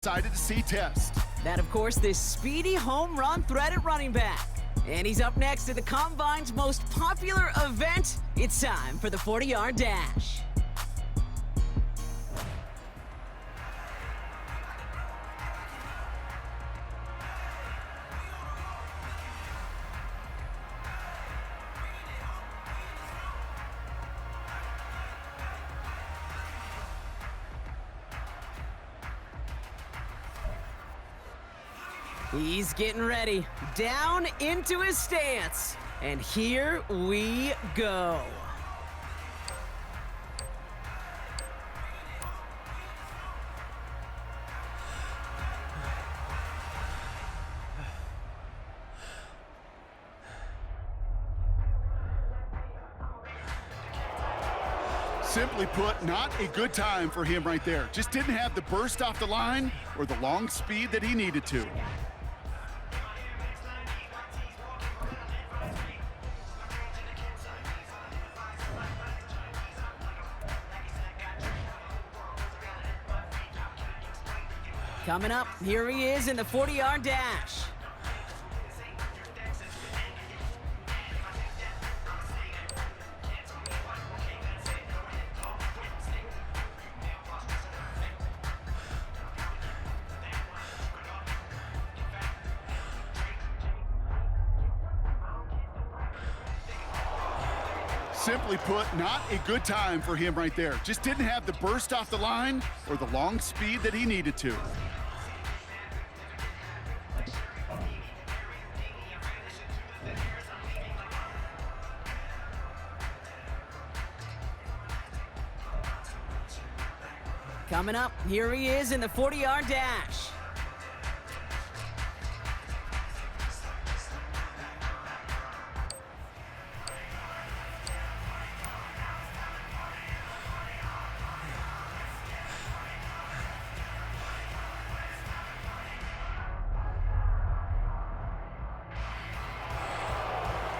excited to see test. That, of course, this speedy home run threat at running back. And he's up next at the Combine's most popular event. It's time for the 40-yard dash. He's getting ready, down into his stance, and here we go. Simply put, not a good time for him right there. Just didn't have the burst off the line or the long speed that he needed to. Coming up, here he is in the 40-yard dash. Simply put, not a good time for him right there. Just didn't have the burst off the line or the long speed that he needed to. Coming up, here he is in the 40-yard dash.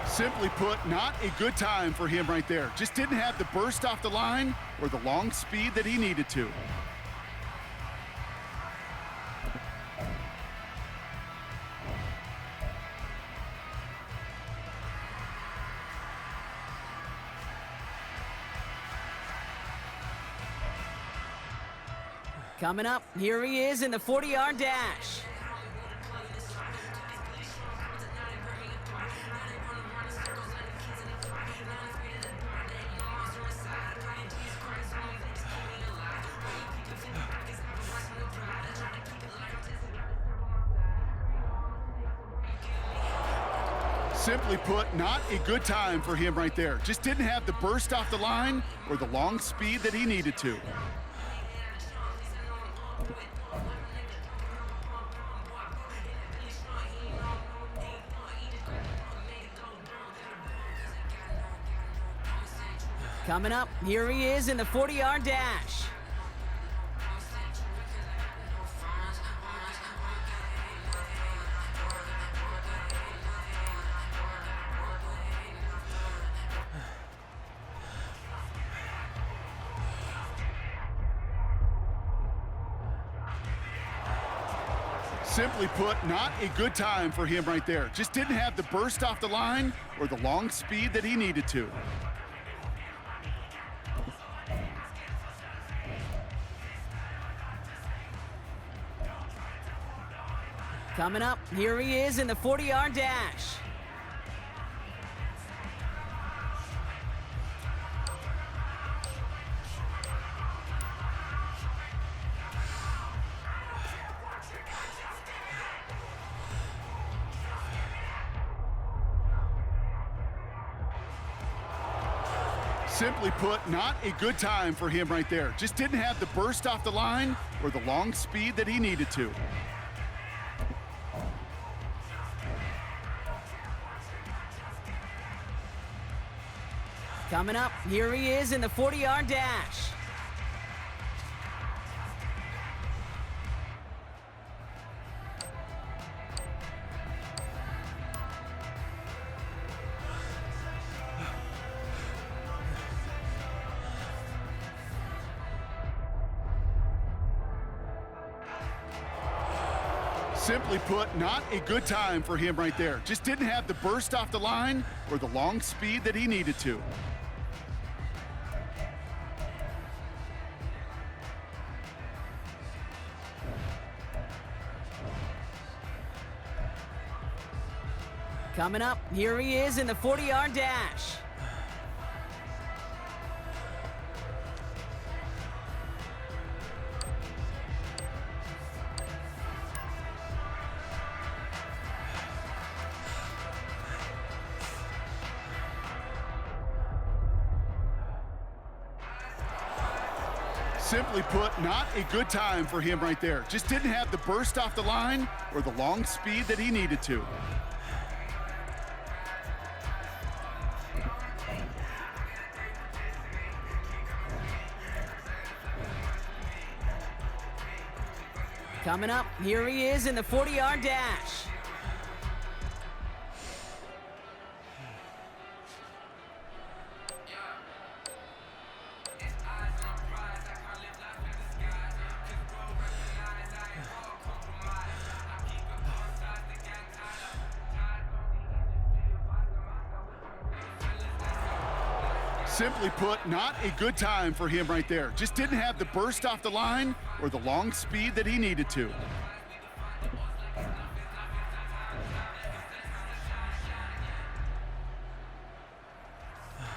Simply put, not a good time for him right there. Just didn't have the burst off the line or the long speed that he needed to. Coming up, here he is in the 40-yard dash. Simply put, not a good time for him right there. Just didn't have the burst off the line or the long speed that he needed to. Coming up, here he is in the 40-yard dash. Simply put, not a good time for him right there. Just didn't have the burst off the line or the long speed that he needed to. Coming up, here he is in the 40-yard dash. Simply put, not a good time for him right there. Just didn't have the burst off the line or the long speed that he needed to. Coming up, here he is in the 40-yard dash. Simply put, not a good time for him right there. Just didn't have the burst off the line or the long speed that he needed to. Coming up, here he is in the 40-yard dash. Simply put, not a good time for him right there. Just didn't have the burst off the line or the long speed that he needed to. Coming up, here he is in the 40-yard dash. Simply put, not a good time for him right there. Just didn't have the burst off the line or the long speed that he needed to.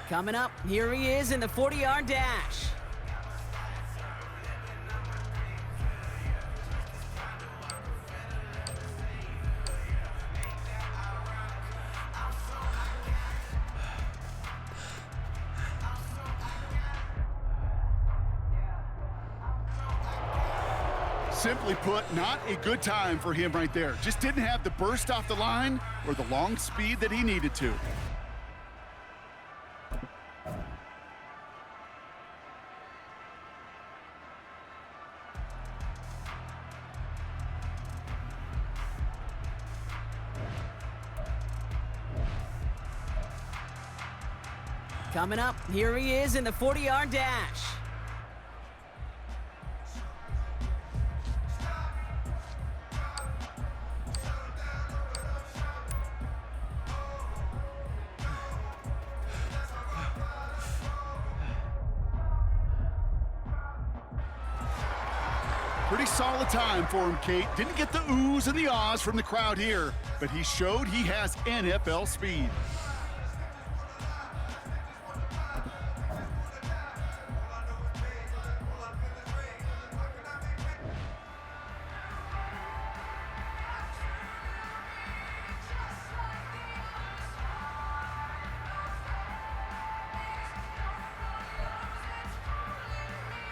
Coming up, here he is in the 40-yard dash. Simply put, not a good time for him right there. Just didn't have the burst off the line or the long speed that he needed to. Coming up, here he is in the 40-yard dash. Pretty solid time for him, Kate. Didn't get the oohs and the ahs from the crowd here, but he showed he has NFL speed.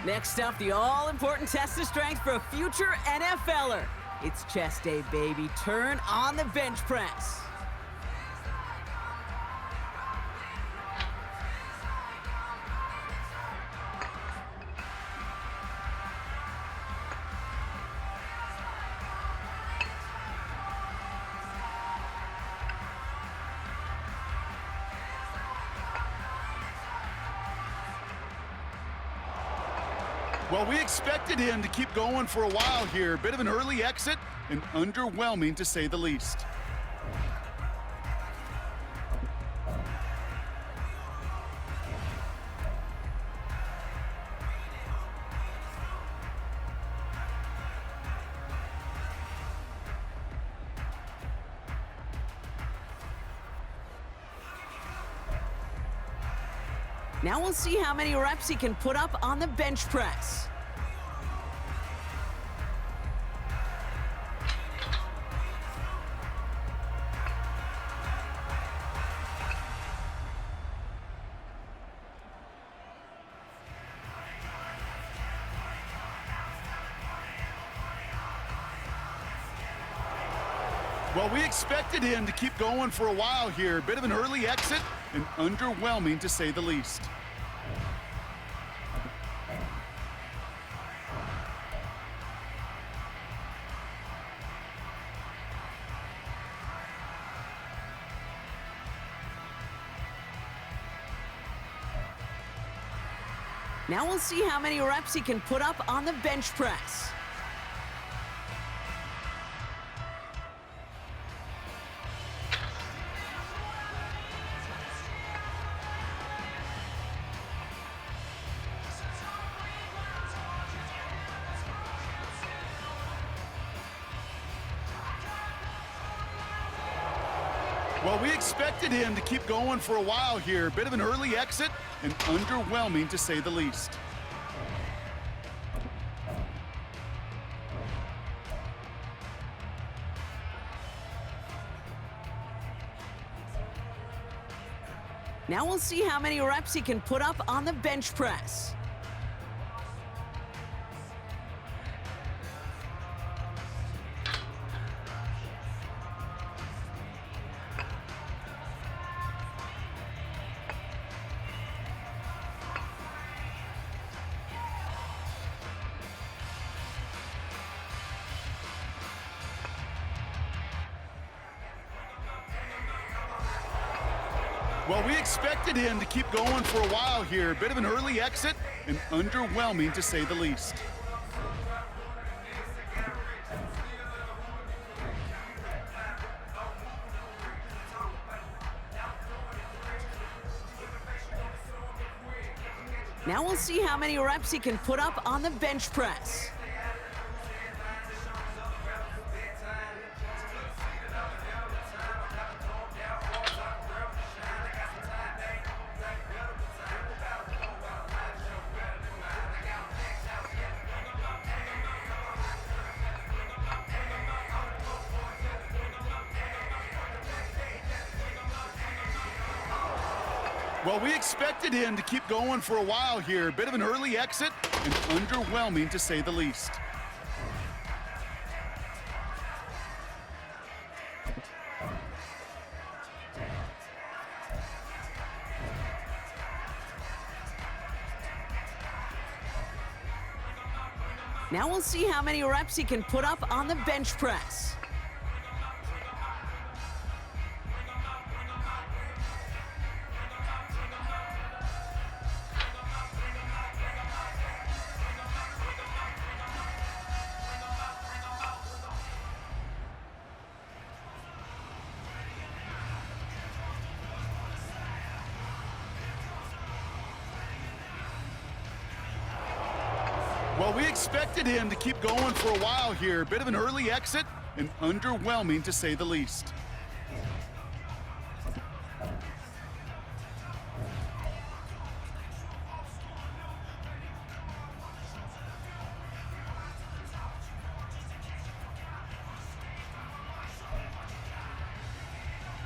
Next up, the all-important test of strength for a future NFLer. It's chest day, baby. Turn on the bench press. Well, we expected him to keep going for a while here. Bit of an early exit and underwhelming to say the least. Now we'll see how many reps he can put up on the bench press. Well, we expected him to keep going for a while here. Bit of an early exit and underwhelming to say the least. Now we'll see how many reps he can put up on the bench press. Well, we expected him to keep going for a while here. Bit of an early exit and underwhelming to say the least. Now we'll see how many reps he can put up on the bench press. Well, we expected him to keep going for a while here. Bit of an early exit and underwhelming to say the least. Now we'll see how many reps he can put up on the bench press. Well, we expected him to keep going for a while here. Bit of an early exit and underwhelming to say the least. Now we'll see how many reps he can put up on the bench press. Well, we expected him to keep going for a while here. Bit of an early exit and underwhelming to say the least.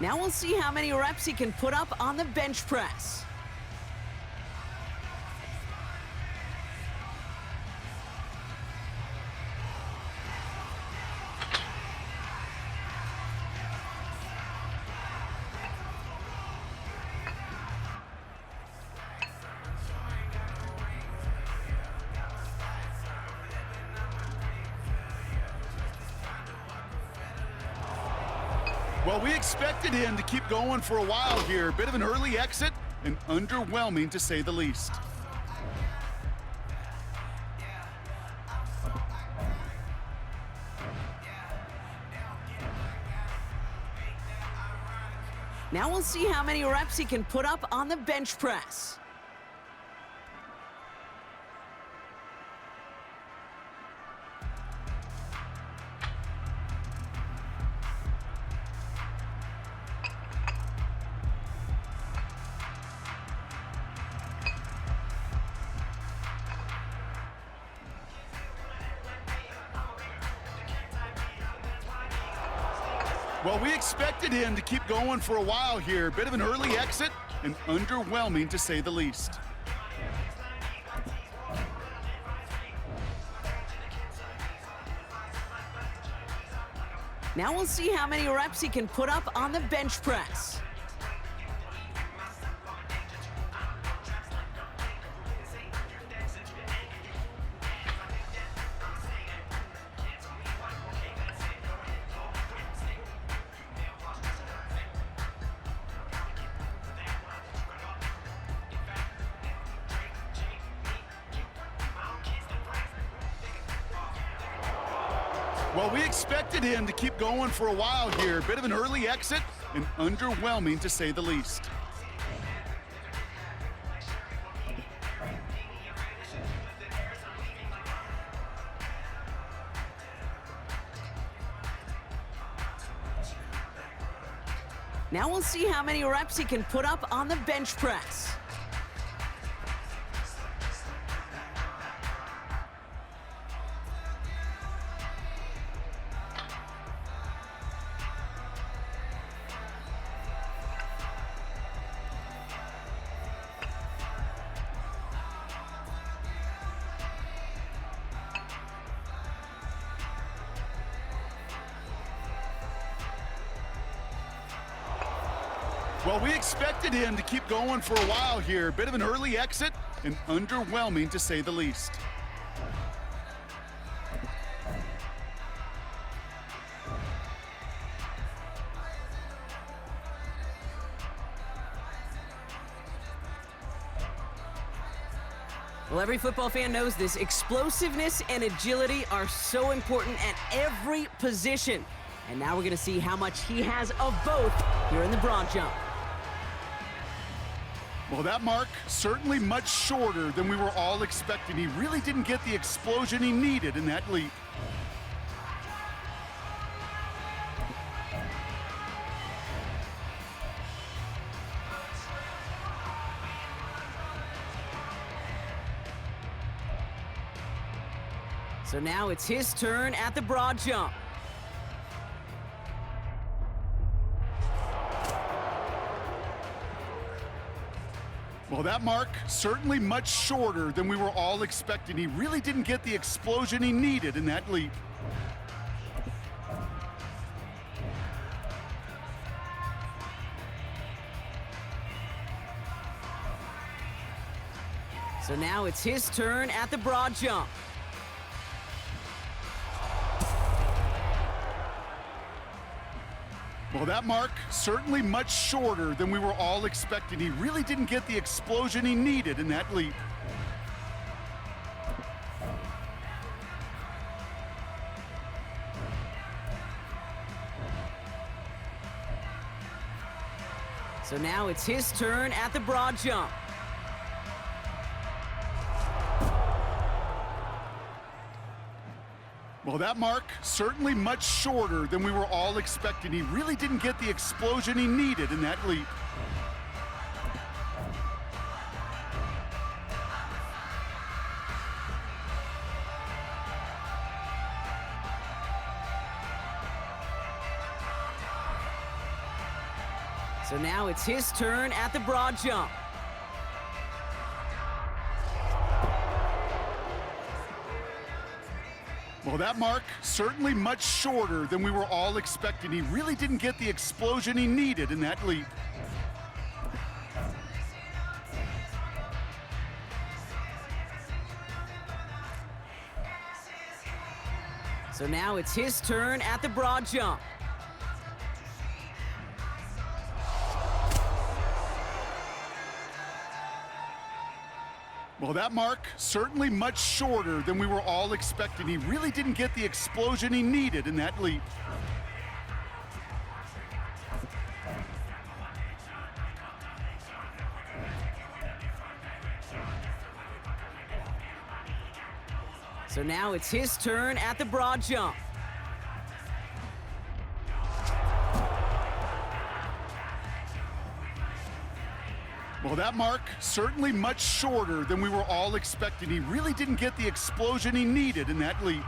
Now we'll see how many reps he can put up on the bench press. Well, we expected him to keep going for a while here. Bit of an early exit and underwhelming to say the least. Now we'll see how many reps he can put up on the bench press. Well, we expected him to keep going for a while here. Bit of an early exit and underwhelming to say the least. Now we'll see how many reps he can put up on the bench press. Well, we expected him to keep going for a while here. Bit of an early exit and underwhelming to say the least. Now we'll see how many reps he can put up on the bench press. Well, we expected him to keep going for a while here. Bit of an early exit and underwhelming to say the least. Well, every football fan knows this. Explosiveness and agility are so important at every position. And now we're going to see how much he has of both here in the broad jump. Well, that mark certainly much shorter than we were all expecting. He really didn't get the explosion he needed in that leap. So now it's his turn at the broad jump. Well, that mark certainly much shorter than we were all expecting. He really didn't get the explosion he needed in that leap. So now it's his turn at the broad jump. Well, that mark certainly much shorter than we were all expecting. He really didn't get the explosion he needed in that leap. So now it's his turn at the broad jump. Well, that mark certainly much shorter than we were all expecting. He really didn't get the explosion he needed in that leap. So now it's his turn at the broad jump. Well, that mark certainly much shorter than we were all expecting. He really didn't get the explosion he needed in that leap. So now it's his turn at the broad jump. Well, that mark certainly much shorter than we were all expecting. He really didn't get the explosion he needed in that leap. So now it's his turn at the broad jump. Well, that mark certainly much shorter than we were all expecting. He really didn't get the explosion he needed in that leap.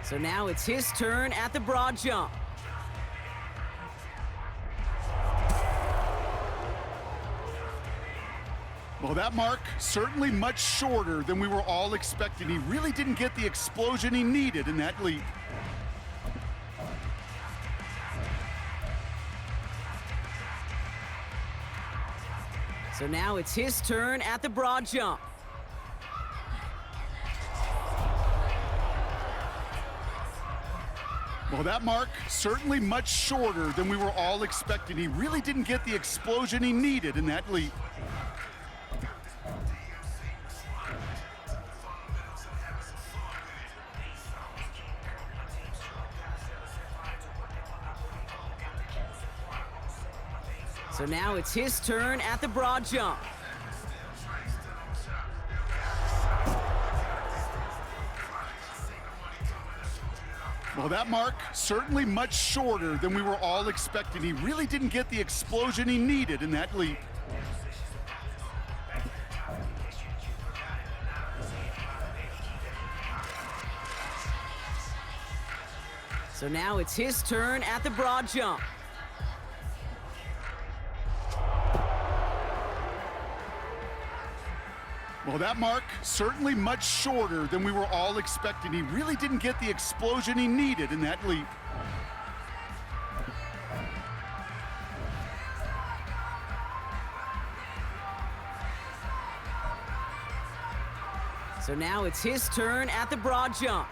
So now it's his turn at the broad jump. Well, that mark certainly much shorter than we were all expecting. He really didn't get the explosion he needed in that leap. So now it's his turn at the broad jump. Well, that mark certainly much shorter than we were all expecting. He really didn't get the explosion he needed in that leap. So now it's his turn at the broad jump. Well, that mark certainly much shorter than we were all expecting. He really didn't get the explosion he needed in that leap. So now it's his turn at the broad jump. Well, that mark certainly much shorter than we were all expecting. He really didn't get the explosion he needed in that leap. So now it's his turn at the broad jump.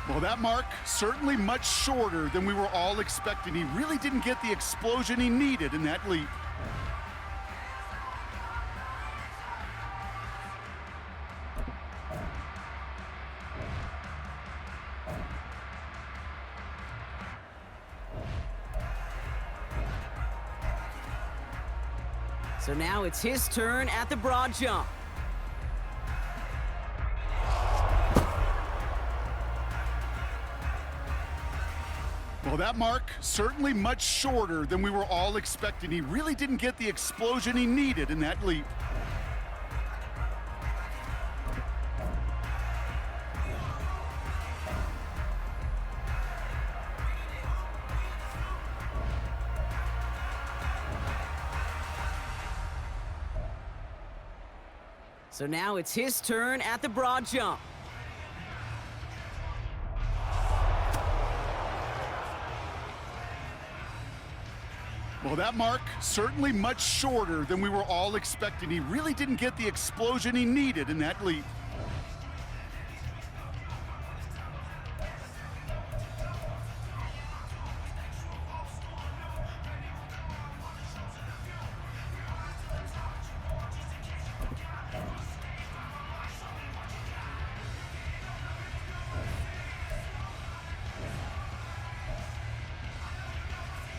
Well, that mark certainly much shorter than we were all expecting. He really didn't get the explosion he needed in that leap. So now it's his turn at the broad jump. Well, that mark certainly much shorter than we were all expecting. He really didn't get the explosion he needed in that leap. So now it's his turn at the broad jump. Well, that mark certainly much shorter than we were all expecting. He really didn't get the explosion he needed in that leap.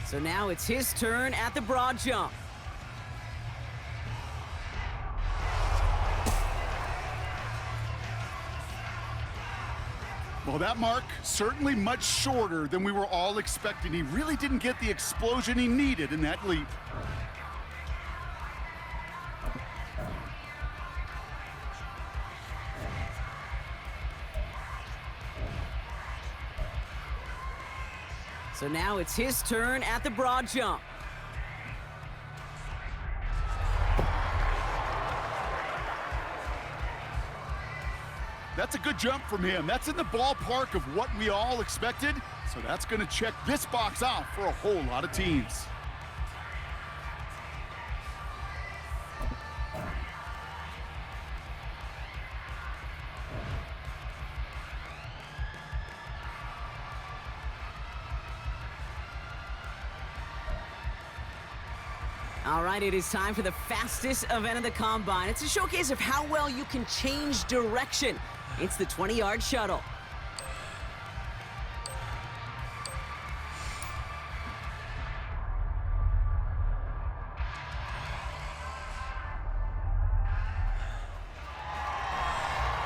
So now it's his turn at the broad jump. Well, that mark certainly much shorter than we were all expecting. He really didn't get the explosion he needed in that leap. So now it's his turn at the broad jump. That's a good jump from him. That's in the ballpark of what we all expected. So that's going to check this box off for a whole lot of teams. All right, it is time for the fastest event of the Combine. It's a showcase of how well you can change direction. It's the 20-yard shuttle.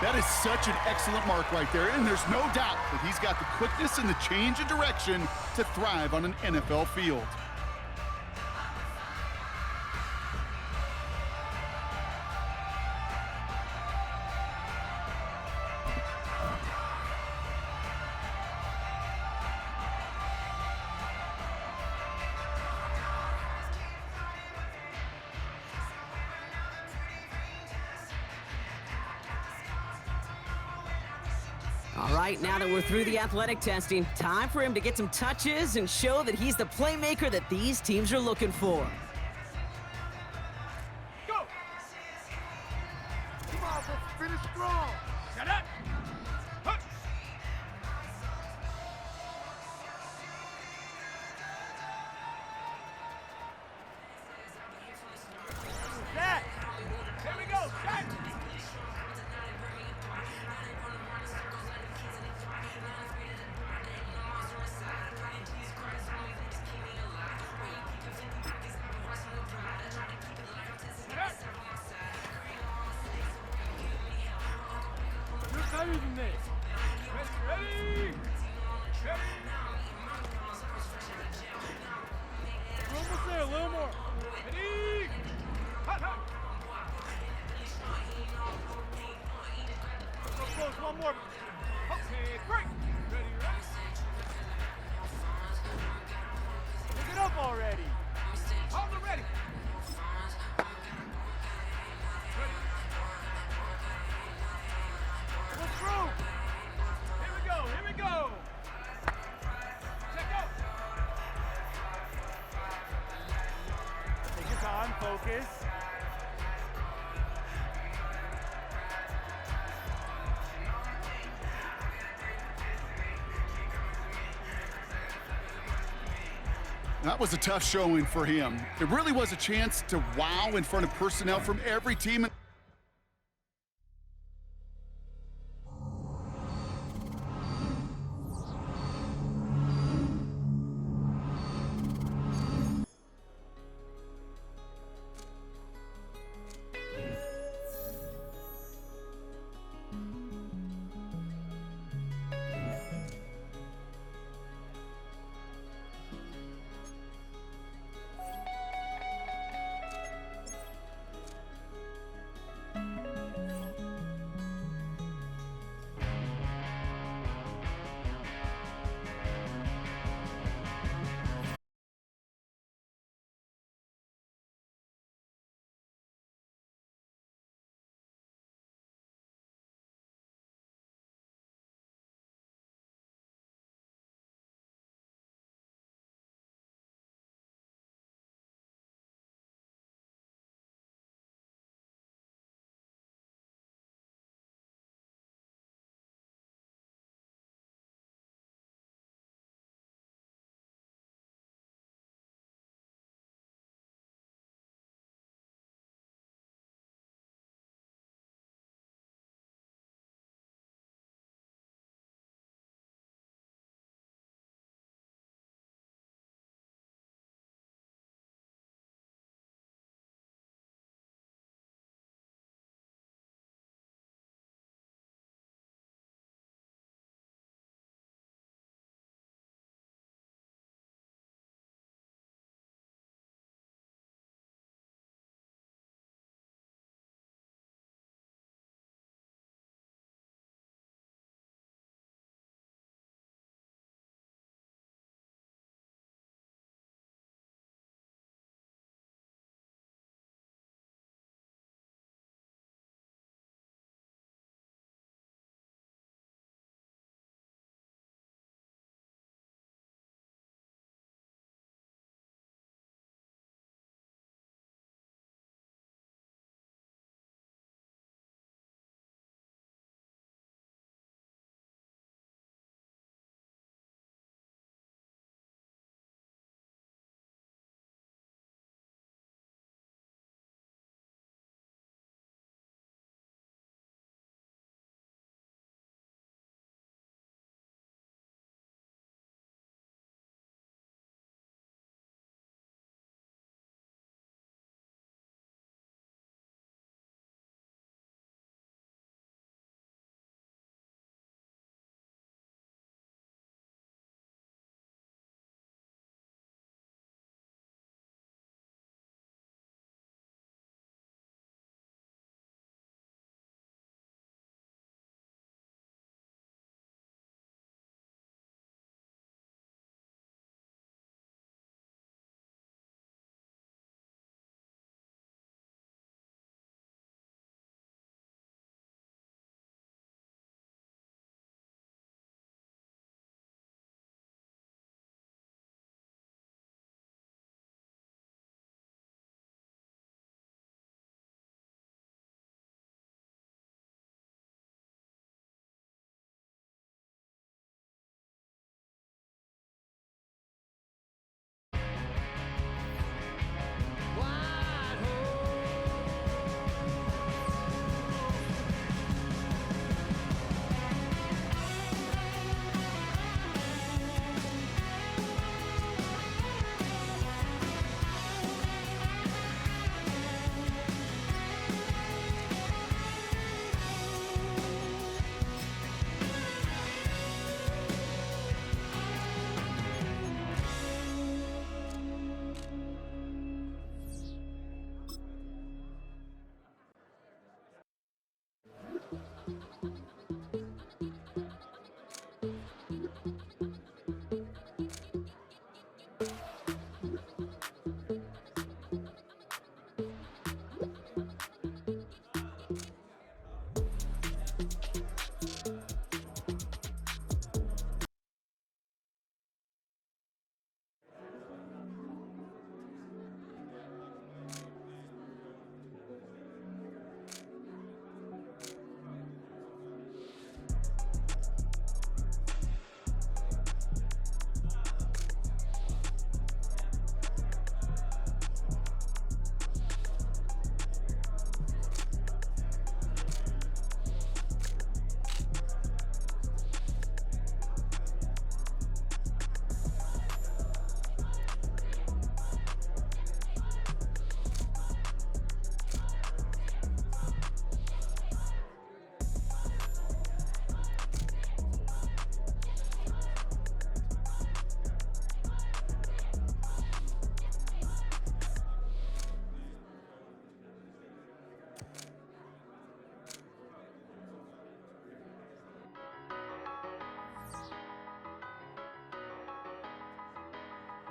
That is such an excellent mark right there, and there's no doubt that he's got the quickness and the change of direction to thrive on an NFL field. All right, now that we're through the athletic testing, time for him to get some touches and show that he's the playmaker that these teams are looking for. Go! Come on, let's finish strong. Shut up! Hup. Set! Here we go, set! Focus. That was a tough showing for him. It really was a chance to wow in front of personnel from every team.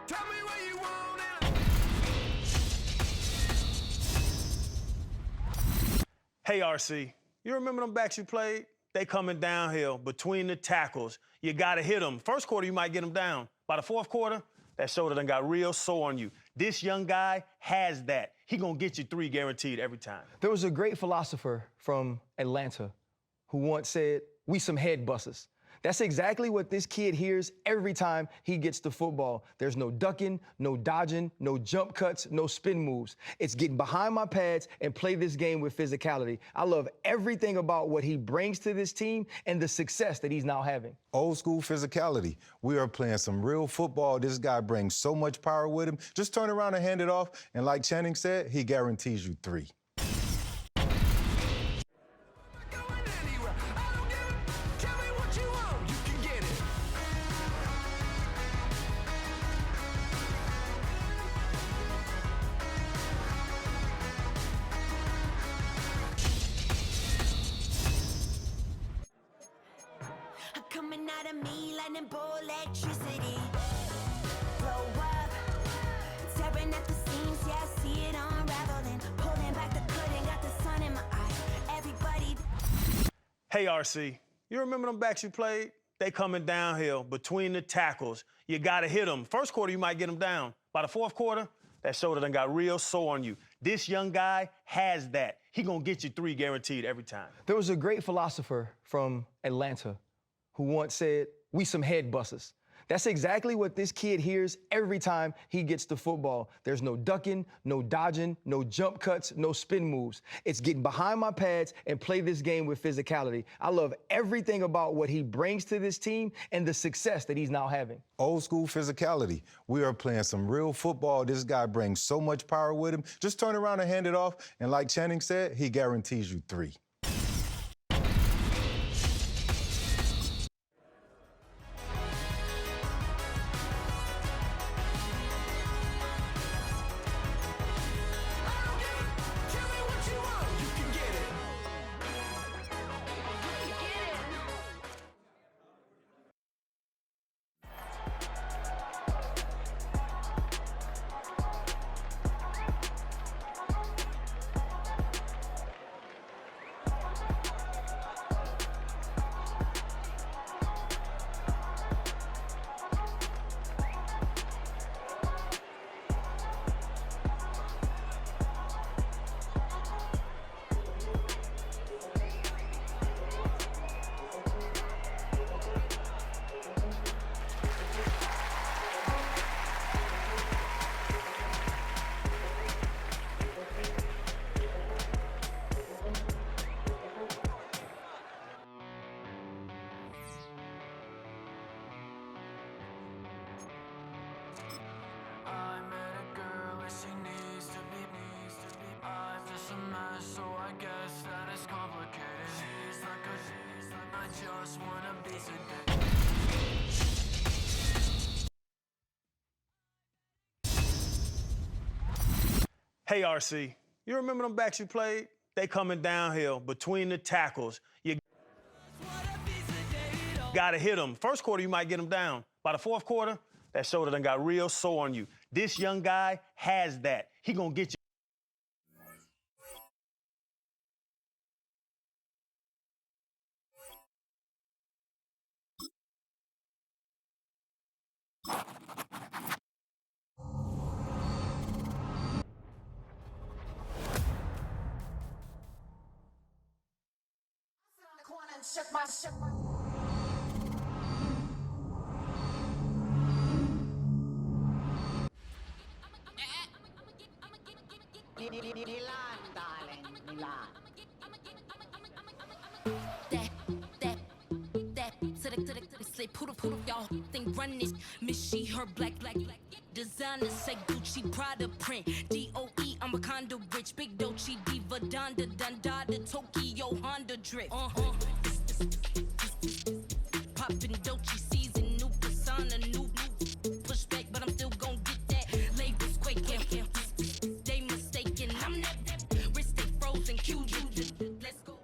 Tell me where you want it. Hey, RC, you remember them backs you played? They coming downhill between the tackles. You got to hit them. First quarter, you might get them down. By the fourth quarter, that shoulder done got real sore on you. This young guy has that. He gonna get you 3 guaranteed every time. There was a great philosopher from Atlanta who once said, "We some head busters." That's exactly what this kid hears every time he gets the football. There's no ducking, no dodging, no jump cuts, no spin moves. It's getting behind my pads and play this game with physicality. I love everything about what he brings to this team and the success that he's now having. Old school physicality. We are playing some real football. This guy brings so much power with him. Just turn around and hand it off. And like Channing said, he guarantees you 3. Coming out of me, lightning bolt electricity. Blow up, tearing at the seams, yeah, I see it unraveling. Pulling back the curtain, got the sun in my eye. Everybody. Hey, RC, you remember them backs you played? They coming downhill between the tackles. You got to hit them. First quarter, you might get them down. By the fourth quarter, that shoulder done got real sore on you. This young guy has that. He gonna get you 3 guaranteed every time. There was a great philosopher from Atlanta who once said, "We some head busters." That's exactly what this kid hears every time he gets the football. There's no ducking, no dodging, no jump cuts, no spin moves. It's getting behind my pads and play this game with physicality. I love everything about what he brings to this team and the success that he's now having. Old school physicality. We are playing some real football. This guy brings so much power with him. Just turn around and hand it off. And like Channing said, he guarantees you 3. I met a girl and she needs to be. I'm just a mess, so I guess that it's complicated. She's like I just wanna be sedated. Hey, RC, you remember them backs you played? They coming downhill between the tackles. You got to hit them. First quarter, you might get them down. By the fourth quarter, that shoulder done got real sore on you. This young guy has that. He gonna get you. Milan, darling, Milan. To the slay, poodle, y'all think run this. Miss she, her black. Designer say Gucci, Prada print. DOE, I'm a condo rich. Big Dolce, Diva, Donda, Dundada, Tokyo, Honda drip. Poppin' Dolce season, new persona, new pushback, but I'm still gon' get that. Labels quaking, they mistaken. I'm that wrist stay frozen, QU. Let's go.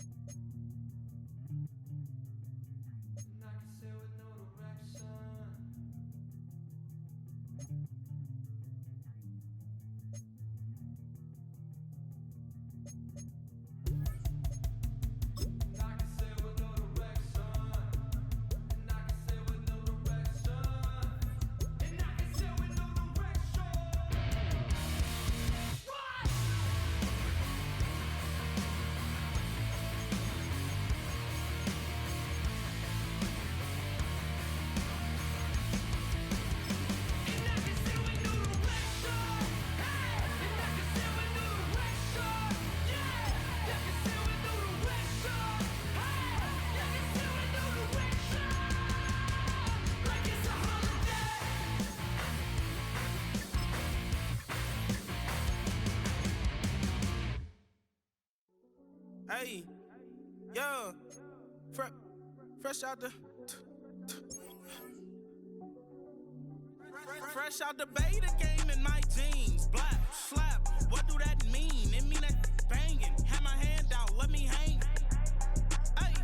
And I can say with no direction. And I can say with no direction. And I can say with no direction. And I can say with no direction. What? And I can say with no direction. Hey, and I can say with no direction. Yeah, I can say with no direction. Hey, I can say with no direction. Like it's a holiday. Hey, yo, fresh out the, fresh out the beta game in my jeans. Black slap, what do that mean? It mean that banging. Have my hand out, let me hang. Hey,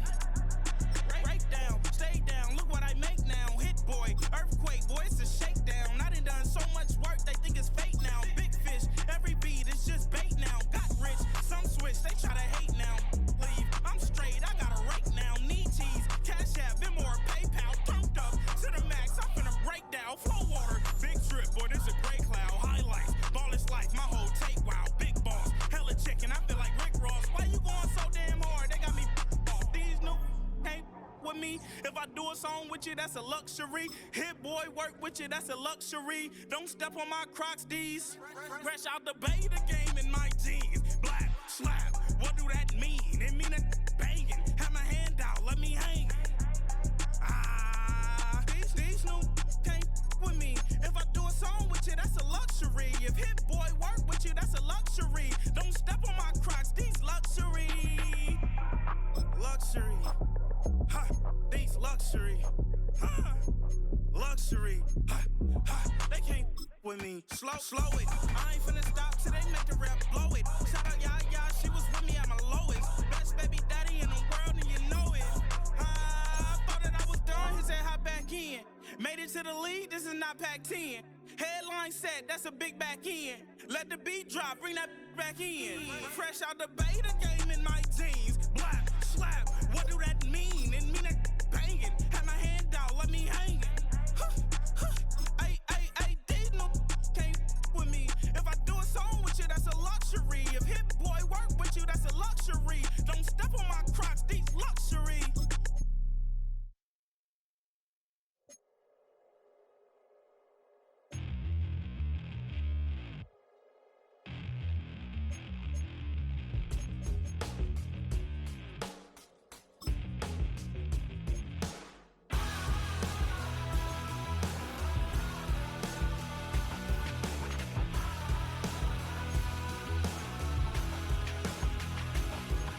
break down, stay down. Look what I make now. Hit boy, earthquake, boy, it's a shakedown. I done so much work, they think it's fake now. Big fish, every beat is just bait now. Got rich, some switch, they try to hate now. Leave, I'm straight, I got a rake now. Need cheese, cash app, Venmo or PayPal. Turned up to the max, I'm finna break down. Flow water, big trip, boy, this a gray cloud. Highlights, ball is life, my whole take, wow. Big boss, hella chicken, I feel like Rick Ross. Why you going so damn hard? They got me off. These new can't with me. If I do a song with you, that's a luxury. Hit boy, work with you, that's a luxury. Don't step on my Crocs, D's. Fresh out the beta game in my jeans. Black slap, what do that mean? It mean that banging. Have my hand out, let me hang. These new can't with me. If I do a song with you, that's a luxury. If Hit Boy work with you, that's a luxury. Don't step on my Crocs, these luxury. Luxury. Ha, these luxury. Ha, luxury. Ha, ha, they can't with me. Slow it. I ain't finna stop till they make the rap blow it. Shout out Yaya, she was with me at my lowest. Best baby daddy in the world and you know it. I thought that I was done, he said hop back in. Made it to the league, this is not Pac-10. Headline set, that's a big back end. Let the beat drop, bring that back in. Fresh out the beta game in my jeans. Black slap, what do that mean? It mean that banging. Have my hand out, let me hang it. Ay, these no can't with me. If I do a song with you, that's a luxury. If Hit Boy work with you, that's a luxury. Don't step on my Crocs, these luxury.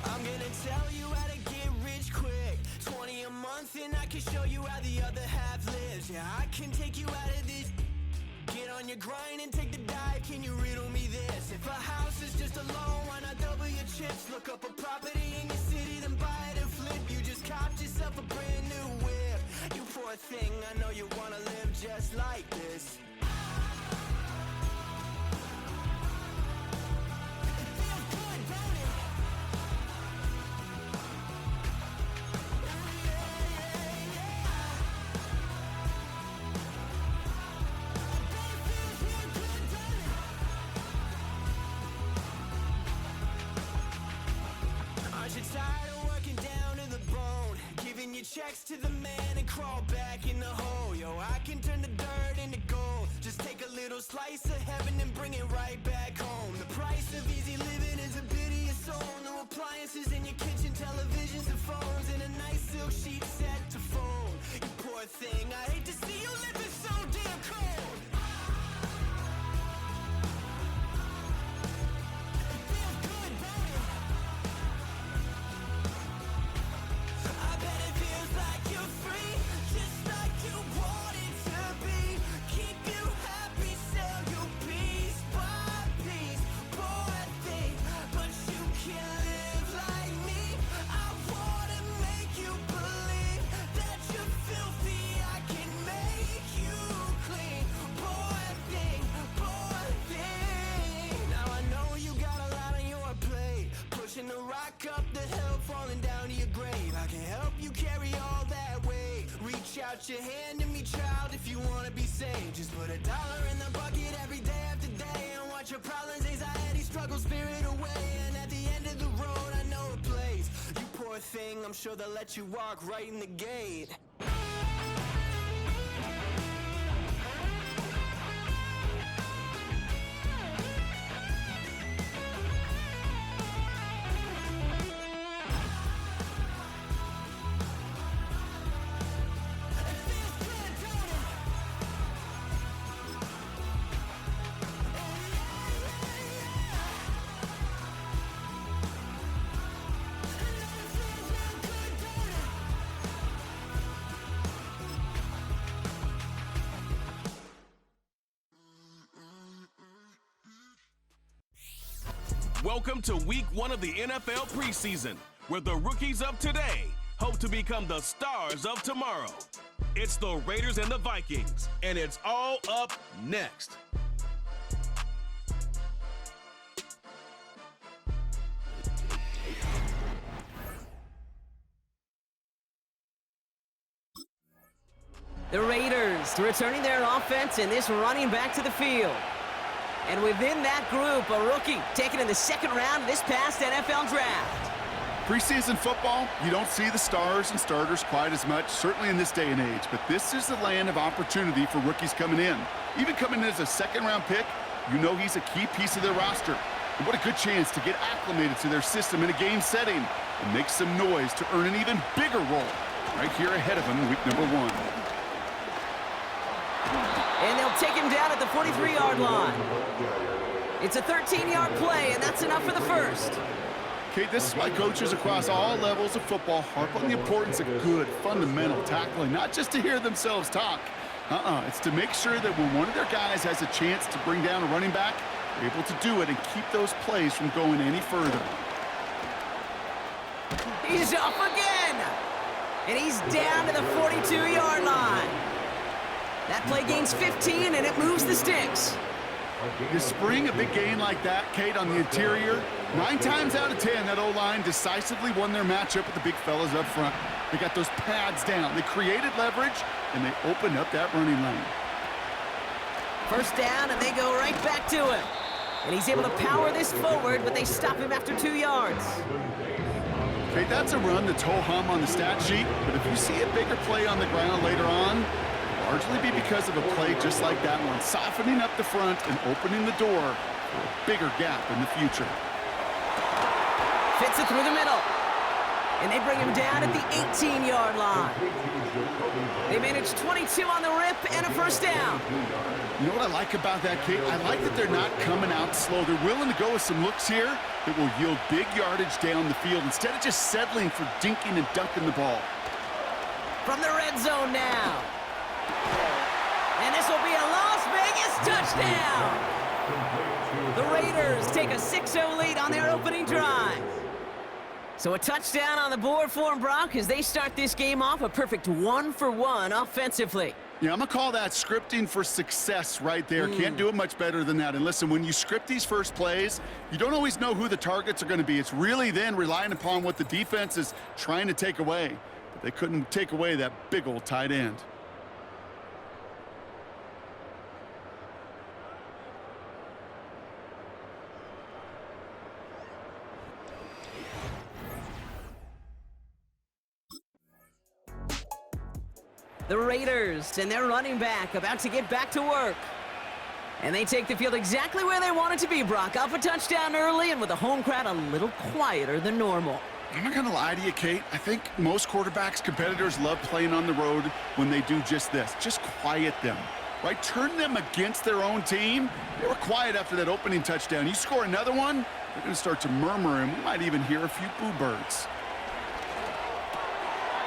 I'm gonna tell you how to get rich quick. 20 a month and I can show you how the other half lives. Yeah, I can take you out of this. Get on your grind and take the dive. Can you riddle me this? If a house is just a loan, why not double your chips? Look up a property in your city, then buy it and flip. You just copped yourself a brand new whip. You poor thing, I know you wanna live just like this. It feels good, don't it? Aren't you tired of working down to the bone? Giving your checks to the man and crawl back in the hole. Yo, I can turn the dirt into gold. Just take a little slice of heaven and bring it right back home. The price of easy living is a bit of your soul. No appliances in your kitchen, televisions and phones, and a nice silk sheet set to fold. You poor thing, I hate to see you living so damn cold. It feels good, don't it? I bet it feels like you're free, just like you want it to be. Keep you happy, sell you piece by piece. Poor thing, but you can live like me. I walk up the hill, falling down to your grave. I can help you carry all that weight. Reach out your hand to me, child, if you wanna be saved. Just put $1 in the bucket every day after day and watch your problems, anxiety, struggle, spirit away. And at the end of the road, I know a place. You poor thing, I'm sure they'll let you walk right in the gate. Welcome to week 1 of the NFL preseason, where the rookies of today hope to become the stars of tomorrow. It's the Raiders and the Vikings, and it's all up next. The Raiders returning their offense and this running back to the field. And within that group, a rookie taken in the second round of this past NFL draft. Preseason football, you don't see the stars and starters quite as much, certainly in this day and age. But this is the land of opportunity for rookies coming in. Even coming in as a second-round pick, you know he's a key piece of their roster. And what a good chance to get acclimated to their system in a game setting and make some noise to earn an even bigger role right here ahead of him in week number 1. And they'll take him down at the 43-yard line. It's a 13-yard play, and that's enough for the first. Okay, this is why coaches across all levels of football harp on the importance of good, fundamental tackling, not just to hear themselves talk. It's to make sure that when one of their guys has a chance to bring down a running back, they're able to do it and keep those plays from going any further. He's up again, and he's down to the 42-yard line. That play gains 15, and it moves the sticks. You spring a big gain like that, Kate, on the interior, 9 times out of 10, that O-line decisively won their matchup with the big fellas up front. They got those pads down. They created leverage, and they opened up that running lane. First down, and they go right back to him. And he's able to power this forward, but they stop him after 2 yards. Okay, that's a run that's ho-hum on the stat sheet, but if you see a bigger play on the ground later on, largely be because of a play just like that one, softening up the front and opening the door for a bigger gap in the future. Fits it through the middle. And they bring him down at the 18-yard line. They manage 22 on the rip and a first down. You know what I like about that, Kate? I like that they're not coming out slow. They're willing to go with some looks here that will yield big yardage down the field instead of just settling for dinking and dunking the ball. From the red zone now. And this will be a Las Vegas touchdown. The Raiders take a 6-0 lead on their opening drive. So a touchdown on the board for them, Brock, as they start this game off a perfect 1-for-1 offensively. Yeah, I'm going to call that scripting for success right there. Can't do it much better than that. And listen, when you script these first plays, you don't always know who the targets are going to be. It's really then relying upon what the defense is trying to take away. But they couldn't take away that big old tight end. The Raiders and their running back about to get back to work. And they take the field exactly where they want it to be, Brock. Off a touchdown early and with a home crowd a little quieter than normal. I'm not going to lie to you, Kate. I think most quarterbacks, competitors love playing on the road when they do just this. Just quiet them, right? Turn them against their own team. They were quiet after that opening touchdown. You score another one, they're going to start to murmur, and we might even hear a few boo birds.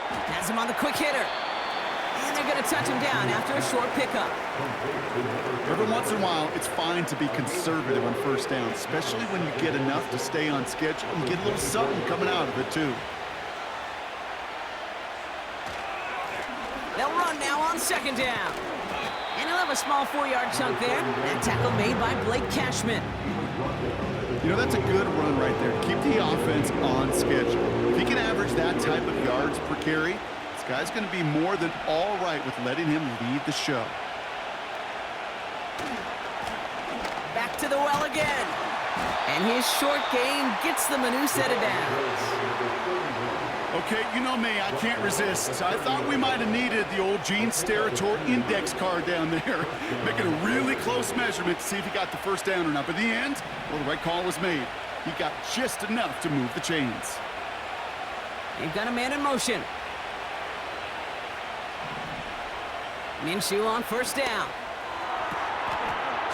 Has him on the quick hitter. And they're going to touch him down after a short pickup. Every once in a while, it's fine to be conservative on first down, especially when you get enough to stay on schedule and get a little something coming out of it, too. They'll run now on second down. And he'll have a small 4-yard chunk there. That tackle made by Blake Cashman. You know, that's a good run right there to keep the offense on schedule. If he can average that type of yards per carry, this guy's going to be more than all right with letting him lead the show. Back to the well again. And his short game gets them a new set of downs. Okay, you know me, I can't resist. I thought we might have needed the old Gene Steratore index card down there, making a really close measurement to see if he got the first down or not. But in the end, well, the right call was made. He got just enough to move the chains. They've got a man in motion. Minshew on first down.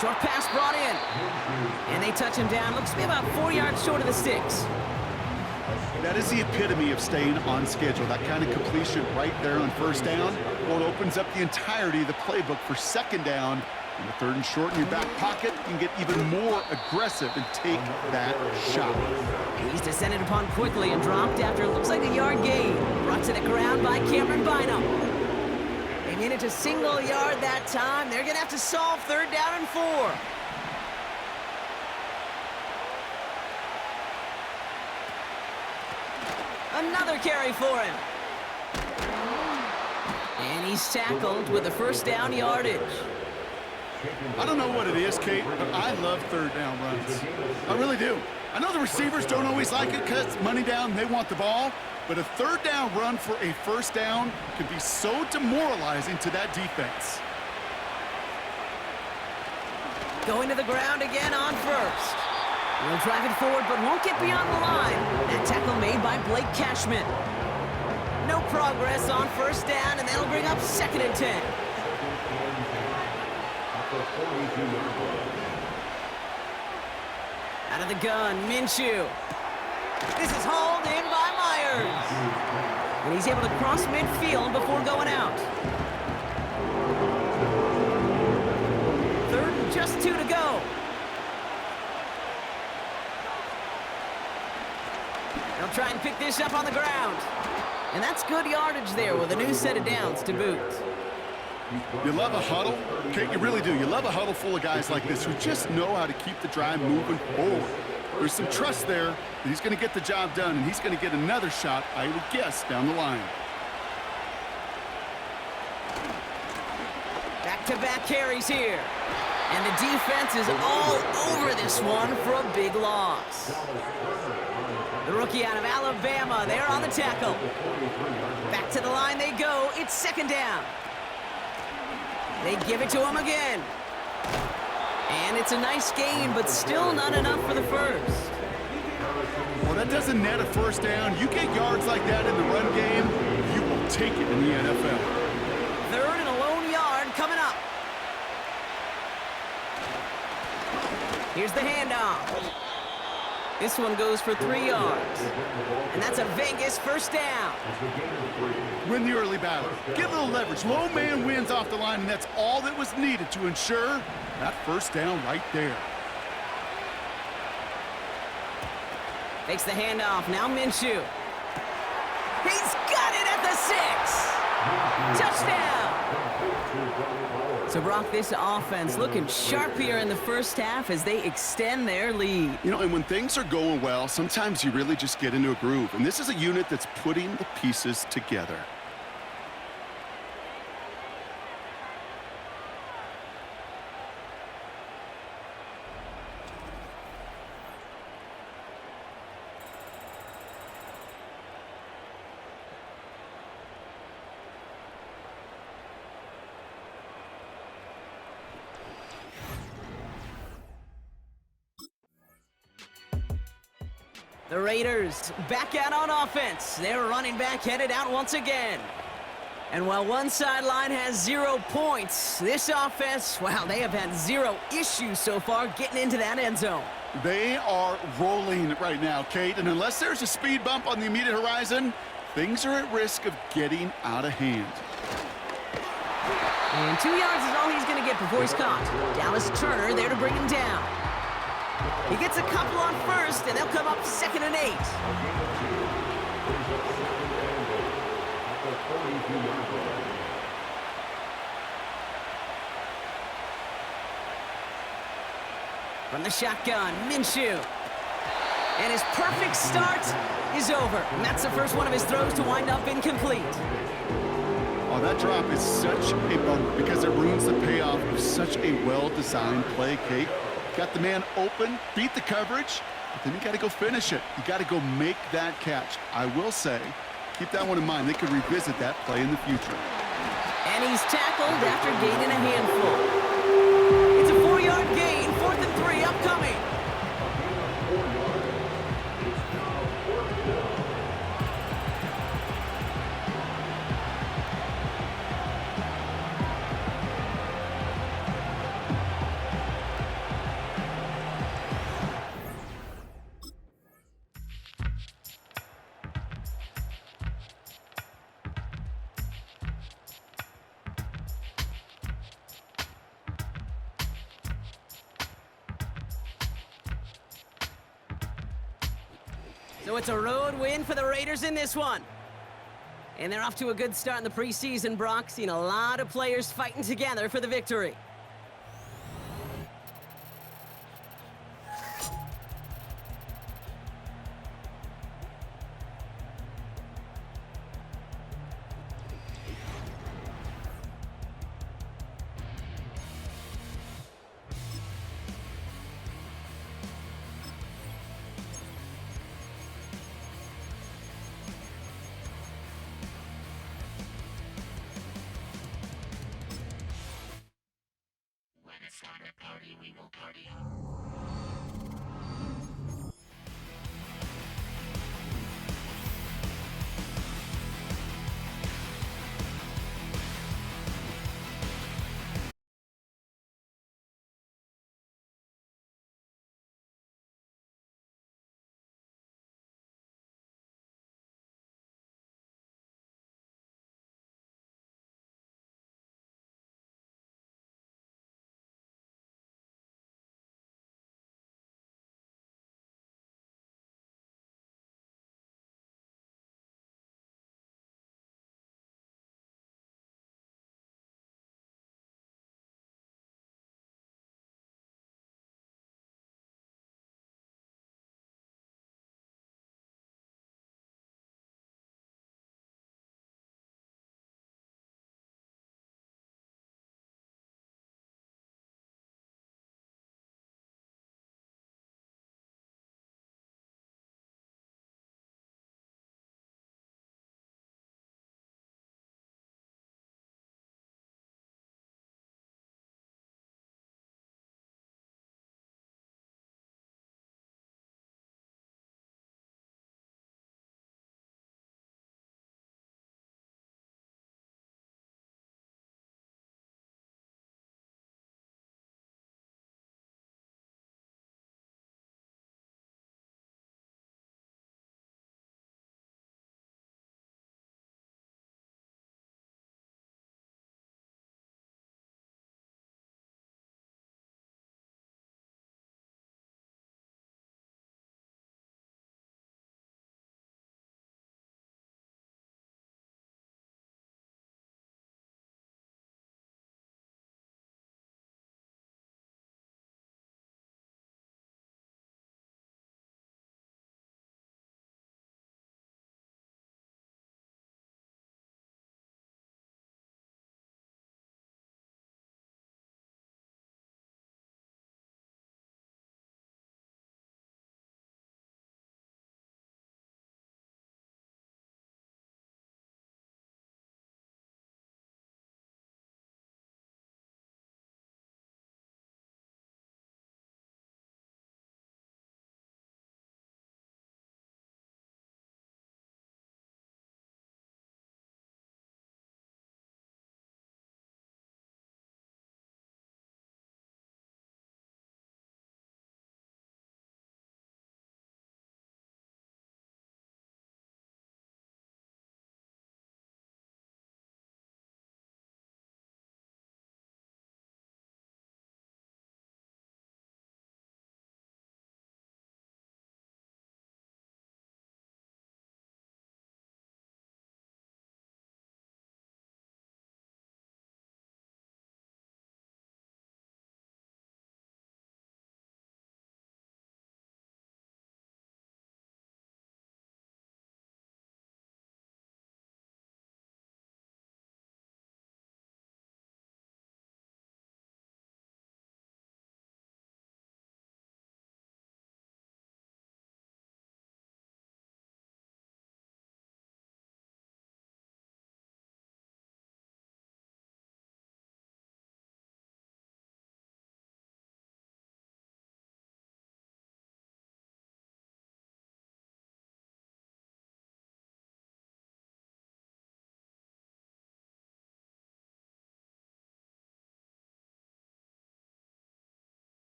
Short pass brought in. And they touch him down. Looks to be about 4 yards short of the sticks. That is the epitome of staying on schedule. That kind of completion right there on first down. Well, it opens up the entirety of the playbook for second down. And the third and short in your back pocket, you can get even more aggressive and take that shot. He's descended upon quickly and dropped after it looks like a yard gain. Brought to the ground by Cameron Bynum. They made it to single yard that time. They're going to have to solve third down and 4. Another carry for him. And he's tackled with a first down yardage. I don't know what it is, Kate, but I love third down runs. I really do. I know the receivers don't always like it because money down, they want the ball. But a third down run for a first down can be so demoralizing to that defense. Going to the ground again on first. He'll drive it forward, but won't get beyond the line. That tackle made by Blake Cashman. No progress on first down, and that'll bring up 2nd and 10. Out of the gun, Minshew. This is hauled in by Myers. And he's able to cross midfield before going out. Third and just 2 to go. They'll try and pick this up on the ground. And that's good yardage there with a new set of downs to boot. You love a huddle? Kate, you really do. You love a huddle full of guys like this who just know how to keep the drive moving forward. There's some trust there that he's going to get the job done, and he's going to get another shot, I would guess, down the line. Back-to-back carries here. And the defense is all over this one for a big loss. The rookie out of Alabama, they're on the tackle. Back to the line they go. It's 2nd down. They give it to him again. And it's a nice gain, but still not enough for the first. Well, that doesn't net a first down. You get yards like that in the run game, you will take it in the NFL. 3rd and a lone yard coming up. Here's the handoff. This one goes for 3 yards. And that's a Vegas first down. Win the early battle. Get a little leverage. Low man wins off the line, and that's all that was needed to ensure that first down right there. Takes the handoff. Now Minshew. He's got it at the 6. Touchdown. So, Brock, this offense looking sharp here in the first half as they extend their lead. You know, and when things are going well, sometimes you really just get into a groove. And this is a unit that's putting the pieces together. The Raiders back out on offense. Their running back headed out once again. And while one sideline has 0 points, this offense, wow, they have had 0 issues so far getting into that end zone. They are rolling right now, Kate, and unless there's a speed bump on the immediate horizon, things are at risk of getting out of hand. And 2 yards is all he's going to get before he's caught. Dallas Turner there to bring him down. He gets a couple on first, and they'll come up 2nd and 8. From the shotgun, Minshew. And his perfect start is over. And that's the first one of his throws to wind up incomplete. Oh, that drop is such a bummer because it ruins the payoff of such a well-designed play, Kate. Got the man open, beat the coverage, but then you got to go finish it. You got to go make that catch. I will say, keep that one in mind. They could revisit that play in the future. And he's tackled after gaining a handful. It's a 4-yard gain, 4th and 3 upcoming. So it's a road win for the Raiders in this one. And they're off to a good start in the preseason, Brock. Seen a lot of players fighting together for the victory.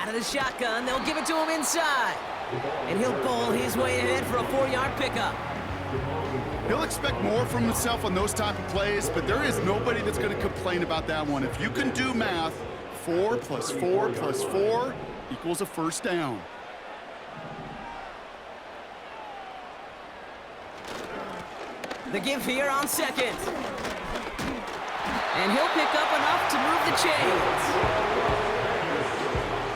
Out of the shotgun, they'll give it to him inside. And he'll bowl his way ahead for a 4-yard pickup. He'll expect more from himself on those type of plays, but there is nobody that's going to complain about that one. If you can do math, 4 plus 4 plus 4 equals a first down. The give here on second. And he'll pick up enough to move the chains.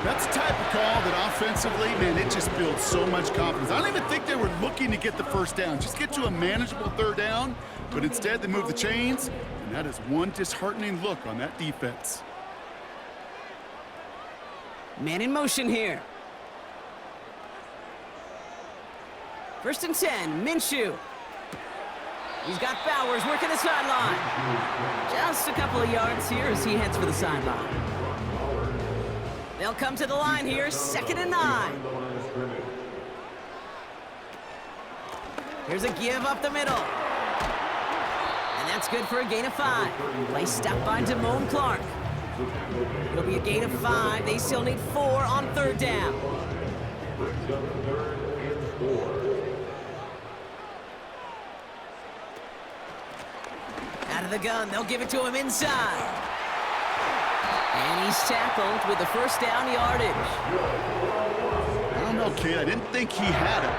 That's the type of call that offensively, man, it just builds so much confidence. I don't even think they were looking to get the first down. Just get to a manageable third down, but instead they move the chains, and that is one disheartening look on that defense. Man in motion here. First and 10, Minshew. He's got Bowers working the sideline. Just a couple of yards here as he heads for the sideline. They'll come to the line here, 2nd and 9. Here's a give up the middle. And that's good for a gain of 5. Play stopped by Damone Clark. It'll be a gain of 5. They still need 4 on 3rd down. Out of the gun, they'll give it to him inside. And he's tackled with the first down yardage. I don't know, kid. I didn't think he had it.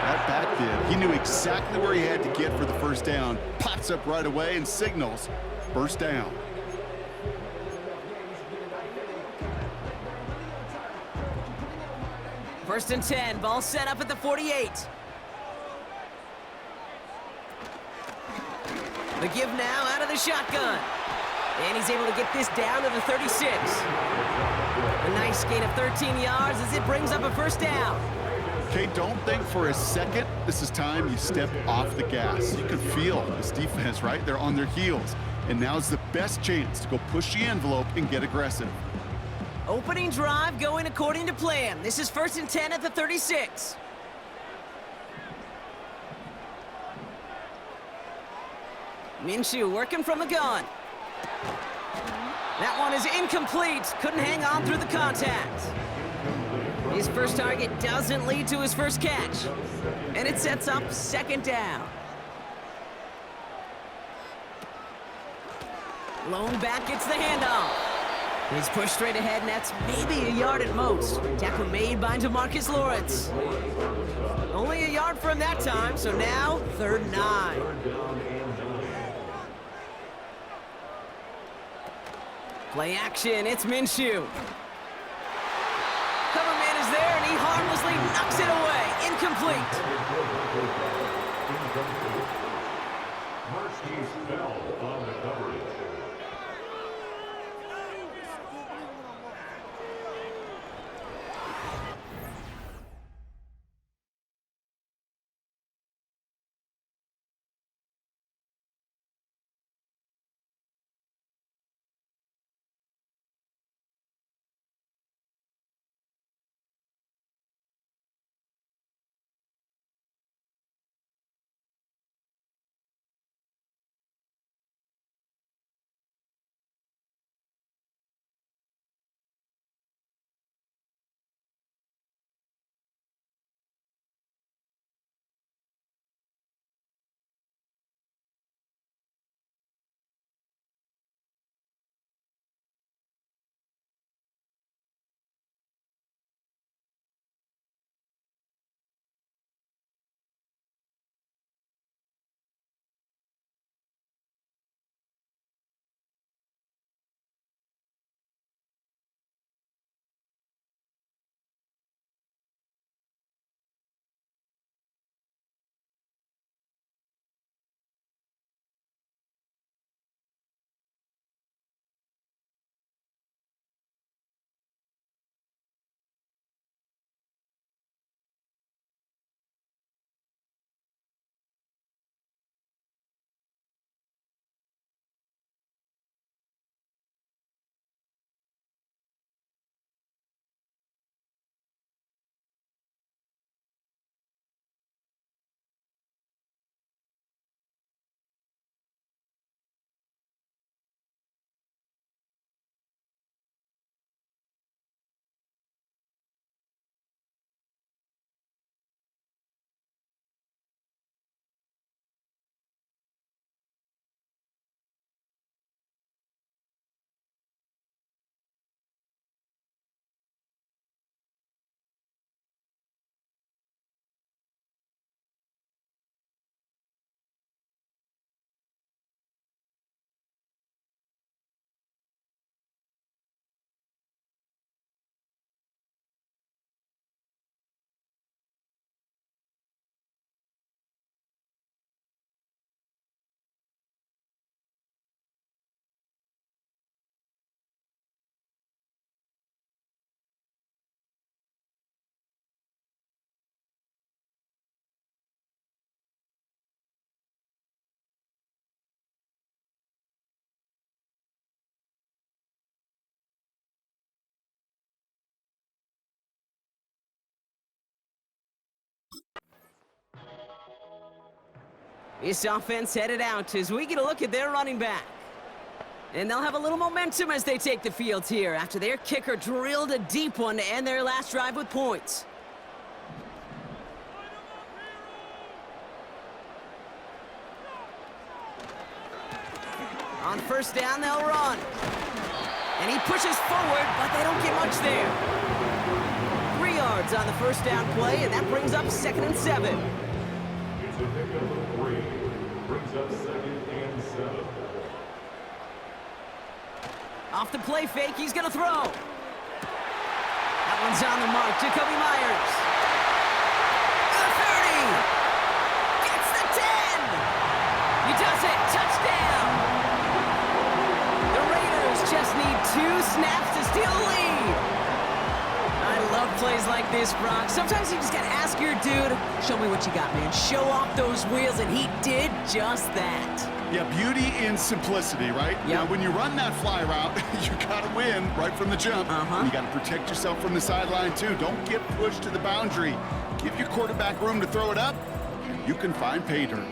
That back did. He knew exactly where he had to get for the first down. Pops up right away and signals first down. First and 10, ball set up at the 48. The give now out of the shotgun. And he's able to get this down to the 36. A nice gain of 13 yards as it brings up a first down. Okay, don't think for a second this is time you step off the gas. You can feel this defense, right? They're on their heels. And now's the best chance to go push the envelope and get aggressive. Opening drive going according to plan. This is first and 10 at the 36. Minshew working from the gun. That one is incomplete. Couldn't hang on through the contact. His first target doesn't lead to his first catch. And it sets up 2nd down. Lone back gets the handoff. He's pushed straight ahead, and that's maybe a yard at most. Tackle made by DeMarcus Lawrence. Only a yard for him that time, so now 3rd and 9. Play action, it's Minshew. Cover man is there, and he harmlessly knocks it away. Incomplete. This offense headed out as we get a look at their running back. And they'll have a little momentum as they take the field here after their kicker drilled a deep one to end their last drive with points. On first down, they'll run. And he pushes forward, but they don't get much there. 3 yards on the first down play, and that brings up 2nd and 7. It's a pickup of 3. Brings up 2nd and 7. Off the play fake, he's gonna throw. That one's on the mark, Jacoby Myers. The 30! Gets the 10! He does it, touchdown! The Raiders just need 2 snaps to steal a lead. I love plays like this, Brock. Sometimes you just gotta ask your dude, show me what you got, man. Show off those wheels, and he did just that. Yeah, beauty in simplicity, right? Yep. Now, when you run that fly route, you gotta win right from the jump. You gotta protect yourself from the sideline, too. Don't get pushed to the boundary. Give your quarterback room to throw it up, and you can find pay dirt.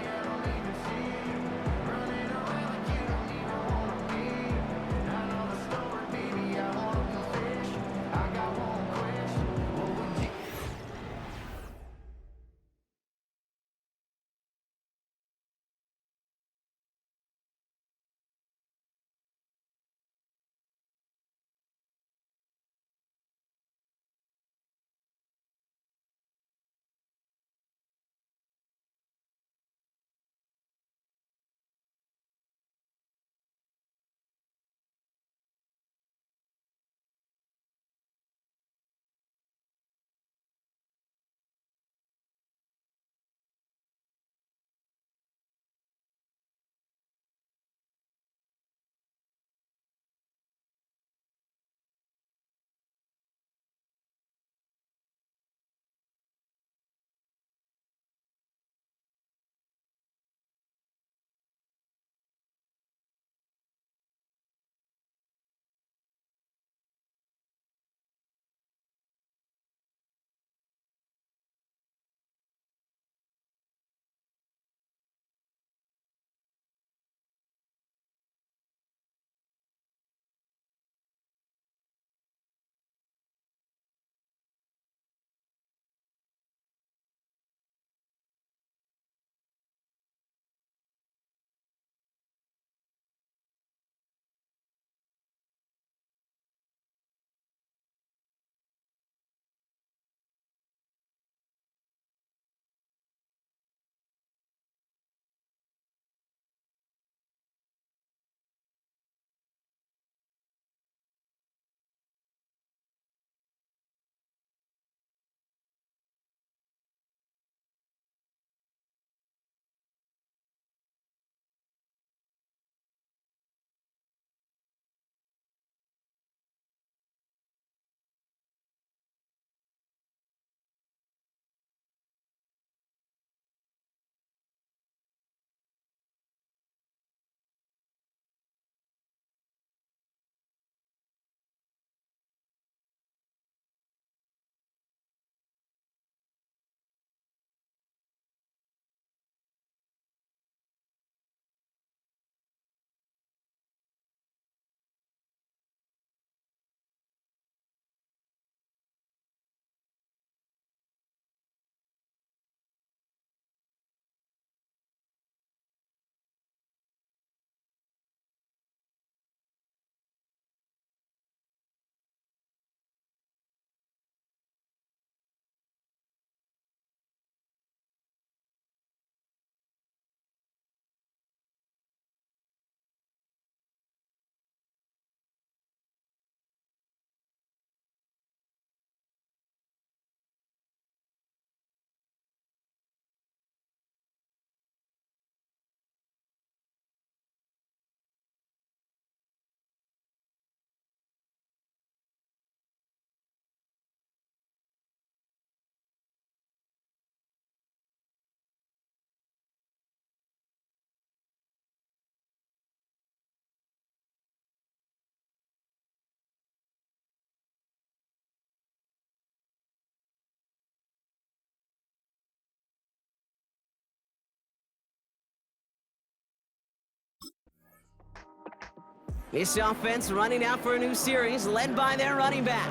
This offense running out for a new series, led by their running back.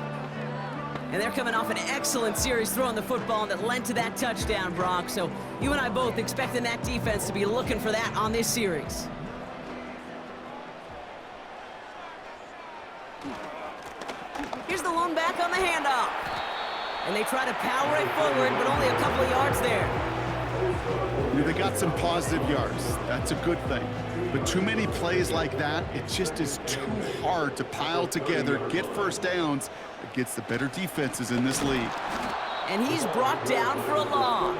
And they're coming off an excellent series throwing the football that led to that touchdown, Brock. So you and I both expecting that defense to be looking for that on this series. Here's the lone back on the handoff. And they try to power it forward, but only a couple of yards there. They got some positive yards. That's a good thing. But too many plays like that, it just is too hard to pile together, get first downs against the better defenses in this league. And he's brought down for a loss.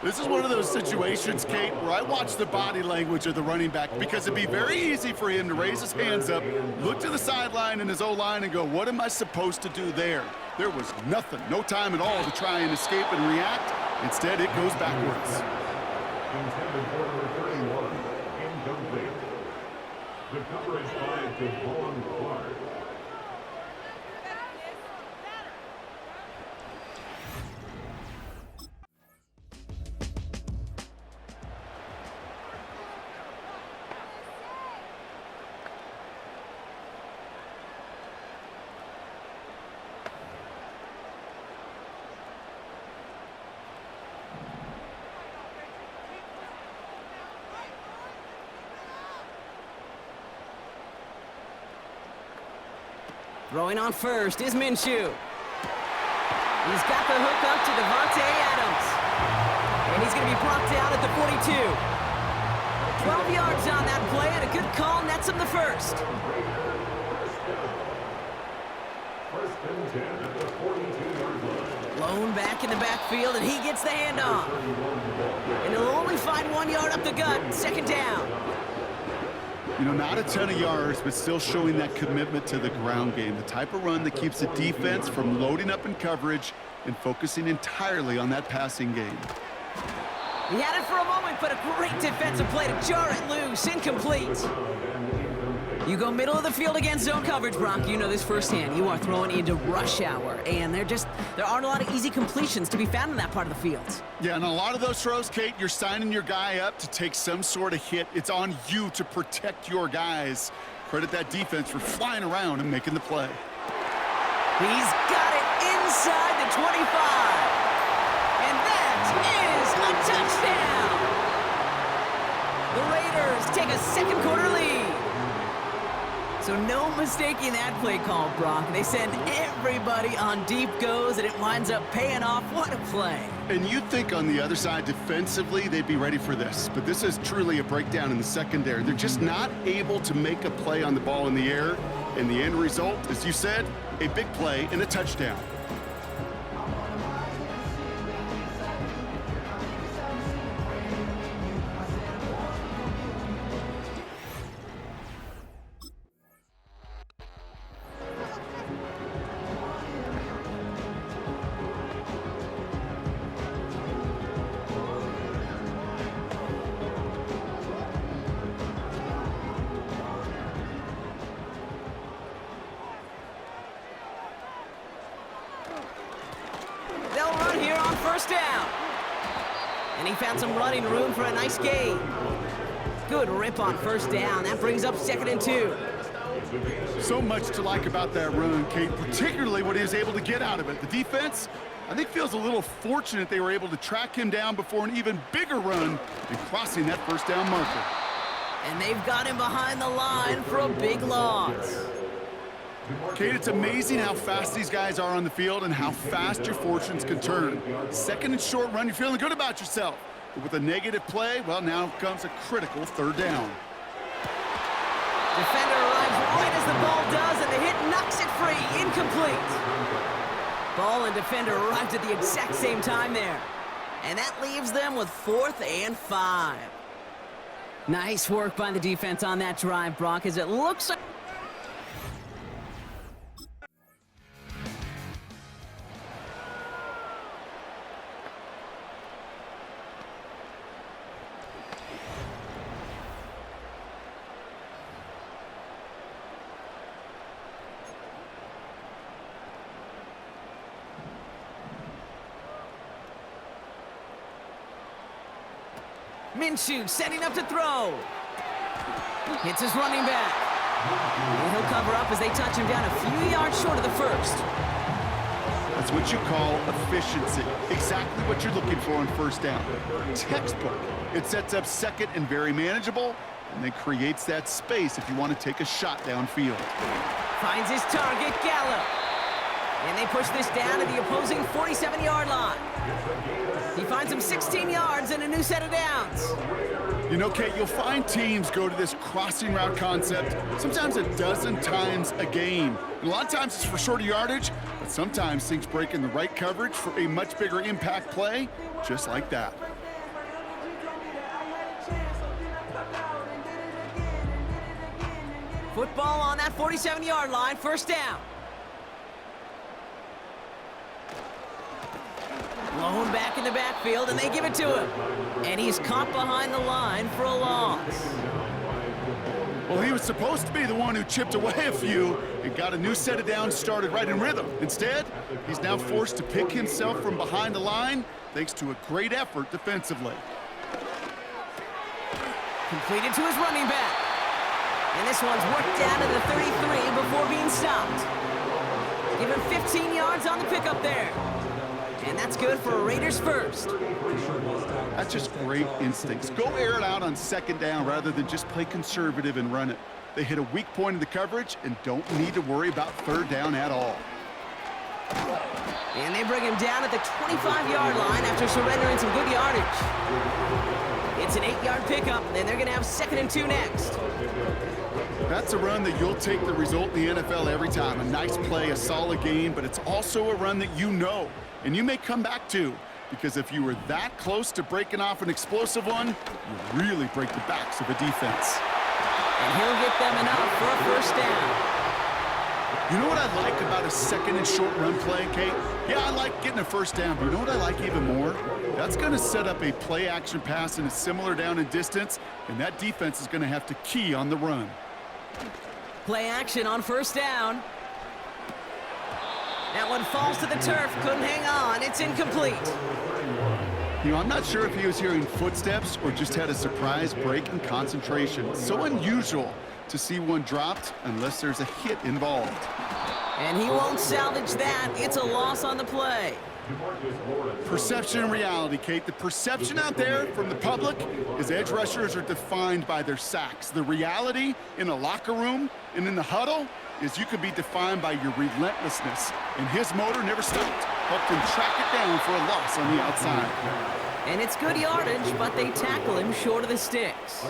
This is one of those situations, Kate, where I watch the body language of the running back because it'd be very easy for him to raise his hands up, look to the sideline and his O-line and go, what am I supposed to do there? There was nothing, no time at all to try and escape and react. Instead, it goes backwards. Intended for number 31, incomplete. The coverage by Devon Clark. Throwing on first is Minshew. He's got the hook up to Devontae Adams. And he's going to be brought down at the 42. 12 yards on that play, and a good call nets him the first. First and 10 at the 42-yard line. Lone back in the backfield, and he gets the handoff. And he'll only find 1 yard up the gut, second down. You know, not a ton of yards, but still showing that commitment to the ground game. The type of run that keeps the defense from loading up in coverage and focusing entirely on that passing game. He had it for a moment, but a great defensive play to jar it loose. Incomplete. You go middle of the field against zone coverage, Brock. You know this firsthand. You are throwing into rush hour, and there aren't a lot of easy completions to be found in that part of the field. Yeah, and a lot of those throws, Kate, you're signing your guy up to take some sort of hit. It's on you to protect your guys. Credit that defense for flying around and making the play. He's got it inside the 25. And that is a touchdown. The Raiders take a second quarter lead. So no mistaking that play call, Brock. They send everybody on deep goes, and it winds up paying off. What a play. And you'd think on the other side, defensively, they'd be ready for this. But this is truly a breakdown in the secondary. They're just not able to make a play on the ball in the air. And the end result, as you said, a big play and a touchdown. They'll run here on first down. And he found some running room for a nice gain. Good rip on first down. That brings up 2nd and 2. So much to like about that run, Kate, particularly what he was able to get out of it. The defense, I think, feels a little fortunate they were able to track him down before an even bigger run and crossing that first down marker. And they've got him behind the line for a big loss. Kate, it's amazing how fast these guys are on the field and how fast your fortunes can turn. Second and short run, you're feeling good about yourself. But with a negative play, well, now comes a critical third down. Defender arrives right as the ball does, and the hit knocks it free. Incomplete. Ball and defender arrived at the exact same time there. And that leaves them with 4th and 5. Nice work by the defense on that drive, Brock, as it looks like... Minshew setting up to throw. Hits his running back. And he'll cover up as they touch him down a few yards short of the first. That's what you call efficiency. Exactly what you're looking for on first down. Textbook. It sets up second and very manageable, and then creates that space if you want to take a shot downfield. Finds his target, Gallup. And they push this down to the opposing 47-yard line. He finds him 16 yards and a new set of downs. You know, Kate, you'll find teams go to this crossing route concept sometimes a dozen times a game. And a lot of times it's for shorter yardage, but sometimes things break in the right coverage for a much bigger impact play, just like that. Football on that 47-yard line, first down. Blown back in the backfield, and they give it to him. And he's caught behind the line for a loss. Well, he was supposed to be the one who chipped away a few and got a new set of downs started right in rhythm. Instead, he's now forced to pick himself from behind the line thanks to a great effort defensively. Completed to his running back. And this one's worked down to the 33 before being stopped. Give him 15 yards on the pickup there. And that's good for a Raiders first. That's just great instincts. Go air it out on second down rather than just play conservative and run it. They hit a weak point in the coverage and don't need to worry about third down at all. And they bring him down at the 25-yard line after surrendering some good yardage. It's an 8-yard pickup, and they're going to have 2nd and 2 next. That's a run that you'll take the result in the NFL every time. A nice play, a solid game, but it's also a run that you know and you may come back to, because if you were that close to breaking off an explosive one, you really break the backs of a defense. And he'll get them enough for a first down. You know what I like about a second and short run play, Kate? Yeah, I like getting a first down, but you know what I like even more? That's going to set up a play-action pass in a similar down and distance, and that defense is going to have to key on the run. Play action on first down. That one falls to the turf, couldn't hang on, it's incomplete. You know, I'm not sure if he was hearing footsteps or just had a surprise break in concentration. It's so unusual to see one dropped unless there's a hit involved. And he won't salvage that, it's a loss on the play. Perception and reality, Kate. The perception out there from the public is edge rushers are defined by their sacks. The reality in a locker room and in the huddle is you could be defined by your relentlessness. And his motor never stopped. Helped him track it down for a loss on the outside. And it's good yardage, but they tackle him short of the sticks.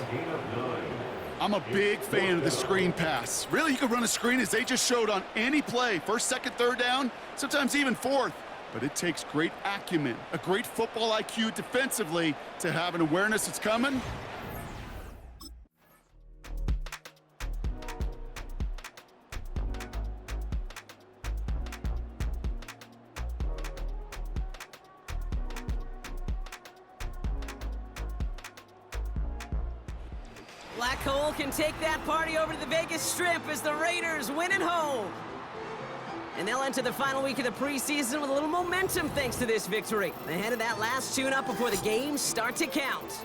I'm a big fan of the screen pass. Really, you can run a screen as they just showed on any play. First, second, third down, sometimes even fourth. But it takes great acumen, a great football IQ defensively to have an awareness it's coming. Black Hole can take that party over to the Vegas Strip as the Raiders win at home. And they'll enter the final week of the preseason with a little momentum thanks to this victory. Ahead of that last tune-up before the games start to count.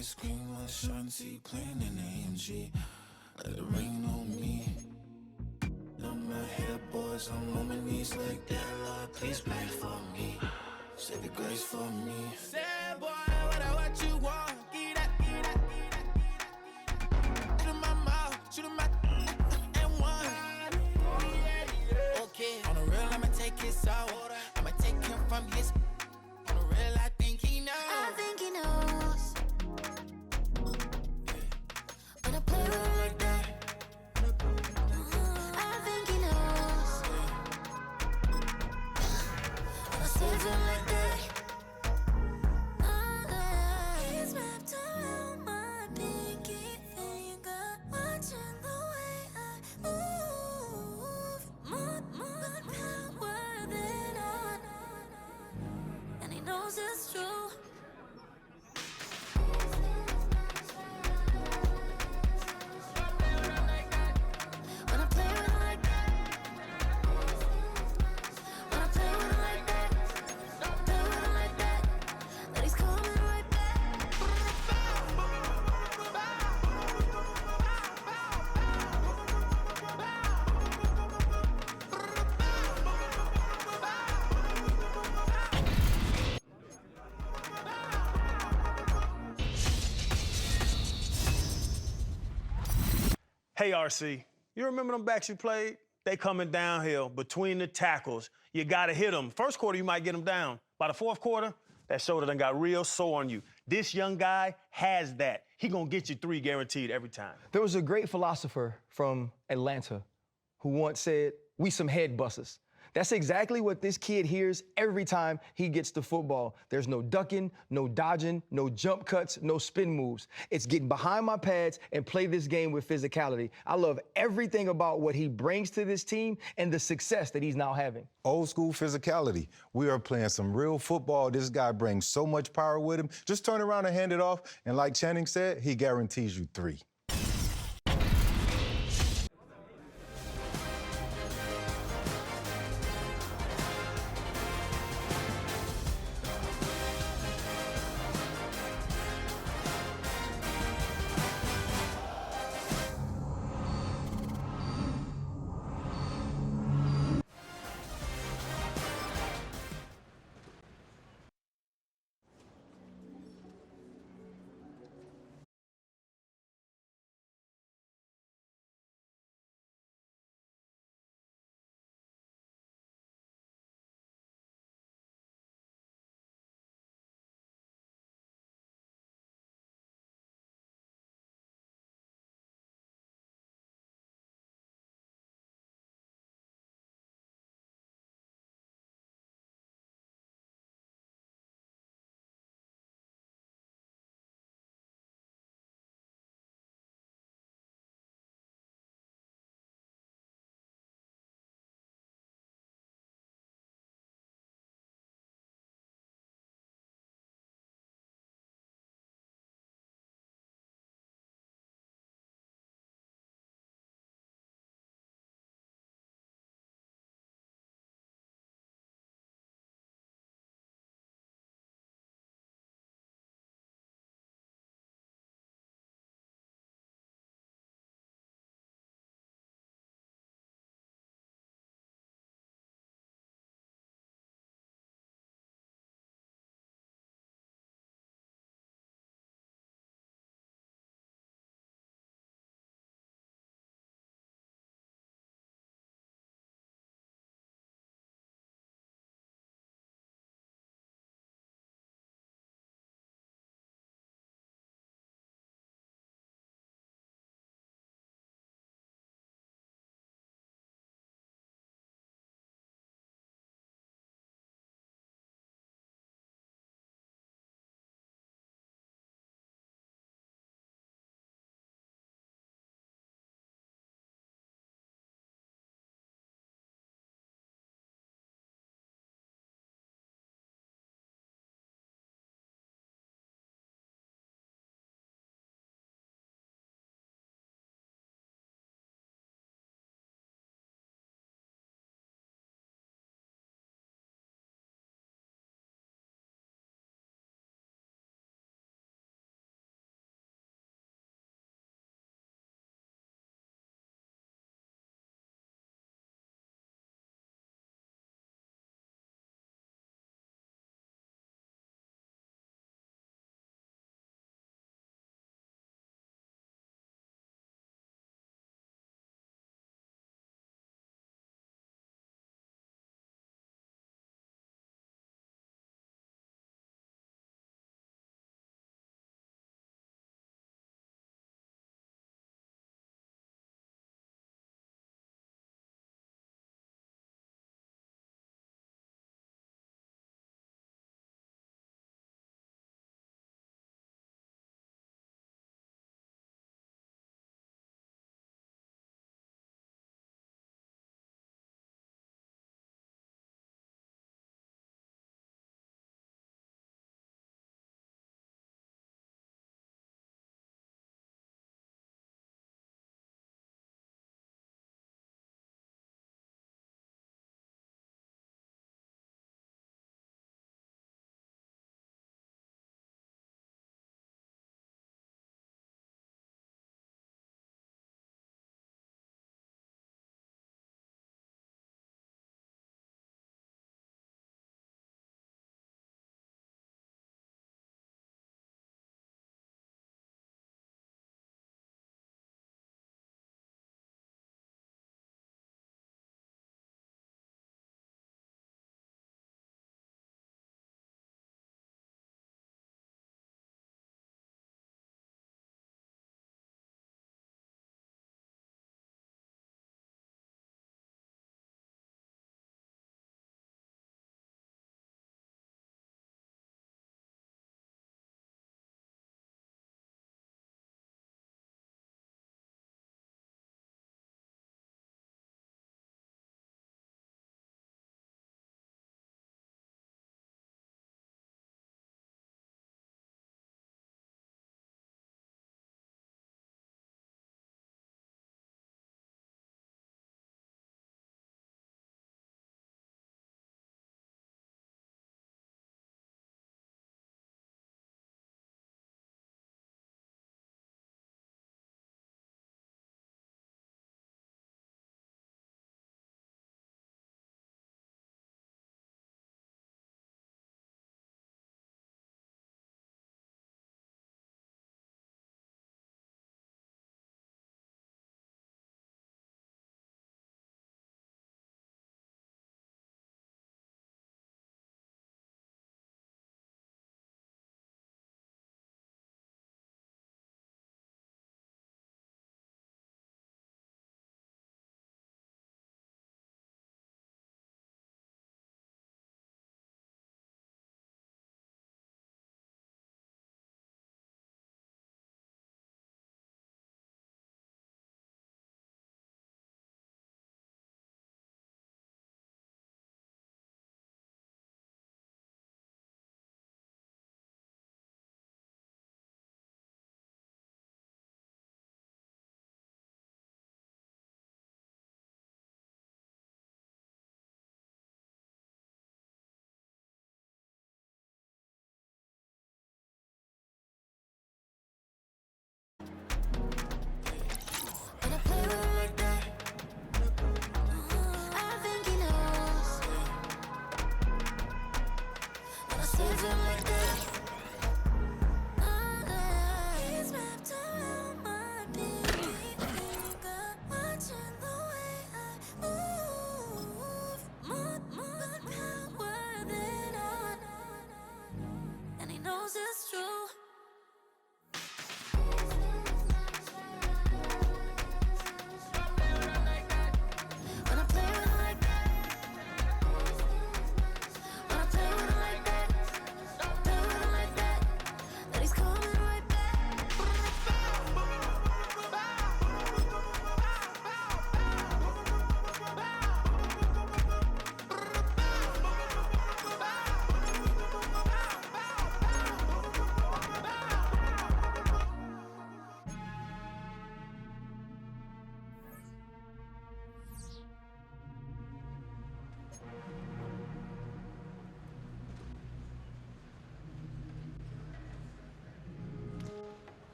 ice cream, Ashanti, playing in AMG. Let it rain on me. No, my head, boys, I'm on my knees like that. Lord, please pray for me. Say the grace for me. Say, boy, what you want? Get that, get that, get that. Shoot in my mouth, shoot in my and one. Okay, on the real, I'ma take his soul. I'ma take him from his. On the real, I think he knows. I think he knows. When I play with him like that, I think he knows. When I save him like that, he's wrapped around my pinky finger, watching the way I move. More power than on, and he knows it's true. When I play with him like that, when I play with him like that, play with him like that, that he's coming right back. Hey, RC, you remember them backs you played? They coming downhill between the tackles. You got to hit them. First quarter, you might get them down. By the fourth quarter, that shoulder done got real sore on you. This young guy has that. He gonna get you 3 guaranteed every time. There was a great philosopher from Atlanta who once said, "We some head busters." That's exactly what this kid hears every time he gets the football. There's no ducking, no dodging, no jump cuts, no spin moves. It's getting behind my pads and play this game with physicality. I love everything about what he brings to this team and the success that he's now having. Old school physicality. We are playing some real football. This guy brings so much power with him. Just turn around and hand it off. And like Channing said, he guarantees you 3.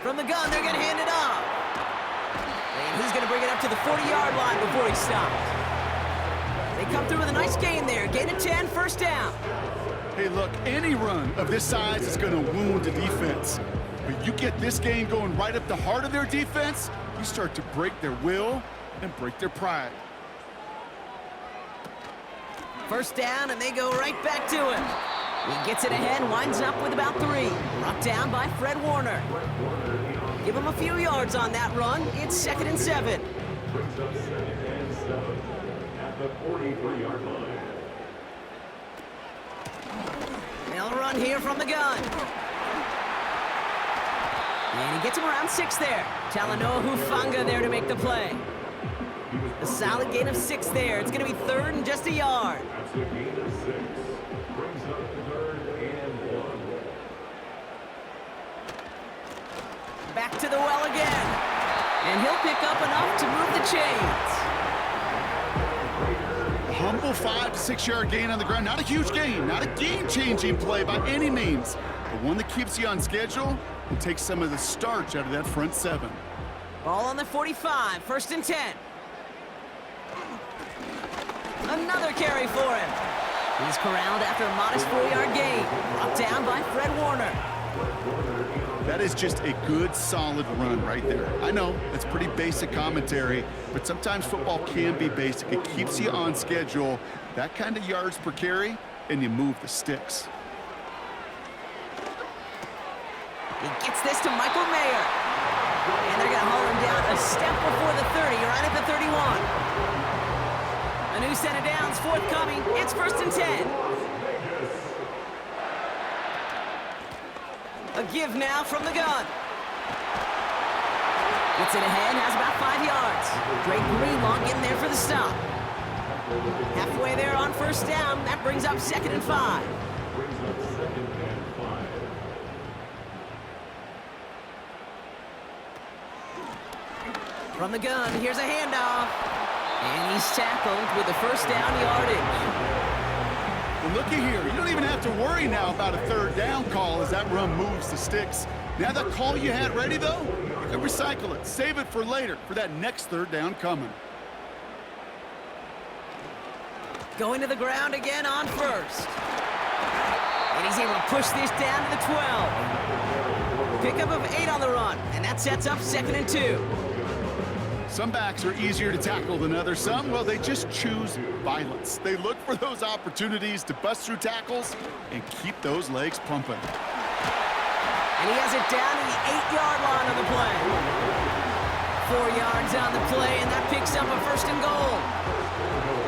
From the gun, they're going to hand it off. And he's going to bring it up to the 40-yard line before he stops. They come through with a nice gain there. Gain of 10, first down. Hey, look, any run of this size is going to wound the defense. But you get this game going right up the heart of their defense, you start to break their will and break their pride. First down, and they go right back to him. He gets it ahead, winds up with about 3. Brought down by Fred Warner. Give him a few yards on that run. It's 2nd and 7. Brings up 2nd and 7 at the 43-yard line. They'll run here from the gun. And he gets him around 6 there. Talanoa Hufanga there to make the play. A solid gain of 6 there. It's going to be 3rd and just a yard. That's a gain of 6. Brings up 3rd and 1. Back to the well again. And he'll pick up enough to move the chains. A humble 5 to 6 yard gain on the ground. Not a huge gain, not a game-changing play by any means, but one that keeps you on schedule and takes some of the starch out of that front 7. Ball on the 45, 1st and 10. Another carry for him. He's corralled after a modest 4-yard gain. Brought down by Fred Warner. That is just a good, solid run right there. I know, that's pretty basic commentary, but sometimes football can be basic. It keeps you on schedule, that kind of yards per carry, and you move the sticks. He gets this to Michael Mayer. And they're going to haul him down a step before the 30, right at the 31. A new set of downs forthcoming. It's 1st and 10. A give now from the gun. Gets it ahead, has about 5 yards. Drake Greenlaw getting there for the stop. Halfway there on 1st down. That brings up 2nd and 5. Brings up 2nd and 5. From the gun, here's a handoff. And he's tackled with the 1st down yardage. Well, looky here. You don't even have to worry now about a 3rd down call as that run moves the sticks. Now that call you had ready, though, you can recycle it. Save it for later, for that next 3rd down coming. Going to the ground again on 1st. And he's able to push this down to the 12. Pickup of 8 on the run, and that sets up 2nd and 2. Some backs are easier to tackle than others. Some, well, they just choose violence. They look for those opportunities to bust through tackles and keep those legs pumping. And he has it down to the 8-yard line on the play. 4 yards on the play, and that picks up a 1st and goal.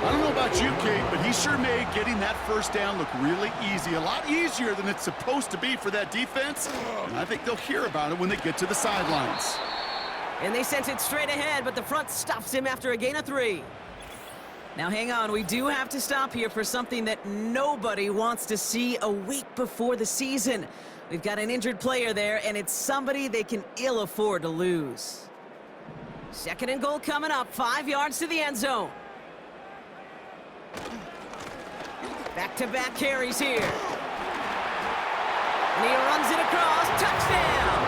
I don't know about you, Kate, but he sure made getting that 1st down look really easy. A lot easier than it's supposed to be for that defense. And I think they'll hear about it when they get to the sidelines. And they sent it straight ahead, but the front stops him after a gain of 3. Now, hang on. We do have to stop here for something that nobody wants to see a week before the season. We've got an injured player there, and it's somebody they can ill afford to lose. 2nd and goal coming up, 5 yards to the end zone. Back-to-back carries here. And he runs it across. Touchdown!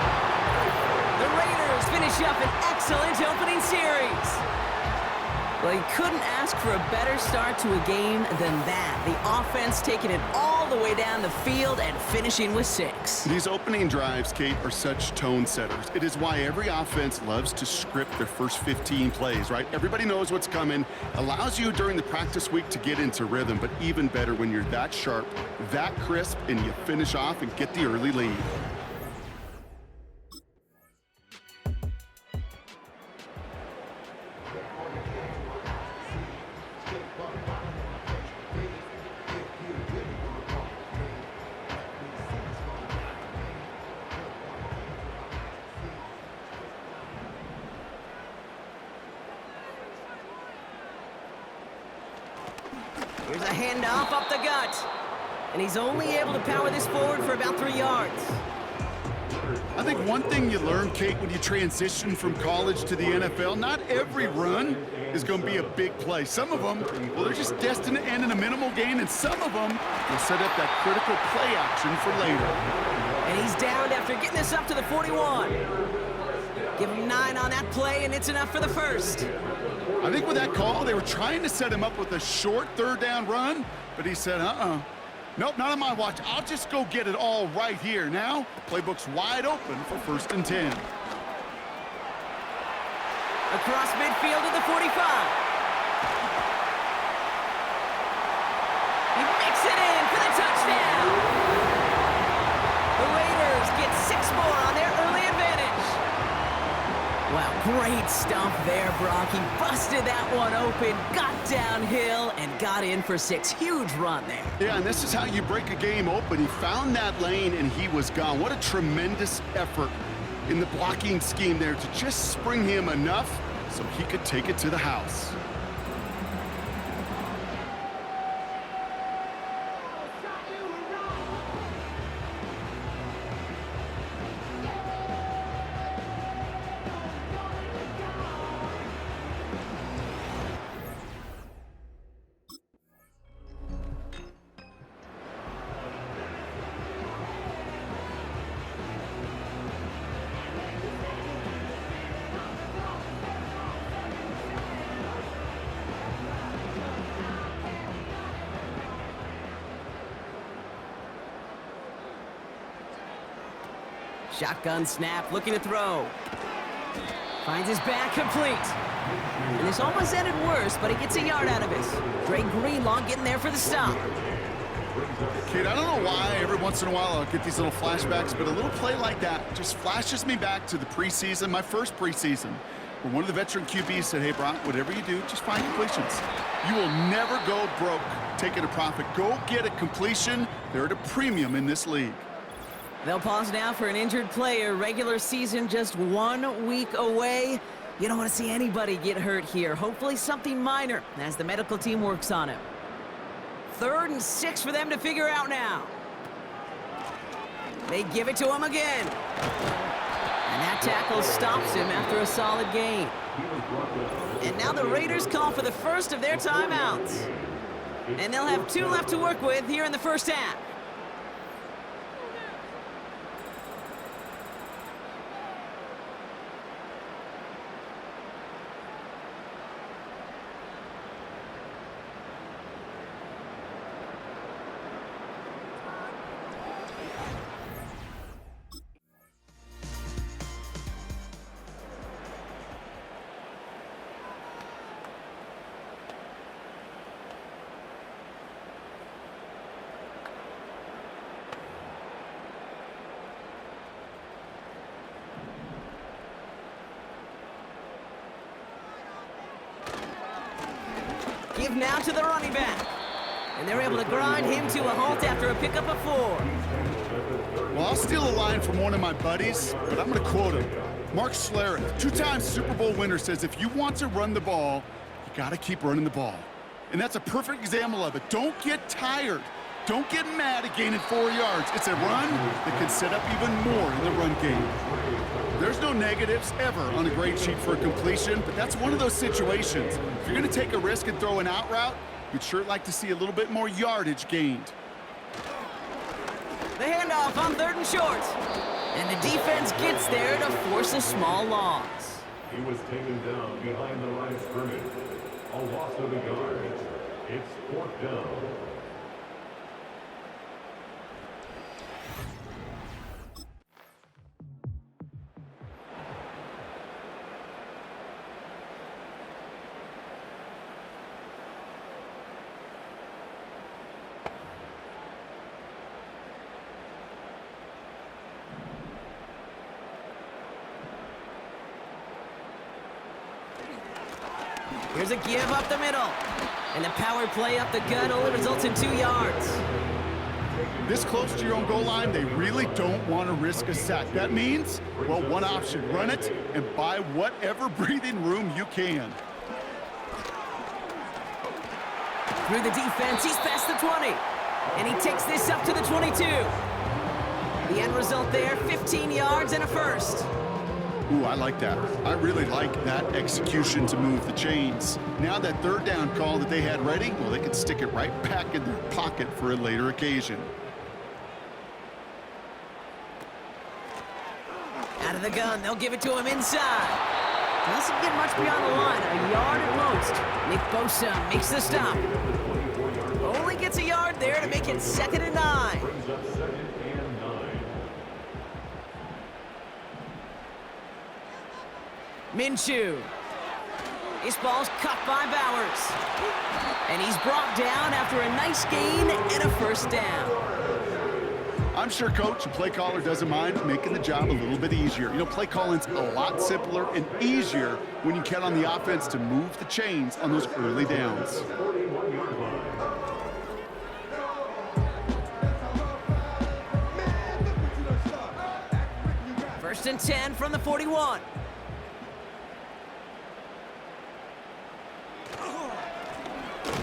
The Raiders finish up an excellent opening series. Well, you couldn't ask for a better start to a game than that. The offense taking it all the way down the field and finishing with 6. These opening drives, Kate, are such tone setters. It is why every offense loves to script their first 15 plays, right? Everybody knows what's coming. Allows you during the practice week to get into rhythm, but even better when you're that sharp, that crisp, and you finish off and get the early lead. Here's a handoff up the gut. And he's only able to power this forward for about 3 yards. I think one thing you learn, Kate, when you transition from college to the NFL, not every run is going to be a big play. Some of them, well, they're just destined to end in a minimal gain, and some of them will set up that critical play action for later. And he's downed after getting this up to the 41. Give him 9 on that play, and it's enough for the first. I think with that call, they were trying to set him up with a short third down run, but he said, nope, not on my watch. I'll just go get it all right here. Now, playbook's wide open for 1st and 10. Across midfield to the 45. He makes it in for the touchdown. The Raiders get 6 more on their early advantage. Wow, great stuff there, Brock. He busted that one open, got downhill, and got in for 6. Huge run there. Yeah, and this is how you break a game open. He found that lane, and he was gone. What a tremendous effort in the blocking scheme there to just spring him enough so he could take it to the house. Shotgun snap, looking to throw. Finds his back complete. And this almost ended worse, but he gets a yard out of it. Dre Greenlaw getting there for the stop. Kid, I don't know why every once in a while I'll get these little flashbacks, but a little play like that just flashes me back to the preseason, my first preseason, where one of the veteran QBs said, hey, Brock, whatever you do, just find completions. You will never go broke taking a profit. Go get a completion. They're at a premium in this league. They'll pause now for an injured player. Regular season just 1 week away. You don't want to see anybody get hurt here. Hopefully something minor as the medical team works on it. 3rd and 6 for them to figure out now. They give it to him again. And that tackle stops him after a solid gain. And now the Raiders call for the first of their timeouts. And they'll have 2 left to work with here in the first half. Give now to the running back. And they're able to grind him to a halt after a pickup of 4. Well, I'll steal a line from one of my buddies, but I'm going to quote him. Mark Schlereth, 2-time Super Bowl winner, says if you want to run the ball, you got to keep running the ball. And that's a perfect example of it. Don't get tired. Don't get mad at gaining 4 yards. It's a run that can set up even more in the run game. There's no negatives ever on a grade sheet for a completion, but that's one of those situations. If you're going to take a risk and throw an out route, you'd sure like to see a little bit more yardage gained. The handoff on 3rd and short. And the defense gets there to force a small loss. He was taken down behind the line of scrimmage. A loss of a yard. It's 4th down. Here's a give up the middle. And the power play up the gut only results in 2 yards. This close to your own goal line, they really don't want to risk a sack. That means, well, one option, run it and buy whatever breathing room you can. Through the defense, he's past the 20. And he takes this up to the 22. The end result there, 15 yards and a first. Ooh, I like that. I really like that execution to move the chains. Now that 3rd down call that they had ready, well, they can stick it right back in their pocket for a later occasion. of the gun. They'll give it to him inside. Doesn't get much beyond the line. A yard at most. Nick Bosa makes the stop. Only gets a yard there to make it 2nd and 9. Brings up 2nd and 9. Minshew. This ball's cut by Bowers. And he's brought down after a nice gain and a first down. I'm sure coach and play caller doesn't mind making the job a little bit easier. You know, play calling's a lot simpler and easier when you count on the offense to move the chains on those early downs. 41-yard line. First and 10 from the 41.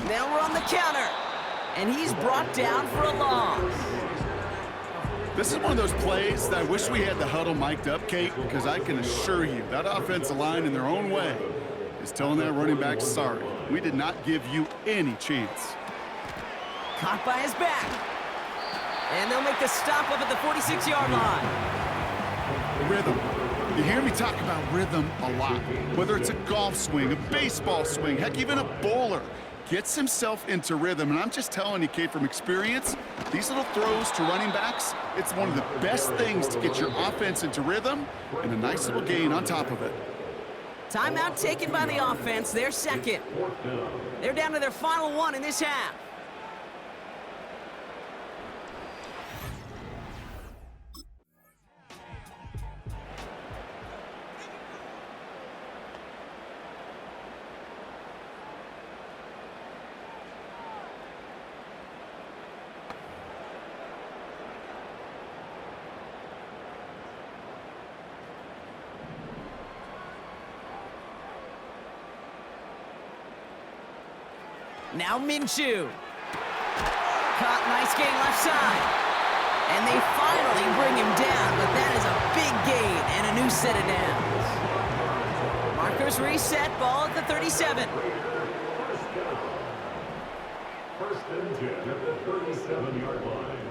Now we're on the counter. And he's brought down for a loss. This is one of those plays that I wish we had the huddle mic'd up, Kate, because I can assure you that offensive line in their own way is telling that running back, sorry, we did not give you any chance. Caught by his back. And they'll make the stop up at the 46-yard line. Rhythm. You hear me talk about rhythm a lot. Whether it's a golf swing, a baseball swing, heck, even a bowler gets himself into rhythm. And I'm just telling you, Kate, from experience, these little throws to running backs, it's one of the best things to get your offense into rhythm and a nice little gain on top of it. Timeout taken by the offense. They're second. They're down to their final one in this half. Now Minshew. Caught, nice gain left side. And they finally bring him down, but that is a big gain and a new set of downs. Markers reset, ball at the 37. First and 10 at the 37-yard line.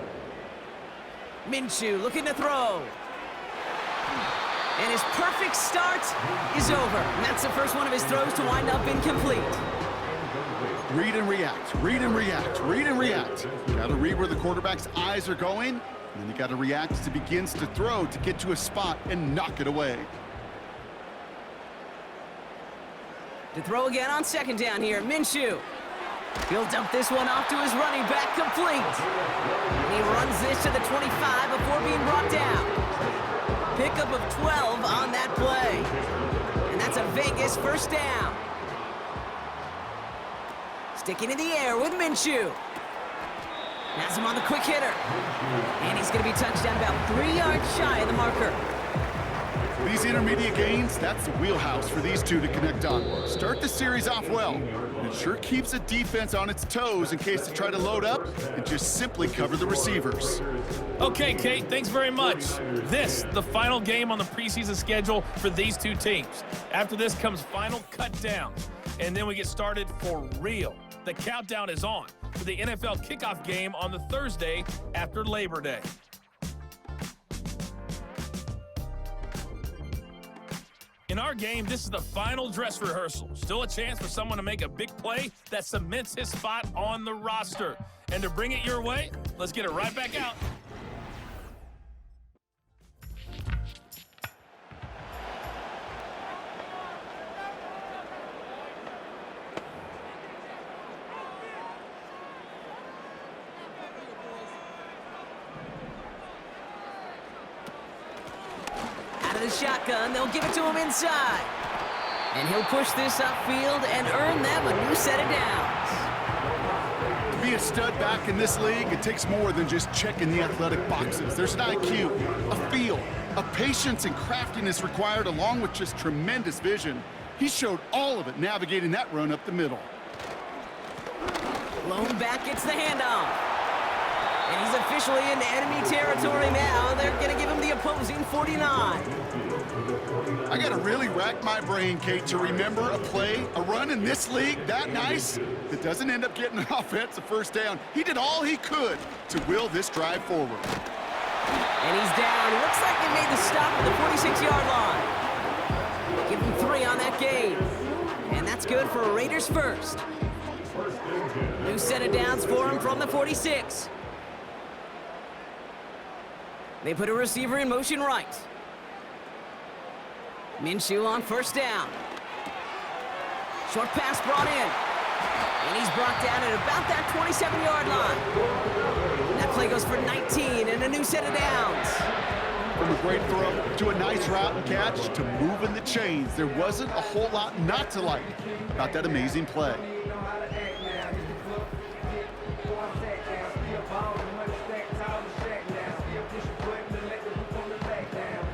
Minshew looking to throw. And his perfect start is over. And that's the first one of his throws to wind up incomplete. Read and react, read and react, read and react. Got to read where the quarterback's eyes are going, and then you got to react as he begins to throw to get to a spot and knock it away. To throw again on second down here, Minshew. He'll dump this one off to his running back, complete. And he runs this to the 25 before being brought down. Pickup of 12 on that play. And that's a Vegas first down. Sticking in the air with Minshew. Has him on the quick hitter. And he's going to be touched down about 3 yards shy of the marker. These intermediate gains, that's the wheelhouse for these two to connect on. Start the series off well. It sure keeps the defense on its toes in case they try to load up and just simply cover the receivers. Okay, Kate, thanks very much. This, the final game on the preseason schedule for these two teams. After this comes final cut down, and then we get started for real. The countdown is on for the NFL kickoff game on the Thursday after Labor Day. In our game, this is the final dress rehearsal. Still a chance for someone to make a big play that cements his spot on the roster. And to bring it your way, let's get it right back out. The shotgun, they'll give it to him inside. And he'll push this upfield and earn them a new set of downs. To be a stud back in this league, it takes more than just checking the athletic boxes. There's an IQ, a feel, a patience and craftiness required along with just tremendous vision. He showed all of it navigating that run up the middle. Lone back gets the handoff. And he's officially in enemy territory now. They're going to give him the opposing 49. I got to really rack my brain, Kate, to remember a play, a run in this league that nice that doesn't end up getting an offensive first down. He did all he could to will this drive forward. And he's down. Looks like they made the stop at the 46-yard line. Give him 3 on that game. And that's good for a Raiders first. New set of downs for him from the 46. They put a receiver in motion right. Minshew on first down. Short pass brought in. And he's brought down at about that 27-yard line. That play goes for 19 and a new set of downs. From a great throw to a nice route and catch to moving the chains, there wasn't a whole lot not to like about that amazing play.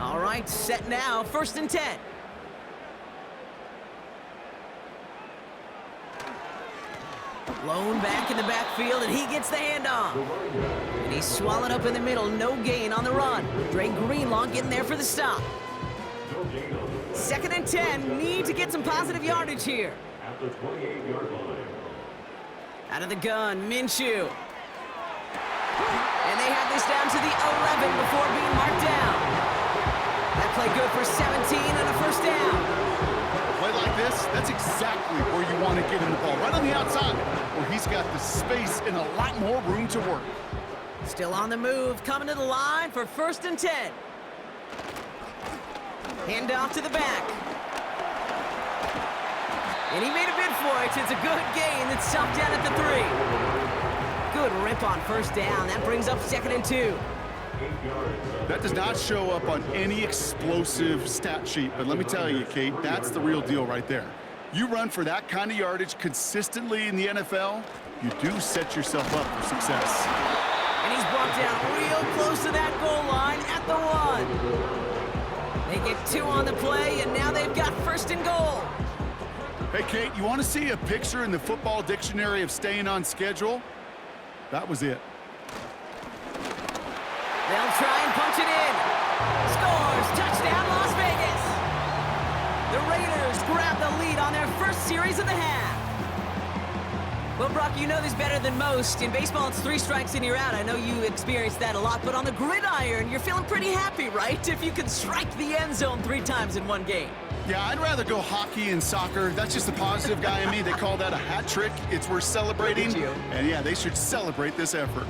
All right, set now, 1st and 10. Blown back in the backfield, and he gets the handoff. And he's swallowed up in the middle, no gain on the run. Dre Greenlaw getting there for the stop. 2nd and 10, need to get some positive yardage here. At the 28-yard line. Out of the gun, Minshew. And they have this down to the 11 before being marked down. That play good for 17 and a 1st down. A play like this, that's exactly where you want to get him the ball, right on the outside, where he's got the space and a lot more room to work. Still on the move, coming to the line for 1st and 10. Hand off to the back. And he made a bid for it. It's a good gain. It's stopped down at the 3. Good rip on 1st down. That brings up 2nd and 2. That does not show up on any explosive stat sheet, but let me tell you, Kate, that's the real deal right there. You run for that kind of yardage consistently in the NFL, you do set yourself up for success. And he's brought down real close to that goal line at the 1. They get 2 on the play, and now they've got 1st and goal. Hey, Kate, you want to see a picture in the football dictionary of staying on schedule? That was it. They'll try and punch it in. Scores! Touchdown, Las Vegas! The Raiders grab the lead on their first series of the half. Well, Brock, you know this better than most. In baseball, it's 3 strikes and you're out. I know you experienced that a lot, but on the gridiron, you're feeling pretty happy, right? If you can strike the end zone 3 times in one game. Yeah, I'd rather go hockey and soccer. That's just the positive guy in me. They call that a hat trick. It's worth celebrating. And yeah, they should celebrate this effort.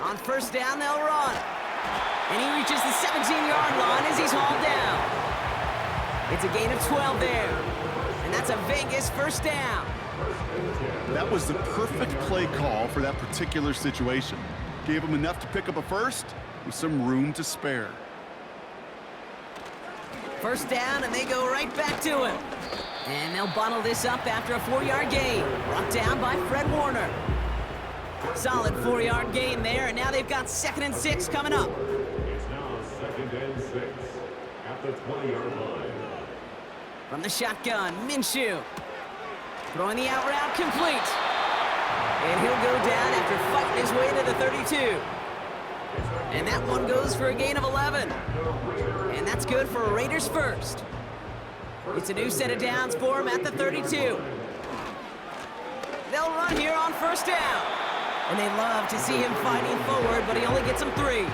On 1st down, they'll run. And he reaches the 17-yard line as he's hauled down. It's a gain of 12 there. And that's a Vegas 1st down. That was the perfect play call for that particular situation. Gave him enough to pick up a 1st with some room to spare. 1st down, and they go right back to him. And they'll bottle this up after a 4-yard gain. Brought down by Fred Warner. Solid 4-yard gain there, and now they've got 2nd and 6 coming up. It's now 2nd and 6 at the 20-yard line. From the shotgun, Minshew. Throwing the out route complete. And he'll go down after fighting his way to the 32. And that one goes for a gain of 11. And that's good for a Raiders 1st. It's a new set of downs for him at the 32. They'll run here on 1st down. And they love to see him fighting forward, but he only gets them 3.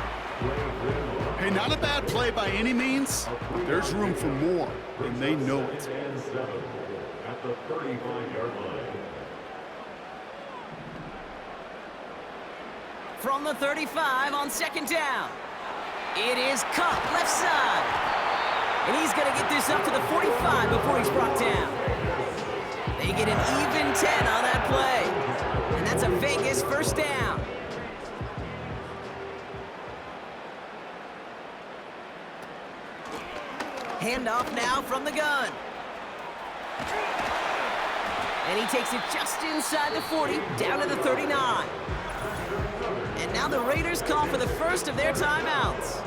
Hey, not a bad play by any means. There's room for more, and they know it. And 7 at the 35-yard line. From the 35 on 2nd down. It is Cup, left side. And he's going to get this up to the 45 before he's brought down. They get an even 10 on that play. And that's a Vegas 1st down. Handoff now from the gun. And he takes it just inside the 40, down to the 39. And And now the Raiders call for the first of their timeouts,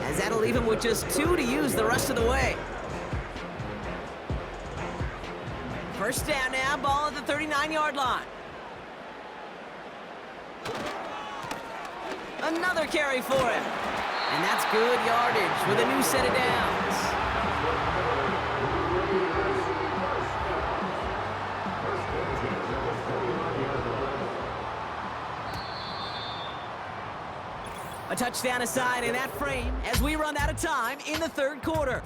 as that'll leave them with just 2 to use the rest of the way. First down now, ball at the 39-yard line. Another carry for him. And that's good yardage with a new set of downs. A touchdown aside in that frame as we run out of time in the third quarter.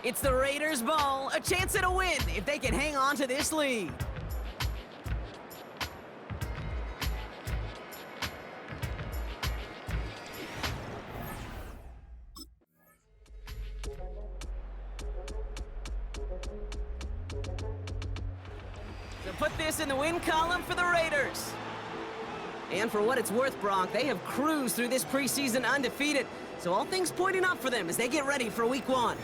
It's the Raiders' ball, a chance at a win if they can hang on to this lead. So put this in the win column for the Raiders. And for what it's worth, Brock, they have cruised through this preseason undefeated. So all things pointing up for them as they get ready for week 1.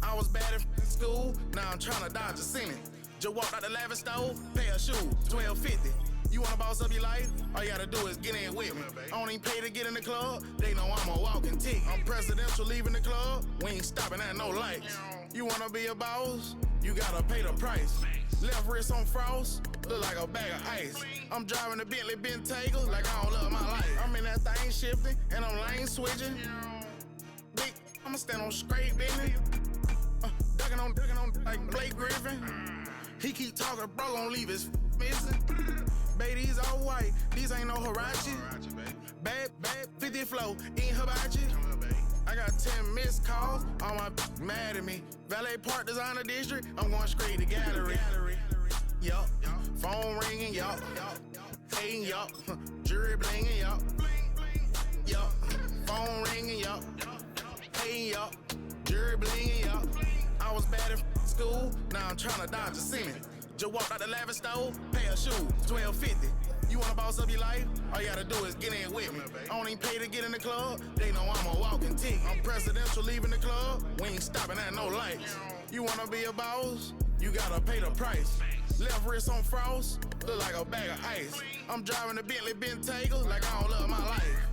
I was bad in school, now I'm trying to dodge a ceiling. Just walked out the lavish stove, pair of shoes, $12.50. You wanna boss up your life? All you gotta do is get in with me. I don't even pay to get in the club, they know I'm a walking tick. I'm presidential leaving the club, we ain't stopping at no lights. You wanna be a boss? You gotta pay the price. Left wrist on frost, look like a bag of ice. I'm driving a Bentley Bentayga like I don't love my life. I'm in that thing shifting, and I'm lane switching. Big, I'ma stand on straight business. Ducking on like Blake Griffin. He keep talking, bro, gon' leave his missing. Baby, these all white, these ain't no Hirachi. Bad, 50 flow, ain't hibachi. I got 10 missed calls, all my mad at me. Valet Park Designer District, I'm going straight to gallery. Yup, phone ringing, yup. Hating, yup. Jury blinging, yup. Yup, phone ringing, yup. Hating, yup. Jury blinging, yup. I was bad in school, now I'm trying to dodge a semen. Just walked out the lavish stove, pair of shoes, $12.50. You wanna boss up your life? All you gotta do is get in with me. I don't even pay to get in the club, they know I'm a walking tick. I'm presidential leaving the club, we ain't stopping at no lights. You wanna be a boss? You gotta pay the price. Left wrist on frost, look like a bag of ice. I'm driving a Bentley Bentayga like I don't love my life.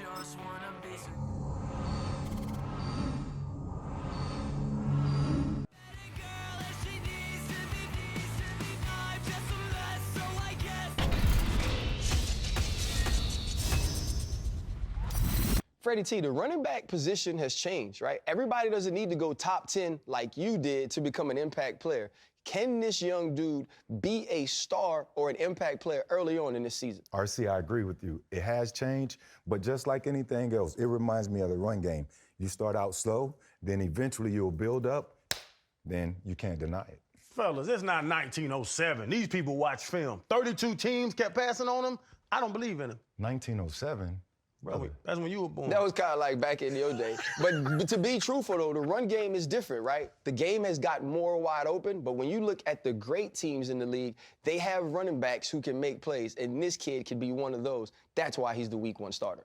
just wanna be so. Freddie T, the running back position has changed, right? Everybody doesn't need to go top 10 like you did to become an impact player. Can this young dude be a star or an impact player early on in this season? RC, I agree with you. It has changed, but just like anything else, it reminds me of the run game. You start out slow, then eventually you'll build up, then you can't deny it. Fellas, it's not 1907. These people watch film. 32 teams kept passing on them. I don't believe in them. 1907? Brother. That's when you were born. That was kind of like back in your day. But to be truthful, though, the run game is different, right? The game has got more wide open, but when you look at the great teams in the league, they have running backs who can make plays, and this kid could be one of those. That's why he's the week 1 starter.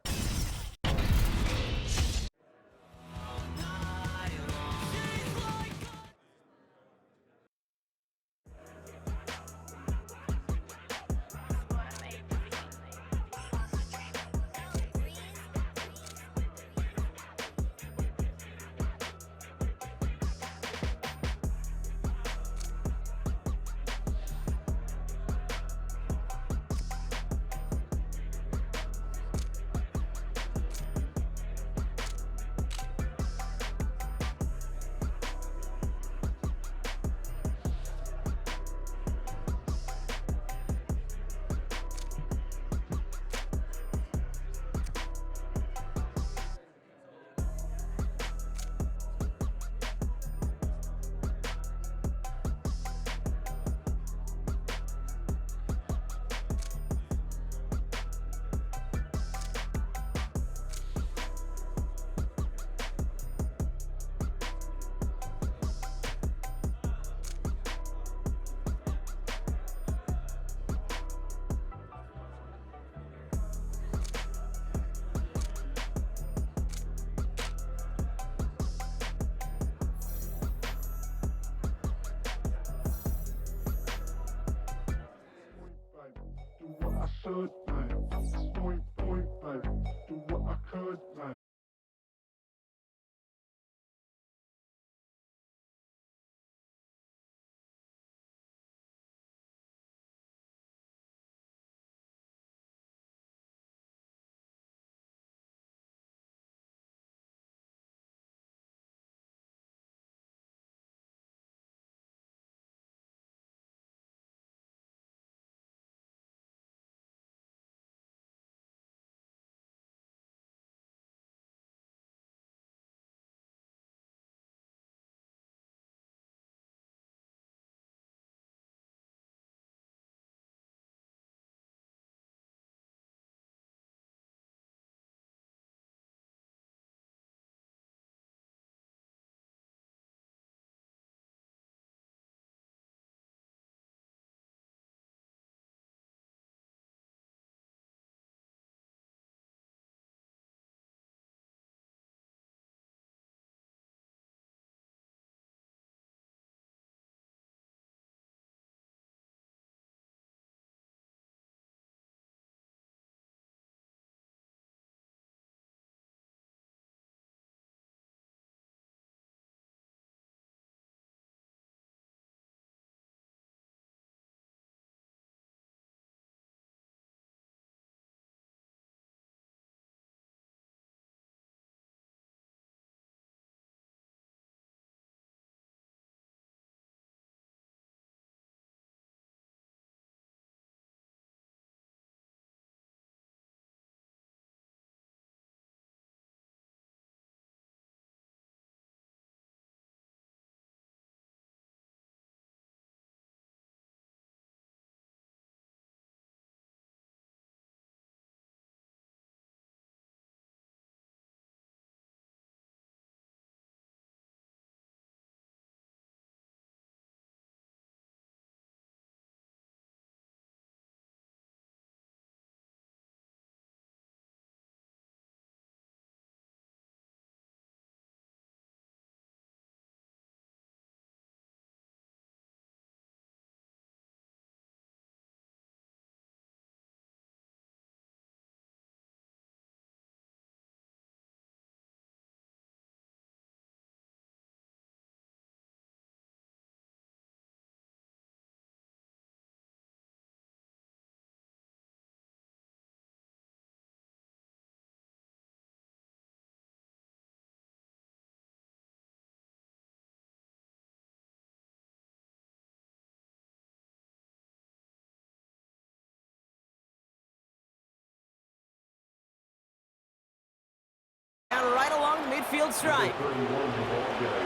right along the midfield stripe.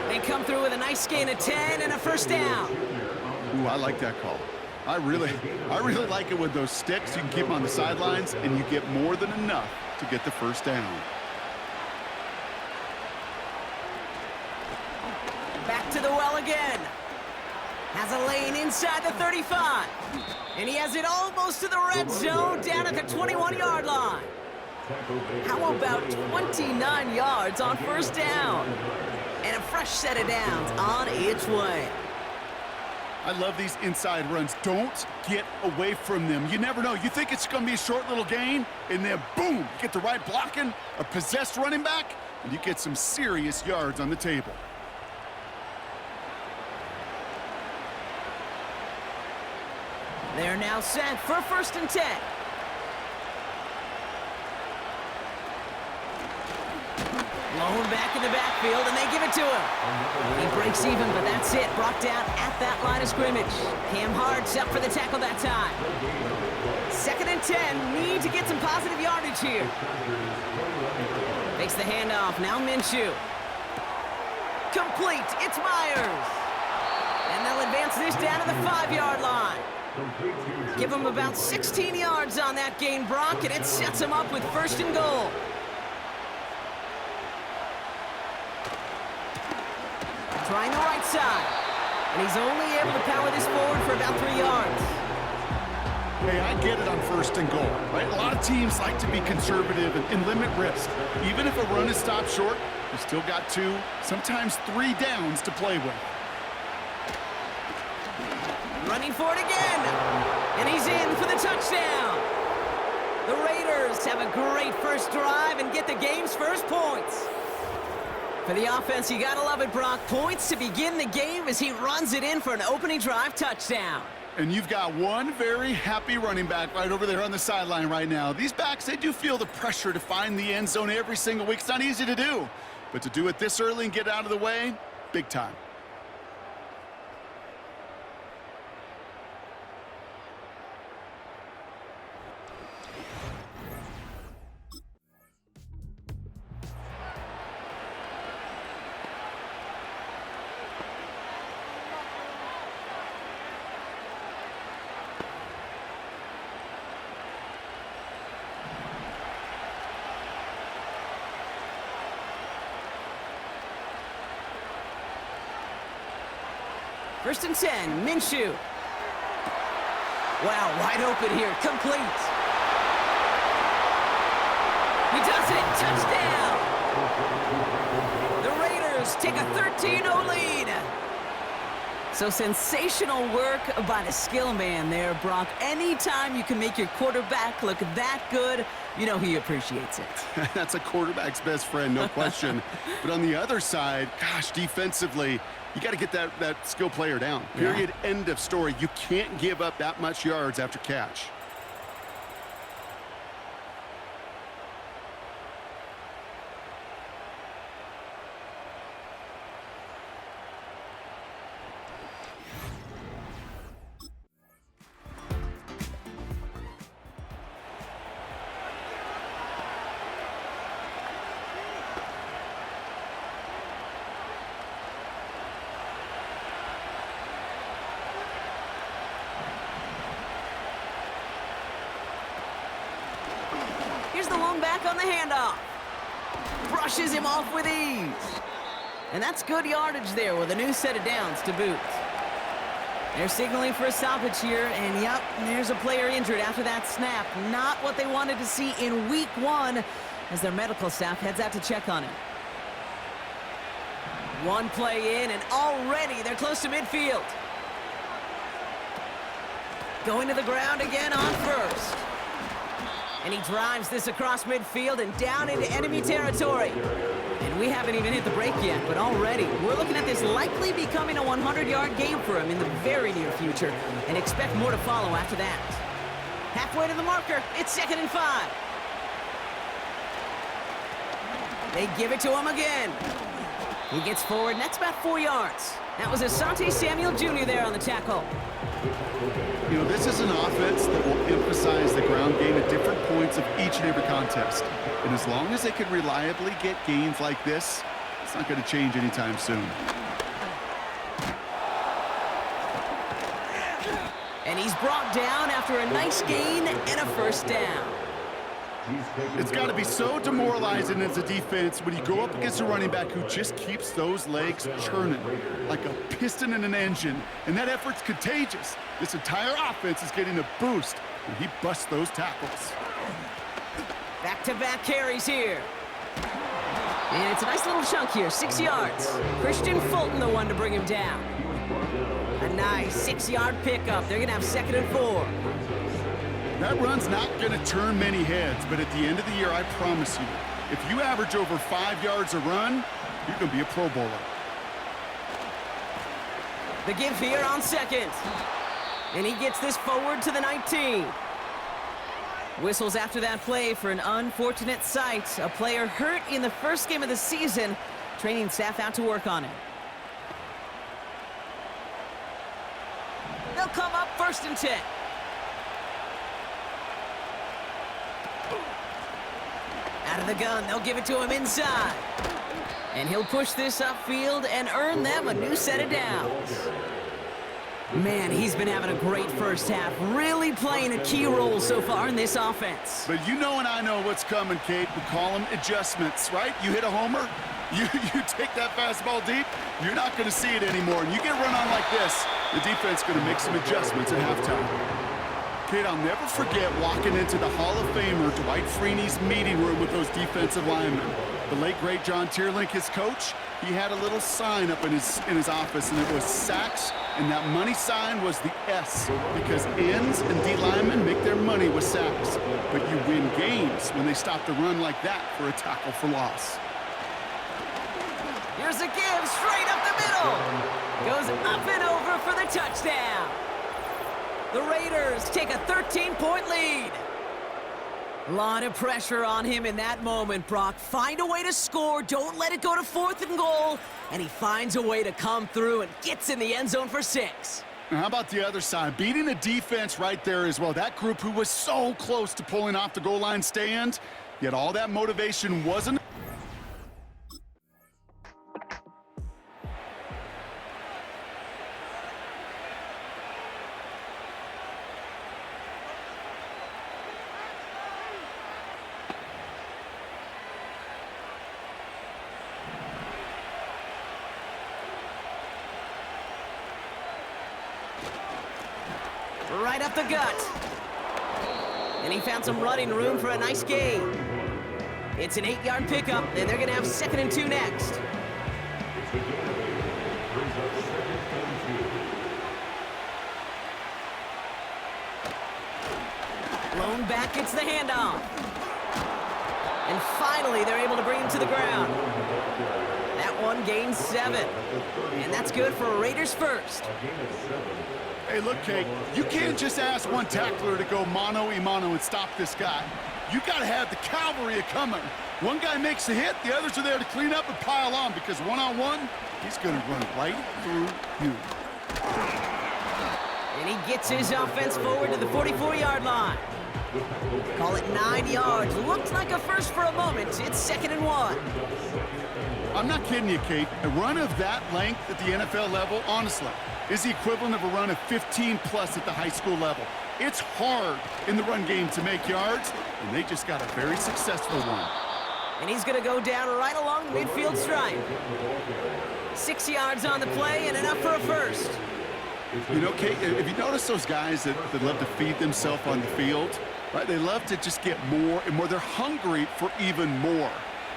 They come through with a nice gain of 10 and a first down. Ooh, I like that call. I really like it with those sticks. You can keep them on the sidelines, and you get more than enough to get the first down. Back to the well again. Has a lane inside the 35. And he has it almost to the red zone down at the 21-yard line. How about 29 yards on first down? And a fresh set of downs on its way. I love these inside runs. Don't get away from them. You never know. You think it's going to be a short little gain, and then boom, you get the right blocking, a possessed running back, and you get some serious yards on the table. They're now set for 1st and 10. Blown back in the backfield, and they give it to him. He breaks even, but that's it. Brought down at that line of scrimmage. Cam Hart's up for the tackle that time. 2nd and 10. Need to get some positive yardage here. Makes the handoff. Now Minshew. Complete. It's Myers. And they'll advance this down to the 5-yard line. Give him about 16 yards on that gain, Brock, and it sets him up with 1st and goal. Trying the right side. And he's only able to power this forward for about 3 yards. Hey, I get it on 1st and goal, right? A lot of teams like to be conservative and limit risk. Even if a run is stopped short, you still got 2, sometimes 3 downs to play with. Running for it again. And he's in for the touchdown. The Raiders have a great first drive and get the game's first points. For the offense, you gotta love it, Brock. Points to begin the game as he runs it in for an opening drive touchdown. And you've got one very happy running back right over there on the sideline right now. These backs, they do feel the pressure to find the end zone every single week. It's not easy to do, but to do it this early and get out of the way, big time. First and 10, Minshew. Wow, wide open here, complete. He does it, touchdown! The Raiders take a 13-0 lead. So sensational work by the skill man there, Brock. Anytime you can make your quarterback look that good, you know he appreciates it. That's a quarterback's best friend, no question. But on the other side, gosh, defensively, you got to get that skill player down. Period, end of story. You can't give up that much yards after catch. Here's the lone back on the handoff. Brushes him off with ease. And that's good yardage there with a new set of downs to boot. They're signaling for a stoppage here, and yep, there's a player injured after that snap. Not what they wanted to see in week 1 as their medical staff heads out to check on him. One play in, and already they're close to midfield. Going to the ground again on first. And he drives this across midfield and down into enemy territory. And we haven't even hit the break yet, but already we're looking at this likely becoming a 100-yard game for him in the very near future, and expect more to follow after that. Halfway to the marker, it's 2nd and 5. They give it to him again. He gets forward, and that's about 4 yards. That was Asante Samuel Jr. there on the tackle. You know, this is an offense that will emphasize the ground game at different points of each and every contest. And as long as they can reliably get gains like this, it's not going to change anytime soon. And he's brought down after a nice gain and a first down. It's got to be so demoralizing as a defense when you go up against a running back who just keeps those legs churning like a piston in an engine, and that effort's contagious. This entire offense is getting a boost when he busts those tackles. Back-to-back carries here. And it's a nice little chunk here, 6 yards. Christian Fulton, the one to bring him down. A nice 6-yard pickup. They're going to have 2nd and 4. That run's not going to turn many heads, but at the end of the year, I promise you, if you average over 5 yards a run, you're going to be a Pro Bowler. The give here on 2nd. And he gets this forward to the 19. Whistles after that play for an unfortunate sight. A player hurt in the first game of the season. Training staff out to work on him. They'll come up 1st and 10. Out of the gun, they'll give it to him inside. And he'll push this upfield and earn them a new set of downs. Man, he's been having a great first half, really playing a key role so far in this offense. But you know and I know what's coming, Kate. We call them adjustments, right? You hit a homer, you take that fastball deep, you're not going to see it anymore. And you get run on like this, the defense is going to make some adjustments at halftime. Kate, I'll never forget walking into the Hall of Famer Dwight Freeney's meeting room with those defensive linemen. The late, great John Tierlink, his coach, he had a little sign up in his office, and it was sacks, and that money sign was the S, because ends and D linemen make their money with sacks. But you win games when they stop the run like that for a tackle for loss. Here's a give straight up the middle. Goes up and over for the touchdown. The Raiders take a 13-point lead. A lot of pressure on him in that moment, Brock. Find a way to score. Don't let it go to 4th and goal. And he finds a way to come through and gets in the end zone for 6. Now, how about the other side? Beating the defense right there as well. That group who was so close to pulling off the goal line stand, yet all that motivation wasn't. Right up the gut. And he found some running room for a nice gain. It's an 8-yard pickup, and they're going to have 2nd and 2 next. Blown back gets the handoff. And finally, they're able to bring him to the ground. That one gains 7. And that's good for a Raiders first. Hey, look, Kate, you can't just ask one tackler to go mano-a-mano and stop this guy. You got to have the cavalry coming. One guy makes a hit, the others are there to clean up and pile on, because one-on-one, he's going to run right through you. And he gets his offense forward to the 44-yard line. Call it 9 yards. Looked like a first for a moment. It's 2nd and 1. I'm not kidding you, Kate. A run of that length at the NFL level, honestly, is the equivalent of a run of 15-plus at the high school level. It's hard in the run game to make yards, and they just got a very successful one. And he's going to go down right along the midfield stripe. 6 yards on the play and enough for a first. You know, Kate, if you notice those guys that love to feed themselves on the field, right? They love to just get more and more. They're hungry for even more.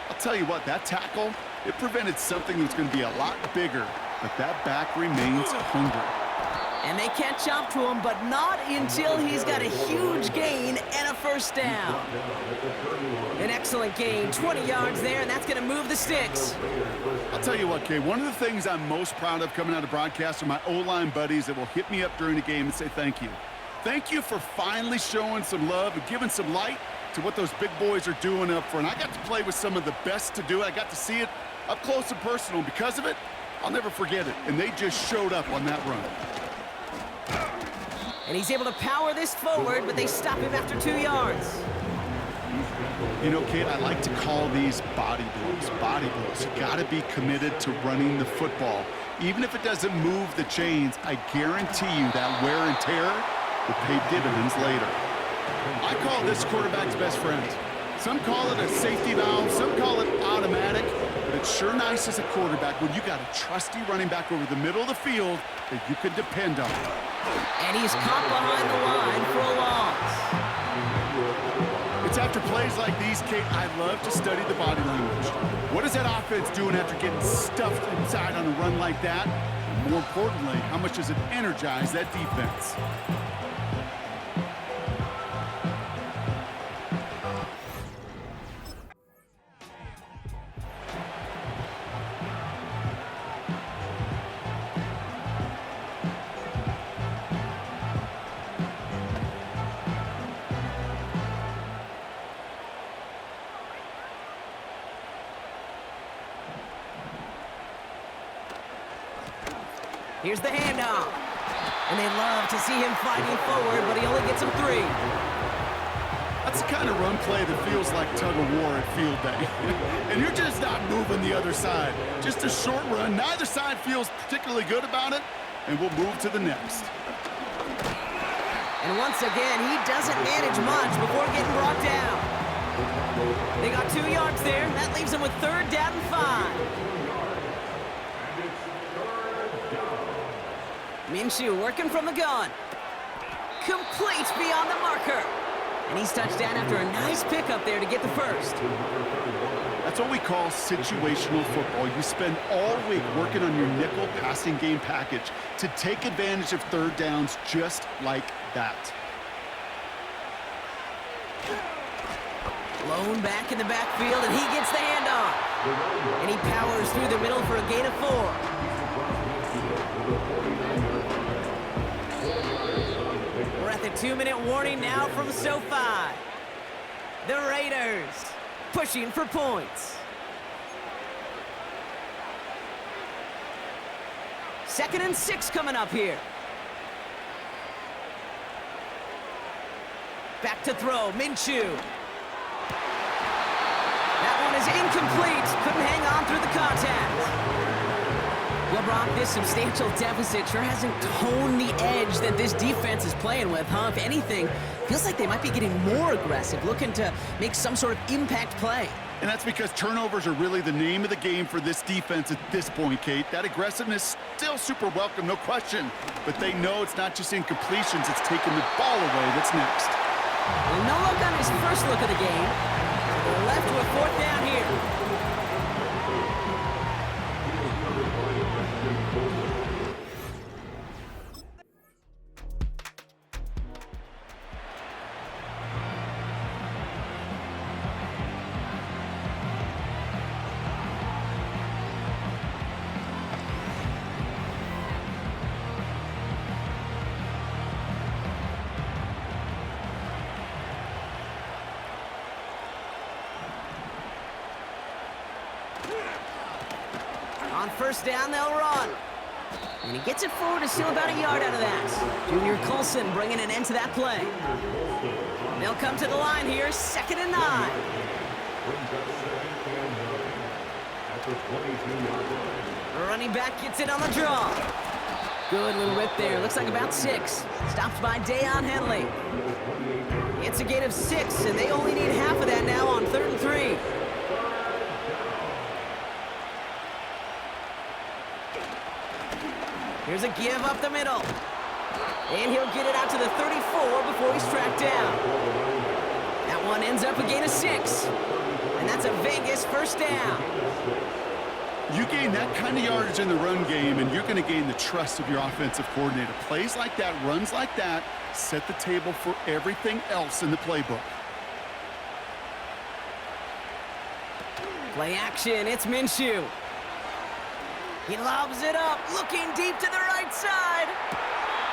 I'll tell you what, that tackle, it prevented something that's going to be a lot bigger, but that back remains hungry. And they catch up to him, but not until he's got a huge gain and a first down. An excellent gain, 20 yards there, and that's going to move the sticks. I'll tell you what, Kay, one of the things I'm most proud of coming out of broadcast are my O-line buddies that will hit me up during the game and say thank you. Thank you for finally showing some love and giving some light to what those big boys are doing up front. I got to play with some of the best to do it. I got to see it up close and personal. Because of it, I'll never forget it. And they just showed up on that run. And he's able to power this forward, but they stop him after 2 yards. You know, Kate, I like to call these body blows. Body blows. You got to be committed to running the football. Even if it doesn't move the chains, I guarantee you that wear and tear will pay dividends later. I call this quarterback's best friend. Some call it a safety valve, some call it automatic, but it's sure nice as a quarterback when you got a trusty running back over the middle of the field that you can depend on. And he's caught behind the line for a loss. It's after plays like these, Kate, I love to study the body language. What is that offense doing after getting stuffed inside on a run like that? And more importantly, how much does it energize that defense? Here's the handoff. And they love to see him fighting forward, but he only gets him 3. That's the kind of run play that feels like tug-of-war at field day. And you're just not moving the other side. Just a short run. Neither side feels particularly good about it, and we'll move to the next. And once again, he doesn't manage much before getting brought down. They got 2 yards there. That leaves them with 3rd down and 5. Minshew working from the gun. Complete beyond the marker. And he's touched down after a nice pickup there to get the first. That's what we call situational football. You spend all week working on your nickel passing game package to take advantage of 3rd downs just like that. Lone back in the backfield, and he gets the handoff. And he powers through the middle for a gain of 4. We're at the 2-minute warning now from SoFi. The Raiders pushing for points. 2nd and 6 coming up here. Back to throw, Minshew. That one is incomplete. Couldn't hang on through the contact. Well, Brock, this substantial deficit sure hasn't toned the edge that this defense is playing with, huh? If anything, feels like they might be getting more aggressive, looking to make some sort of impact play. And that's because turnovers are really the name of the game for this defense at this point, Kate. That aggressiveness still super welcome, no question. But they know it's not just incompletions, it's taking the ball away that's next. Well, no look on his first look of the game. They're left with 4th down here. On 1st down, they'll run. And he gets it forward to steal about a yard out of that. Junior Colson bringing an end to that play. They'll come to the line here, 2nd and 9. Running back gets it on the draw. Good little rip there. Looks like about 6. Stopped by Deion Henley. It's a gain of 6, and they only need half of that now on 3rd and 3. Here's a give up the middle. And he'll get it out to the 34 before he's tracked down. That one ends up a gain of 6. And that's a Vegas 1st down. You gain that kind of yardage in the run game, and you're going to gain the trust of your offensive coordinator. Plays like that, runs like that, set the table for everything else in the playbook. Play action, it's Minshew. He lobs it up, looking deep to the right side.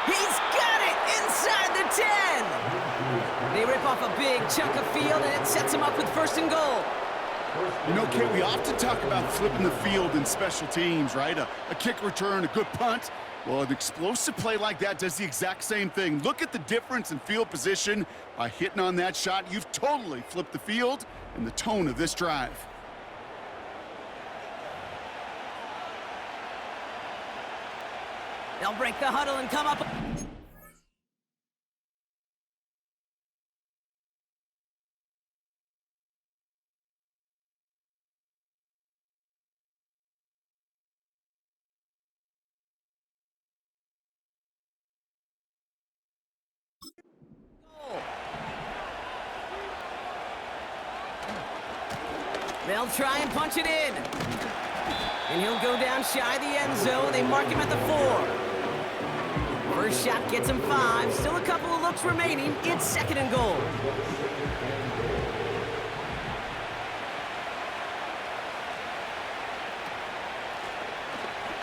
He's got it inside the 10. They rip off a big chunk of field, and it sets him up with 1st and goal. You know, Kate, we often talk about flipping the field in special teams, right? A kick return, a good punt. Well, an explosive play like that does the exact same thing. Look at the difference in field position. By hitting on that shot, you've totally flipped the field and the tone of this drive. They'll break the huddle and come up. They'll try and punch it in. And he'll go down shy of the end zone. They mark him at the 4. First shot gets him 5. Still a couple of looks remaining. It's 2nd and goal.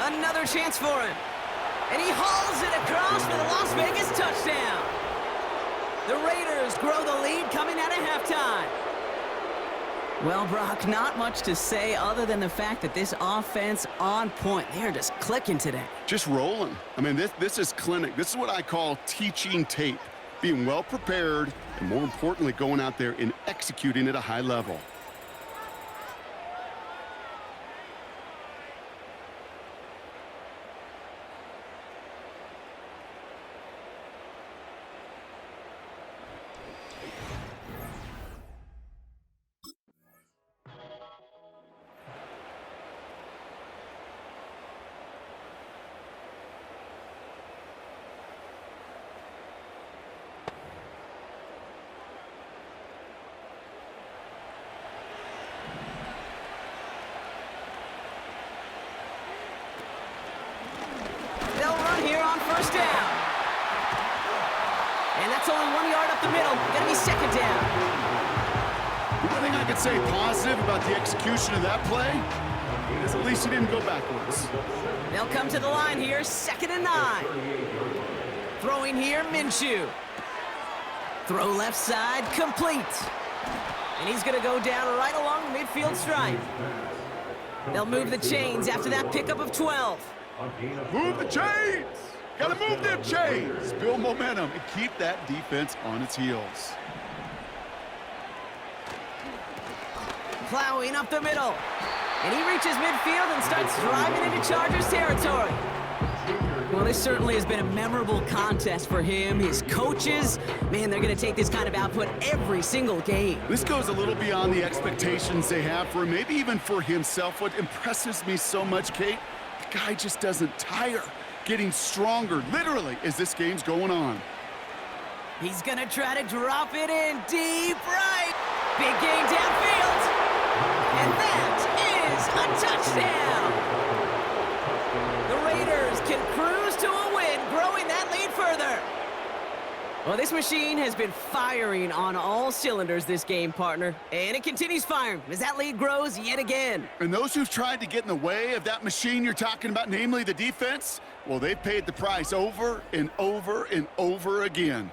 Another chance for him. And he hauls it across for the Las Vegas touchdown. The Raiders grow the lead coming out of halftime. Well, Brock, not much to say other than the fact that this offense on point. They're just clicking today. Just rolling. I mean, this is clinic. This is what I call teaching tape. Being well prepared, and more importantly, going out there and executing at a high level. First down. And that's only 1 yard up the middle. Gonna be 2nd down. The only thing I could say positive about the execution of that play is at least he didn't go backwards. They'll come to the line here, 2nd and 9. Throwing here, Minshew. Throw left side, complete. And he's gonna go down right along the midfield stripe. They'll move the chains after that pickup of 12. Move the chains! Gotta move them chains! Build momentum and keep that defense on its heels. Plowing up the middle. And he reaches midfield and starts driving into Chargers territory. Well, this certainly has been a memorable contest for him. His coaches, man, they're going to take this kind of output every single game. This goes a little beyond the expectations they have for him, maybe even for himself. What impresses me so much, Kate, the guy just doesn't tire. Getting stronger, literally, as this game's going on. He's going to try to drop it in deep right. Big game downfield. And that is a touchdown. The Raiders can cruise to a win, growing that lead further. Well, this machine has been firing on all cylinders this game, partner. And it continues firing as that lead grows yet again. And those who've tried to get in the way of that machine you're talking about, namely the defense, well, they've paid the price over and over and over again.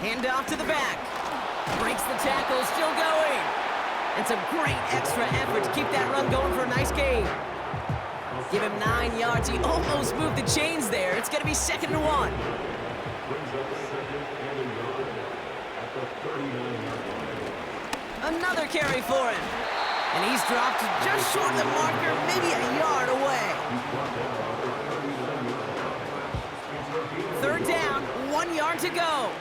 Hand off to the back. Breaks the tackle, still going. And some great extra effort to keep that run going for a nice gain. Give him 9 yards. He almost moved the chains there. It's going to be 2nd and 1. Another carry for him. And he's dropped just short of the marker, maybe a yard away. 3rd down, 1 yard to go.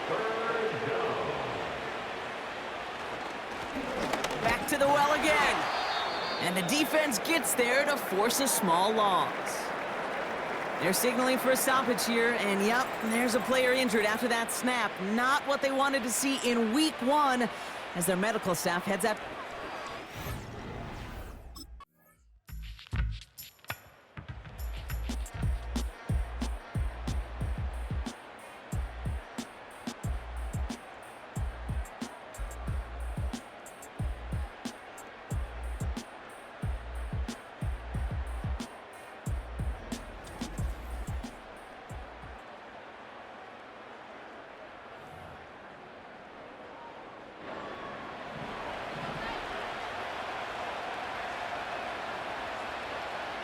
Back to the well again. And the defense gets there to force a small loss. They're signaling for a stoppage here, and yep, there's a player injured after that snap. Not what they wanted to see in week 1, as their medical staff heads out.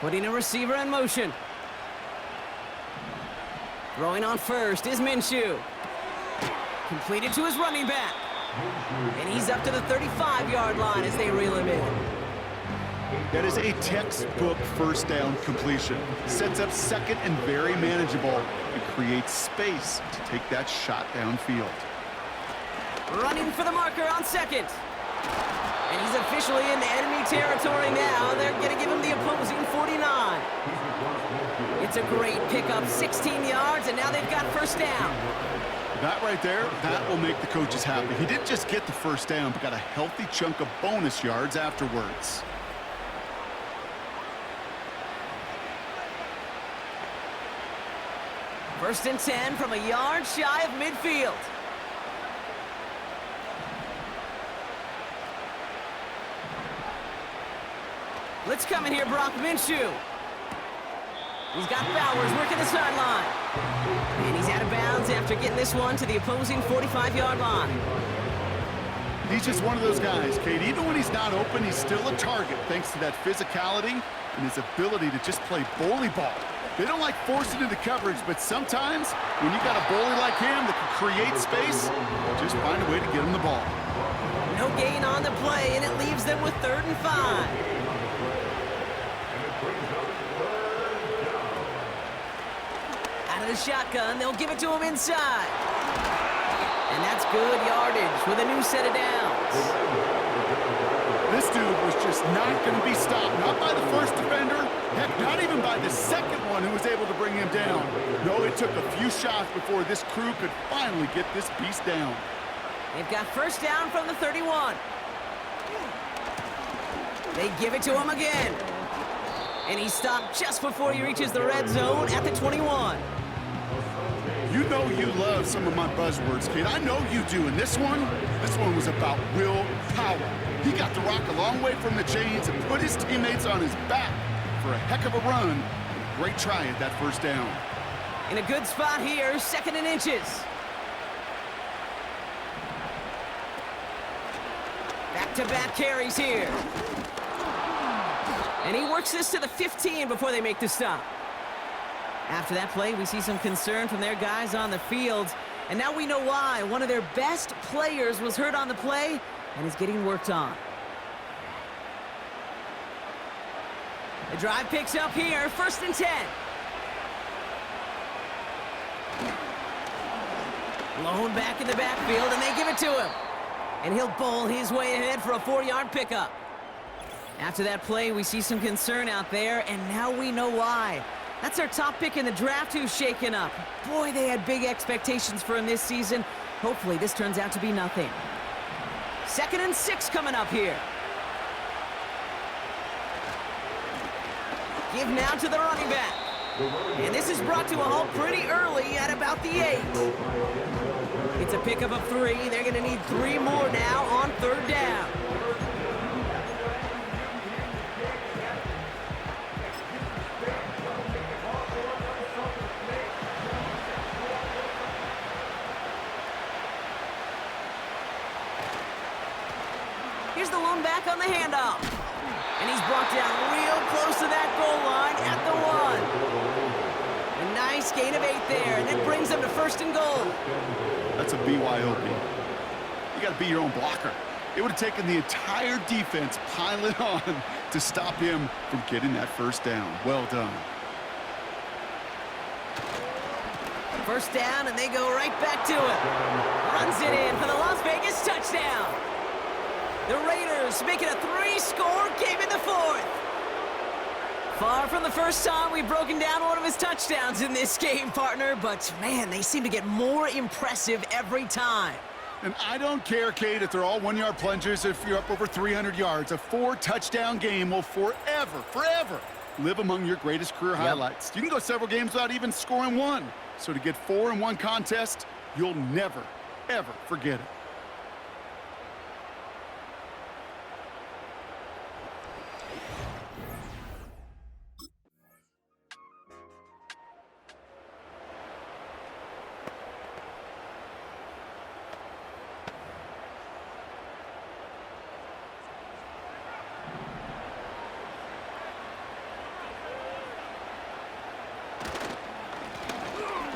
Putting a receiver in motion. Throwing on first is Minshew. Completed to his running back. And he's up to the 35-yard line as they reel him in. That is a textbook first down completion. Sets up second and very manageable and creates space to take that shot downfield. Running for the marker on second. And he's officially in enemy territory now. They're going to give him the opposing 49. It's a great pickup, 16 yards, and now they've got first down. That right there, that will make the coaches happy. He didn't just get the first down, but got a healthy chunk of bonus yards afterwards. First and 10 from a yard shy of midfield. Let's come in here, Brock Minshew. He's got Bowers working the sideline. And he's out of bounds after getting this one to the opposing 45-yard line. He's just one of those guys, Kate. Even when he's not open, he's still a target thanks to that physicality and his ability to just play bully ball. They don't like forcing into coverage, but sometimes when you got a bully like him that can create space, just find a way to get him the ball. No gain on the play, and it leaves them with 3rd and 5. Out of the shotgun, they'll give it to him inside. And that's good yardage with a new set of downs. This dude was just not going to be stopped, not by the first defender, heck, not even by the second one who was able to bring him down. No, it took a few shots before this crew could finally get this beast down. They've got first down from the 31. They give it to him again. And he stopped just before he reaches the red zone at the 21. You know you love some of my buzzwords, kid. I know you do. And this one was about willpower. He got the rock a long way from the chains and put his teammates on his back for a heck of a run. And a great try at that first down. In a good spot here, 2nd and inches. Back-to-back carries here. And he works this to the 15 before they make the stop. After that play, we see some concern from their guys on the field. And now we know why. One of their best players was hurt on the play and is getting worked on. The drive picks up here, 1st and 10. Blown back in the backfield, and they give it to him. And he'll bowl his way ahead for a 4-yard pickup. After that play, we see some concern out there, and now we know why. That's our top pick in the draft who's shaken up. Boy, they had big expectations for him this season. Hopefully this turns out to be nothing. 2nd and 6 coming up here. Give now to the running back. And this is brought to a halt pretty early at about the 8. It's a pickup of 3. They're going to need 3 more now on 3rd down. Here's the lone back on the handoff. And he's brought down real close to that goal line at the 1. A nice gain of 8 there, and that brings them to 1st and goal. That's a BYOB. You got to be your own blocker. It would have taken the entire defense piling on to stop him from getting that first down. Well done. First down, and they go right back to it. Runs it in for the Las Vegas touchdown. The Raiders make it a 3-score game in the 4th. Far from the first time we've broken down one of his touchdowns in this game, partner, but man, they seem to get more impressive every time. And I don't care, Kate, if they're all one-yard plungers, if you're up over 300 yards. A 4-touchdown game will forever live among your greatest career highlights. You can go several games without even scoring one. So to get 4 in one contest, you'll never, ever forget it.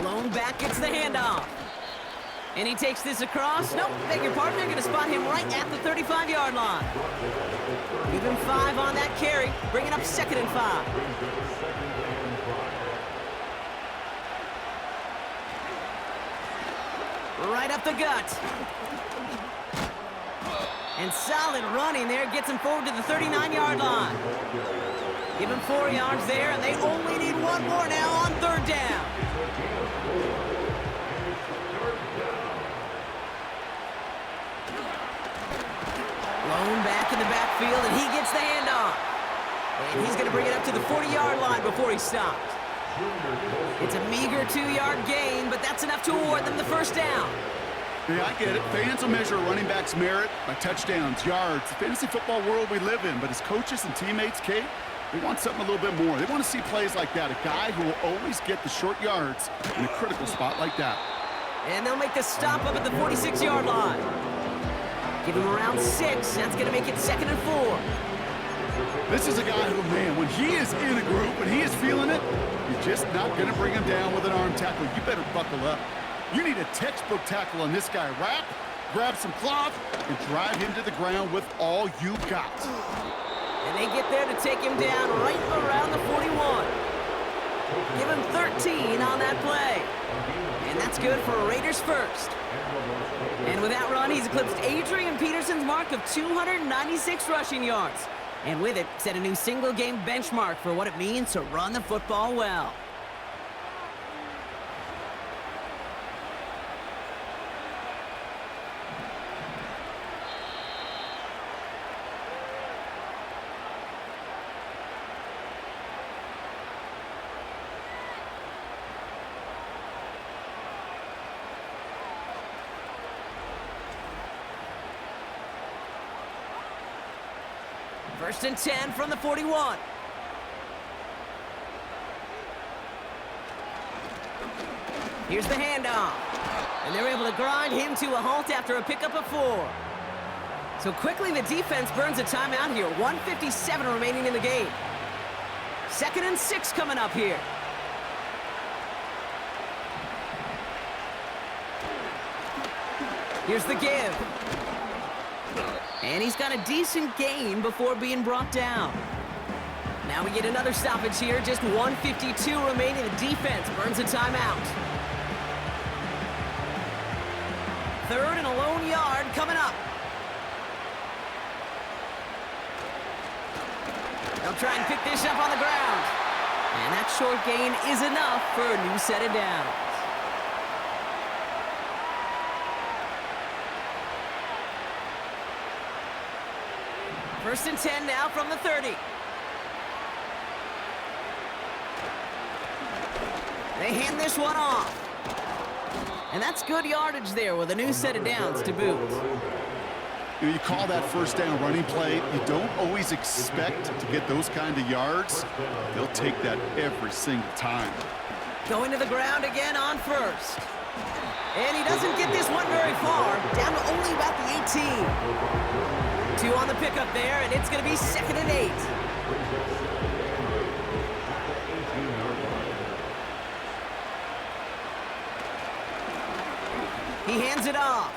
Blown back, gets the handoff. And he takes this across. Nope, beg your pardon, they're going to spot him right at the 35-yard line. Give him 5 on that carry, bringing up 2nd and 5. Right up the gut. And solid running there, gets him forward to the 39-yard line. Give him 4 yards there, and they only need 1 more now on 3rd down. Blown back in the backfield, and he gets the handoff. And he's going to bring it up to the 40-yard line before he stopped. It's a meager 2-yard gain, but that's enough to award them the 1st down. Yeah, I get it. Fans will measure a running back's merit by touchdowns, yards, the fantasy football world we live in. But as coaches and teammates, Kate, they want something a little bit more. They want to see plays like that, a guy who will always get the short yards in a critical spot like that. And they'll make the stop up at the 46-yard line. Give him around 6. That's going to make it 2nd and 4. This is a guy who, man, when he is in a group, when he is feeling it, you're just not going to bring him down with an arm tackle. You better buckle up. You need a textbook tackle on this guy. Wrap, grab some cloth, and drive him to the ground with all you got. And they get there to take him down right around the 41. Give him 13 on that play. And that's good for a Raiders 1st. And with that run, he's eclipsed Adrian Peterson's mark of 296 rushing yards. And with it, set a new single-game benchmark for what it means to run the football well. First and 10 from the 41. Here's the handoff. And they're able to grind him to a halt after a pickup of 4. So quickly the defense burns a timeout here. 1:57 remaining in the game. 2nd and 6 coming up here. Here's the give. And he's got a decent gain before being brought down. Now we get another stoppage here. Just 1:52 remaining. The defense burns a timeout. 3rd and a lone yard coming up. They'll try and pick this up on the ground. And that short gain is enough for a new set of downs. First and 10 now from the 30. They hand this one off. And that's good yardage there with a new set of downs to boot. You know, you call that 1st down running play. You don't always expect to get those kind of yards. They'll take that every single time. Going to the ground again on 1st. And he doesn't get this one very far. Down to only about the 18. 2 on the pickup there, and it's going to be 2nd and 8. He hands it off.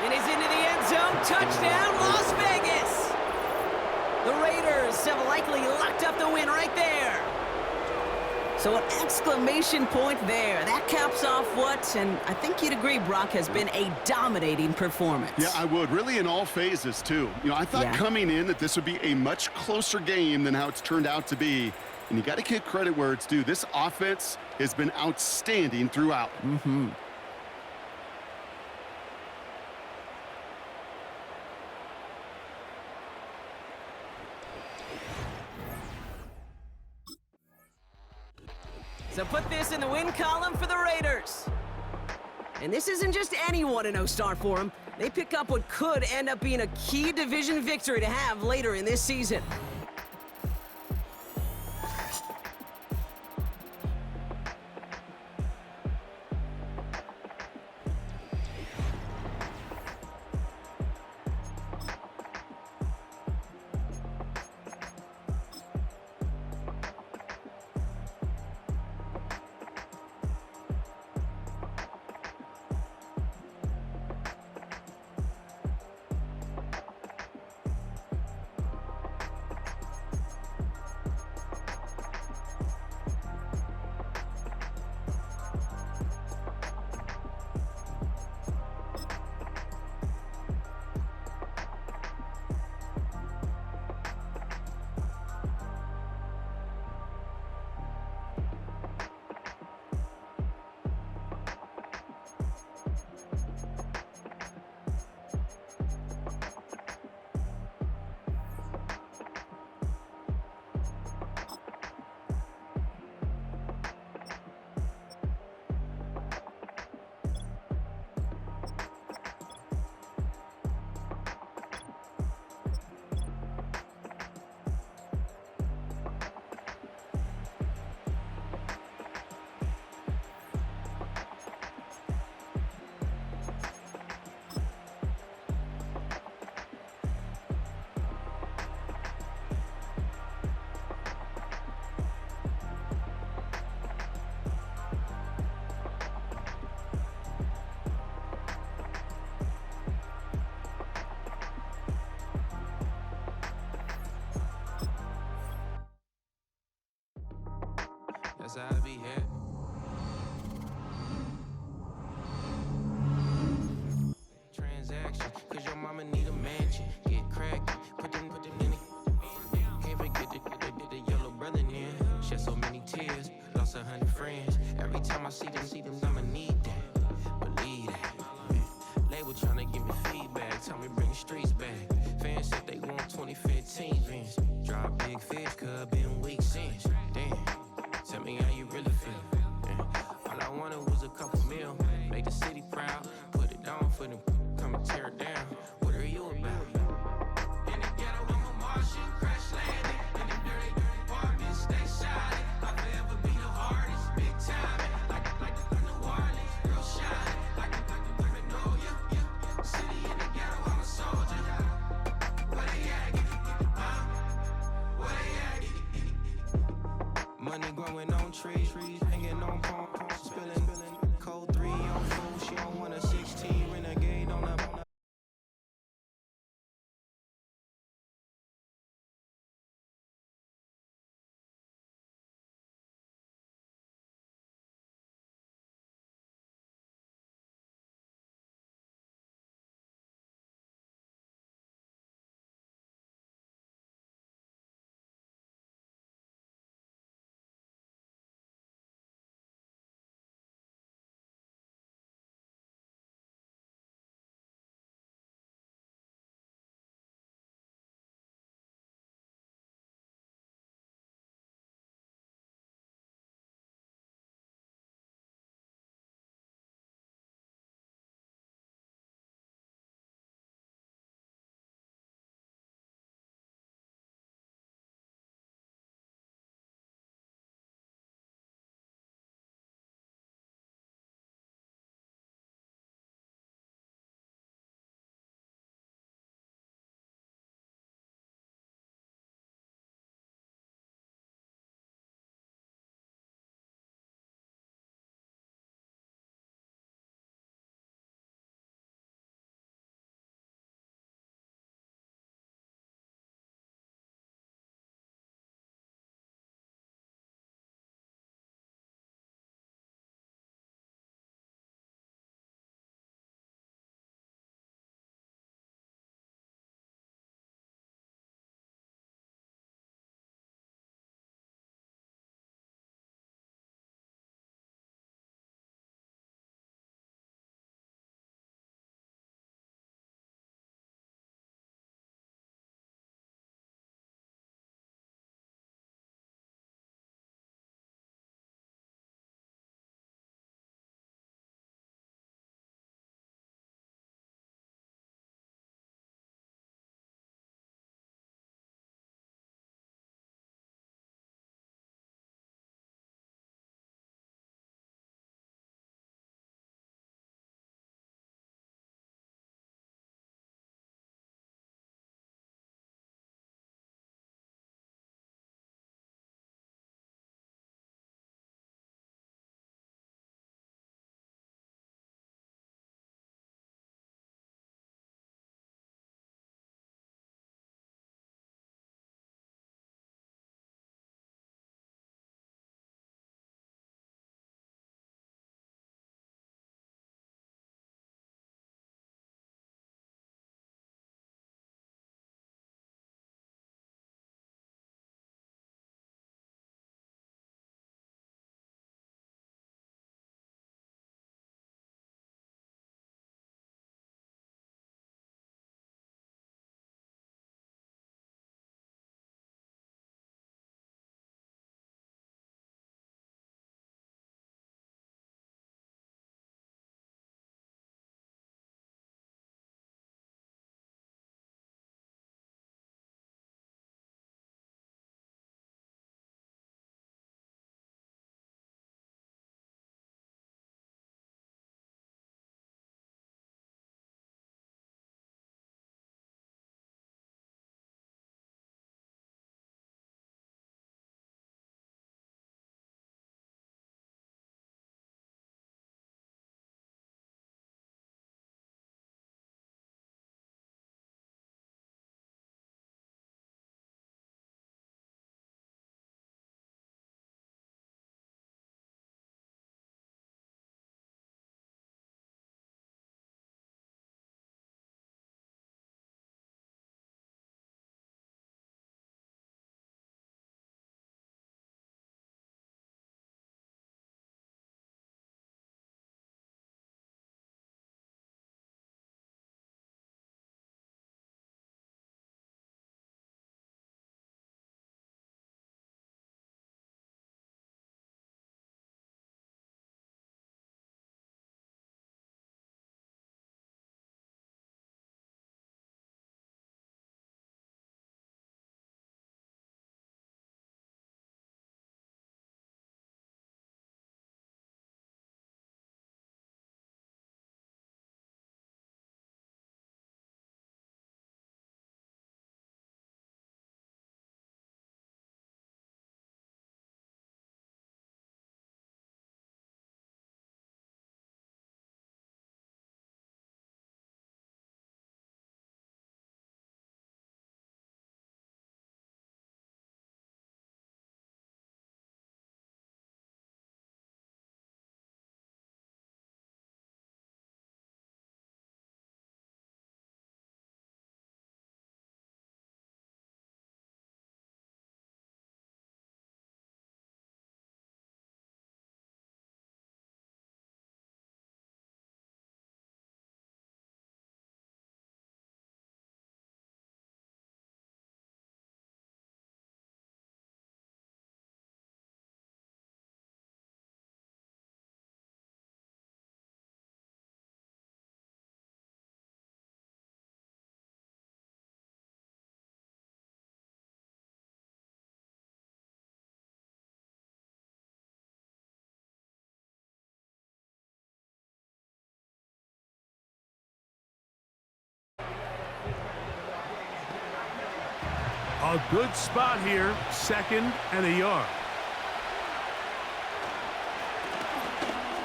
And he's into the end zone. Touchdown, Las Vegas. The Raiders have likely locked up the win right there. So an exclamation point there. That caps off what, and I think you'd agree, Brock, has been a dominating performance. Yeah, I would. Really in all phases, too. You know, I thought coming in that this would be a much closer game than how it's turned out to be. And you got to give credit where it's due. This offense has been outstanding throughout. So put this in the win column for the Raiders. And this isn't just any 1-0 start for them. They pick up what could end up being a key division victory to have later in this season. That's how I be here. Transaction, cause your mama need a mansion. Get cracked, put them in it. Can't forget the yellow brother in. Shed so many tears, lost 100 friends. Every time I see them, I'ma need that. Believe that. Label tryna give me feedback, tell me bring the streets back. Fans said they want 2015 Vince. Drop big fish, cuz been weeks since. Damn. Tell me how you really feel. Yeah. All I wanted was a couple mil. Make the city proud. Put it down for them. Come and tear it down. What are you about? In the ghetto, I'm a Martian. Crash landing. In the dirty apartments, stay shining. I'll forever be the hardest. Big time. Like the New Orleans. Real shine. Like the Magnolia. City in the ghetto, I'm a soldier. Where they at? Where they at? Money growing on trees, hanging on palm, spilling, code 3 on food. She don't want a 16 renegade on a A good spot here, 2nd and a yard.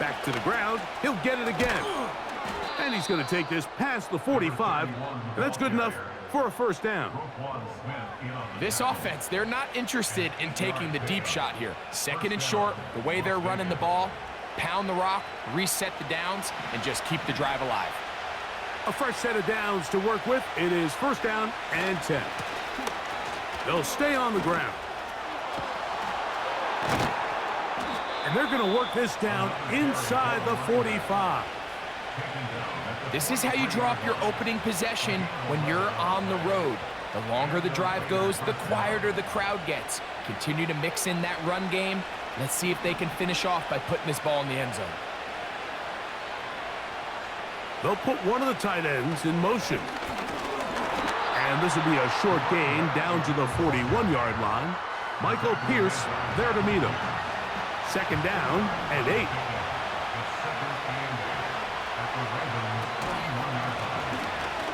Back to the ground. He'll get it again. And he's going to take this past the 45, and that's good enough for a first down. This offense, they're not interested in taking the deep shot here. 2nd and short, the way they're running the ball, pound the rock, reset the downs, and just keep the drive alive. A fresh set of downs to work with. It is 1st down and 10. They'll stay on the ground. And they're going to work this down inside the 45. This is how you draw up your opening possession when you're on the road. The longer the drive goes, the quieter the crowd gets. Continue to mix in that run game. Let's see if they can finish off by putting this ball in the end zone. They'll put one of the tight ends in motion. And this will be a short gain down to the 41-yard line. Michael Pierce there to meet him. 2nd down and 8.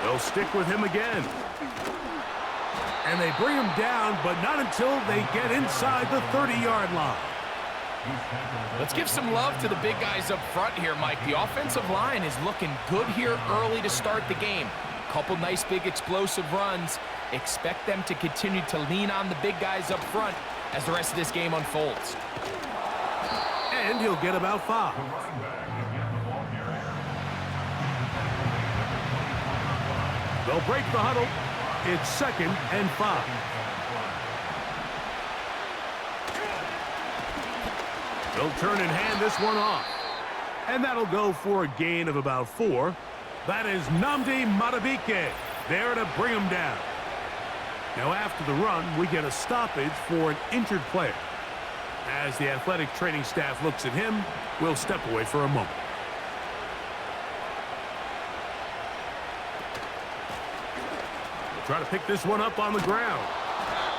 They'll stick with him again. And they bring him down, but not until they get inside the 30-yard line. Let's give some love to the big guys up front here, Mike. The offensive line is looking good here early to start the game. Couple nice big explosive runs. Expect them to continue to lean on the big guys up front as the rest of this game unfolds. And he'll get about 5. They'll break the huddle. It's 2nd and 5. They'll turn and hand this one off. And that'll go for a gain of about 4. That is Nnamdi Madubuike there to bring him down. Now after the run, we get a stoppage for an injured player. As the athletic training staff looks at him, we'll step away for a moment. We'll try to pick this one up on the ground.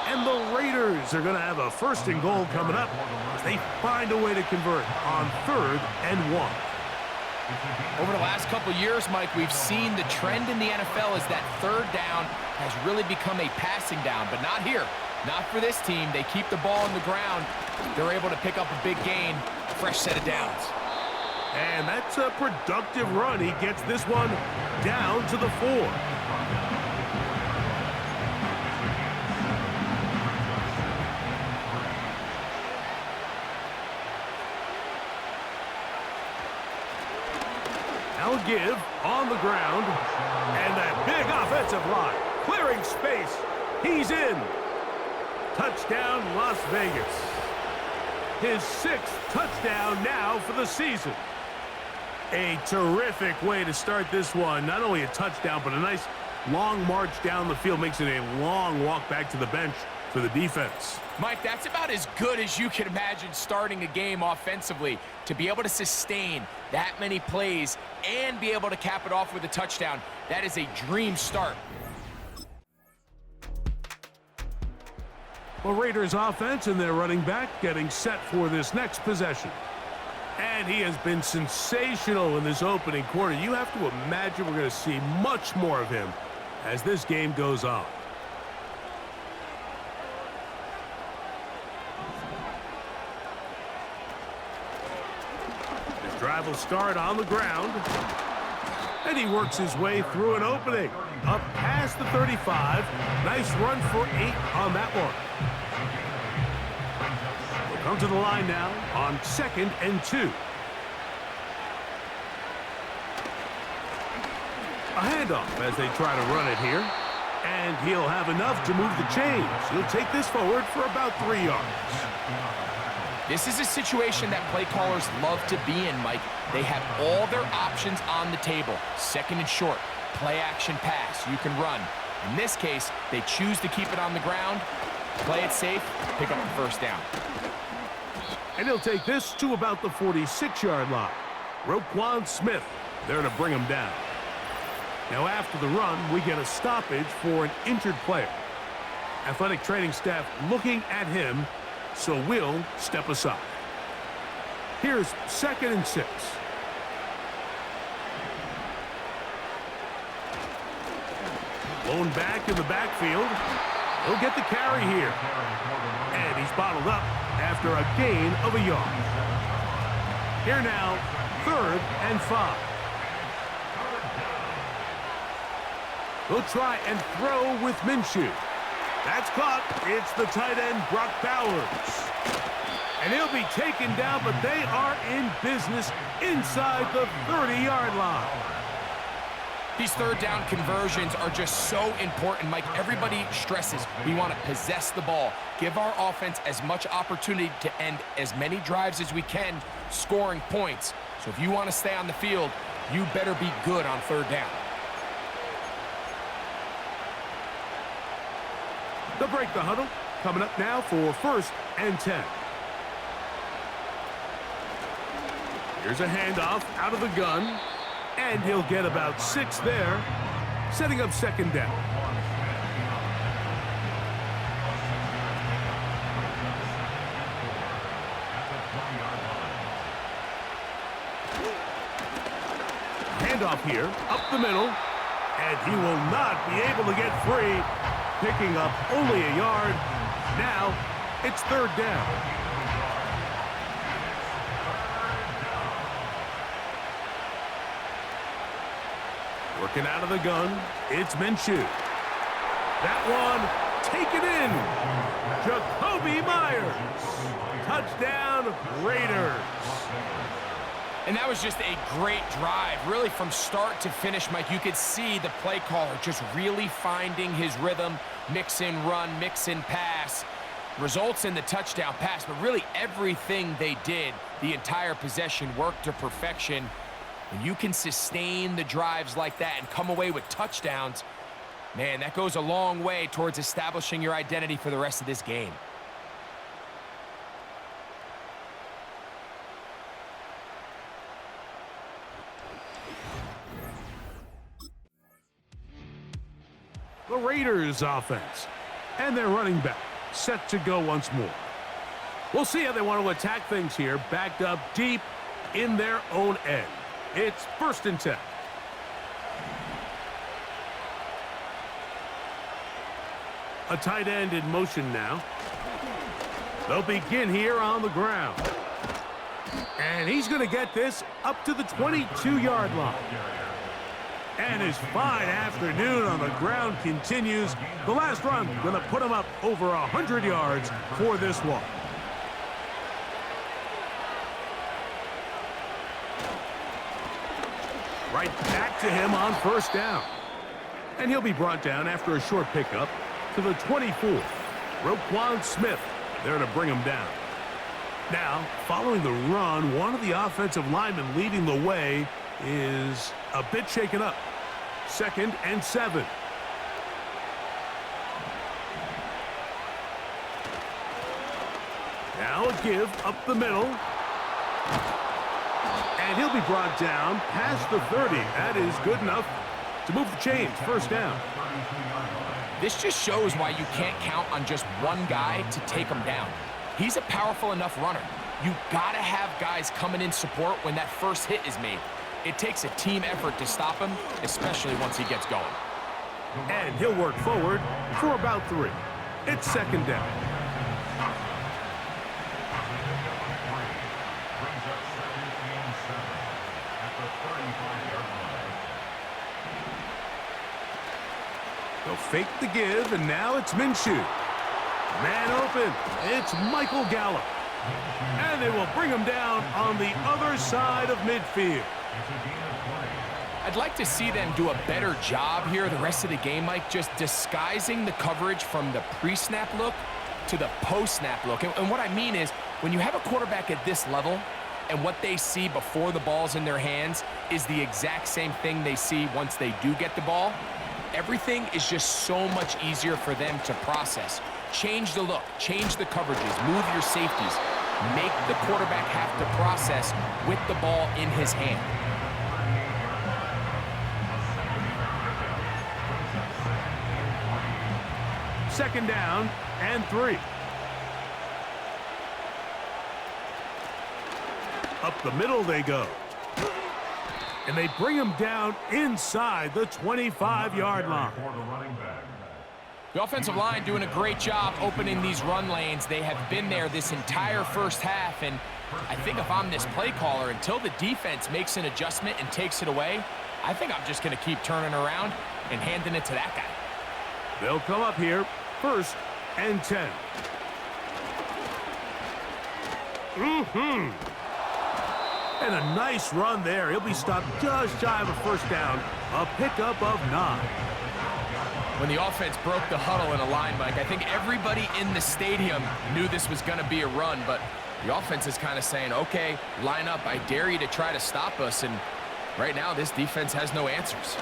And the Raiders are going to have a 1st and goal coming up as they find a way to convert on 3rd and 1. Over the last couple years, Mike, we've seen the trend in the NFL is that 3rd down has really become a passing down, but not here. Not for this team. They keep the ball on the ground. They're able to pick up a big gain, a fresh set of downs. And that's a productive run. He gets this one down to the 4. Now give on the ground. And that big offensive line clearing space. He's in. Touchdown, Las Vegas. His 6th touchdown now for the season. A terrific way to start this one. Not only a touchdown, but a nice long march down the field. Makes it a long walk back to the bench for the defense. Mike, that's about as good as you can imagine starting a game offensively. To be able to sustain that many plays and be able to cap it off with a touchdown, that is a dream start. Well, Raiders offense and their running back getting set for this next possession. And he has been sensational in this opening quarter. You have to imagine we're going to see much more of him as this game goes on. His drive will start on the ground. And he works his way through an opening. Up past the 35. Nice run for 8 on that one. We'll come to the line now on 2nd and 2. A handoff as they try to run it here. And he'll have enough to move the chains. He'll take this forward for about 3 yards. This is a situation that play callers love to be in, Mike. They have all their options on the table. 2nd and short, play action pass, you can run. In this case, they choose to keep it on the ground, play it safe, pick up the 1st down. And he'll take this to about the 46-yard line. Roquan Smith there to bring him down. Now after the run, we get a stoppage for an injured player. Athletic training staff looking at him, so we'll step aside. Here's 2nd and 6. Blown back in the backfield. He'll get the carry here. And he's bottled up after a gain of a yard. Here now, 3rd and 5. He'll try and throw with Minshew. That's caught. It's the tight end, Brock Bowers. And he'll be taken down, but they are in business inside the 30-yard line. These 3rd down conversions are just so important, Mike. Everybody stresses we want to possess the ball, give our offense as much opportunity to end as many drives as we can, scoring points. So if you want to stay on the field, you better be good on 3rd down. They'll break the huddle. Coming up now for 1st and 10. Here's a handoff out of the gun. And he'll get about 6 there, setting up 2nd down. Handoff here, up the middle, and he will not be able to get free, picking up only a yard. Now it's 3rd down. Working out of the gun, it's Minshew. That one taken in. Jacoby Myers. Touchdown, Raiders. And that was just a great drive, really from start to finish, Mike. You could see the play caller just really finding his rhythm, mix in run, mix in pass. Results in the touchdown pass, but really everything they did, the entire possession worked to perfection. When you can sustain the drives like that and come away with touchdowns, man, that goes a long way towards establishing your identity for the rest of this game. The Raiders offense and their running back set to go once more. We'll see how they want to attack things here, backed up deep in their own end. It's 1st and 10. A tight end in motion now. They'll begin here on the ground. And he's going to get this up to the 22-yard line. And his fine afternoon on the ground continues. The last run going to put him up over 100 yards for this one. Right back to him on 1st down. And he'll be brought down after a short pickup to the 24th. Roquan Smith there to bring him down. Now, following the run, one of the offensive linemen leading the way is a bit shaken up. 2nd and 7. Now a give up the middle. And he'll be brought down past the 30. That is good enough to move the chains. 1st down. This just shows why you can't count on just one guy to take him down. He's a powerful enough runner. You gotta have guys coming in support when that first hit is made. It takes a team effort to stop him, especially once he gets going. And he'll work forward for about 3. It's 2nd down. They'll fake the give, and now it's Minshew. Man open. It's Michael Gallup. And they will bring him down on the other side of midfield. I'd like to see them do a better job here the rest of the game, Mike, just disguising the coverage from the pre-snap look to the post-snap look. And what I mean is, when you have a quarterback at this level and what they see before the ball's in their hands is the exact same thing they see once they do get the ball, everything is just so much easier for them to process. Change the look, change the coverages, move your safeties. Make the quarterback have to process with the ball in his hand. Second down and 3. Up the middle they go. And they bring him down inside the 25-yard line. The offensive line doing a great job opening these run lanes. They have been there this entire first half, and I think if I'm this play caller, until the defense makes an adjustment and takes it away, I think I'm just going to keep turning around and handing it to that guy. They'll come up here, 1st and 10. And a nice run there. He'll be stopped just shy of a 1st down. A pickup of 9. When the offense broke the huddle in a line, Mike, I think everybody in the stadium knew this was going to be a run, but the offense is kind of saying, okay, line up. I dare you to try to stop us, and right now this defense has no answers.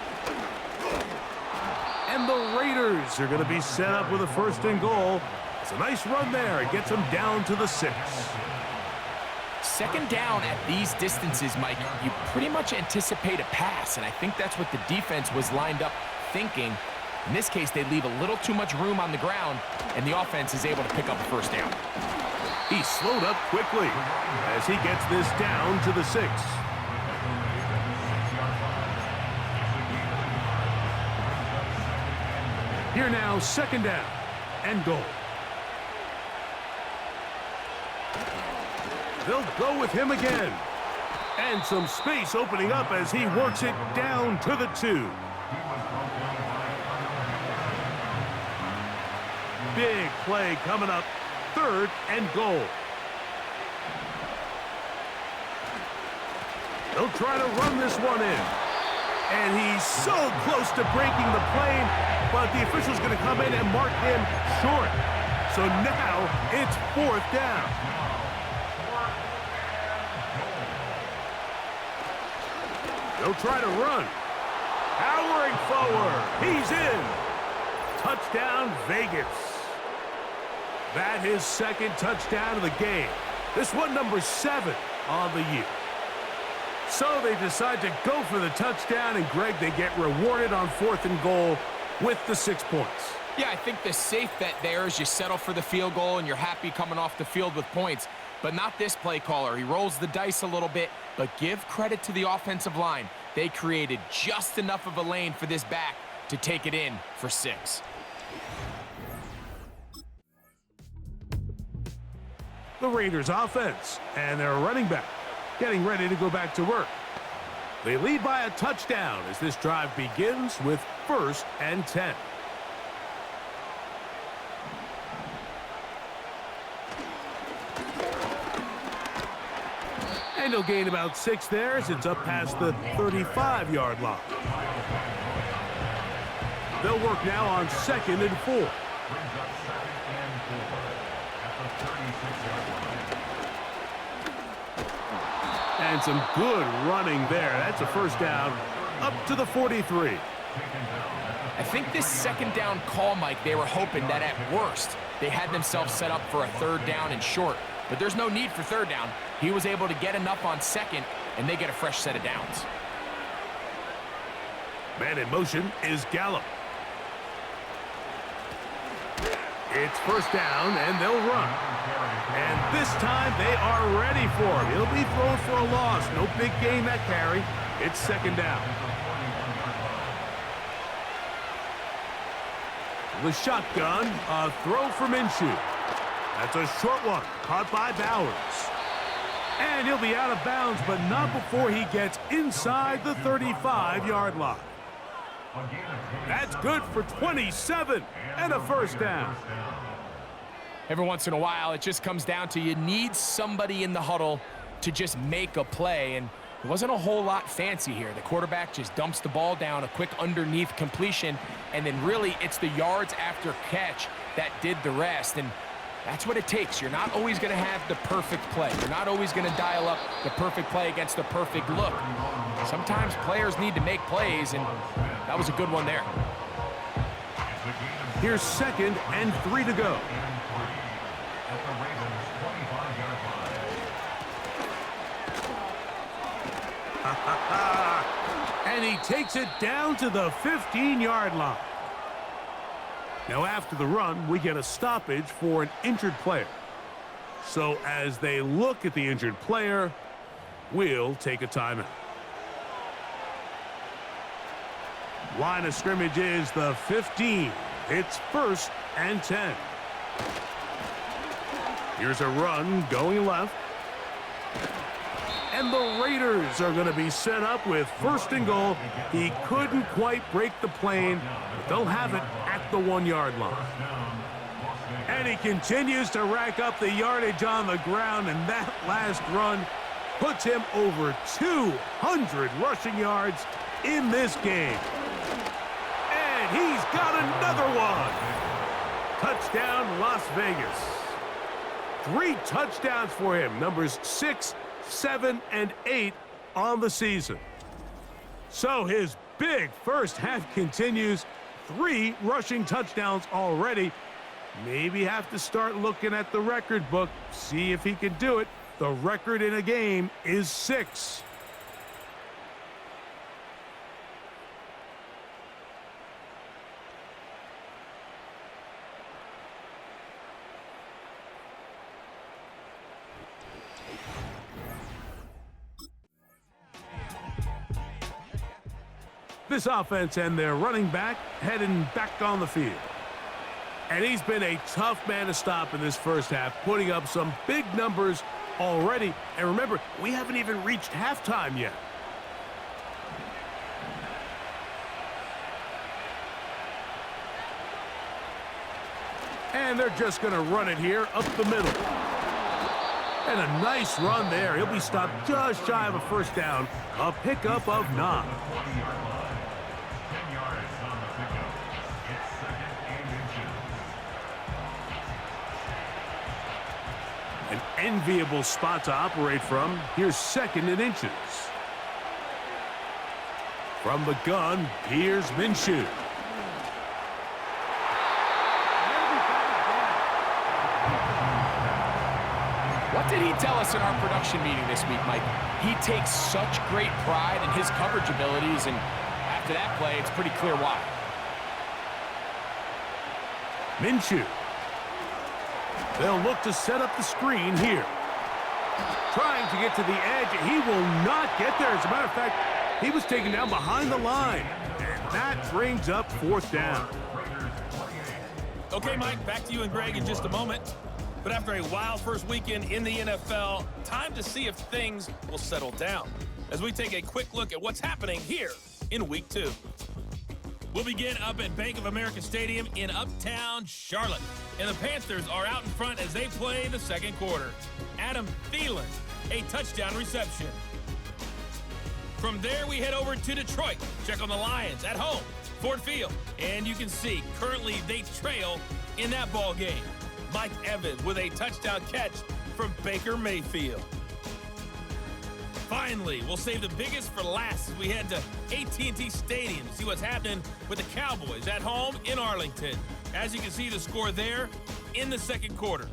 And the Raiders are going to be set up with a 1st and goal. It's a nice run there. It gets them down to the 6. 2nd down at these distances, Mike, you pretty much anticipate a pass, and I think that's what the defense was lined up thinking. In this case, they leave a little too much room on the ground, and the offense is able to pick up a 1st down. He slowed up quickly as he gets this down to the 6. Here now, 2nd down and goal. They'll go with him again. And some space opening up as he works it down to the 2. Big play coming up, 3rd and goal. They'll try to run this one in. And he's so close to breaking the plane, but the official's going to come in and mark him short. So now it's 4th down. They'll try to run. Powering forward. He's in. Touchdown, Vegas. That his 2nd touchdown of the game. This one number 7 on the year. So they decide to go for the touchdown, and Greg, they get rewarded on 4th and goal with the 6 points. Yeah, I think the safe bet there is you settle for the field goal and you're happy coming off the field with points. But not this play caller. He rolls the dice a little bit, but give credit to the offensive line. They created just enough of a lane for this back to take it in for 6. The Raiders offense and their running back getting ready to go back to work. They lead by a touchdown as this drive begins with 1st and 10. And he'll gain about 6 there as it's up past the 35-yard line. They'll work now on 2nd and 4. And some good running there. That's a 1st down up to the 43. I think this 2nd down call, Mike, they were hoping that at worst they had themselves set up for a 3rd down and short. But there's no need for 3rd down. He was able to get enough on 2nd, and they get a fresh set of downs. Man in motion is Gallup. It's 1st down, and they'll run. And this time, they are ready for him. He'll be thrown for a loss. No big gain that carry. It's 2nd down. The shotgun, a throw for Minshew. That's a short one, caught by Bowers. And he'll be out of bounds, but not before he gets inside the 35-yard line. That's good for 27 and a 1st down. Every once in a while, it just comes down to you need somebody in the huddle to just make a play, and it wasn't a whole lot fancy here. The quarterback just dumps the ball down, a quick underneath completion, and then really it's the yards after catch that did the rest, and that's what it takes. You're not always going to have the perfect play. You're not always going to dial up the perfect play against the perfect look. Sometimes players need to make plays, and that was a good one there. Here's 2nd and 3 to go. And he takes it down to the 15-yard line. Now, after the run, we get a stoppage for an injured player. So as they look at the injured player, we'll take a timeout. Line of scrimmage is the 15. It's 1st and 10. Here's a run going left. And the Raiders are going to be set up with 1st and goal. He couldn't quite break the plane, but they'll have it at the 1-yard line. And he continues to rack up the yardage on the ground, and that last run puts him over 200 rushing yards in this game. And he's got another one. Touchdown, Las Vegas. 3 touchdowns for him, numbers 6, 7, and 8 on the season. So his big first half continues. 3 rushing touchdowns already. Maybe have to start looking at the record book, see if he can do it. The record in a game is 6. This offense and their running back heading back on the field. And he's been a tough man to stop in this first half, putting up some big numbers already. And remember, we haven't even reached halftime yet. And they're just going to run it here up the middle. And a nice run there. He'll be stopped just shy of a 1st down. A pickup of 9. An enviable spot to operate from. Here's 2nd and inches. From the gun, here's Minshew. What did he tell us in our production meeting this week, Mike? He takes such great pride in his coverage abilities, and after that play, it's pretty clear why. Minshew. They'll look to set up the screen here. Trying to get to the edge. He will not get there. As a matter of fact, he was taken down behind the line. And that brings up 4th down. Okay, Mike, back to you and Greg in just a moment. But after a wild first weekend in the NFL, time to see if things will settle down as we take a quick look at what's happening here in Week 2. We'll begin up at Bank of America Stadium in Uptown Charlotte. And the Panthers are out in front as they play the 2nd quarter. Adam Thielen, a touchdown reception. From there, we head over to Detroit. Check on the Lions at home, Ford Field. And you can see, currently they trail in that ball game. Mike Evans with a touchdown catch from Baker Mayfield. Finally, we'll save the biggest for last as we head to AT&T Stadium to see what's happening with the Cowboys at home in Arlington. As you can see, the score there in the 2nd quarter.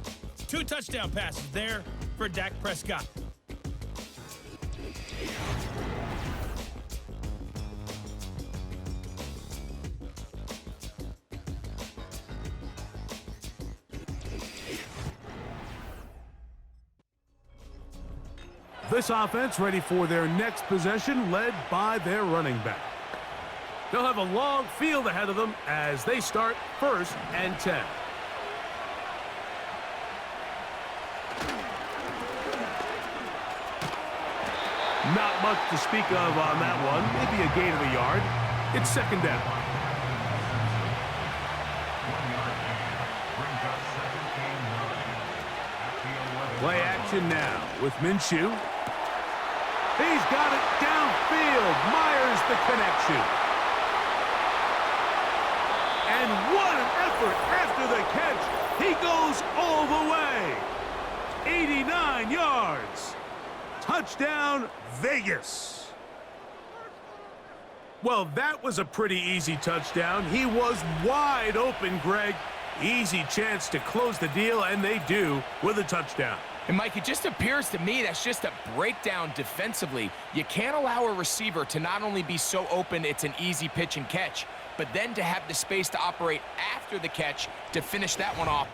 2 touchdown passes there for Dak Prescott. This offense ready for their next possession, led by their running back. They'll have a long field ahead of them as they start 1st and 10. Not much to speak of on that one. Maybe a gain of a yard. It's 2nd down. Play action now with Minshew. He's got it downfield. Myers the connection. And what an effort after the catch. He goes all the way. 89 yards. Touchdown, Vegas. Well, that was a pretty easy touchdown. He was wide open, Greg. Easy chance to close the deal, and they do with a touchdown. And, Mike, it just appears to me that's just a breakdown defensively. You can't allow a receiver to not only be so open it's an easy pitch and catch, but then to have the space to operate after the catch to finish that one off.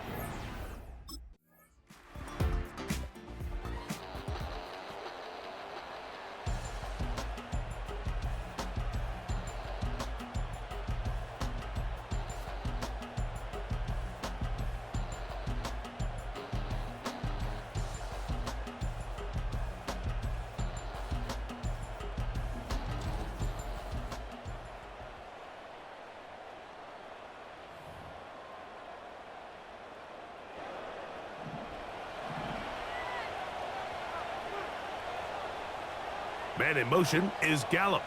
Man in motion is Gallup.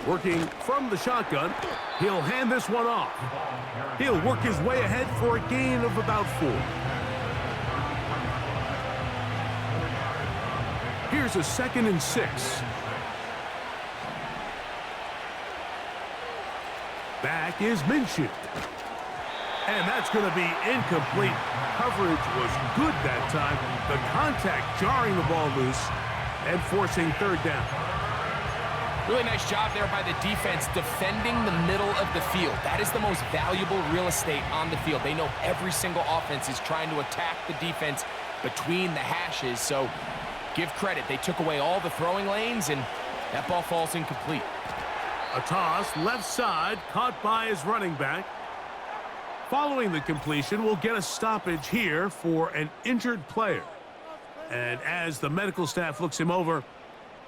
Working from the shotgun, he'll hand this one off. He'll work his way ahead for a gain of about 4. Here's a 2nd and 6. Back is Minshew. And that's going to be incomplete. Coverage was good that time. The contact jarring the ball loose and forcing 3rd down. Really nice job there by the defense defending the middle of the field. That is the most valuable real estate on the field. They know every single offense is trying to attack the defense between the hashes. So give credit. They took away all the throwing lanes, and that ball falls incomplete. A toss left side caught by his running back. Following the completion, we'll get a stoppage here for an injured player. And as the medical staff looks him over,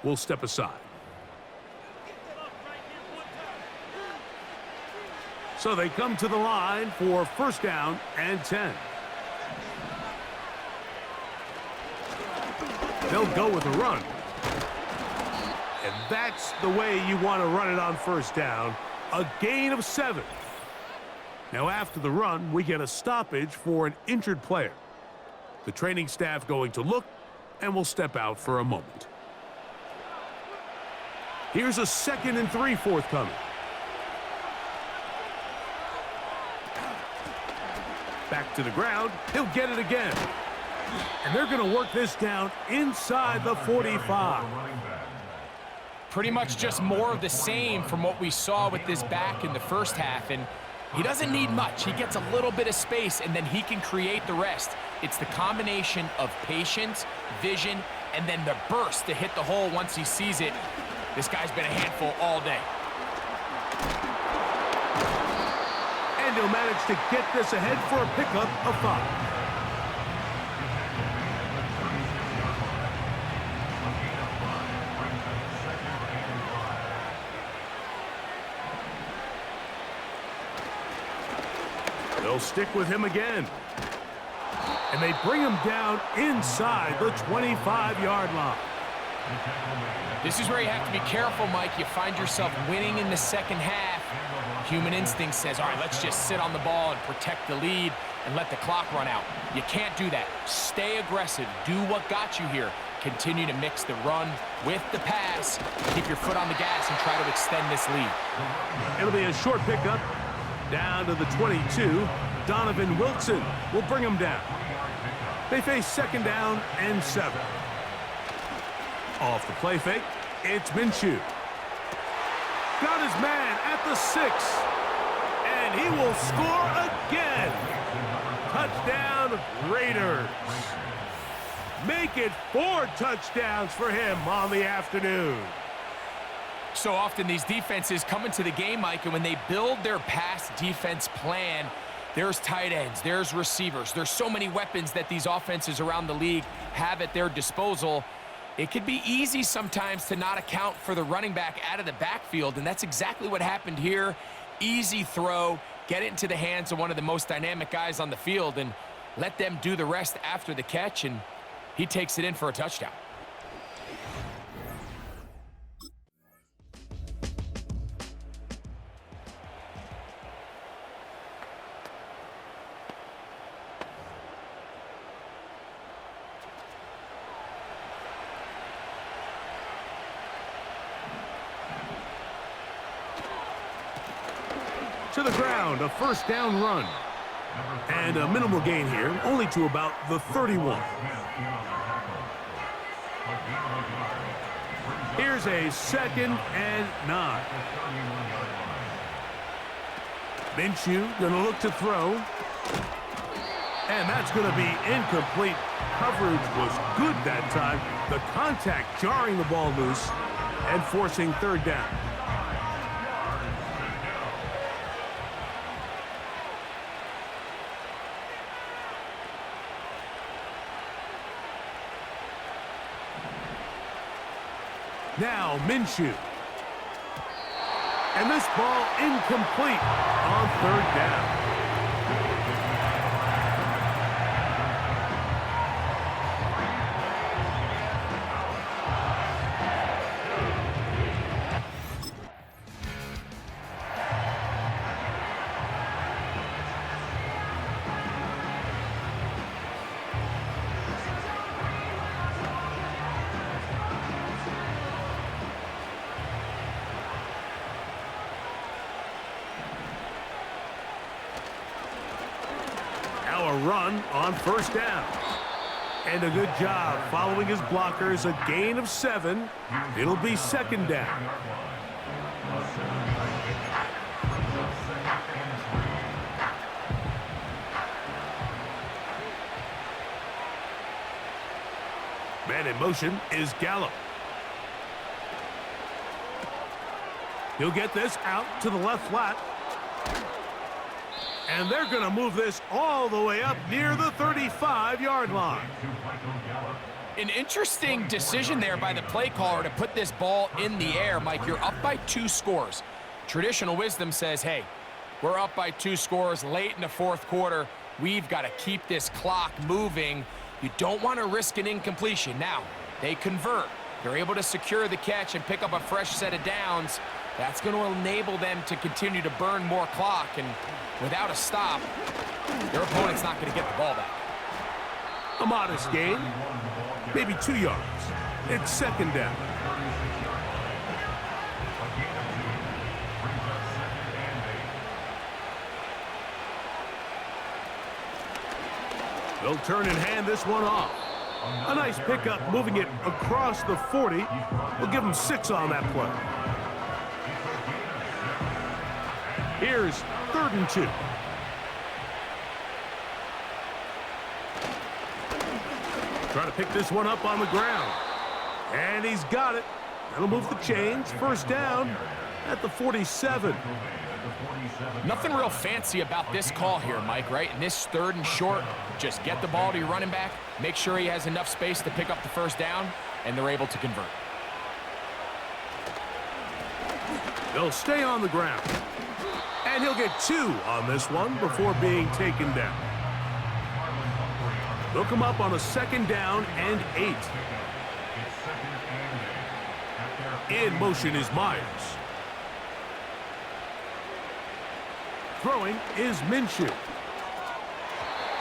we'll step aside. So they come to the line for 1st down and 10. They'll go with a run. And that's the way you want to run it on 1st down. A gain of 7. Now after the run, we get a stoppage for an injured player. The training staff going to look, and we'll step out for a moment. Here's a 2nd and 3 forthcoming. Back to the ground. He'll get it again. And they're going to work this down inside the 45. Pretty much just more of the same from what we saw with this back in the first half. And he doesn't need much. He gets a little bit of space, and then he can create the rest. It's the combination of patience, vision, and then the burst to hit the hole once he sees it. This guy's been a handful all day. And he'll manage to get this ahead for a pickup of 5. They'll stick with him again. And they bring him down inside the 25-yard line. This is where you have to be careful, Mike. You find yourself winning in the 2nd half. Human instinct says, all right, let's just sit on the ball and protect the lead and let the clock run out. You can't do that. Stay aggressive. Do what got you here. Continue to mix the run with the pass. Keep your foot on the gas and try to extend this lead. It'll be a short pickup. Down to the 22, Donovan Wilson will bring him down. They face 2nd down and 7. Off the play fake, it's Minshew. Got his man at the 6, and he will score again. Touchdown, Raiders. Make it 4 touchdowns for him on the afternoon. So often these defenses come into the game, Mike, and when they build their pass defense plan, there's tight ends, there's receivers, there's so many weapons that these offenses around the league have at their disposal. It could be easy sometimes to not account for the running back out of the backfield, and that's exactly what happened here. Easy throw, get it into the hands of one of the most dynamic guys on the field, and let them do the rest after the catch, and he takes it in for a touchdown. To the ground, a 1st down run. And a minimal gain here, only to about the 31. Here's a 2nd and 9. Minshew gonna look to throw. And that's gonna be incomplete. Coverage was good that time. The contact jarring the ball loose and forcing 3rd down. Now Minshew. And this ball incomplete on 3rd down. a run on first down. And a good job following his blockers, a gain of 7. It'll be second down. Man in motion is Gallup. He'll get this out to the left flat. And they're going to move this all the way up near the 35-yard line. An interesting decision there by the play caller to put this ball in the air. Mike, you're up by 2 scores. Traditional wisdom says, hey, we're up by 2 scores late in the fourth quarter. We've got to keep this clock moving. You don't want to risk an incompletion. Now, they convert. They're able to secure the catch and pick up a fresh set of downs. That's going to enable them to continue to burn more clock, and without a stop, their opponent's not going to get the ball back. A modest gain, maybe 2 yards. It's second down. They'll turn and hand this one off. A nice pickup, moving it across the 40. We'll give them 6 on that play. Here's 3rd and 2. Trying to pick this one up on the ground. And he's got it. That'll move the chains. First down at the 47. Nothing real fancy about this call here, Mike, right? In this 3rd and short, just get the ball to your running back, make sure he has enough space to pick up the first down, and they're able to convert. They'll stay on the ground. And he'll get 2 on this one before being taken down. They'll come up on a 2nd down and 8. In motion is Myers. Throwing is Minshew.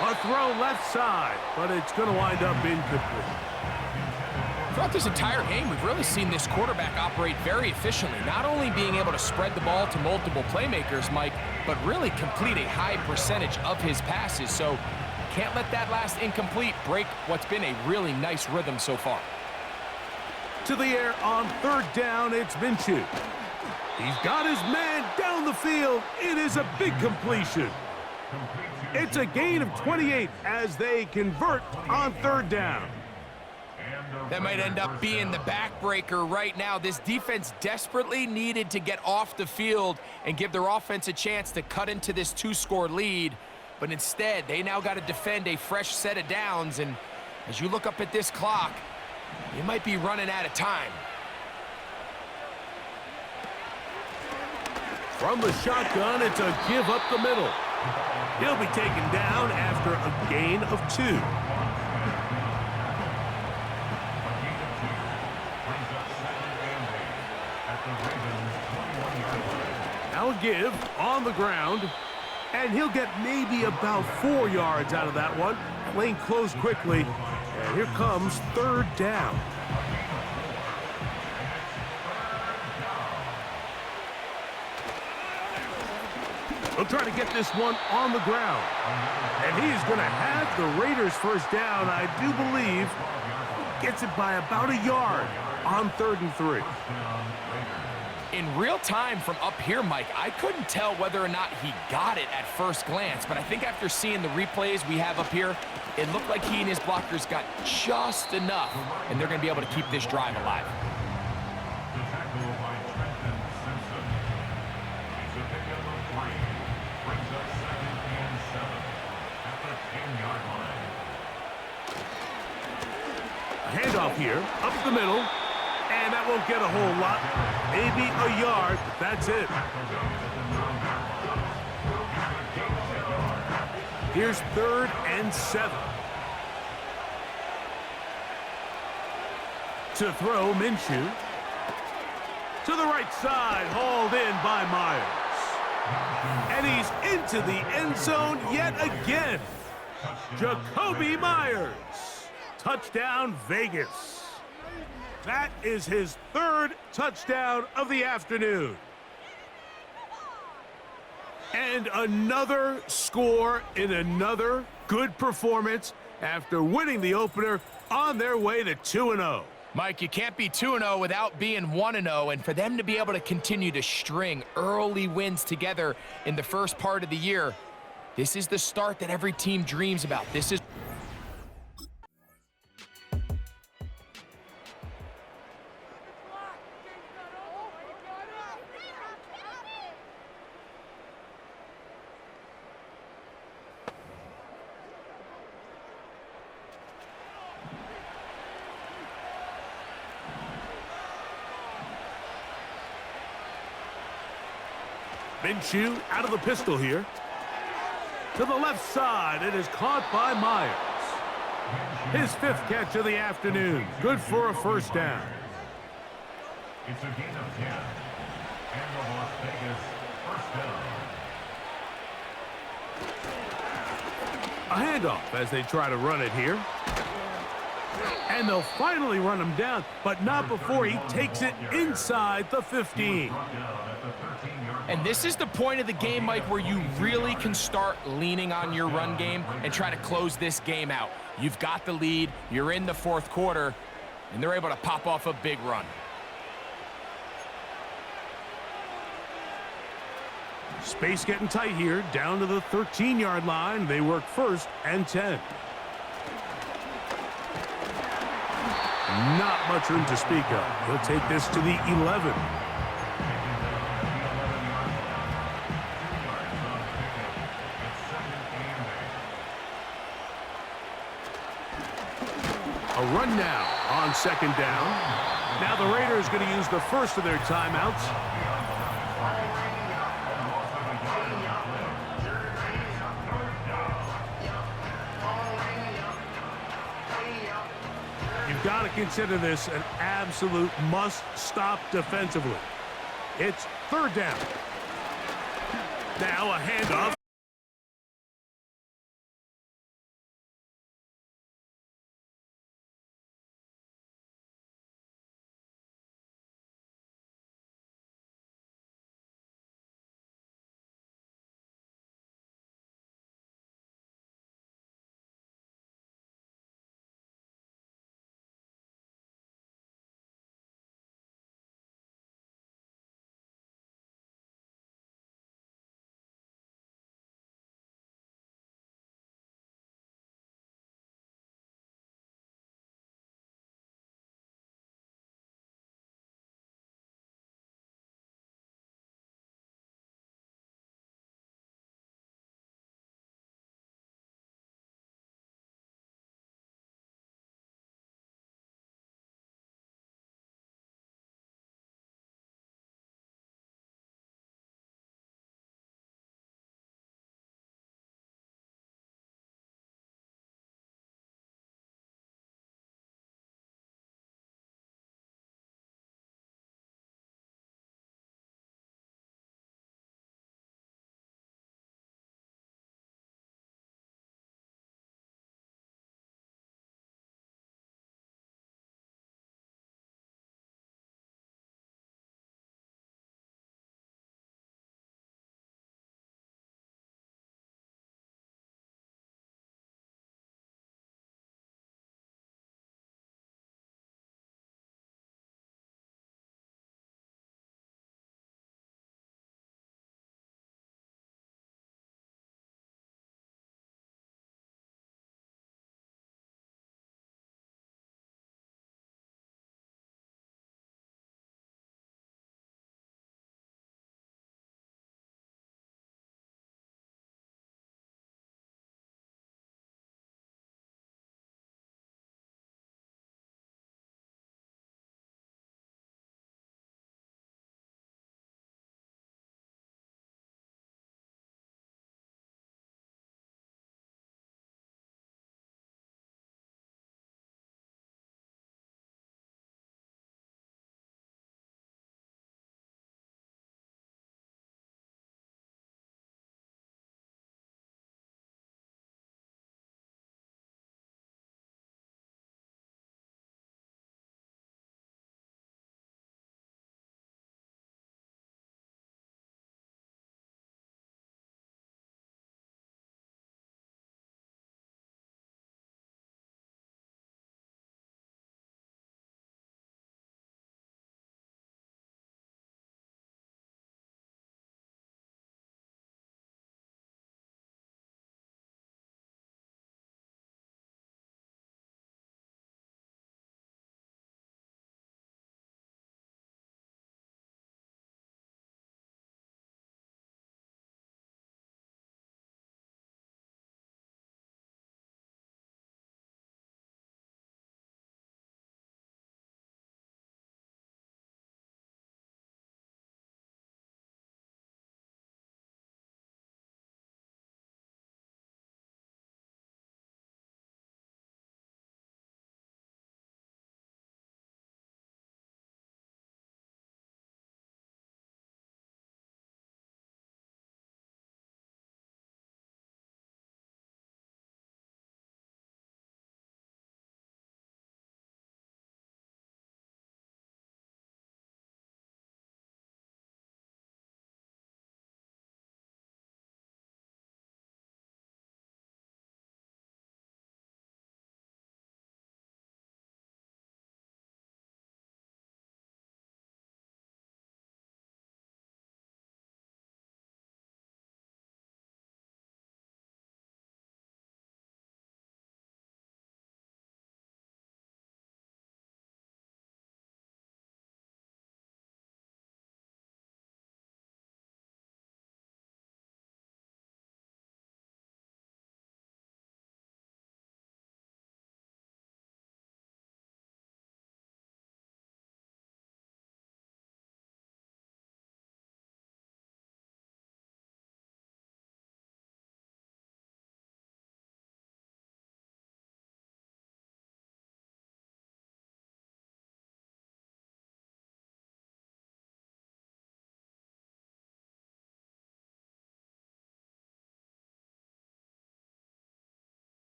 A throw left side, but it's going to wind up incomplete. Throughout this entire game, we've really seen this quarterback operate very efficiently, not only being able to spread the ball to multiple playmakers, Mike, but really complete a high percentage of his passes. So can't let that last incomplete break what's been a really nice rhythm so far. To the air on 3rd down, it's Minshew. He's got his man down the field. It is a big completion. It's a gain of 28 as they convert on 3rd down. That might end up being the backbreaker right now. This defense desperately needed to get off the field and give their offense a chance to cut into this 2-score lead. But instead, they now got to defend a fresh set of downs. And as you look up at this clock, you might be running out of time. From the shotgun, it's a give up the middle. He'll be taken down after a gain of 2. Now a give on the ground, and he'll get maybe about 4 yards out of that one. Lane closed quickly, and here comes 3rd down. He'll try to get this one on the ground. And he's going to have the Raiders first down, I do believe. Gets it by about a yard on 3rd and 3. In real time from up here, Mike, I couldn't tell whether or not he got it at first glance, but I think after seeing the replays we have up here, it looked like he and his blockers got just enough, and they're going to be able to keep this drive alive. Handoff here, up the middle, and that won't get a whole lot. Maybe a yard, but that's it. Here's 3rd and 7. To throw, Minshew. To the right side, hauled in by Myers. And he's into the end zone yet again. Jacoby Myers. Touchdown, Vegas. That is his 3rd touchdown of the afternoon. And another score in another good performance after winning the opener on their way to 2-0. Mike, you can't be 2-0 without being 1-0, and for them to be able to continue to string early wins together in the first part of the year, this is the start that every team dreams about. This is Minshew out of the pistol here. To the left side, it is caught by Myers. His 5th catch of the afternoon. Good for a first down. It's a gain of 10. And the Las Vegas first down. A handoff as they try to run it here. And they'll finally run him down, but not before he takes it inside the 15. And this is the point of the game, Mike, where you really can start leaning on your run game and try to close this game out. You've got the lead, you're in the 4th quarter, and they're able to pop off a big run. Space getting tight here, down to the 13-yard line. They work 1st and 10. Not much room to speak of. He'll take this to the 11. A run now on 2nd down. Now the Raiders going to use the first of their timeouts. You've got to consider this an absolute must-stop defensively. It's 3rd down. Now a handoff.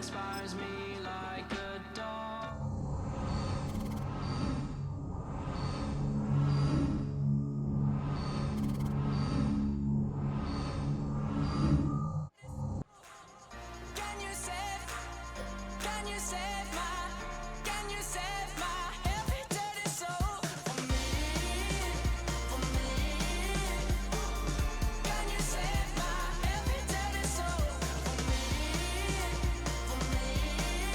inspires me like a dog. Can you save my every dirty soul for me, for me? Can you save my every dirty soul for me, for me?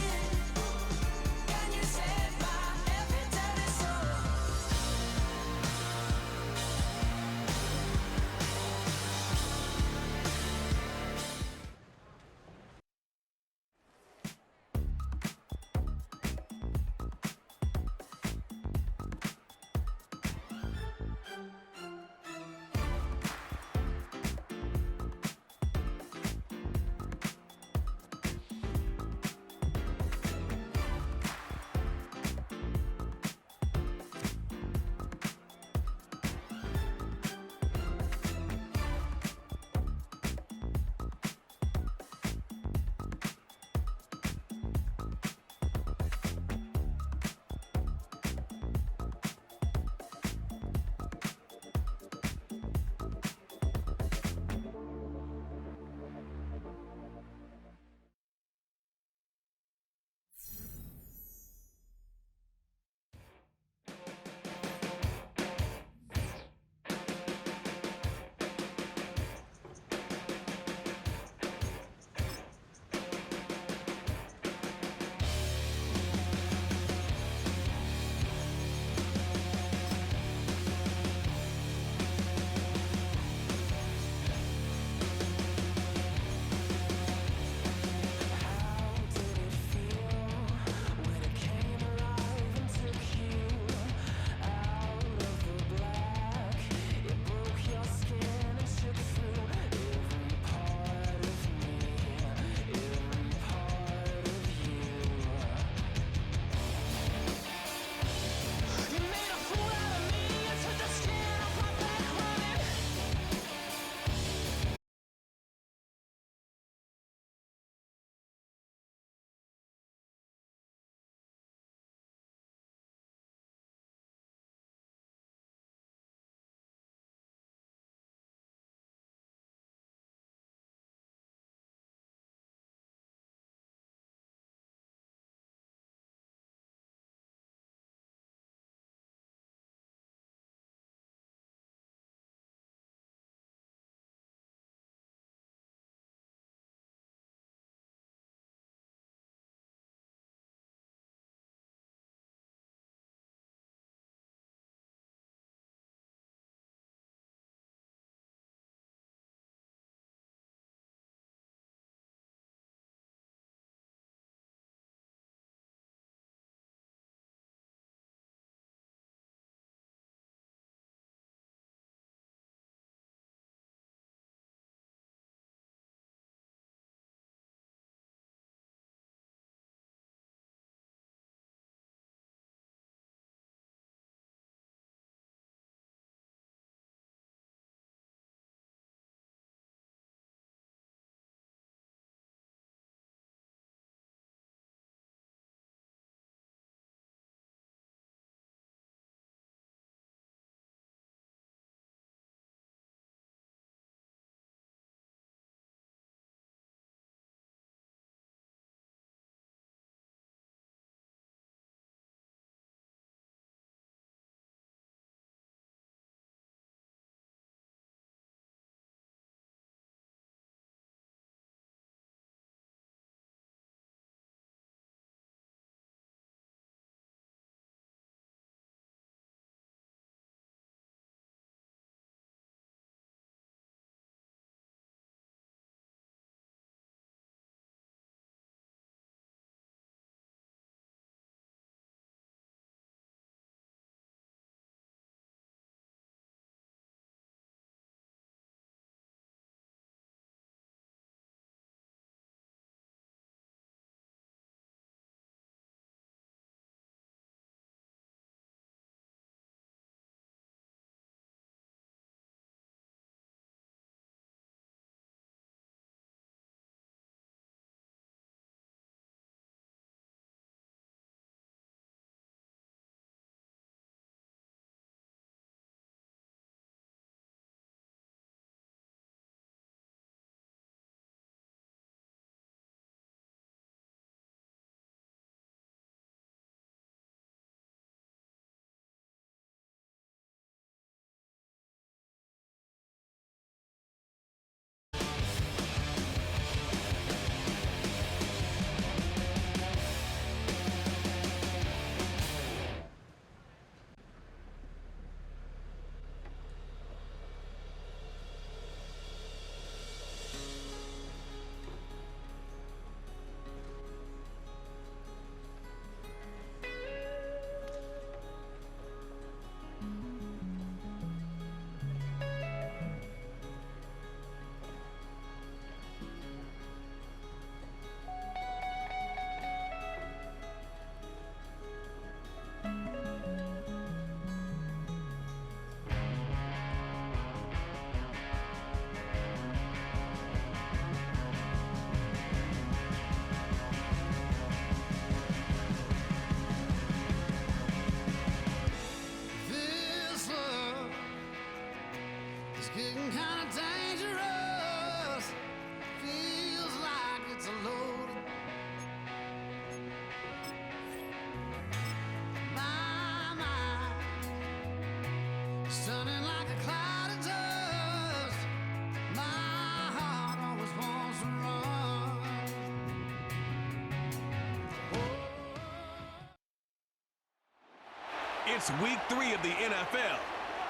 It's week 3 of the NFL.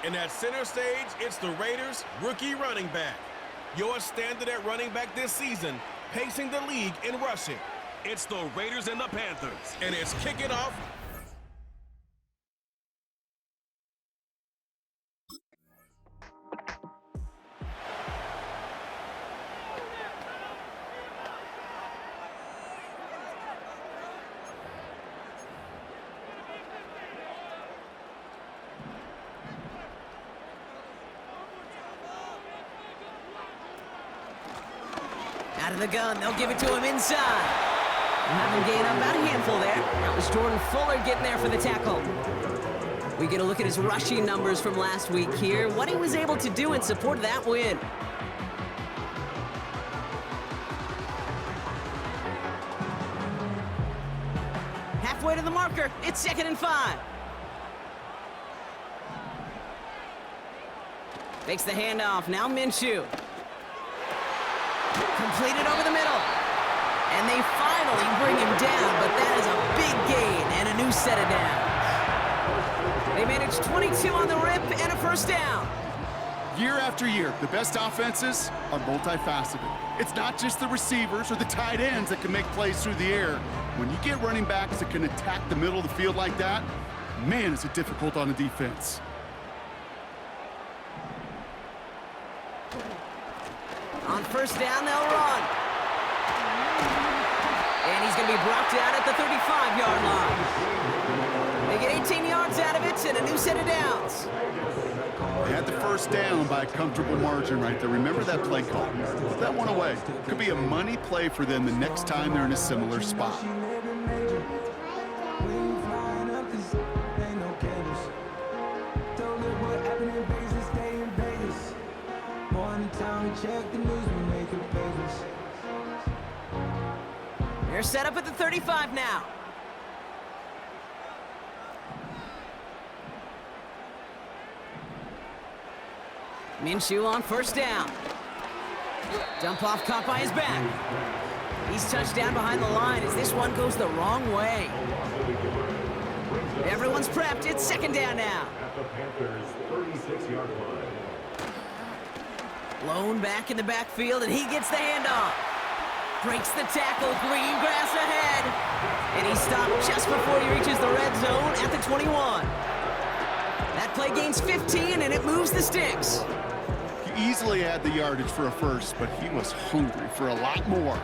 And at center stage, it's the Raiders' rookie running back. Your standard at running back this season, pacing the league in rushing. It's the Raiders and the Panthers. And it's kicking off. Out of the gun, they'll give it to him inside. Have him gain up about a handful there. That was Jordan Fuller getting there for the tackle. We get a look at his rushing numbers from last week here, what he was able to do in support of that win. Halfway to the marker, it's 2nd and 5. Takes the handoff, now Minshew. Completed over the middle. And they finally bring him down, but that is a big gain and a new set of downs. They managed 22 on the rip and a first down. Year after year, the best offenses are multifaceted. It's not just the receivers or the tight ends that can make plays through the air. When you get running backs that can attack the middle of the field like that, man, is it difficult on the defense. On first down, they'll run. And he's going to be brought down at the 35-yard line. They get 18 yards out of it and a new set of downs. They had the first down by a comfortable margin right there. Remember that play call. Put that one away. Could be a money play for them the next time they're in a similar spot. They're set up at the 35 now. Minshew on first down. Dump off caught by his back. He's touched down behind the line as this one goes the wrong way. Everyone's prepped. It's 2nd down now. At the Panthers' 36-yard line. Lone back in the backfield, and he gets the handoff. Breaks the tackle, green grass ahead. And he's stopped just before he reaches the red zone at the 21. That play gains 15, and it moves the sticks. He easily had the yardage for a first, but he was hungry for a lot more.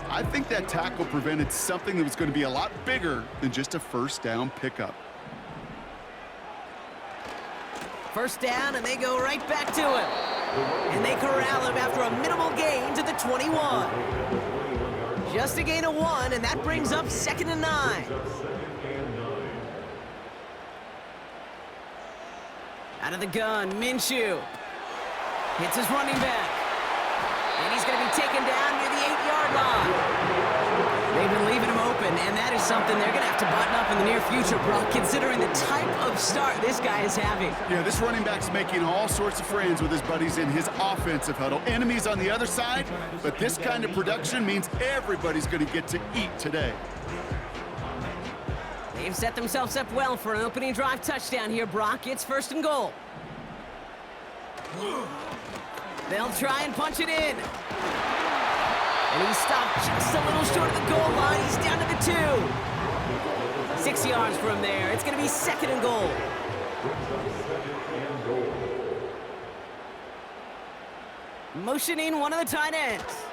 I think that tackle prevented something that was going to be a lot bigger than just a first down pickup. First down, and they go right back to him. And they corral him after a minimal gain to the 21. Just a gain of 1, and that brings up 2nd and 9. Out of the gun, Minshew. Hits his running back. And he's going to be taken down near the 8-yard line. They've been leaving him open, and that is something they're going to have to button up in the near future, Brock, considering the type of start this guy is having. Yeah, this running back's making all sorts of friends with his buddies in his offensive huddle. Enemies on the other side, but this kind of production means everybody's going to get to eat today. They've set themselves up well for an opening drive touchdown here, Brock. It's 1st and goal. They'll try and punch it in. And he's stopped just a little short of the goal line. He's down to the 2. 6 yards from there. It's going to be 2nd and goal. Motioning one of the tight ends.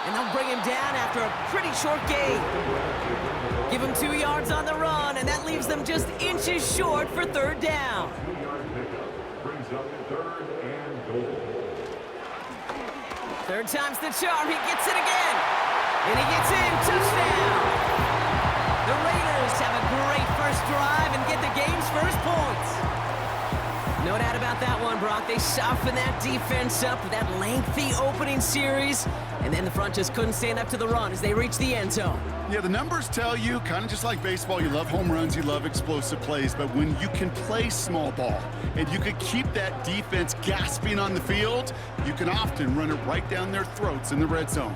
And they'll bring him down after a pretty short gain. Give him 2 yards on the run, and that leaves them just inches short for 3rd down. 2-yard pickup brings up 3rd and goal. 3rd time's the charm. He gets it again. And he gets in. Touchdown. The Raiders have a great first drive and get the game's first points. No doubt about that one, Brock. They softened that defense up with that lengthy opening series. And then the front just couldn't stand up to the run as they reached the end zone. Yeah, the numbers tell you, kind of just like baseball, you love home runs, you love explosive plays, but when you can play small ball and you can keep that defense gasping on the field, you can often run it right down their throats in the red zone.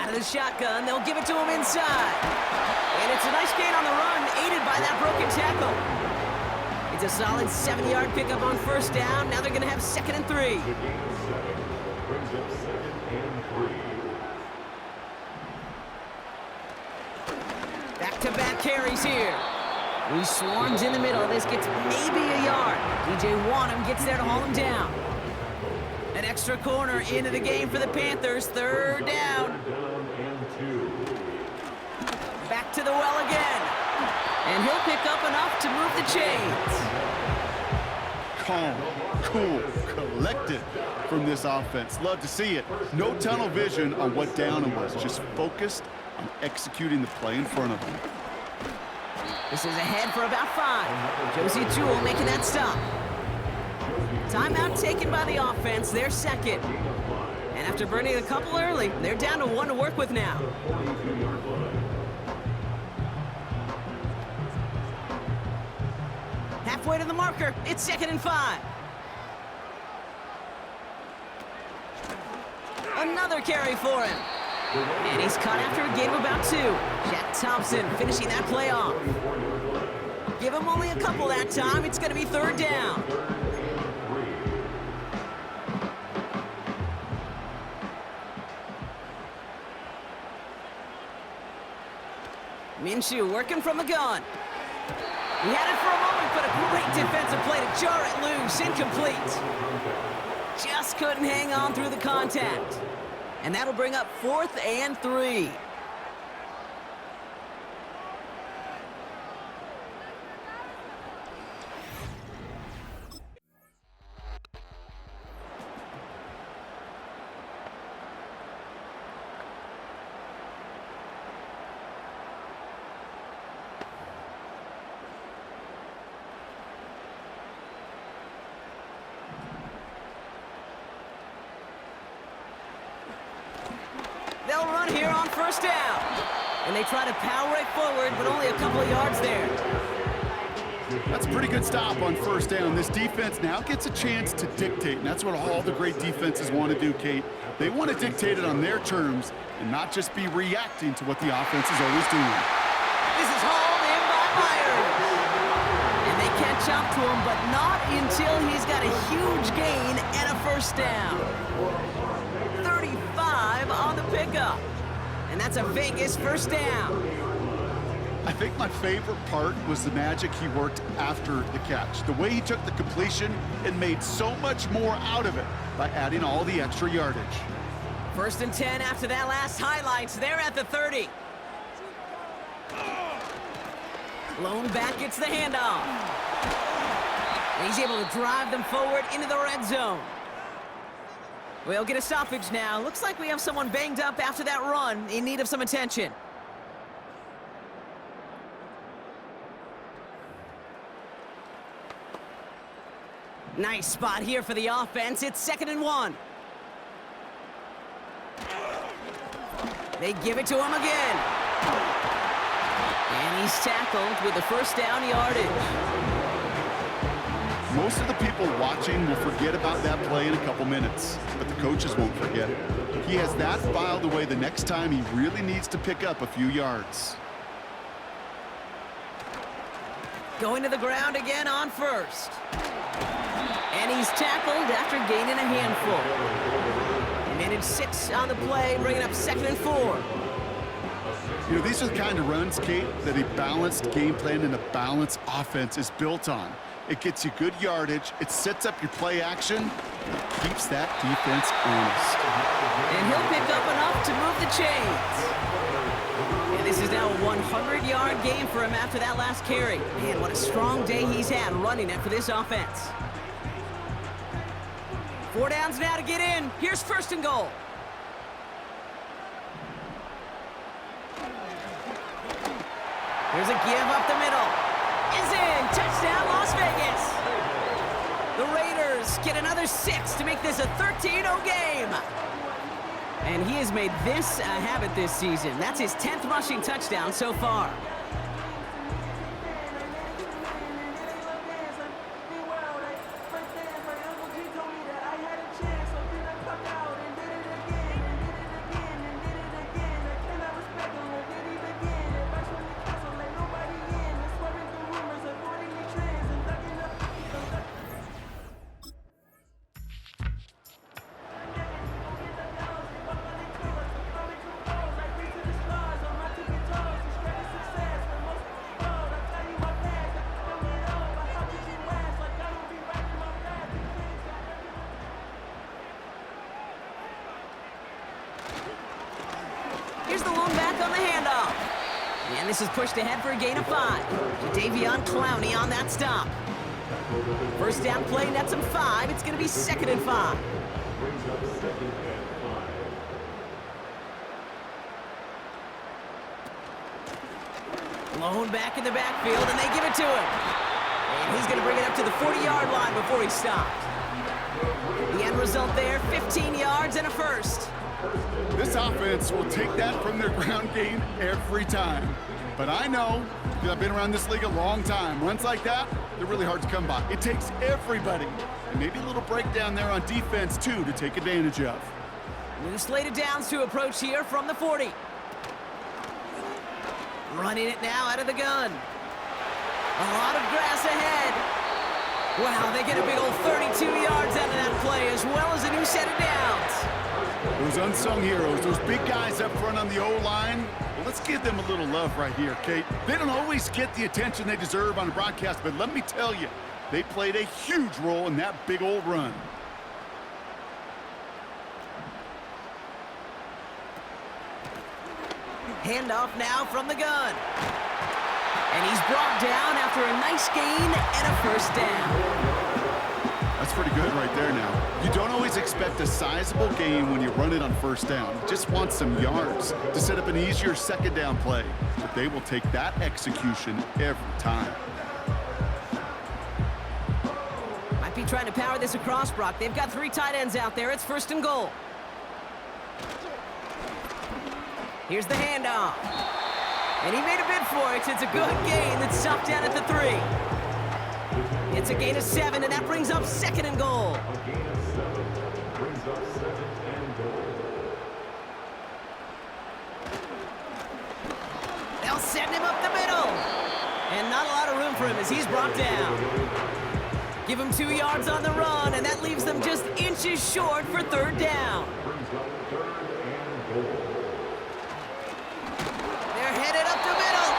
Out of the shotgun, they'll give it to him inside. And it's a nice gain on the run, aided by that broken tackle. It's a solid 7-yard pickup on first down. Now they're going to have 2nd and 3. Back-to-back carries here. He swarms in the middle. This gets maybe a yard. DJ Wanham gets there to haul him down. An extra corner into the game for the Panthers. 3rd down. Back to the well again. And he'll pick up enough to move the chains. Calm, cool, collected from this offense. Love to see it. No tunnel vision on what down it was. Just focused on executing the play in front of them. This is ahead for about 5. Josie Jewell making that stop. Timeout taken by the offense. They're 2nd. And after burning a couple early, they're down to 1 to work with now. Halfway to the marker. It's 2nd and 5. Another carry for him. And he's caught after a gain of about 2. Jack Thompson finishing that play off. Give him only a couple that time. It's going to be 3rd down. Minshew working from the gun. He had it for a moment, but a great defensive play to jar it loose. Incomplete. Just couldn't hang on through the contact. And that'll bring up 4th and 3. They'll run here on 1st down. And they try to power it forward, but only a couple of yards there. That's a pretty good stop on 1st down. This defense now gets a chance to dictate, and that's what all the great defenses want to do, Kate. They want to dictate it on their terms and not just be reacting to what the offense is always doing. This is hauled in by Myers. And they catch up to him, but not until he's got a huge gain and a 1st down. 35 on the pickup. And that's a Vegas 1st down. I think my favorite part was the magic he worked after the catch. The way he took the completion and made so much more out of it by adding all the extra yardage. 1st and 10 after that last highlights. They're at the 30. Lone back gets the handoff. And he's able to drive them forward into the red zone. We'll get a stoppage now. Looks like we have someone banged up after that run in need of some attention. Nice spot here for the offense. It's 2nd and 1. They give it to him again. And he's tackled with the 1st down yardage. Most of the people watching will forget about that play in a couple minutes, but the coaches won't forget it. He has that filed away the next time he really needs to pick up a few yards. Going to the ground again on 1st. And he's tackled after gaining a handful. He managed 6 on the play, bringing up 2nd and 4. You know, these are the kind of runs, Kate, that a balanced game plan and a balanced offense is built on. It gets you good yardage, it sets up your play action, it keeps that defense honest. And he'll pick up enough to move the chains. And this is now a 100-yard game for him after that last carry. Man, what a strong day he's had running it for this offense. 4 downs now to get in. Here's 1st and goal. Here's a give up the middle. Is in. Touchdown, Las Vegas. The Raiders get another 6 to make this a 13-0 game. And he has made this a habit this season. That's his 10th rushing touchdown so far. And this is pushed ahead for a gain of 5. Jadeveon Clowney on that stop. First down play nets him 5. It's going to be 2nd and 5. Blown back in the backfield, and they give it to him. And he's going to bring it up to the 40-yard line before he stopped. The end result there, 15 yards and a first. This offense will take that from their ground game every time. But I know, because I've been around this league a long time, runs like that, they're really hard to come by. It takes everybody. And maybe a little breakdown there on defense, too, to take advantage of. New slated downs to approach here from the 40. Running it now out of the gun. A lot of grass ahead. Wow, they get a big old 32 yards out of that play, as well as a new set of downs. Those unsung heroes, those big guys up front on the O-line, well, let's give them a little love right here, Kate. They don't always get the attention they deserve on a broadcast, but let me tell you, they played a huge role in that big old run. Handoff now from the gun. And he's brought down after a nice gain and a first down. That's pretty good right there now. You don't always expect a sizable gain when you run it on first down. You just want some yards to set up an easier second down play. But they will take that execution every time. Might be trying to power this across, Brock. They've got 3 tight ends out there. It's 1st and goal. Here's the handoff. And he made a bid for it. It's a good gain that's stopped down at the 3. It's a gain of 7, and that brings up 2nd and goal. They'll send him up the middle. And not a lot of room for him as he's brought down. Give him 2 yards on the run, and that leaves them just inches short for 3rd down. They're headed up the middle,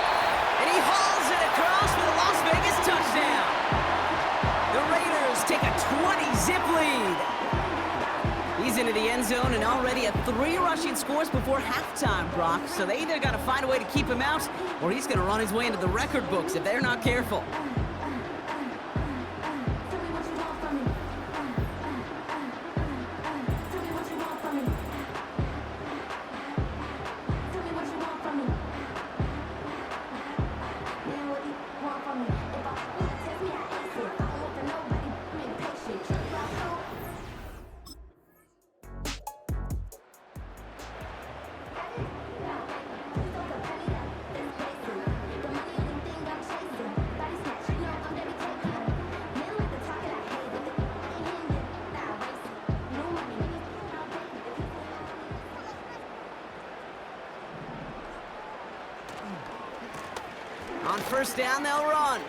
and he hauls it across for the Las Vegas touchdown. The Raiders take a 20-zip lead. He's into the end zone and already at 3 rushing scores before halftime, Brock. So they either got to find a way to keep him out, or he's going to run his way into the record books if they're not careful. On first down, they'll run.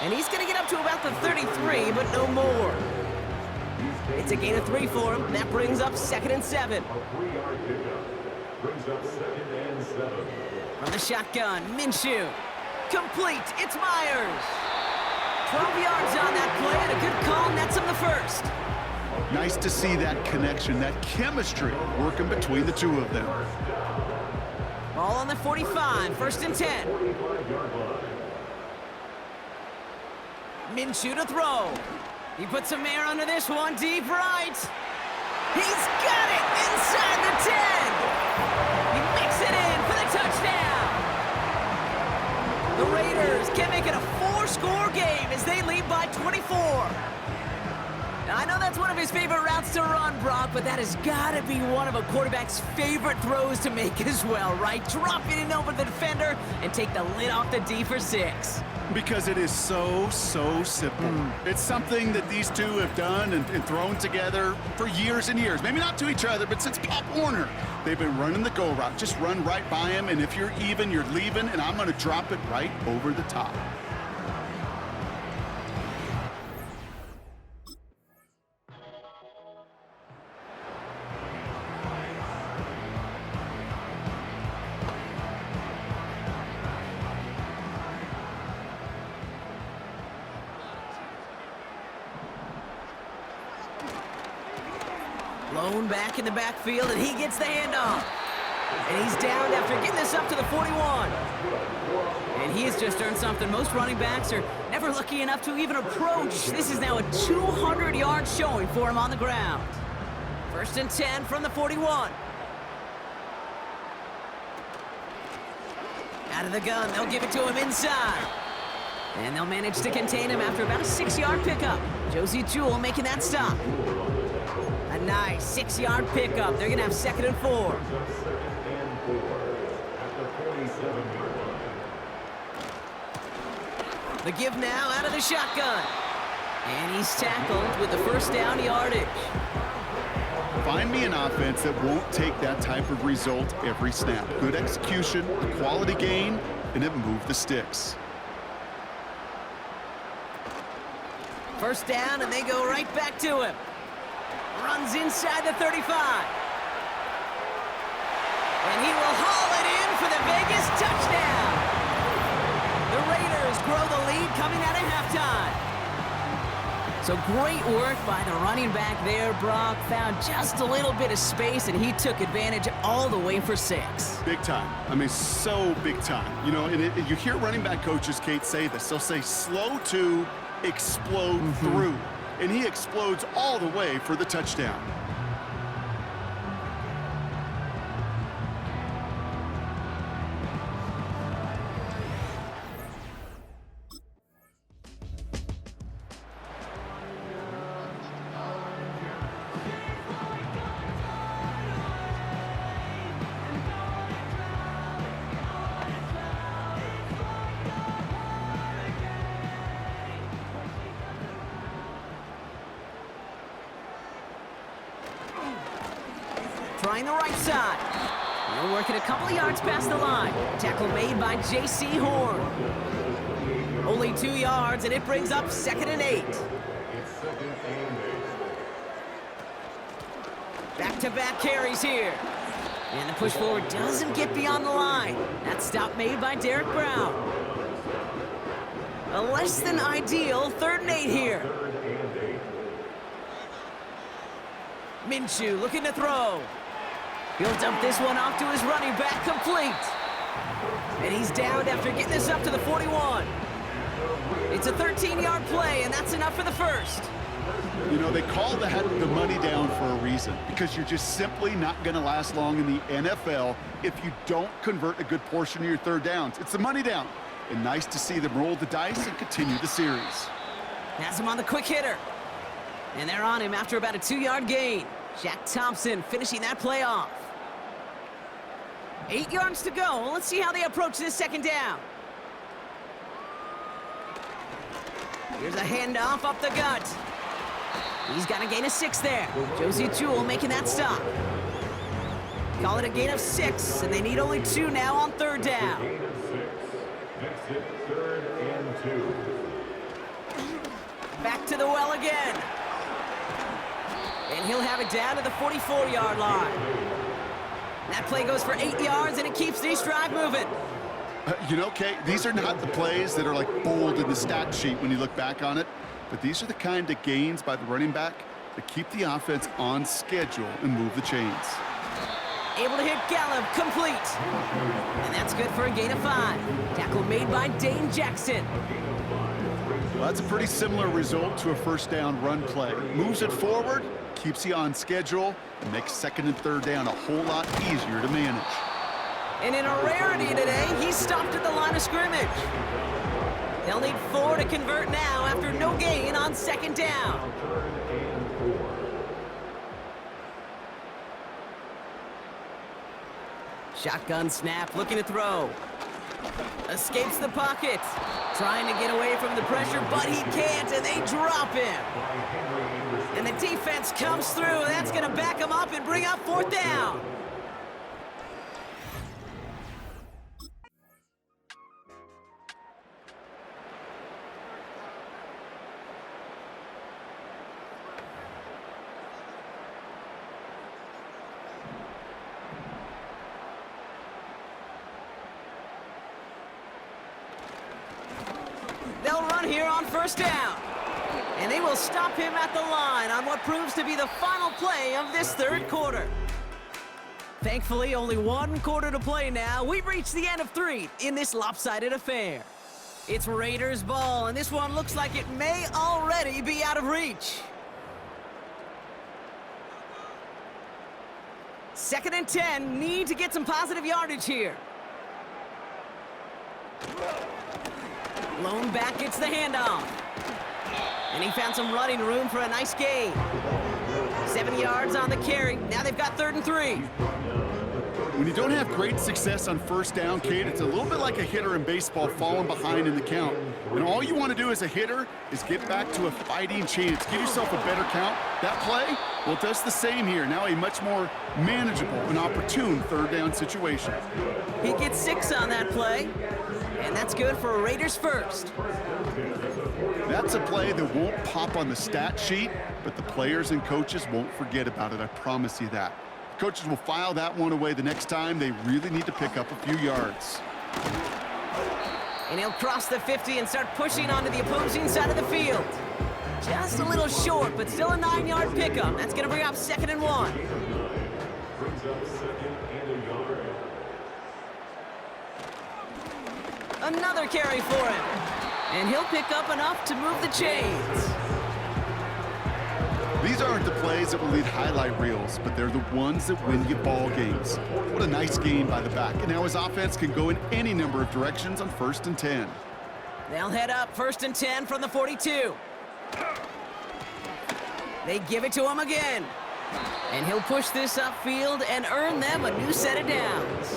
And he's going to get up to about the 33, but no more. It's a gain of 3 for him. That brings up 2nd and 7. From the shotgun, Minshew. Complete. It's Myers. 12 yards on that play, and a good call nets him the 1st. Nice to see that connection, that chemistry working between the two of them. Ball on the 45, 1st and 10. Minshew to throw. He puts some air under this one, deep right. He's got it inside the 10. He makes it in for the touchdown. The Raiders can make it a 4-score game as they lead by 24. Now, I know that's one of his favorite routes to run, Brock, but that has got to be one of a quarterback's favorite throws to make as well, right? Drop it in over the defender and take the lid off the D for 6. Because it is so simple. It's something that these two have done and thrown together for years and years. Maybe not to each other, but since Pop Warner. They've been running the go route. Just run right by him, and if you're even, you're leaving, and I'm going to drop it right over the top. Blown back in the backfield, and he gets the handoff. And he's down after getting this up to the 41. And he has just earned something most running backs are never lucky enough to even approach. This is now a 200-yard showing for him on the ground. 1st and 10 from the 41. Out of the gun, they'll give it to him inside. And they'll manage to contain him after about a 6-yard pickup. Josie Jewell making that stop. A nice 6-yard pickup. They're going to have 2nd and 4. The give now out of the shotgun. And he's tackled with the 1st down yardage. Find me an offense that won't take that type of result every snap. Good execution, a quality gain, and it moved the sticks. 1st down, and they go right back to him. Runs inside the 35. And he will haul it in for the Vegas touchdown. The Raiders grow the lead coming out of halftime. So great work by the running back there, Brock. Found just a little bit of space, and he took advantage all the way for 6. Big time. I mean, so big time. You know, and you hear running back coaches, Kate, say this. They'll say slow to explode through. And he explodes all the way for the touchdown. Trying the right side. They're working a couple of yards past the line. Tackle made by J.C. Horn. Only 2 yards, and it brings up 2nd and 8. Back-to-back carries here. And the push forward doesn't get beyond the line. That stop made by Derek Brown. A less than ideal 3rd and 8 here. Minshew looking to throw. He'll dump this one off to his running back, complete. And he's down after getting this up to the 41. It's a 13-yard play, and that's enough for the 1st. You know, they call that the money down for a reason, because you're just simply not going to last long in the NFL if you don't convert a good portion of your 3rd downs. It's the money down. And nice to see them roll the dice and continue the series. Has him on the quick hitter. And they're on him after about a 2-yard gain. Shaq Thompson finishing that play off. 8 yards to go. Let's see how they approach this 2nd down. Here's a handoff up the gut. He's got a gain of 6 there. Josie Jewell making that stop. Call it a gain of 6, and they need only 2 now on 3rd down. Gain of 6. Makes it 3rd and 2. Back to the well again. And he'll have it down to the 44-yard line. That play goes for 8 yards, and it keeps this drive moving. You know, Kate, these are not the plays that are like bold in the stat sheet when you look back on it, but these are the kind of gains by the running back that keep the offense on schedule and move the chains. Able to hit Gallup, complete. And that's good for a gain of 5. Tackle made by Dane Jackson. Well, that's a pretty similar result to a 1st down run play. Moves it forward, keeps you on schedule, and makes 2nd and 3rd down a whole lot easier to manage. And in a rarity today, he's stopped at the line of scrimmage. They'll need 4 to convert now after no gain on 2nd down. Shotgun snap, looking to throw. Escapes the pocket. Trying to get away from the pressure, but he can't, and they drop him. And the defense comes through. That's going to back him up and bring up 4th down. They'll run here on 1st down. And they will stop him at the line on what proves to be the final play of this 3rd quarter. Thankfully, only 1 quarter to play now. We've reached the end of 3 in this lopsided affair. It's Raiders ball, and this one looks like it may already be out of reach. 2nd and 10, need to get some positive yardage here. Lone back gets the handoff. And he found some running room for a nice gain. 7 yards on the carry. Now they've got 3rd and 3. When you don't have great success on first down, Kate, it's a little bit like a hitter in baseball falling behind in the count. And all you want to do as a hitter is get back to a fighting chance. Give yourself a better count. That play, well, it does the same here. Now a much more manageable and opportune 3rd down situation. He gets 6 on that play, and that's good for a Raiders first. That's a play that won't pop on the stat sheet, but the players and coaches won't forget about it. I promise you that. Coaches will file that one away the next time they really need to pick up a few yards. And he'll cross the 50 and start pushing onto the opposing side of the field. Just a little short, but still a 9-yard pickup. That's going to bring up 2nd and 1. Another carry for him. And he'll pick up enough to move the chains. These aren't the plays that will lead highlight reels, but they're the ones that win you ball games. What a nice game by the back. And now his offense can go in any number of directions on 1st and 10. They'll head up 1st and 10 from the 42. They give it to him again. And he'll push this upfield and earn them a new set of downs.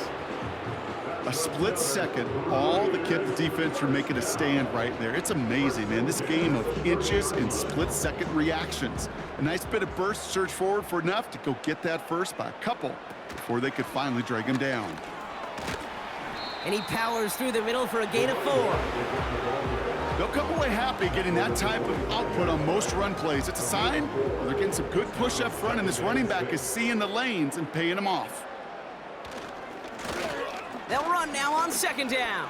A split second, all that kept the defense from making a stand right there. It's amazing, man. This game of inches and split-second reactions. A nice bit of burst, surge forward for enough to go get that first by a couple before they could finally drag him down. And he powers through the middle for a gain of 4. They'll come away happy getting that type of output on most run plays. It's a sign they're getting some good push up front, and this running back is seeing the lanes and paying them off. They'll run now on 2nd down.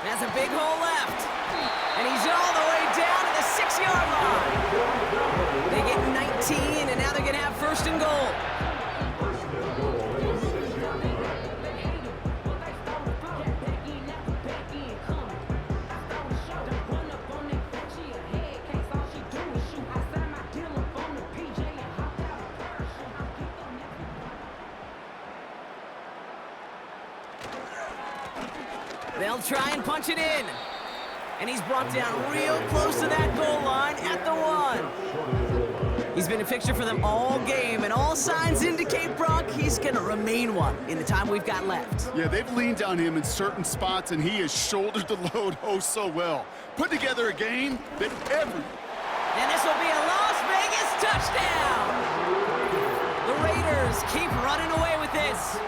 That's a big hole left. And he's all the way down to the 6-yard line. They get 19, and now they're going to have 1st and goal. They'll try and punch it in. And he's brought down real close to that goal line at the 1. He's been a fixture for them all game, and all signs indicate, Brock, he's going to remain one in the time we've got left. Yeah, they've leaned on him in certain spots, and he has shouldered the load oh so well. Put together a game that And this will be a Las Vegas touchdown! The Raiders keep running away with this.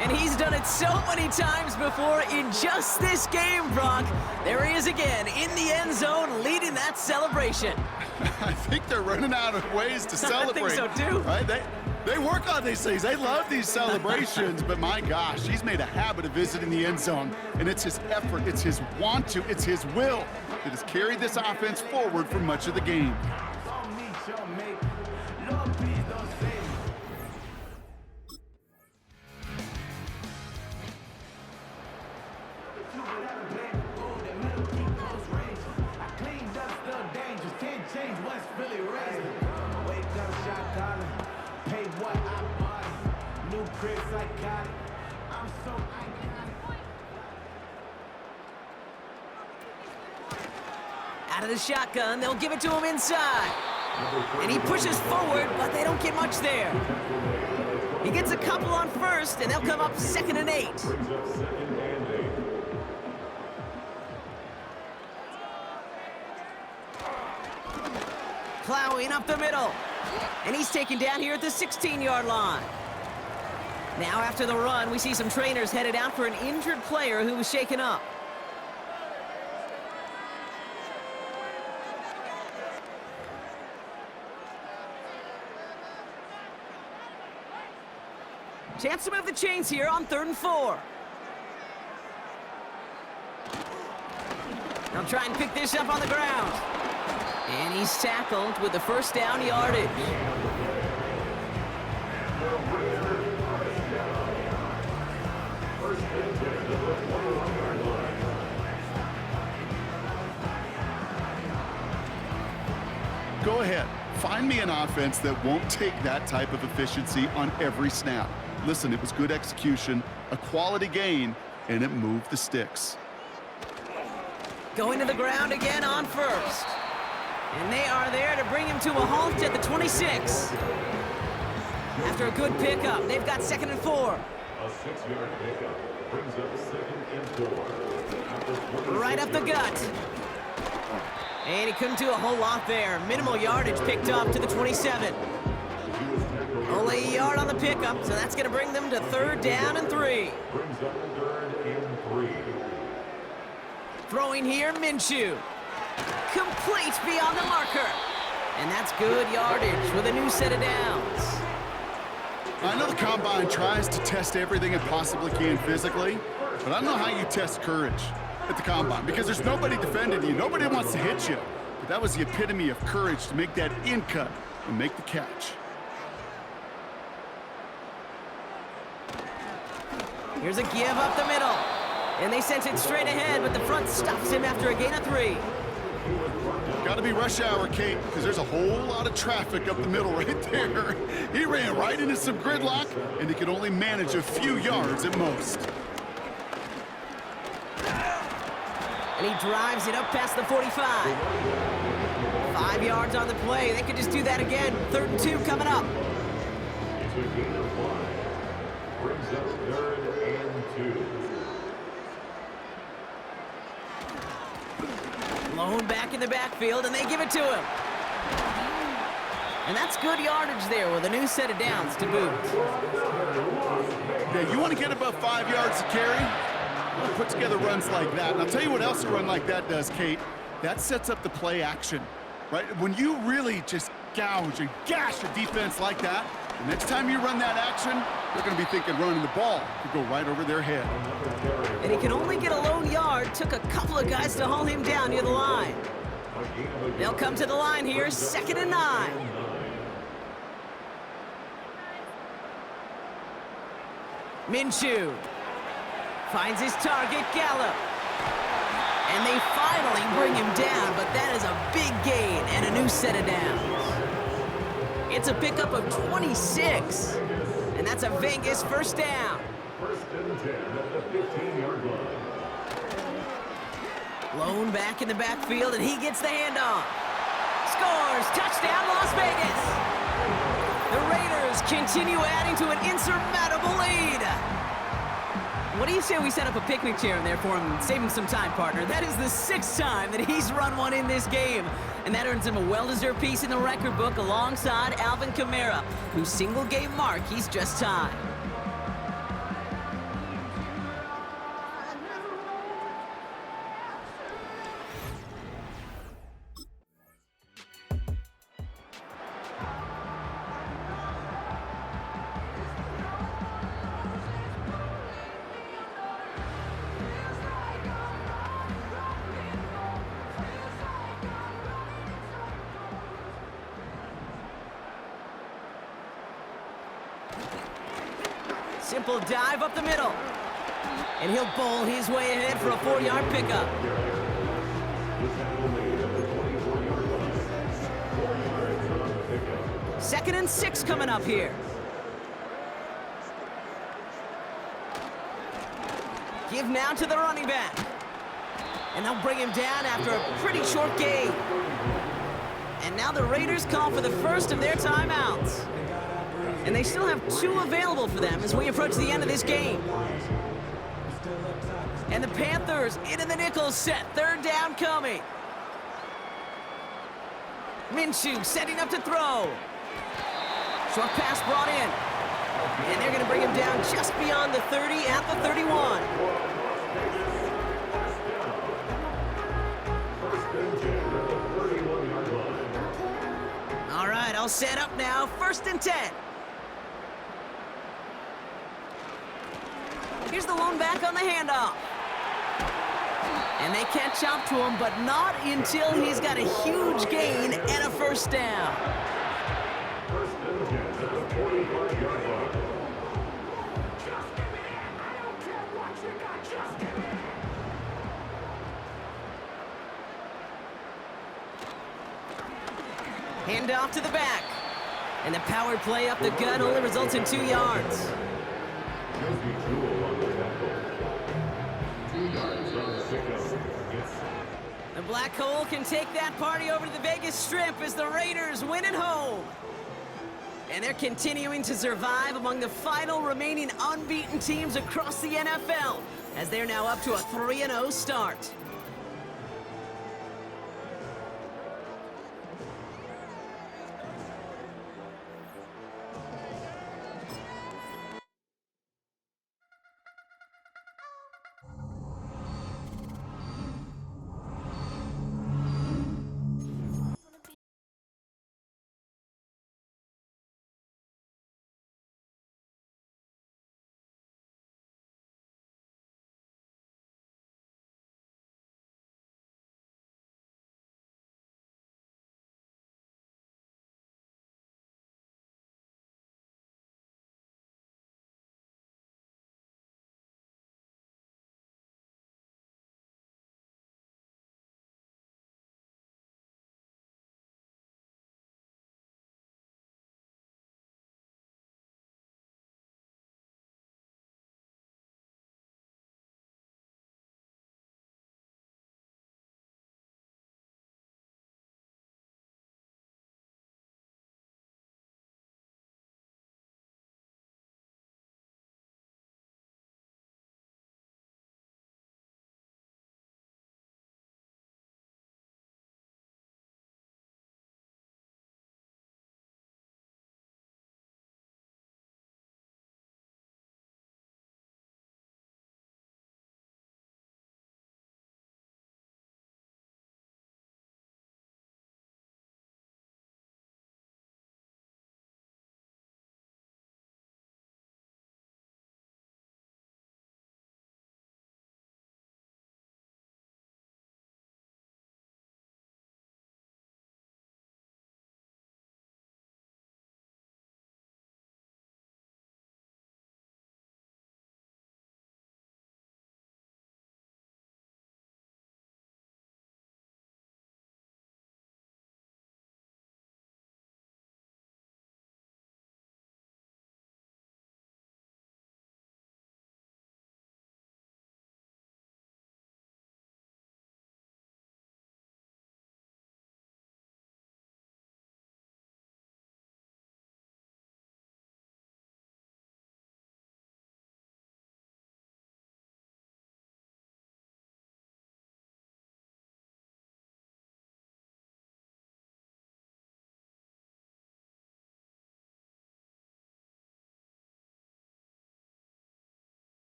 And he's done it so many times before in just this game, Brock. There he is again in the end zone leading that celebration. I think they're running out of ways to celebrate. I think so too. Right? They work on these things. They love these celebrations, but my gosh, he's made a habit of visiting the end zone, and it's his effort, it's his want to, it's his will that has carried this offense forward for much of the game. Out of the shotgun, they'll give it to him inside. And he pushes forward, but they don't get much there. He gets a couple on 1st, and they'll come up 2nd and 8. Plowing up the middle. And he's taken down here at the 16-yard line. Now after the run, we see some trainers headed out for an injured player who was shaken up. Chance to move the chains here on 3rd and 4. They'll try and pick this up on the ground. And he's tackled with the 1st down yardage. Go ahead. Find me an offense that won't take that type of efficiency on every snap. Listen, it was good execution, a quality gain, and it moved the sticks. Going to the ground again on first. And they are there to bring him to a halt at the 26. After a good pickup, they've got 2nd and 4. A 6-yard pickup brings up 2nd and 4. Right up the gut. And he couldn't do a whole lot there. Minimal yardage picked up to the 27. Only a yard on the pickup, so that's going to bring them to 3rd down and 3. Brings up 3rd and 3. Throwing here, Minshew. Complete beyond the marker. And that's good yardage with a new set of downs. I know the Combine tries to test everything it possibly can physically, but I don't know how you test courage at the Combine, because there's nobody defending you. Nobody wants to hit you. But that was the epitome of courage to make that in cut and make the catch. Here's a give up the middle. And they sent it straight ahead, but the front stops him after a gain of 3. Got to be rush hour, Kate, because there's a whole lot of traffic up the middle right there. He ran right into some gridlock, and he could only manage a few yards at most. And he drives it up past the 45. 5 yards on the play. They could just do that again. 3rd and 2 coming up. It's a gain of 1. Brings up 3rd and 2. Lone back in the backfield, and they give it to him. And that's good yardage there with a new set of downs to boot. Yeah, you want to get above 5 yards to carry? Well, put together runs like that. And I'll tell you what else a run like that does, Kate. That sets up the play action, right? When you really just gouge and gash a defense like that, the next time you run that action, they're going to be thinking running the ball could go right over their head. And he can only get a lone yard. Took a couple of guys to haul him down near the line. They'll come to the line here, 2nd and 9. Minshew finds his target, Gallup. And they finally bring him down, but that is a big gain and a new set of downs. It's a pickup of 26, and that's a Vegas 1st down. 1st and 10 at the 15-yard line. Lone back in the backfield, and he gets the handoff. Scores! Touchdown, Las Vegas! The Raiders continue adding to an insurmountable lead. What do you say we set up a picnic chair in there for him, saving some time, partner? That is the 6th time that he's run one in this game. And that earns him a well-deserved piece in the record book alongside Alvin Kamara, whose single-game mark he's just tied. Simple dive up the middle. And he'll bowl his way ahead for a 4-yard pickup. Second and 6 coming up here. Give now to the running back. And they'll bring him down after a pretty short gain. And now the Raiders call for the first of their timeouts. And they still have 2 available for them as we approach the end of this game. And the Panthers into the nickel set. 3rd down coming. Minshew setting up to throw. Short pass brought in. And they're going to bring him down just beyond the 30 at the 31. All right, I'll set up now. 1st and 10. Here's the lone back on the handoff. And they catch up to him, but not until he's got a huge gain and a 1st down. 45-yard line. Hand off to the back. And the power play up the gut only results in 2 yards. The Black Hole can take that party over to the Vegas Strip as the Raiders win at home. And they're continuing to survive among the final remaining unbeaten teams across the NFL as they're now up to a 3-0 start.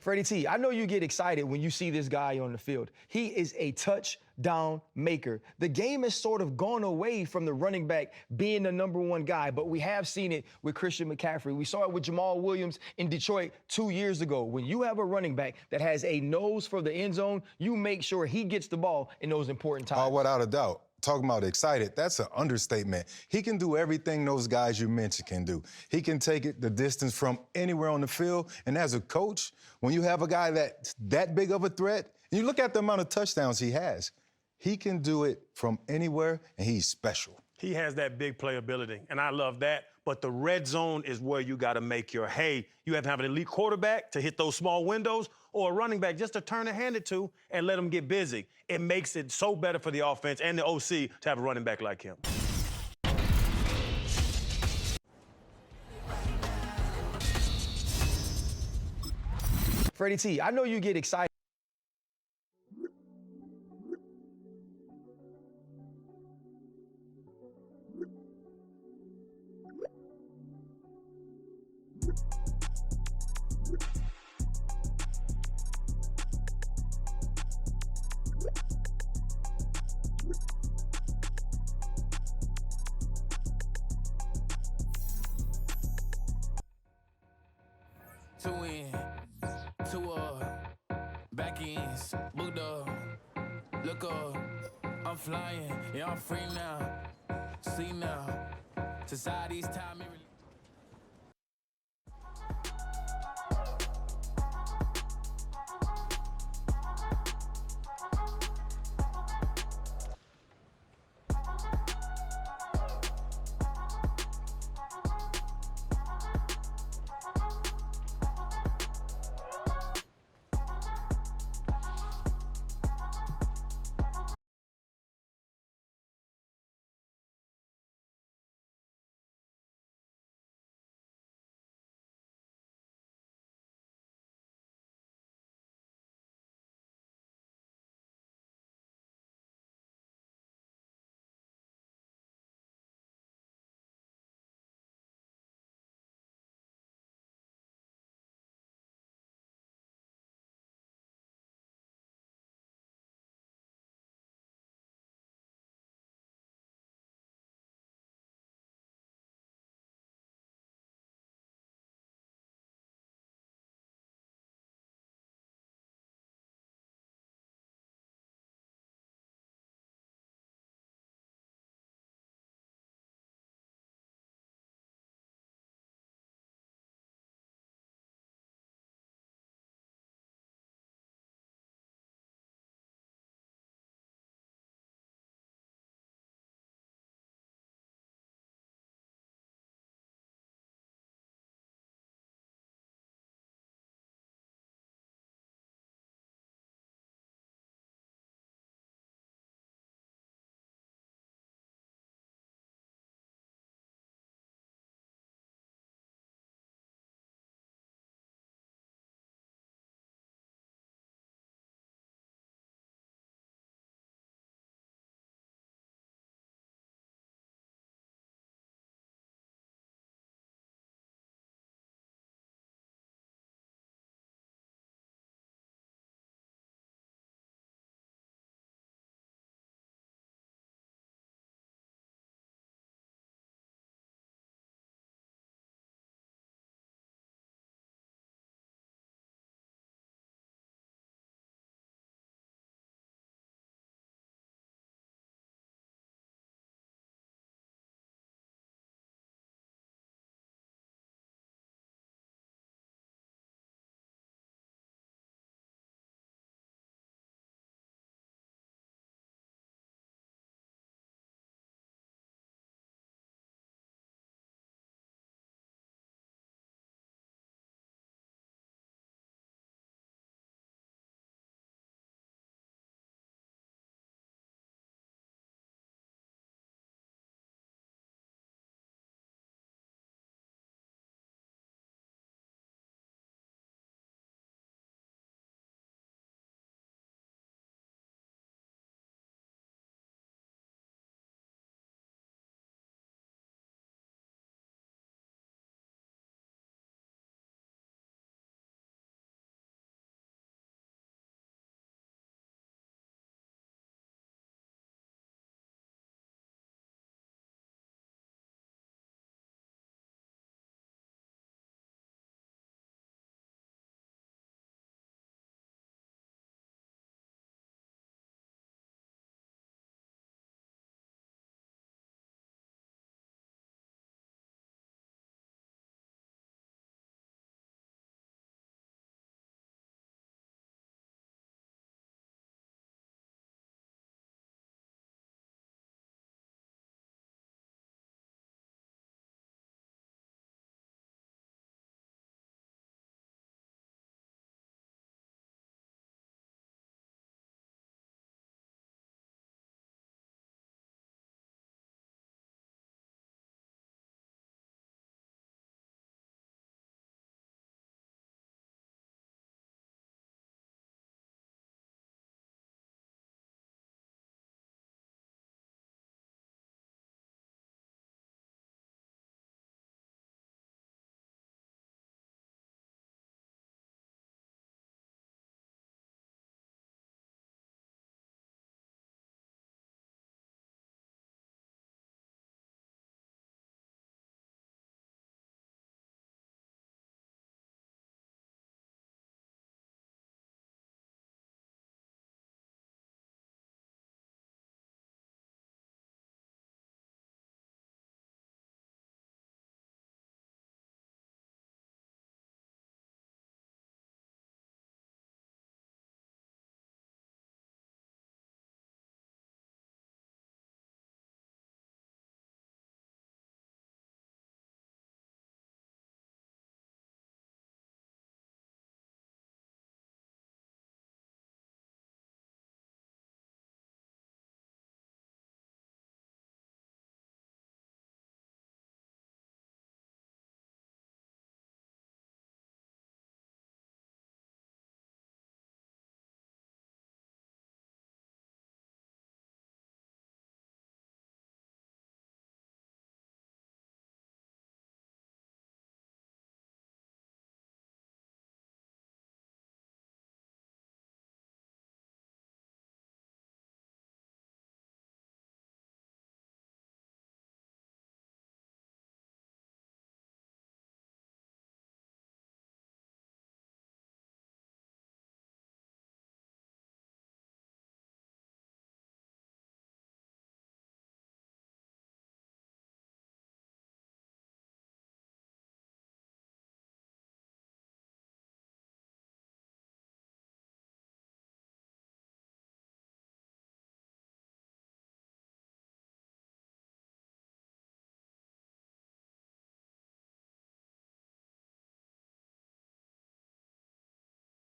Freddie T, I know you get excited when you see this guy on the field. He is a touchdown maker. The game has sort of gone away from the running back being the #1 guy, but we have seen it with Christian McCaffrey. We saw it with Jamal Williams in Detroit 2 years ago. When you have a running back that has a nose for the end zone, you make sure he gets the ball in those important times. Oh, without a doubt. Talking about excited, that's an understatement. He can do everything those guys you mentioned can do. He can take it the distance from anywhere on the field. And as a coach, when you have a guy that's that big of a threat, and you look at the amount of touchdowns he has, he can do it from anywhere, and he's special. He has that big playability, and I love that. But the red zone is where you got to make your hay. You have to have an elite quarterback to hit those small windows, or a running back just to turn a hand or two and let them get busy. It makes it so better for the offense and the OC to have a running back like him. Freddie T, I know you get excited. Two in, two up, back ends, booked up, look up, I'm flying, yeah, I'm free now, see now, society's time.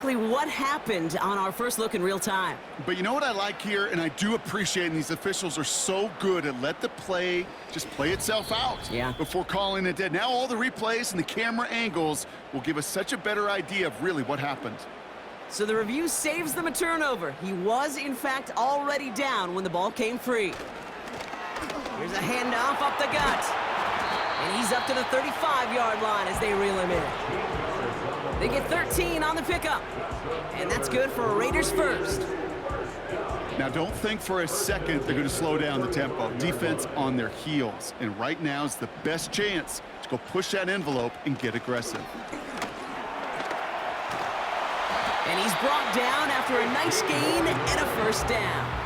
exactly what happened on our first look in real time. But you know what I like here, and I do appreciate, and these officials are so good at let the play just play itself out before calling it dead. Now all the replays and the camera angles will give us such a better idea of really what happened. So the review saves them a turnover. He was, in fact, already down when the ball came free. Here's a handoff up the gut. And he's up to the 35-yard line as they reel him in. They get 13 on the pickup. And that's good for a Raiders first. Now, don't think for a second they're going to slow down the tempo. Defense on their heels. And right now is the best chance to go push that envelope and get aggressive. And he's brought down after a nice gain and a first down.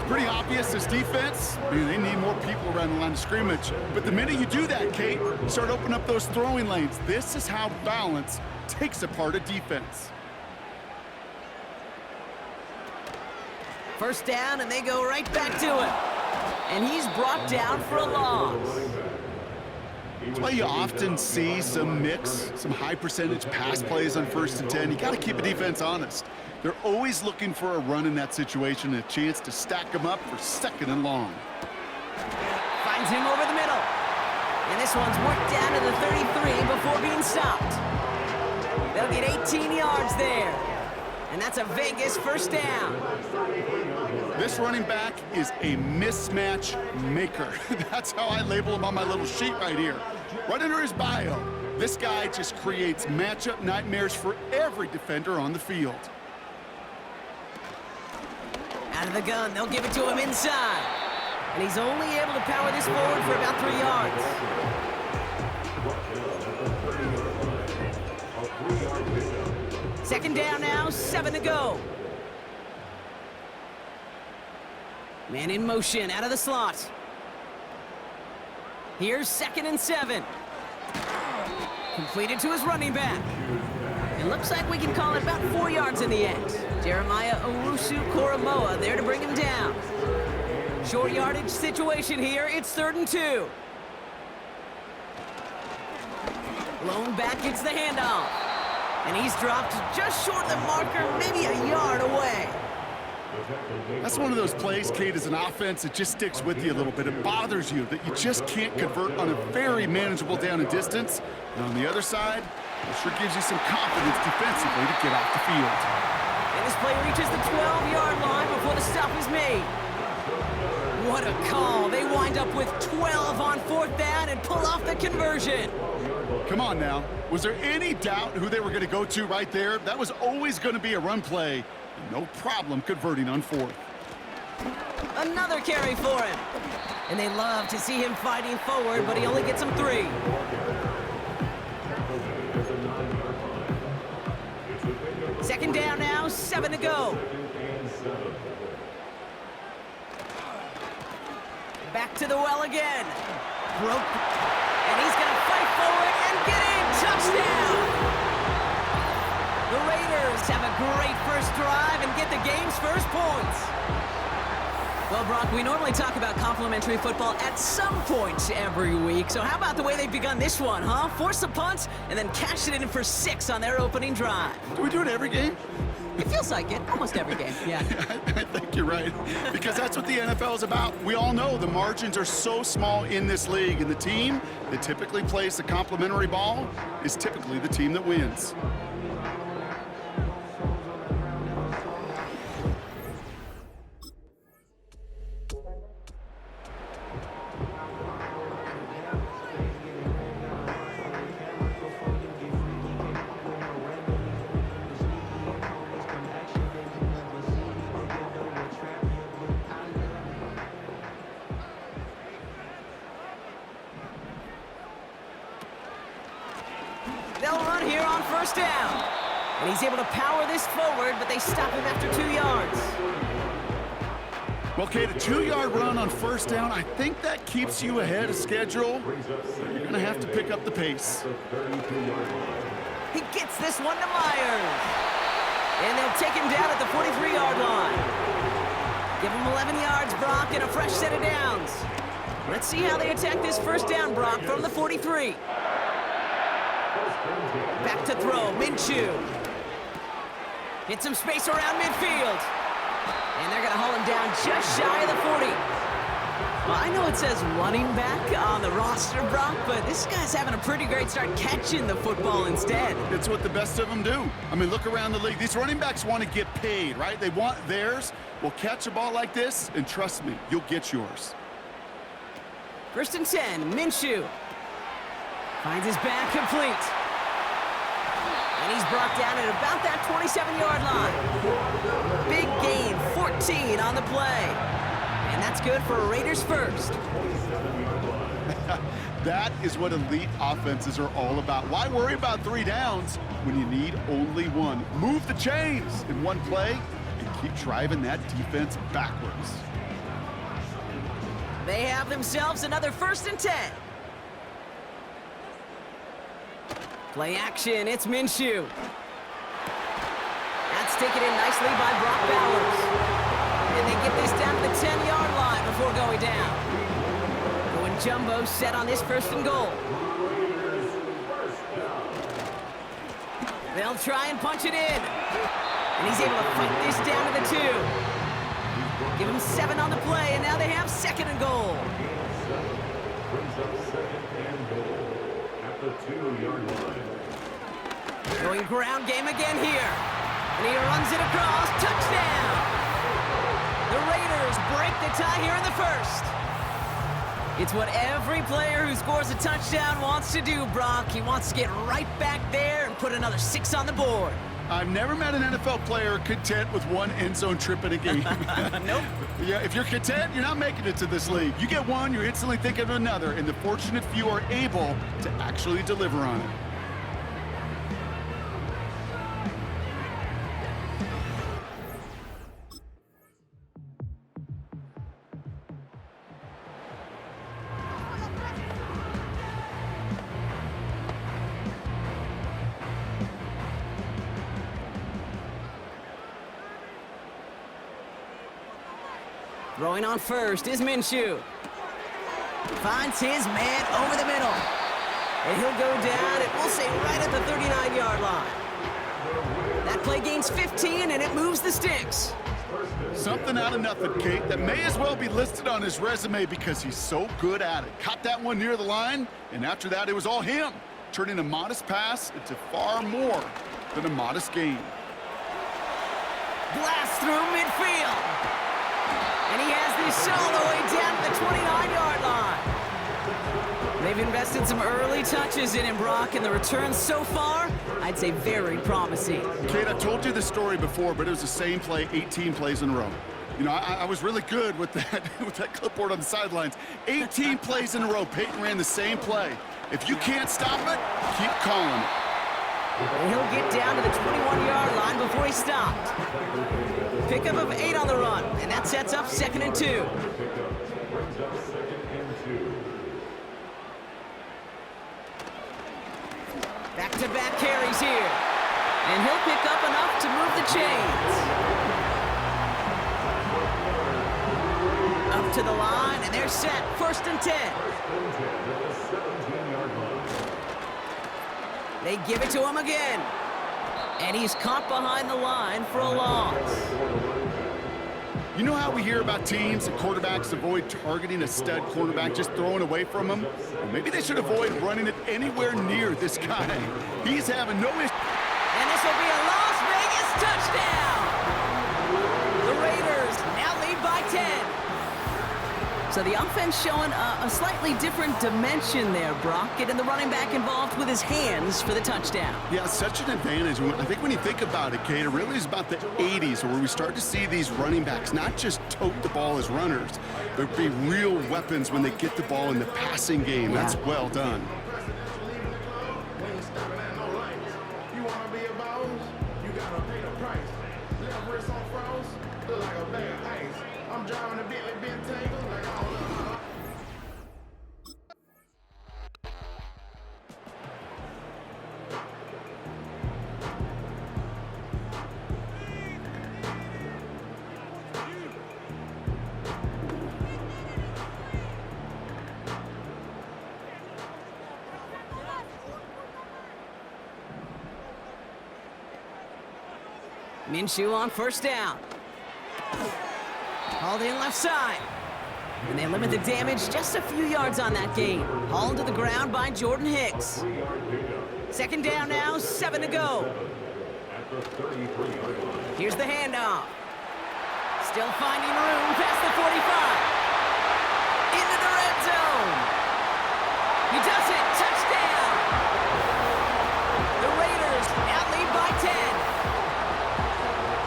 Pretty obvious this defense. They need more people around the line of scrimmage. But the minute you do that, Kate, start opening up those throwing lanes. This is how balance takes apart a defense. First down, and they go right back to him. And he's brought down for a loss. That's why you often see some mix, some high percentage pass plays on 1st and 10. You got to keep a defense honest. They're always looking for a run in that situation and a chance to stack them up for 2nd and long. Finds him over the middle. And this one's worked down to the 33 before being stopped. They'll get 18 yards there. And that's a Vegas first down. This running back is a mismatch maker. That's how I label him on my little sheet right here. Right under his bio, this guy just creates matchup nightmares for every defender on the field. Out of the gun, they'll give it to him inside. And he's only able to power this forward for about 3 yards. Second down now, 7 to go. Man in motion, out of the slot. Here's 2nd and 7. Completed to his running back. It looks like we can call it about 4 yards in the end. Jeremiah Owusu-Koramoah there to bring him down. Short yardage situation here. It's 3rd and 2. Lone back gets the handoff. And he's dropped just short of the marker, maybe a yard away. That's one of those plays, Kate, as an offense, it just sticks with you a little bit. It bothers you that you just can't convert on a very manageable down and distance. And on the other side, it sure gives you some confidence defensively to get off the field. And this play reaches the 12-yard line before the stop is made. What a call. They wind up with 12 on 4th down and pull off the conversion. Come on now. Was there any doubt who they were going to go to right there? That was always going to be a run play. No problem converting on 4th. Another carry for him. And they love to see him fighting forward, but he only gets them 3. Second down now, 7 to go. Back to the well again. Broke. And he's going to fight forward and get in. Touchdown! The Raiders have a great first drive and get the game's first points. Well, Brock, we normally talk about complimentary football at some point every week. So how about the way they've begun this one, huh? Force a punt and then cash it in for 6 on their opening drive. Do we do it every game? It feels like it. Almost every game, yeah. I think you're right. Because that's what the NFL is about. We all know the margins are so small in this league. And the team that typically plays the complimentary ball is typically the team that wins. They'll run here on first down. And he's able to power this forward, but they stop him after 2 yards. Well, Kate, a 2-yard run on first down, I think that keeps you ahead of schedule. You're going to have to pick up the pace. He gets this one to Myers. And they'll take him down at the 43-yard line. Give him 11 yards, Brock, and a fresh set of downs. Let's see how they attack this first down, Brock, from the 43. Back to throw, Minshew. Hit some space around midfield. And they're going to haul him down just shy of the 40. Well, I know it says running back on the roster, Brock, but this guy's having a pretty great start catching the football instead. It's what the best of them do. I mean, look around the league. These running backs want to get paid, right? They want theirs. Well, catch a ball like this, and trust me, you'll get yours. 1st and 10, Minshew. Finds his back complete. And he's brought down at about that 27-yard line. Big gain, 14 on the play. And that's good for Raiders first. That is what elite offenses are all about. Why worry about 3 downs when you need only one? Move the chains in one play and keep driving that defense backwards. They have themselves another 1st and 10. Play action, it's Minshew. That's taken in nicely by Brock Bowers. And they get this down to the 10-yard line before going down. Going jumbo set on this 1st and goal. They'll try and punch it in. And he's able to fight this down to the 2. Give him 7 on the play, and now they have 2nd and goal. Brings up 2nd and goal at the 2-yard line. Going ground game again here. And he runs it across. Touchdown! The Raiders break the tie here in the 1st. It's what every player who scores a touchdown wants to do, Brock. He wants to get right back there and put another 6 on the board. I've never met an NFL player content with 1 end zone trip in a game. Nope. Yeah, if you're content, you're not making it to this league. You get one, you're instantly thinking of another, and the fortunate few are able to actually deliver on it. Throwing on first is Minshew. Finds his man over the middle. And he'll go down, and we'll say right at the 39-yard line. That play gains 15, and it moves the sticks. Something out of nothing, Kate, that may as well be listed on his resume because he's so good at it. Caught that one near the line, and after that, it was all him, turning a modest pass into far more than a modest gain. Blast through midfield. And he has this all the way down to the 29-yard line. They've invested some early touches in him, Brock, and the returns so far, I'd say very promising. Kate, I've told you this story before, but it was the same play 18 plays in a row. You know, I was really good with that with that clipboard on the sidelines. 18 plays in a row, Peyton ran the same play. If you can't stop it, keep calling it. And he'll get down to the 21-yard line before he stopped. Pickup of 8 on the run, and that sets up 2nd and 2. Back-to-back carries here. And he'll pick up enough to move the chains. Up to the line, and they're set. 1st and 10. They give it to him again. And he's caught behind the line for a loss. You know how we hear about teams and quarterbacks avoid targeting a stud cornerback, just throwing away from him? Well, maybe they should avoid running it anywhere near this guy. He's having no issue. And this will be a Las Vegas touchdown. The Raiders now lead by 10. So the offense showing a slightly different dimension there, Brock, getting the running back involved with his hands for the touchdown. Yeah, such an advantage. I think when you think about it, Kate, it really is about the 80s where we start to see these running backs not just tote the ball as runners, but be real weapons when they get the ball in the passing game. Yeah. That's well done. Minshew on first down. Hauled in left side. And they limit the damage just a few yards on that gain. Hauled to the ground by Jordan Hicks. Second down now, 7 to go. Here's the handoff. Still finding room past the 45. Into the red zone. He does it. Touchdown. The Raiders now lead by 10.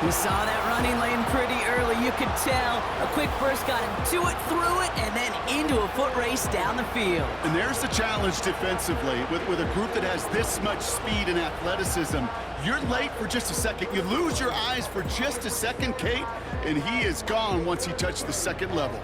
He saw that running lane pretty early, you could tell. A quick burst got him to it, through it, and then into a foot race down the field. And there's the challenge defensively. With a group that has this much speed and athleticism, you're late for just a second. You lose your eyes for just a second, Kate, and he is gone once he touched the second level.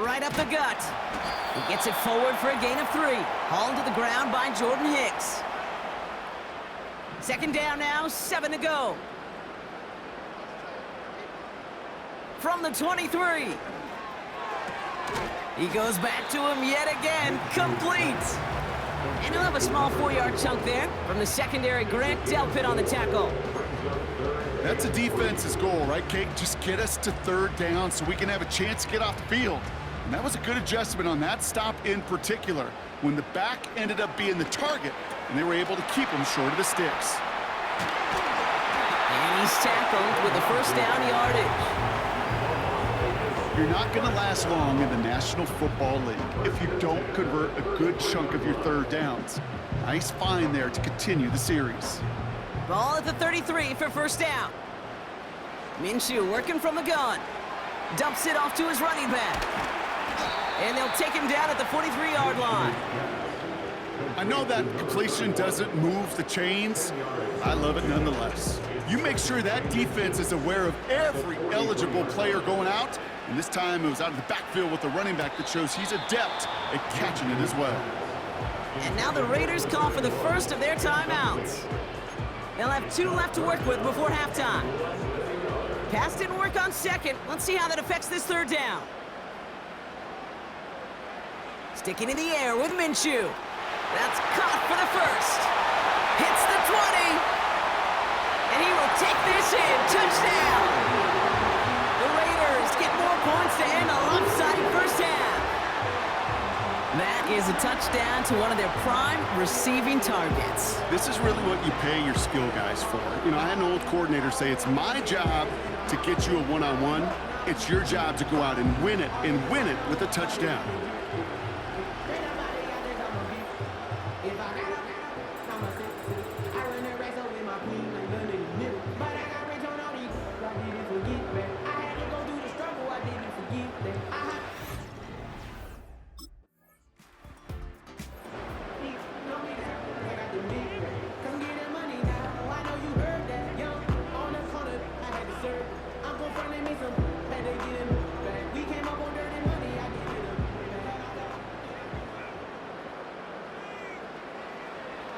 Right up the gut. He gets it forward for a gain of 3. Hauled to the ground by Jordan Hicks. Second down now, 7 to go. From the 23. He goes back to him yet again, complete. And he'll have a small 4-yard chunk there from the secondary. Grant Delpit on the tackle. That's a defense's goal, right, Kate? Just get us to third down so we can have a chance to get off the field. And that was a good adjustment on that stop in particular, when the back ended up being the target, and they were able to keep him short of the sticks. And he's tackled with the first down yardage. You're not going to last long in the National Football League if you don't convert a good chunk of your third downs. Nice find there to continue the series. Ball at the 33 for first down. Minshew working from the gun. Dumps it off to his running back. And they'll take him down at the 43-yard line. I know that completion doesn't move the chains. I love it nonetheless. You make sure that defense is aware of every eligible player going out. And this time it was out of the backfield with the running back that shows he's adept at catching it as well. And now the Raiders call for the first of their timeouts. They'll have 2 left to work with before halftime. Pass didn't work on second. Let's see how that affects this third down. Sticking in the air with Minshew. That's caught for the first. Hits the 20. And he will take this in. Touchdown. The Raiders get more points to end a lopsided first half. That is a touchdown to one of their prime receiving targets. This is really what you pay your skill guys for. You know, I had an old coordinator say it's my job to get you a one-on-one. It's your job to go out and win it with a touchdown.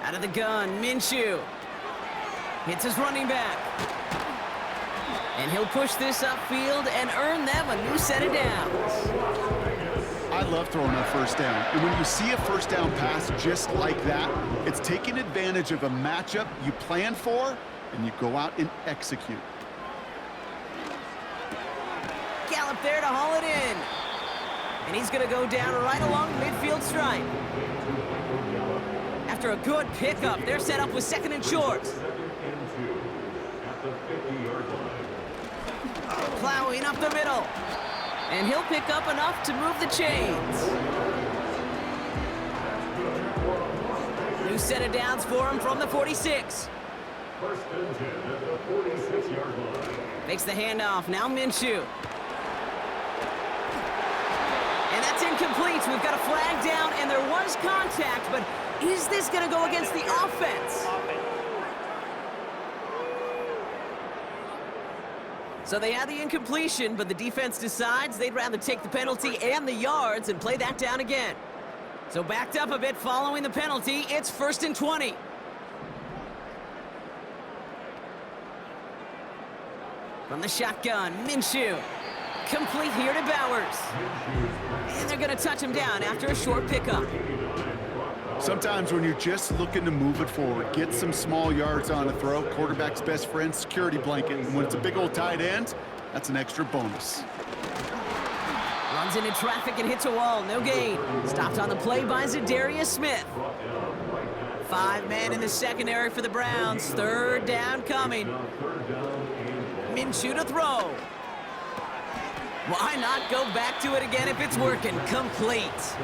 Out of the gun, Minshew. Hits his running back. And he'll push this upfield and earn them a new set of downs. I love throwing on first down. And when you see a first down pass just like that, it's taking advantage of a matchup you plan for, and you go out and execute. Gallup there to haul it in. And he's going to go down right along the midfield stripe. After a good pickup, they're set up with second and short. Plowing up the middle. And he'll pick up enough to move the chains. New set of downs for him from the 46. First and 10 at the 46-yard line. Makes the handoff, now Minshew. And that's incomplete. We've got a flag down, and there was contact, but is this going to go against the offense? So they had the incompletion, but the defense decides they'd rather take the penalty and the yards and play that down again. So backed up a bit following the penalty. It's 1st and 20. From the shotgun, Minshew. Complete here to Bowers. And they're going to touch him down after a short pickup. Sometimes when you're just looking to move it forward, get some small yards on a throw, quarterback's best friend, security blanket. And when it's a big old tight end, that's an extra bonus. Runs into traffic and hits a wall, no gain. Stopped on the play by Zadarius Smith. 5 men in the secondary for the Browns. 3rd down coming. Minshew to throw. Why not go back to it again if it's working? Complete.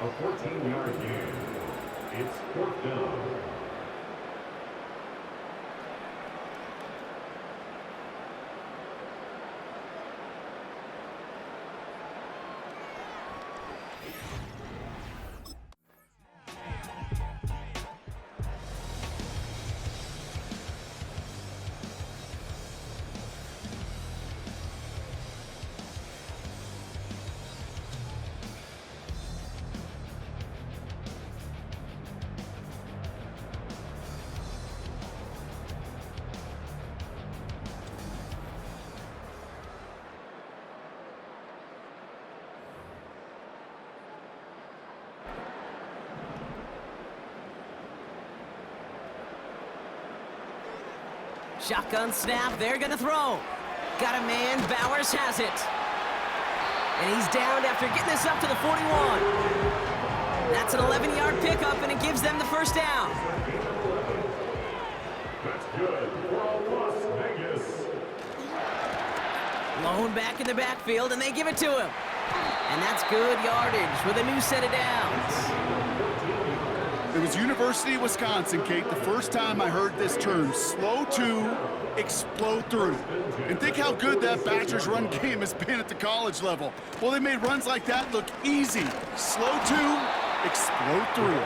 A 14-yard gain. It's 4th down. Shotgun snap, they're gonna throw. Got a man, Bowers has it. And he's downed after getting this up to the 41. That's an 11-yard pickup, and it gives them the 1st down. That's good for Las Vegas. Lone back in the backfield, and they give it to him. And that's good yardage with a new set of downs. It was University of Wisconsin, Kate, the first time I heard this term, slow to explode through. And think how good that Badgers run game has been at the college level. Well, they made runs like that look easy. Slow to explode through.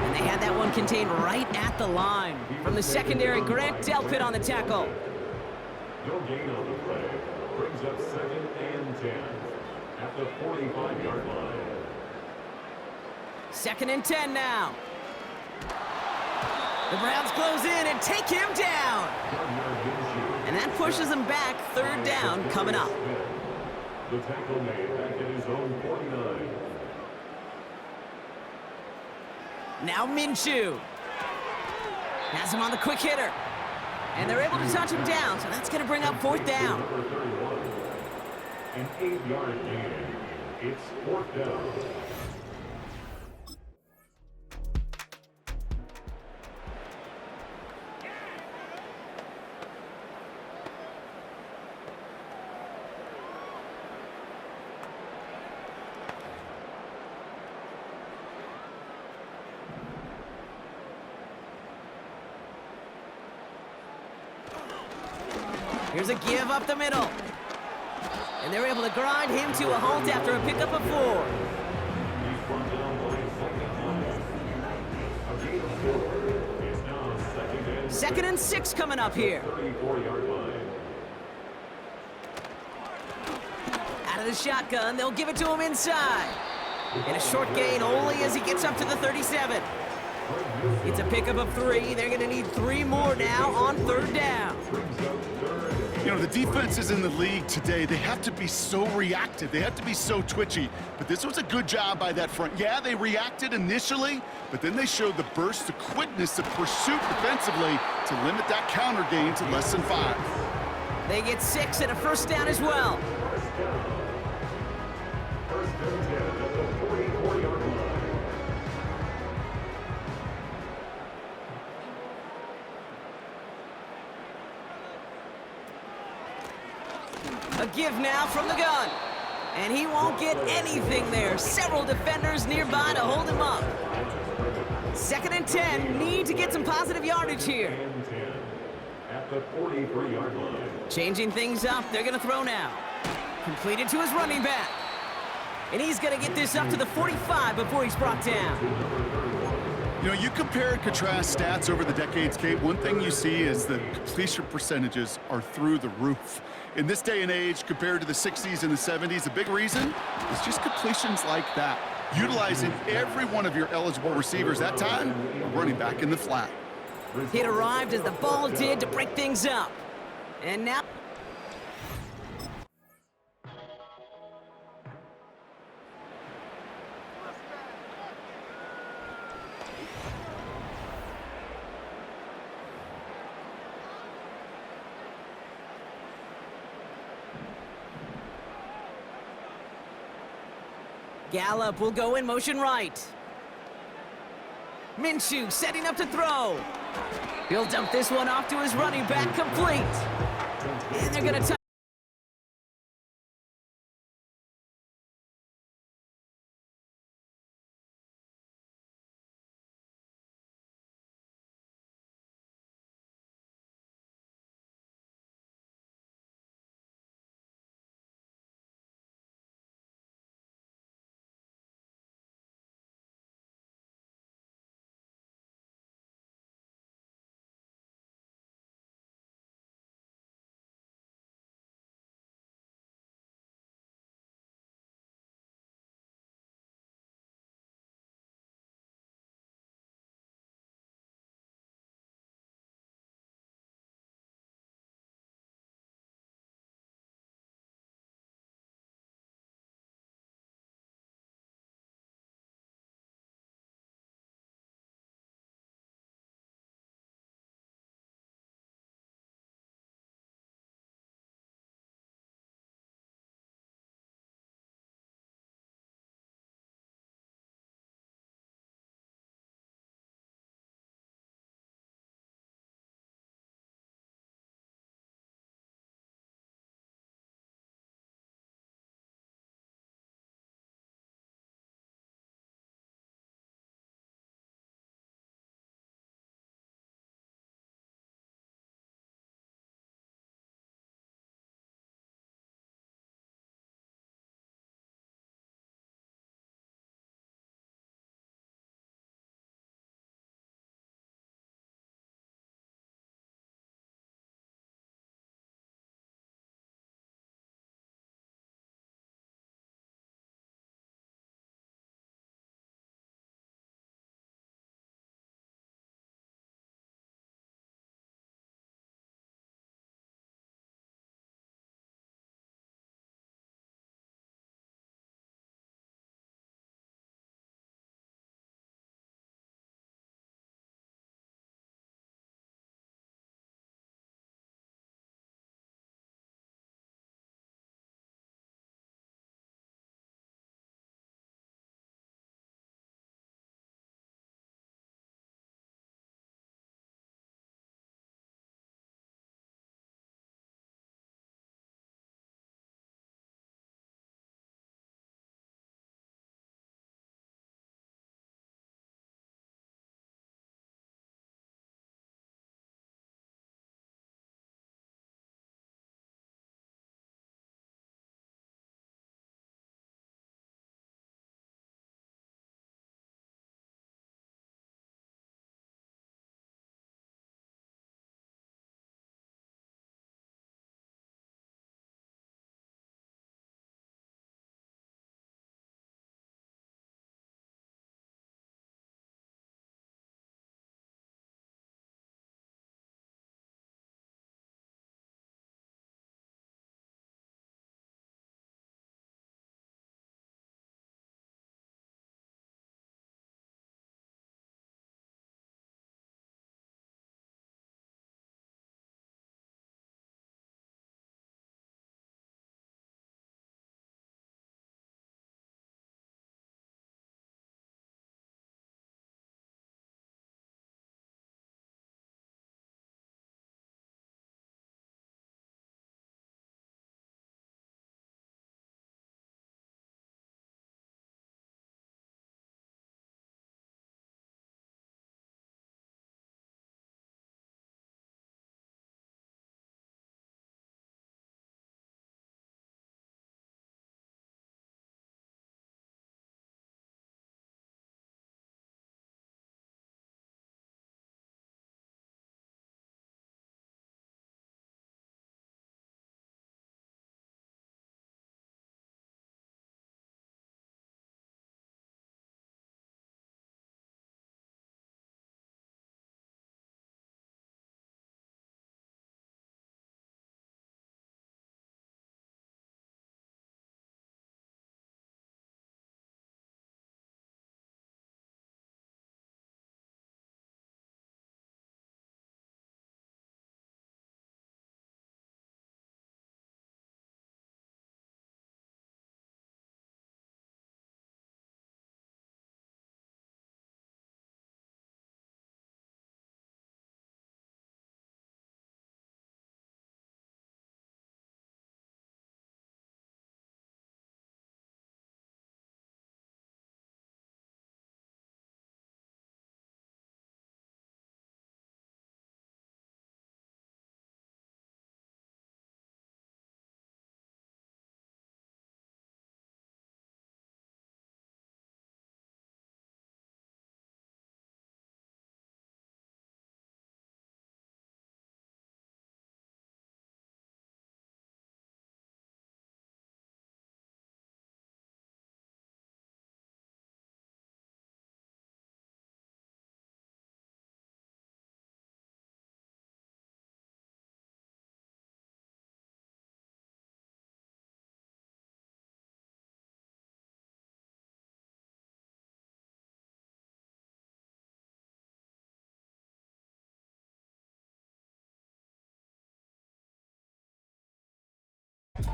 And they had that one contained right at the line. From the secondary, Grant Delpit on the tackle. No gain on the play. Brings up 2nd and 10 at the 45-yard line. 2nd and 10 now. The Browns close in and take him down. And that pushes him back. 3rd down coming up. The tackle made back at his own 49. Now Minshew. Has him on the quick hitter. And they're able to touch him down, so that's going to bring up 4th down. An 8-yard gain. It's 4th down. Here's a give up the middle. And they're able to grind him to a halt after a pickup of 4. 2nd and 6 coming up here. Out of the shotgun, they'll give it to him inside. And a short gain only as he gets up to the 37. It's a pickup of 3. They're going to need 3 more now on 3rd down. You know, the defenses in the league today, they have to be so reactive. They have to be so twitchy. But this was a good job by that front. Yeah, they reacted initially, but then they showed the burst, the quickness of pursuit defensively to limit that counter gain to less than 5. They get 6 and a 1st down as well. A give now from the gun. And he won't get anything there. Several defenders nearby to hold him up. 2nd and 10. Need to get some positive yardage here. At the 43-yard line. Changing things up. They're going to throw now. Completed to his running back. And he's going to get this up to the 45 before he's brought down. You know, you compare and contrast stats over the decades, Kate. One thing you see is the completion percentages are through the roof. In this day and age, compared to the 60s and the 70s, a big reason is just completions like that. Utilizing every one of your eligible receivers that time, running back in the flat. It arrived as the ball did to break things up. And now... Gallup will go in motion right. Minshew setting up to throw. He'll dump this one off to his running back, complete. And they're going to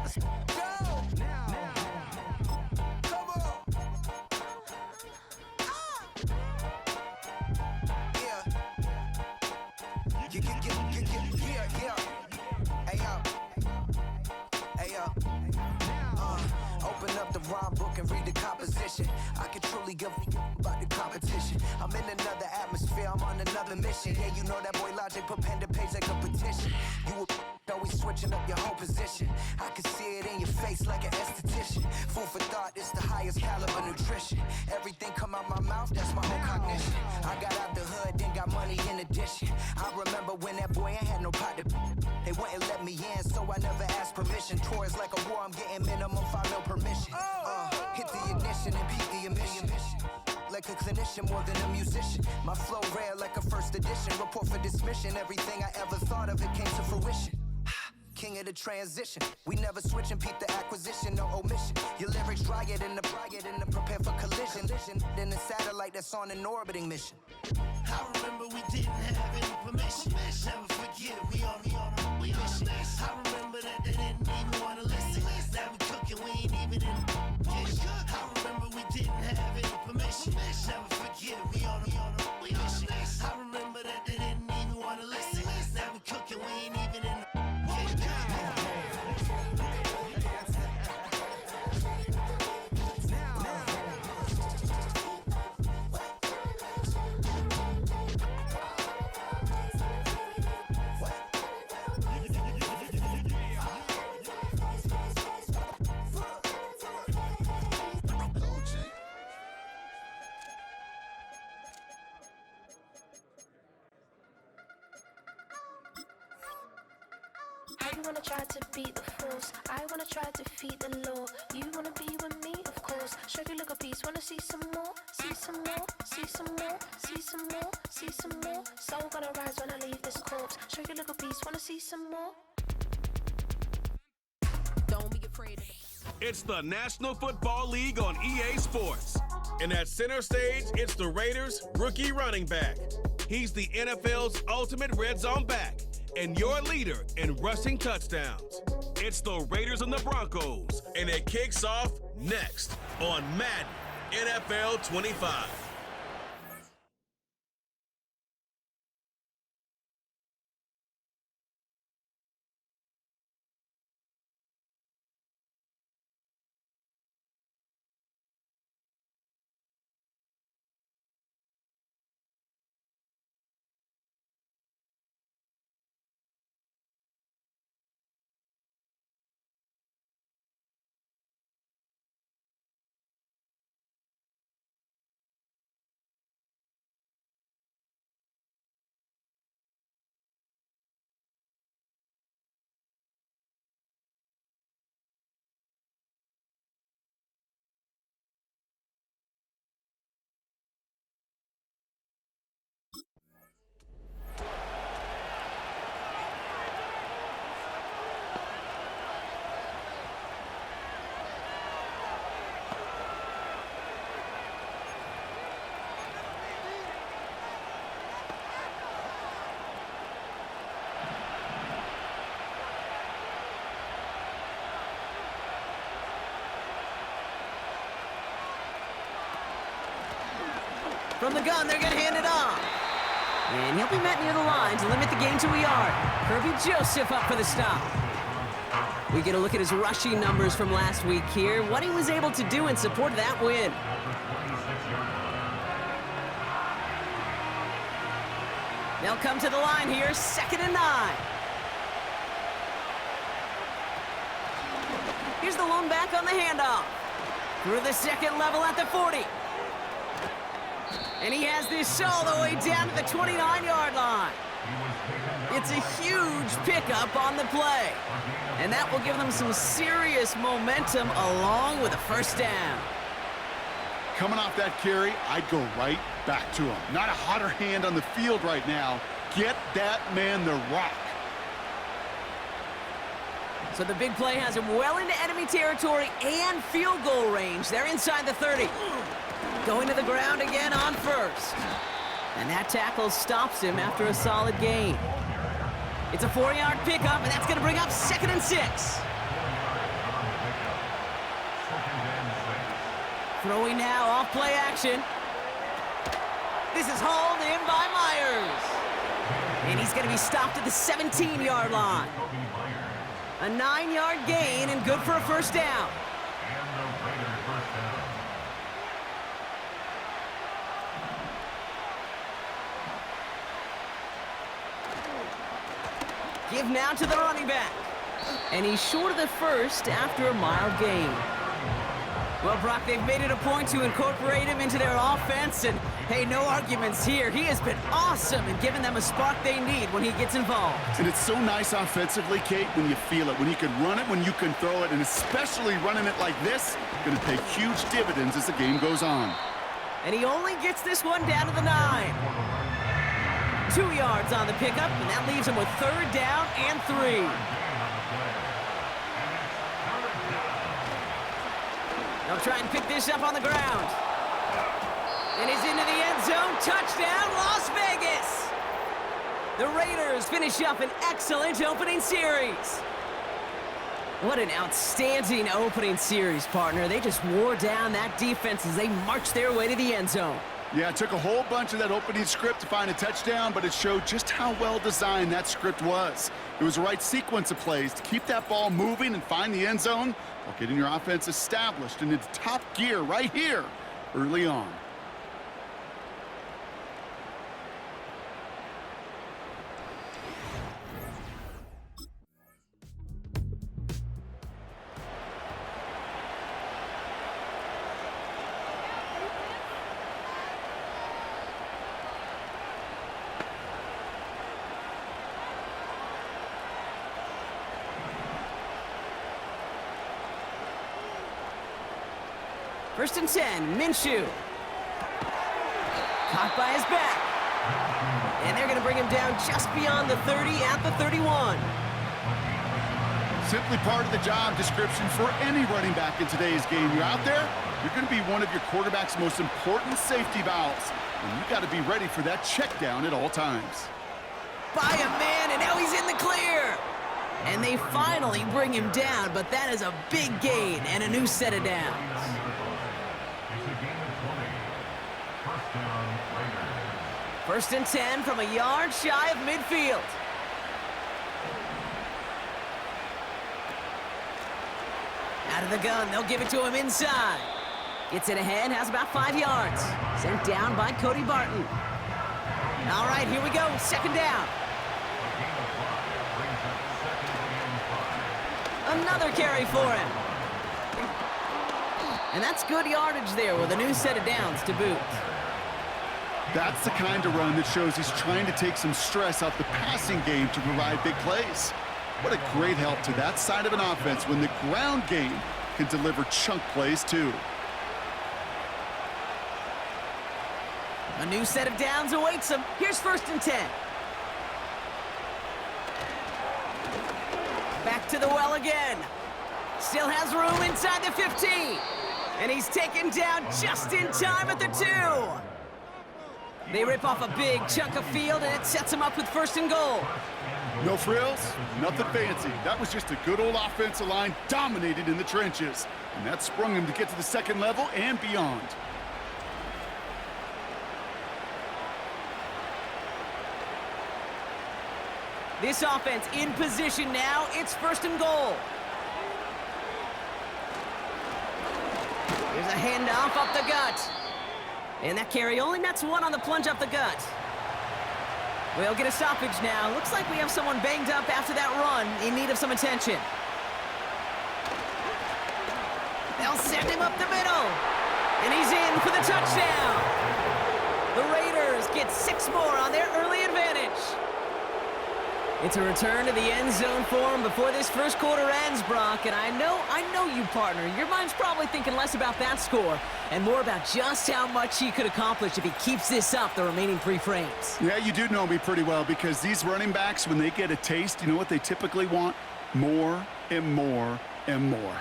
Let's go. Now. Come on. Yeah. Hey, yo. Open up the rhyme book and read the composition. I can truly give about the competition. I'm in another atmosphere, I'm on another mission. Yeah, you know that boy Logic put pen to page like a petition. You always switching up your whole position. I can see it in your face like an esthetician. Food for thought, it's the highest caliber nutrition. Everything come out my mouth, that's my own cognition. I got out the hood, then got money in addition. I remember when that boy ain't had no pot to. They wouldn't let me in, so I never asked permission. Tours like a war, I'm getting minimum 5 mil permission. Hit the ignition and beat the emission. Like a clinician more than a musician. My flow rare like a first edition. Report for dismission. Everything I ever thought of, it came to fruition. King of the transition. We never switch and peep the acquisition, no omission. Your lyrics dry it in the prepare for collision. Then the satellite that's on an orbiting mission. I remember we didn't have any permission. Never forget, we on a mission. I remember that they didn't even want to listen. Now we cooking, we ain't even in the kitchen. I remember we didn't have any permission. Never forget, we on a mission. I remember that they didn't even want to listen. Now we cooking, we ain't even in the kitchen. I wanna try to beat the force. I wanna try to defeat the law. You wanna be with me, of course. Show you look a piece. Wanna see some more? See some more? See some more? See some more? See some more? Soul gonna rise when I leave this corpse. Show you look a piece. Wanna see some more? Don't be afraid of the... It's the National Football League on EA Sports. And at center stage, it's the Raiders' rookie running back. He's the NFL's ultimate red zone back and your leader in rushing touchdowns. It's the Raiders and the Broncos, and it kicks off next on Madden NFL 25. From the gun, they're going to hand it off. And he'll be met near the line to limit the gain to a yard. Kirby Joseph up for the stop. We get a look at his rushing numbers from last week here, what he was able to do in support of that win. They'll come to the line here, 2nd and 9. Here's the lone back on the handoff. Through the second level at the 40. And he has this all the way down to the 29-yard line. It's a huge pickup on the play. And that will give them some serious momentum along with a first down. Coming off that carry, I'd go right back to him. Not a hotter hand on the field right now. Get that man the rock. So the big play has him well into enemy territory and field goal range. They're inside the 30. Going to the ground again on first. And that tackle stops him after a solid gain. It's a 4-yard pickup, and that's going to bring up 2nd and 6. Throwing now off play action. This is hauled in by Myers. And he's going to be stopped at the 17-yard line. A 9-yard gain and good for a first down. Give now to the running back. And he's short of the first after a mild gain. Well, Brock, they've made it a point to incorporate him into their offense, and hey, no arguments here. He has been awesome in giving them a spark they need when he gets involved. And it's so nice offensively, Kate, when you feel it, when you can run it, when you can throw it, and especially running it like this, going to pay huge dividends as the game goes on. And he only gets this one down to the 9. 2 yards on the pickup, and that leaves him with 3rd down and 3. They'll try and pick this up on the ground. And he's into the end zone. Touchdown, Las Vegas! The Raiders finish up an excellent opening series. What an outstanding opening series, partner. They just wore down that defense as they marched their way to the end zone. Yeah, it took a whole bunch of that opening script to find a touchdown, but it showed just how well designed that script was. It was the right sequence of plays to keep that ball moving and find the end zone while getting your offense established and into top gear right here early on. First and 10, Minshew. Caught by his back. And they're going to bring him down just beyond the 30 at the 31. Simply part of the job description for any running back in today's game. You're out there, you're going to be one of your quarterback's most important safety valves. And you got to be ready for that check down at all times. By a man, and now he's in the clear. And they finally bring him down, but that is a big gain and a new set of downs. First and 10 from a yard shy of midfield. Out of the gun, they'll give it to him inside. Gets it ahead, has about 5 yards. Sent down by Cody Barton. All right, here we go, 2nd down. Another carry for him. And that's good yardage there with a new set of downs to boot. That's the kind of run that shows he's trying to take some stress off the passing game to provide big plays. What a great help to that side of an offense when the ground game can deliver chunk plays too. A new set of downs awaits him. Here's 1st and 10. Back to the well again. Still has room inside the 15. And he's taken down just in time at the 2. They rip off a big chunk of field, and it sets him up with 1st and goal. No frills, nothing fancy. That was just a good old offensive line dominated in the trenches. And that sprung him to get to the 2nd level and beyond. This offense in position now. It's 1st and goal. There's a handoff up the gut. And that carry only nets 1 on the plunge up the gut. We'll get a stoppage now. Looks like we have someone banged up after that run in need of some attention. They'll send him up the middle. And he's in for the touchdown. The Raiders get 6 more on their early advantage. It's a return to the end zone for him before this first quarter ends, Brock. And I know you, partner. Your mind's probably thinking less about that score and more about just how much he could accomplish if he keeps this up the remaining 3 frames. Yeah, you do know me pretty well because these running backs, when they get a taste, you know what they typically want? More and more and more.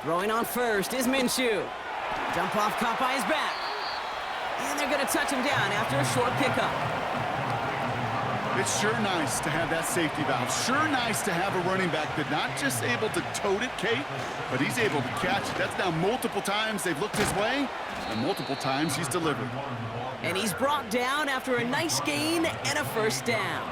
Throwing on first is Minshew. Dump off caught by his back. And they're going to touch him down after a short pickup. It's sure nice to have that safety valve. Sure nice to have a running back that's not just able to tote it, Kate, but he's able to catch it. That's now multiple times they've looked his way, and multiple times he's delivered. And he's brought down after a nice gain and a first down.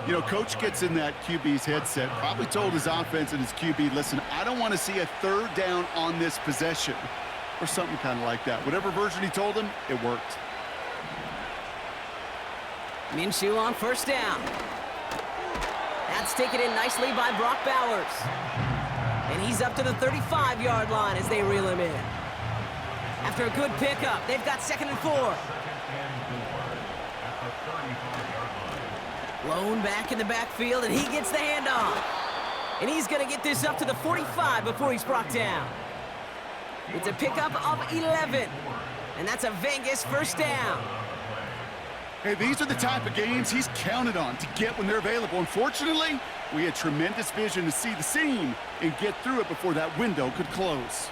You know, coach gets in that QB's headset, probably told his offense and his QB, listen, I don't want to see a third down on this possession, or something kind of like that. Whatever version he told him, it worked. Minshew on first down. That's taken in nicely by Brock Bowers. And he's up to the 35-yard line as they reel him in. After a good pickup, they've got 2nd and 4. Lone back in the backfield, and he gets the handoff. And he's going to get this up to the 45 before he's brought down. It's a pickup of 11. And that's a Vegas first down. Hey, these are the type of games he's counted on to get when they're available. Unfortunately, we had tremendous vision to see the seam and get through it before that window could close.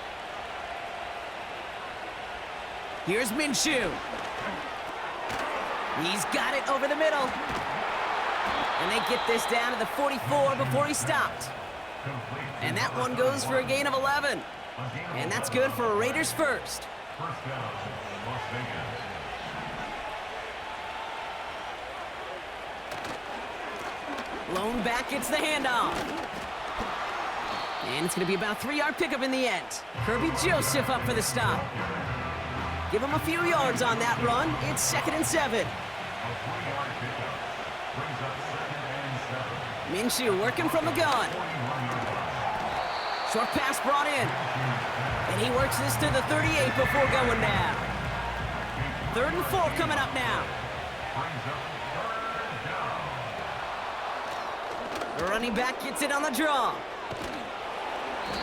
Here's Minshew. He's got it over the middle. And they get this down to the 44 before he stopped. And that one goes for a gain of 11. And that's good for a Raiders first. Lone back gets the handoff. And it's going to be about a 3-yard pickup in the end. Kirby Joseph up for the stop. Give him a few yards on that run. It's 2nd and 7. Minshew working from the gun. Short pass brought in. And he works this to the 38 before going down. 3rd and 4 coming up now. The running back gets it on the draw.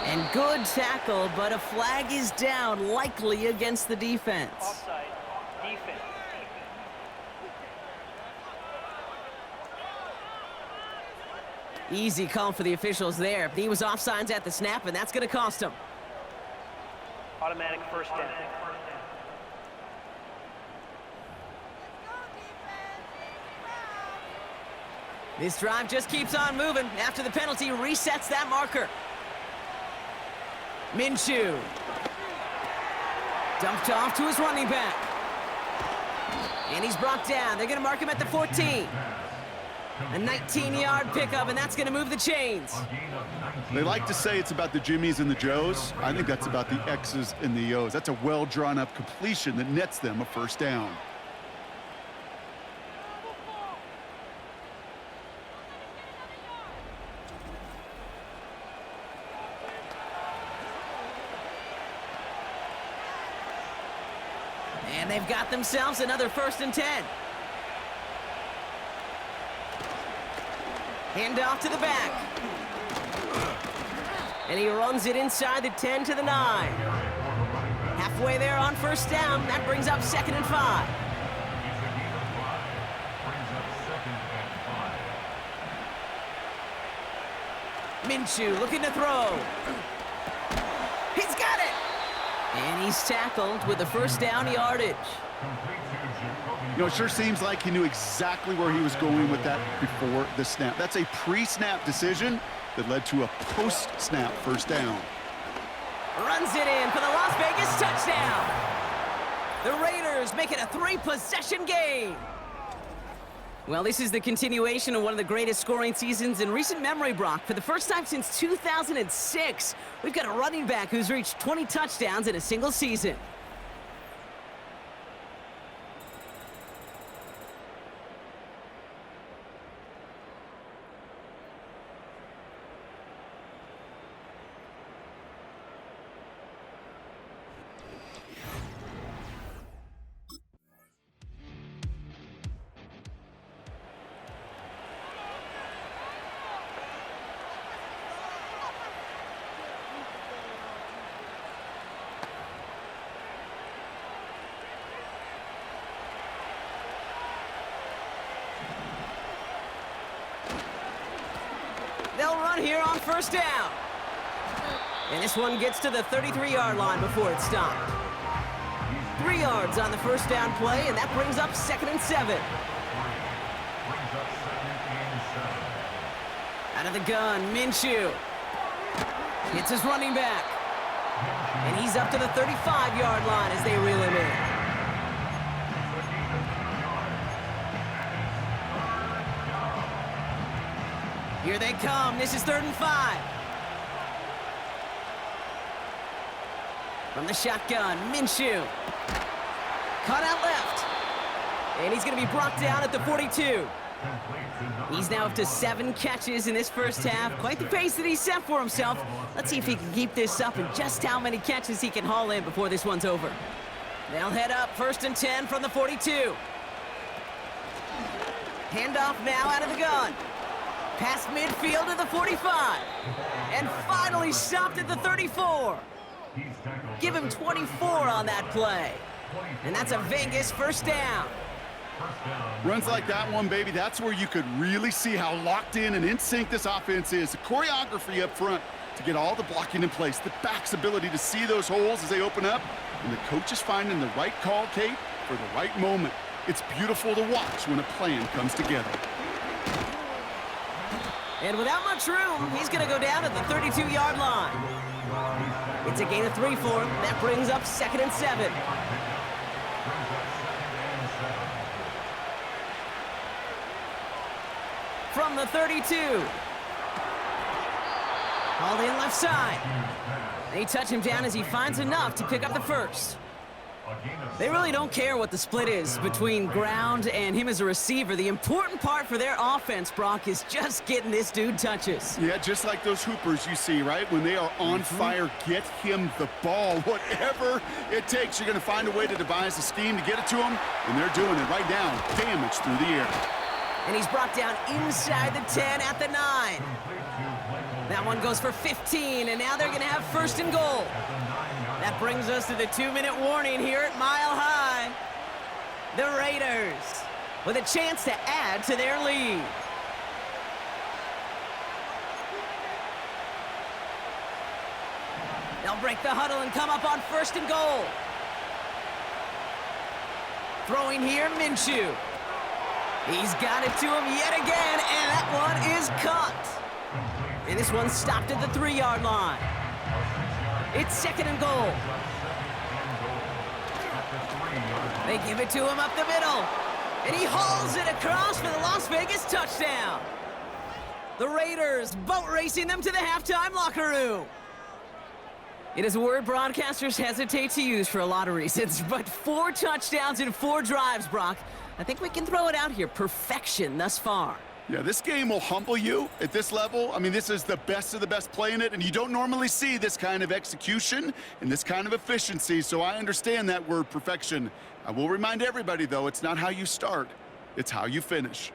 And good tackle, but a flag is down, likely against the defense. Offside. Defense. Easy call for the officials there. He was offsides at the snap, and that's going to cost him. Automatic first down. This drive just keeps on moving. After the penalty, resets that marker. Minshew. Dumped off to his running back. And he's brought down. They're going to mark him at the 14. A 19-yard pickup, and that's going to move the chains. They like to say it's about the Jimmies and the Joes. I think that's about the X's and the O's. That's a well-drawn-up completion that nets them a first down. And they've got themselves another 1st and 10. Hand off to the back. And he runs it inside the 10 to the 9. Halfway there on first down. That brings up 2nd and 5. Minshew looking to throw. He's got it! And he's tackled with the first down yardage. You know, it sure seems like he knew exactly where he was going with that before the snap. That's a pre-snap decision that led to a post-snap first down. Runs it in for the Las Vegas touchdown. The Raiders make it a 3-possession game. Well, this is the continuation of one of the greatest scoring seasons in recent memory, Brock. For the first time since 2006, we've got a running back who's reached 20 touchdowns in a single season. They'll run here on first down. And this one gets to the 33-yard line before it's stopped. 3 yards on the first down play, and that brings up 2nd and 7. Out of the gun, Minshew. Hits his running back. And he's up to the 35-yard line as they reel him in. Here they come. This is 3rd and 5. From the shotgun, Minshew. Cut out left. And he's going to be brought down at the 42. He's now up to 7 catches in this first half. Quite the pace that he set for himself. Let's see if he can keep this up and just how many catches he can haul in before this one's over. They'll head up 1st and 10 from the 42. Handoff now out of the gun. Past midfield to the 45. And finally stopped at the 34. Give him 24 on that play. And that's a Vegas first down. Runs like that one, baby, that's where you could really see how locked in and in sync this offense is. The choreography up front to get all the blocking in place, the back's ability to see those holes as they open up, and the coach is finding the right call, Kate, for the right moment. It's beautiful to watch when a plan comes together. And without much room, he's going to go down at the 32-yard line. It's a gain of 3 for him. That brings up 2nd and 7. From the 32. Hauled in left side. They touch him down as he finds enough to pick up the first. They really don't care what the split is between ground and him as a receiver. The important part for their offense, Brock, is just getting this dude touches. Yeah, just like those hoopers you see, right? When they are on fire, get him the ball. Whatever it takes, you're going to find a way to devise a scheme to get it to him, and they're doing it right now. Damage through the air. And he's brought down inside the 10 at the 9. That one goes for 15, and now they're going to have 1st and goal. That brings us to the 2-minute warning here at Mile High. The Raiders with a chance to add to their lead. They'll break the huddle and come up on 1st and goal. Throwing here, Minshew. He's got it to him yet again, and that one is caught. And this one's stopped at the 3-yard line. It's 2nd and goal. They give it to him up the middle. And he hauls it across for the Las Vegas touchdown. The Raiders boat racing them to the halftime locker room. It is a word broadcasters hesitate to use for a lot of reasons, but 4 touchdowns in 4 drives, Brock. I think we can throw it out here. Perfection thus far. Yeah, this game will humble you at this level. I mean, this is the best of the best playing it, and you don't normally see this kind of execution and this kind of efficiency, so I understand that word perfection. I will remind everybody, though, it's not how you start, it's how you finish.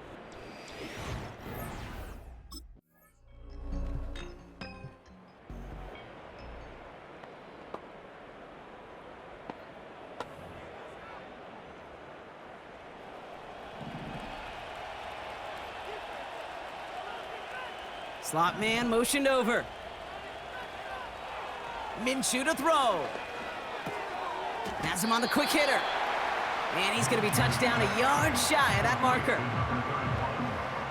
Slot man motioned over. Minshew to throw. Has him on the quick hitter. And he's going to be touched down a yard shy of that marker.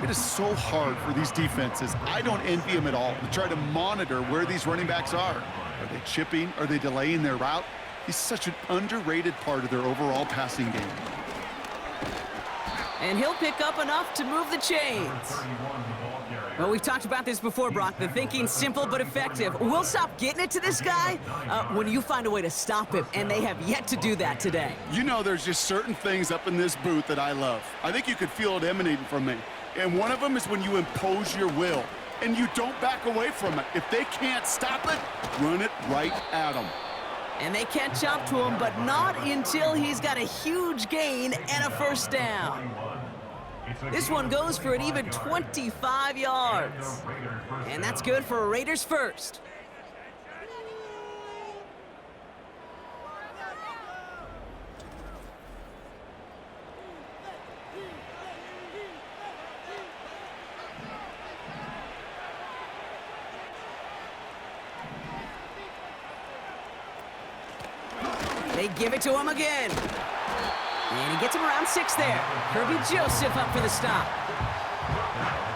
It is so hard for these defenses. I don't envy them at all to try to monitor where these running backs are. Are they chipping? Are they delaying their route? He's such an underrated part of their overall passing game. And he'll pick up enough to move the chains. Well, we've talked about this before, Brock. The thinking's simple but effective. We'll stop getting it to this guy when you find a way to stop him, and they have yet to do that today. You know, there's just certain things up in this booth that I love. I think you could feel it emanating from me. And one of them is when you impose your will, and you don't back away from it. If they can't stop it, run it right at them. And they catch up to him, but not until he's got a huge gain and a first down. This one goes for an even 25 yards. And that's good for a Raiders first. give it to him again. And he gets him around 6 there. Kirby Joseph up for the stop.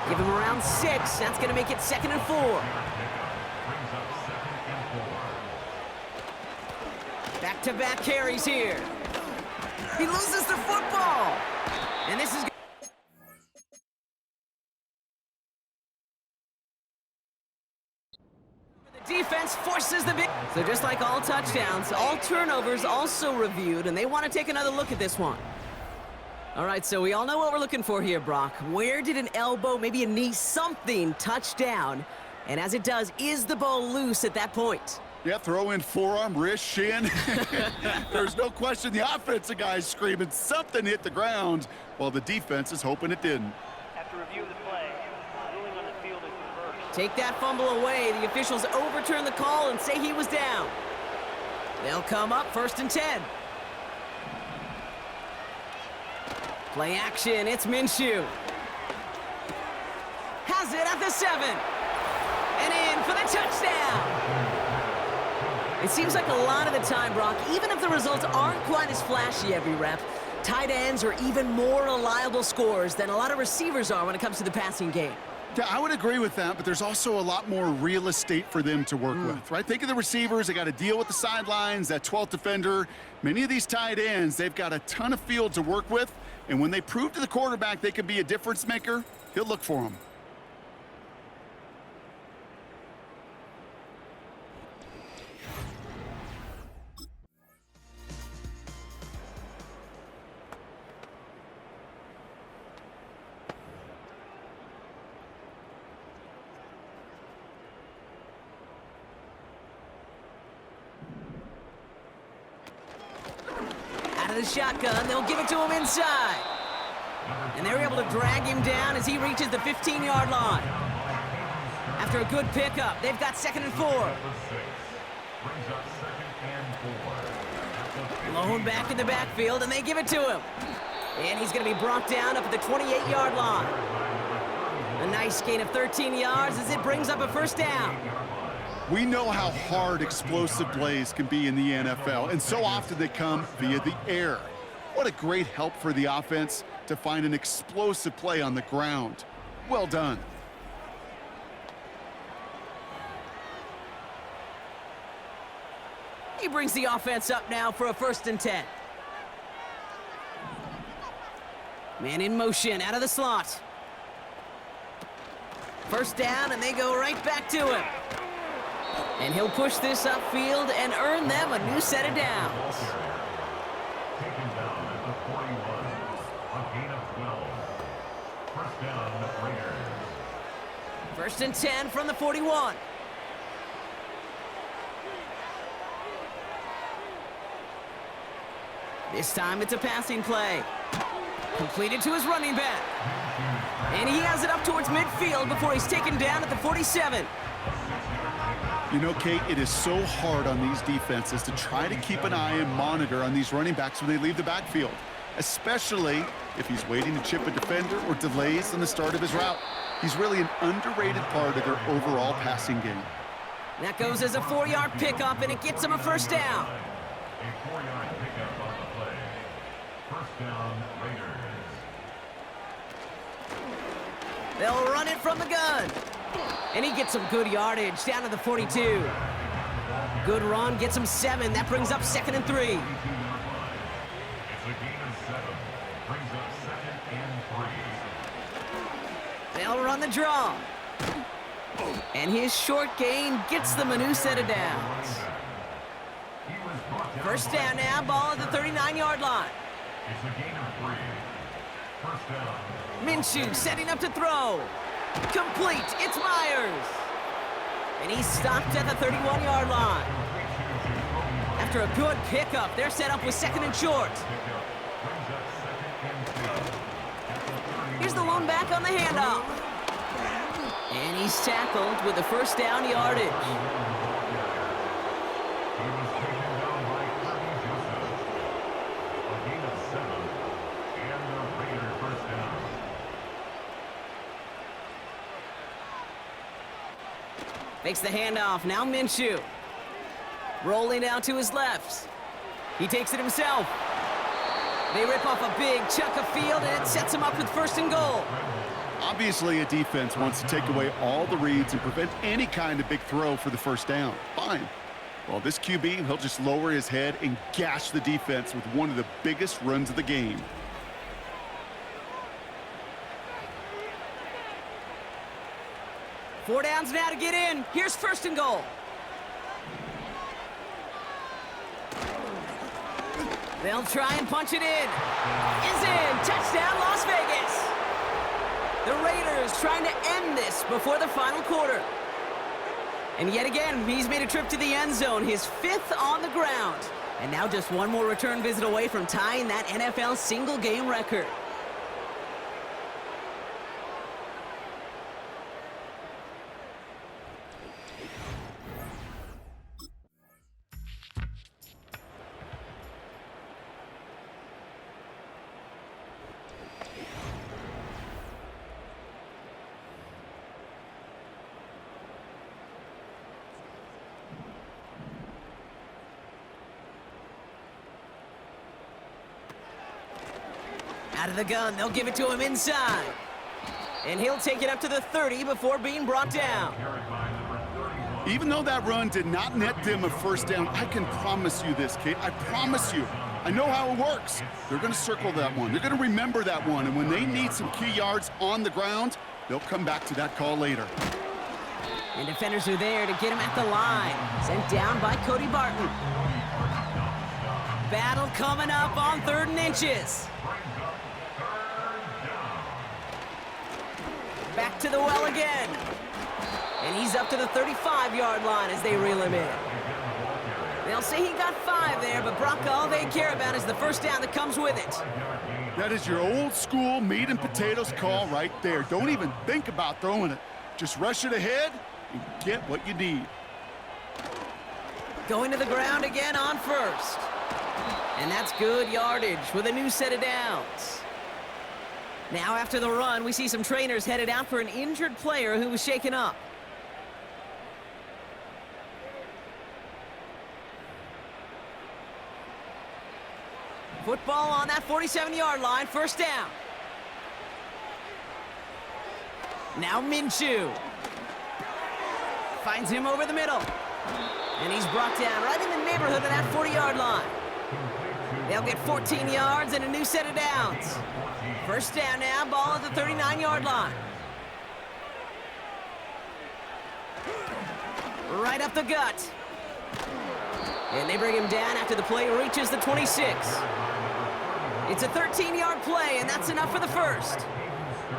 Give him around 6. That's going to make it 2nd and 4. Back-to-back carries here. He loses the football. And this is... The defense forces the big... So just like all touchdowns, all turnovers also reviewed, and they want to take another look at this one. All right, so we all know what we're looking for here, Brock. Where did an elbow, maybe a knee, something touch down? And as it does, is the ball loose at that point? Yeah, throw in forearm, wrist, shin. There's no question the offensive guy's screaming something hit the ground while the defense is hoping it didn't. After review of the play, ruling on the field is reversed. Take that fumble away. The officials overturn the call and say he was down. They'll come up 1st and 10. Play action, it's Minshew. Has it at the 7. And in for the touchdown. It seems like a lot of the time, Brock, even if the results aren't quite as flashy every rep, tight ends are even more reliable scorers than a lot of receivers are when it comes to the passing game. Yeah, I would agree with that, but there's also a lot more real estate for them to work with, right? Think of the receivers. They got to deal with the sidelines, that 12th defender. Many of these tight ends, they've got a ton of field to work with, and when they prove to the quarterback they can be a difference maker, he'll look for them. The shotgun, they'll give it to him inside. And they're able to drag him down as he reaches the 15-yard line. After a good pickup, they've got 2nd and 4. Lone back in the backfield, and they give it to him. And he's going to be brought down up at the 28-yard line. A nice gain of 13 yards as it brings up a 1st down. We know how hard explosive plays can be in the NFL, and so often they come via the air. What a great help for the offense to find an explosive play on the ground. Well done. He brings the offense up now for a 1st and 10. Man in motion out of the slot. 1st down, and they go right back to him. And he'll push this upfield and earn them a new set of downs. Taken down at the 41. A gain of 12. 1st down, Raiders. 1st and 10 from the 41. This time it's a passing play. Completed to his running back. And he has it up towards midfield before he's taken down at the 47. You know, Kate, it is so hard on these defenses to try to keep an eye and monitor on these running backs when they leave the backfield, especially if he's waiting to chip a defender or delays in the start of his route. He's really an underrated part of their overall passing game. That goes as a 4-yard pickup, and it gets him a 1st down. A 4-yard pickup on the play. 1st down, Raiders. They'll run it from the gun. And he gets some good yardage down to the 42. Good run, gets him 7. That brings up 2nd and 3. It's a gain of 7. Brings up 2nd and 3. They'll run the draw. And his short gain gets them a new set of downs. 1st down now, ball at the 39-yard line. It's a gain of 3. 1st down. Minshew setting up to throw. Complete, it's Myers. And he's stopped at the 31-yard line. After a good pickup, they're set up with 2nd and short. Here's the lone back on the handoff. And he's tackled with the 1st down yardage. He was taken down by Kirby Joseph. A gain of 7. And the Raider 1st down. Makes the handoff, now Minshew. Rolling out to his left. He takes it himself. They rip off a big chunk of field, and it sets him up with 1st and goal. Obviously, a defense wants to take away all the reads and prevent any kind of big throw for the 1st down. Fine. Well, this QB, he'll just lower his head and gash the defense with one of the biggest runs of the game. Four downs now to get in. Here's 1st and goal. They'll try and punch it in. Is in. Touchdown, Las Vegas. The Raiders trying to end this before the final quarter. And yet again, he's made a trip to the end zone, his 5th on the ground. And now just one more return visit away from tying that NFL single-game record. Out of the gun, they'll give it to him inside. And he'll take it up to the 30 before being brought down. Even though that run did not net them a 1st down, I can promise you this, Kate. I promise you. I know how it works. They're going to circle that one. They're going to remember that one. And when they need some key yards on the ground, they'll come back to that call later. And defenders are there to get him at the line. Sent down by Cody Barton. Battle coming up on 3rd and inches. Back to the well again. And he's up to the 35-yard line as they reel him in. They'll say he got 5 there, but Brock, all they care about is the 1st down that comes with it. That is your old school meat and potatoes call right there. Don't even think about throwing it. Just rush it ahead and get what you need. Going to the ground again on 1st. And that's good yardage with a new set of downs. Now after the run, we see some trainers headed out for an injured player who was shaken up. Football on that 47-yard line, 1st down. Now Minshew. Finds him over the middle. And he's brought down right in the neighborhood of that 40-yard line. They'll get 14 yards and a new set of downs. 1st down now, ball at the 39-yard line. Right up the gut. And they bring him down after the play reaches the 26. It's a 13-yard play, and that's enough for the 1st.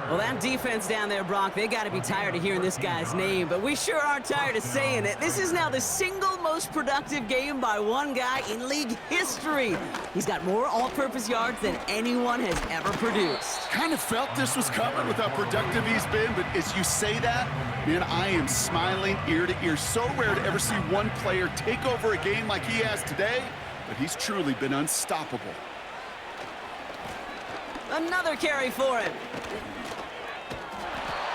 Well, that defense down there, Brock, they got to be tired of hearing this guy's name, but we sure aren't tired of saying it. This is now the single most productive game by one guy in league history. He's got more all-purpose yards than anyone has ever produced. Kind of felt this was coming with how productive he's been, but as you say that, man, I am smiling ear to ear. So rare to ever see one player take over a game like he has today, but he's truly been unstoppable. Another carry for him.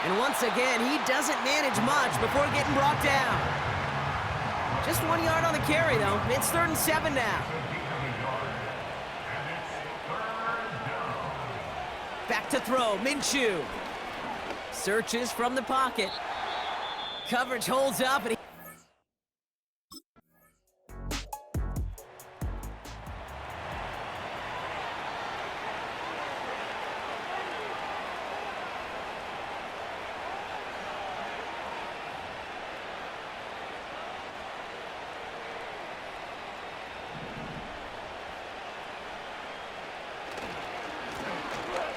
And once again, he doesn't manage much before getting brought down. Just 1 yard on the carry, though. It's 3rd and 7 now. Back to throw, Minshew. Searches from the pocket. Coverage holds up, and he...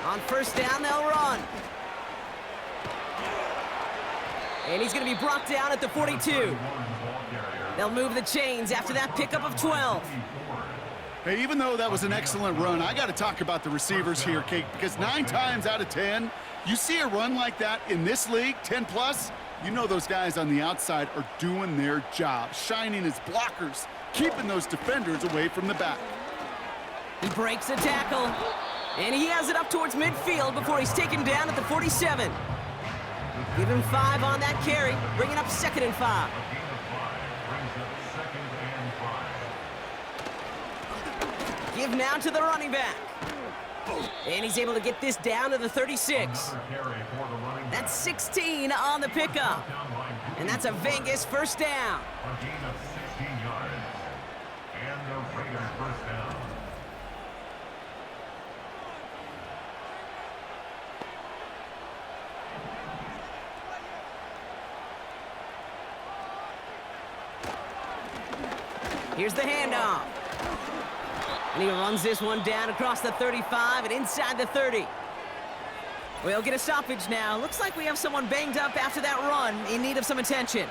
On 1st down, they'll run. And he's going to be brought down at the 42. They'll move the chains after that pickup of 12. Hey, even though that was an excellent run, I got to talk about the receivers here, Kate, because 9 times out of 10, you see a run like that in this league, 10+, you know those guys on the outside are doing their job, shining as blockers, keeping those defenders away from the back. He breaks a tackle. And he has it up towards midfield before he's taken down at the 47. Give him 5 on that carry, bringing up 2nd and 5. Give now to the running back. And he's able to get this down to the 36. That's 16 on the pickup. And that's a Vegas first down. A gain of 16 yards. And the Raiders first down. Here's the handoff. And he runs this one down across the 35 and inside the 30. We'll get a stoppage now. Looks like we have someone banged up after that run, in need of some attention.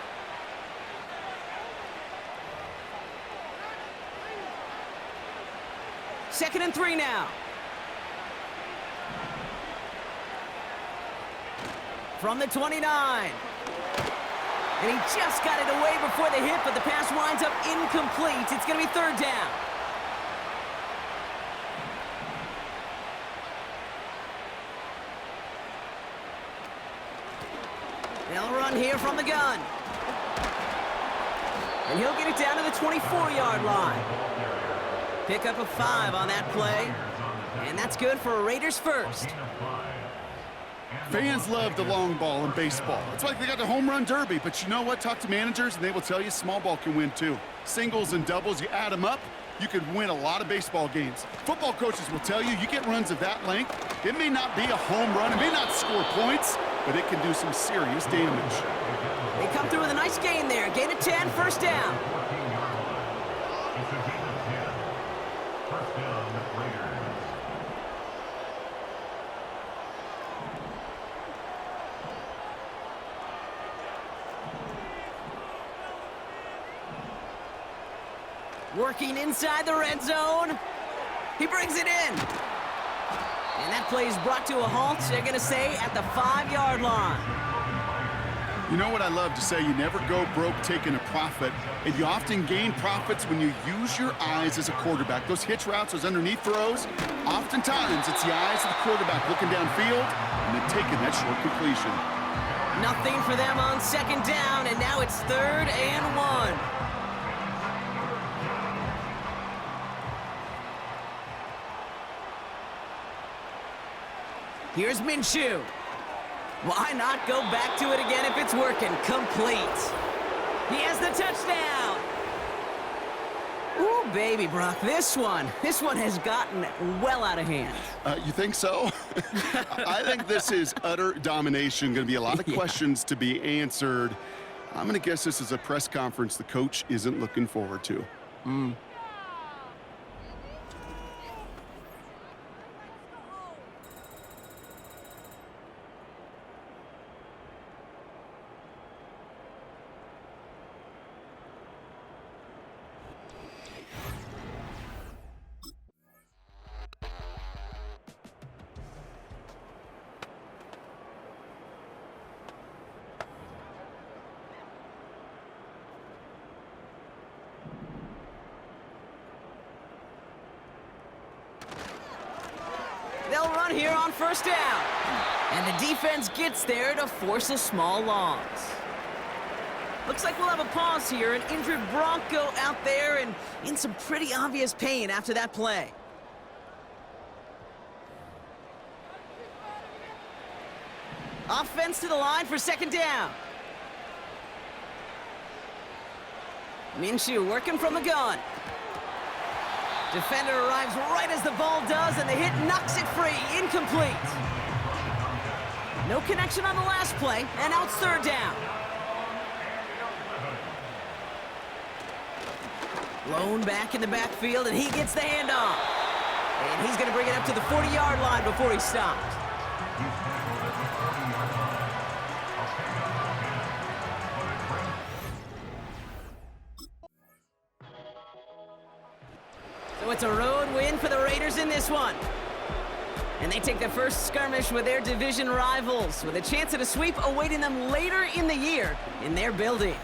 Second and 3 now. From the 29. And he just got it away before the hit, but the pass winds up incomplete. It's going to be third down. They'll run here from the gun. And he'll get it down to the 24-yard line. Pick up a 5 on that play. And that's good for a Raiders first. Fans love the long ball in baseball. It's like they got the home run derby, but you know what? Talk to managers, and they will tell you small ball can win too. Singles and doubles, you add them up, you could win a lot of baseball games. Football coaches will tell you, you get runs of that length, it may not be a home run, it may not score points, but it can do some serious damage. They come through with a nice gain there. Gain of 10, first down. It's a gain of 10. First down, Raiders. Working inside the red zone. He brings it in. And that play is brought to a halt, they're going to say, at the 5-yard line. You know what I love to say? You never go broke taking a profit, and you often gain profits when you use your eyes as a quarterback. Those hitch routes, those underneath throws, oftentimes it's the eyes of the quarterback looking downfield and then taking that short completion. Nothing for them on second down, and now it's 3rd and 1. Here's Minshew. Why not go back to it again if it's working? Complete. He has the touchdown. Ooh, baby, Brock, this one has gotten well out of hand. You think so? I think this is utter domination. Going to be a lot of questions to be answered. I'm going to guess this is a press conference the coach isn't looking forward to. They'll run here on first down. And the defense gets there to force a small loss. Looks like we'll have a pause here. An injured Bronco out there and in some pretty obvious pain after that play. Offense to the line for second down. Minshew working from the gun. Defender arrives right as the ball does, and the hit knocks it free. Incomplete. No connection on the last play, and now it's third down. Lone back in the backfield, and he gets the handoff. And he's going to bring it up to the 40-yard line before he stopped. So it's a road win for the Raiders in this one. And they take the first skirmish with their division rivals, with a chance at a sweep awaiting them later in the year in their building.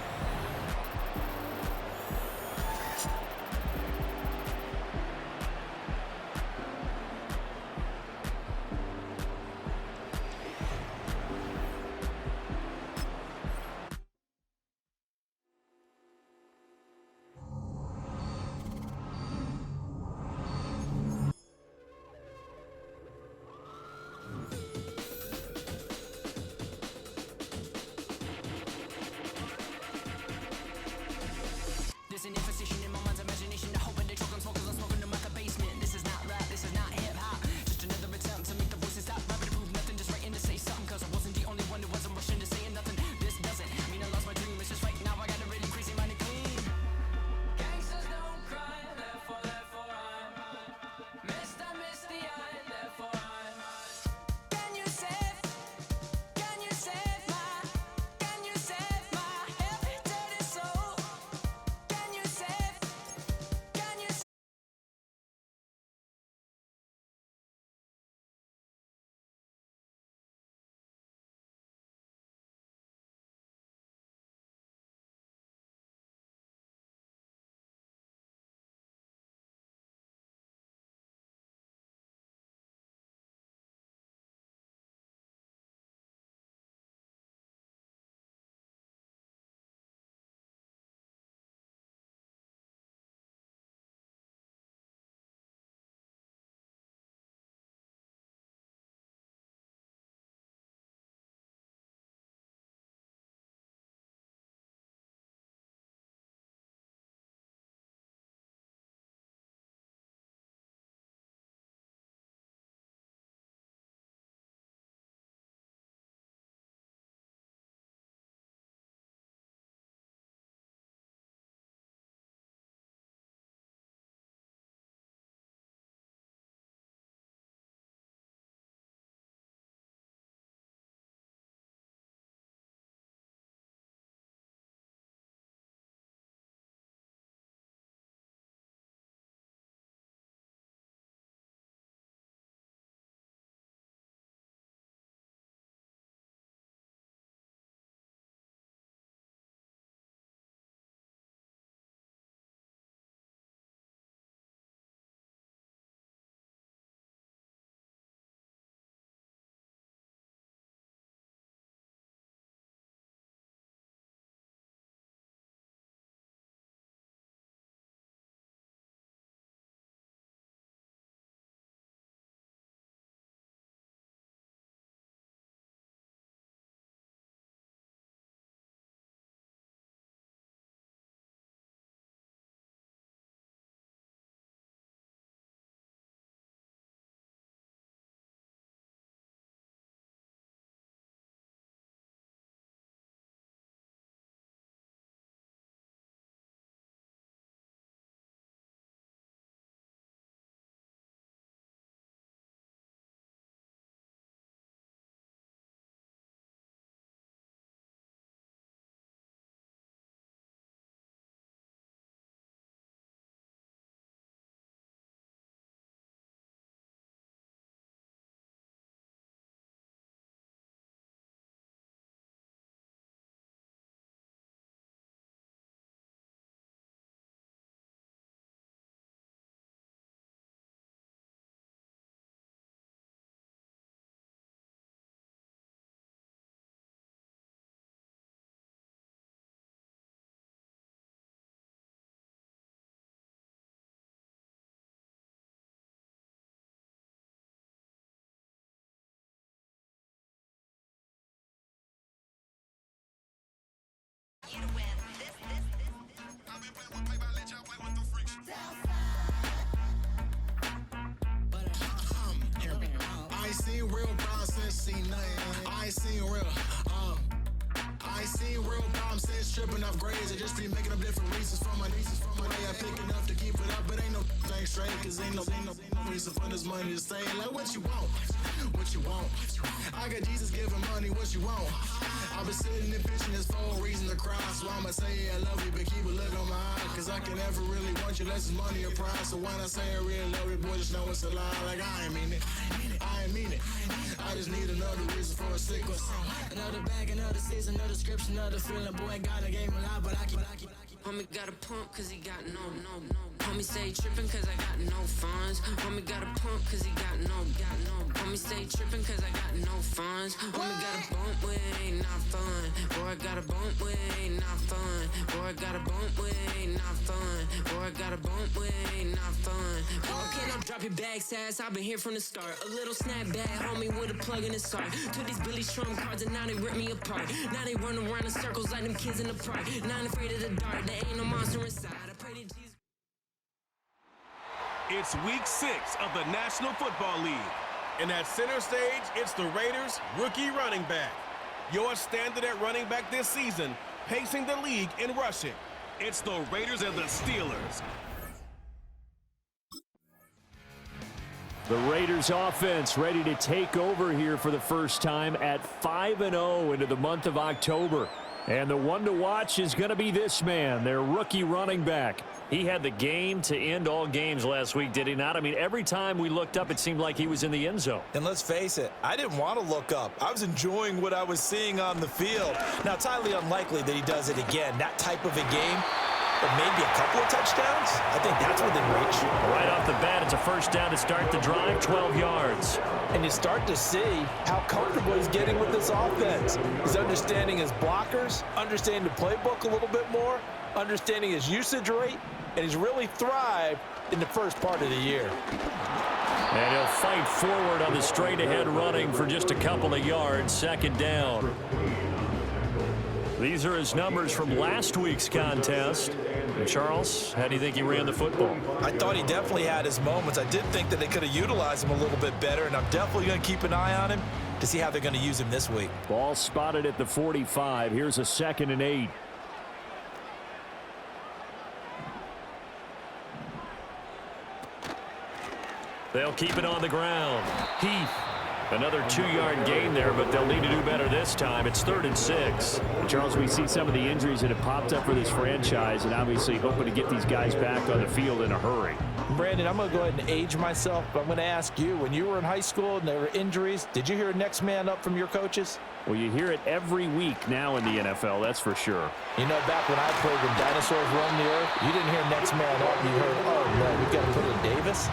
real problems since seen nothing. I ain't seen real, I ain't seen real problems since tripping off grades. I just be making up different reasons for my way. I pick enough to keep it up, but ain't no thing straight, cause ain't no reason for this money to stay. Like what you want, what you want. I got Jesus giving money, what you want. I've been sitting and pitching this for a reason to cry. So I'ma say I love you, but keep a look on my eye. Cause I can never really want you unless it's money or pride. So when I say I really love you, boy, just know it's a lie. Like I ain't mean it, I ain't mean it. I just need another reason for a sickle. Another bag, another season, another description, another feeling. Boy, got a game a lot, but I keep. Homie got a pump cause he got no. Homie say trippin' cause I got no funds. Homie got a pump cause he got no. Homie say trippin' cause I got no funds. Homie got a bump with it ain't not fun. Boy, I got a bump with it ain't not fun. Boy, I got a bump with it ain't not fun. Boy, I got a bump with it ain't not fun. Okay, now drop your bag, sass. I've been here from the start. A little snapback, homie, with a plug in his heart. Took these Billy Trump cards and now they rip me apart. Now they run around in circles like them kids in the park. Not afraid of the dark. There ain't no monster inside. I pray to Jesus. It's week 6 of the National Football League. And at center stage, it's the Raiders' rookie running back. Your standard at running back this season, pacing the league in rushing. It's the Raiders and the Steelers. The Raiders offense ready to take over here for the first time at 5-0 into the month of October. And the one to watch is going to be this man, their rookie running back. He had the game to end all games last week, did he not? I mean, every time we looked up, it seemed like he was in the end zone. And let's face it, I didn't want to look up. I was enjoying what I was seeing on the field. Now, it's highly unlikely that he does it again. That type of a game, but maybe a couple of touchdowns? I think that's within reach. Right off the bat, it's a first down to start the drive, 12 yards. And you start to see how comfortable he's getting with this offense. He's understanding his blockers, understanding the playbook a little bit more, understanding his usage rate, and he's really thrived in the first part of the year. And he'll fight forward on the straight-ahead running for just a couple of yards, second down. These are his numbers from last week's contest. And Charles, how do you think he ran the football? I thought he definitely had his moments. I did think that they could have utilized him a little bit better, and I'm definitely going to keep an eye on him to see how they're going to use him this week. Ball spotted at the 45. Here's a 2nd and 8. They'll keep it on the ground. Heath. Another 2-yard gain there, but they'll need to do better this time. It's 3rd and 6. Charles, we see some of the injuries that have popped up for this franchise, and obviously hoping to get these guys back on the field in a hurry. Brandon, I'm going to go ahead and age myself, but I'm going to ask you, when you were in high school and there were injuries, did you hear next man up from your coaches? Well, you hear it every week now in the NFL, that's for sure. You know, back when I played when dinosaurs roamed the earth, you didn't hear next man up. You heard, oh, no, we've got to put in Davis.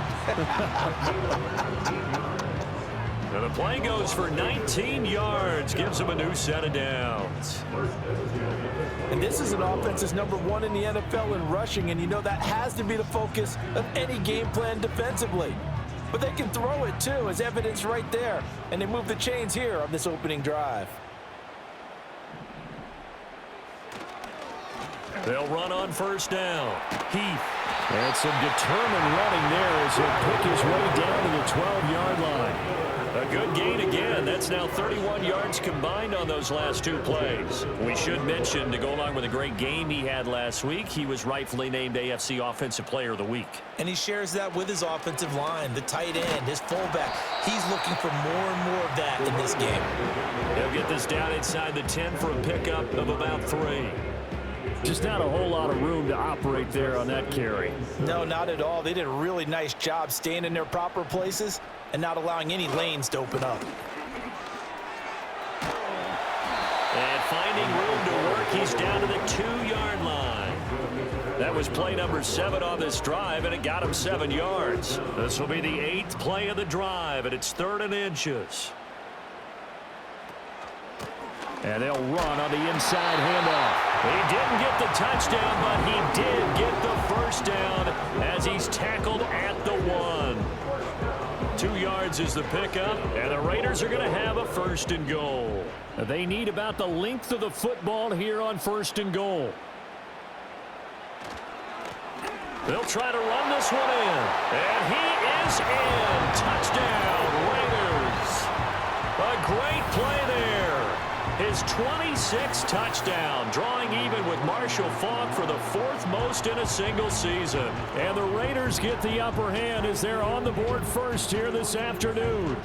Now the play goes for 19 yards, gives him a new set of downs. And this is an offense that's number 1 in the NFL in rushing, and you know that has to be the focus of any game plan defensively. But they can throw it too, as evidence right there. And they move the chains here on this opening drive. They'll run on first down. Heath. And some determined running there as he'll pick his way down to the 12-yard line. A good gain again. That's now 31 yards combined on those last 2 plays. We should mention, to go along with a great game he had last week, he was rightfully named AFC Offensive Player of the Week. And he shares that with his offensive line, the tight end, his fullback. He's looking for more and more of that in this game. He'll get this down inside the 10 for a pickup of about 3. Just not a whole lot of room to operate there on that carry. No, not at all. They did a really nice job staying in their proper places and not allowing any lanes to open up. And finding room to work, he's down to the 2-yard line. That was play number 7 on this drive, and it got him 7 yards. This will be the 8th play of the drive, and it's 3rd and inches. And they'll run on the inside handoff. He didn't get the touchdown, but he did get the first down as he's tackled at the 1. 2 yards is the pickup, and the Raiders are going to have a 1st and goal. They need about the length of the football here on 1st and goal. They'll try to run this one in, and he is in. Touchdown, Raiders. great play there. His 26th touchdown, drawing even with Marshall Faulk for the 4th most in a single season. And the Raiders get the upper hand as they're on the board first here this afternoon.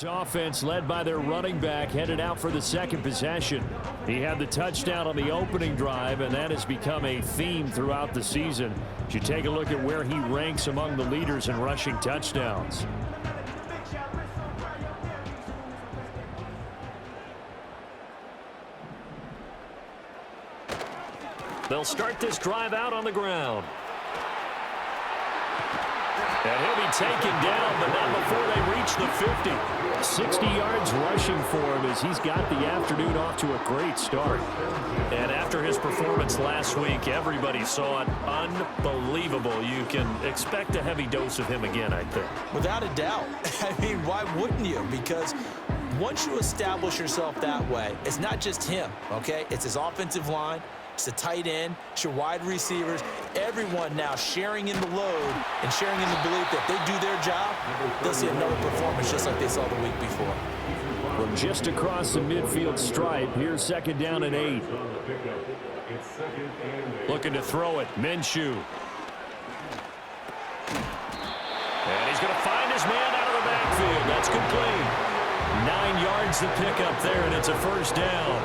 Offense led by their running back headed out for the second possession. He had the touchdown on the opening drive, and that has become a theme throughout the season. As you take a look at where he ranks among the leaders in rushing touchdowns. They'll start this drive out on the ground. And he'll be taken down, but not before they reach the 50. 60 yards rushing for him as he's got the afternoon off to a great start. And after his performance last week, everybody saw it unbelievable. You can expect a heavy dose of him again, I think. Without a doubt. I mean, why wouldn't you? Because once you establish yourself that way, it's not just him, okay? It's his offensive line. It's the tight end, it's your wide receivers, everyone now sharing in the load and sharing in the belief that they do their job, they'll see another performance just like they saw the week before. From just across the midfield stripe, here's 2nd down and 8. Looking to throw it, Minshew. And he's going to find his man out of the backfield. That's complete. 9 yards to pick up there, and it's a first down.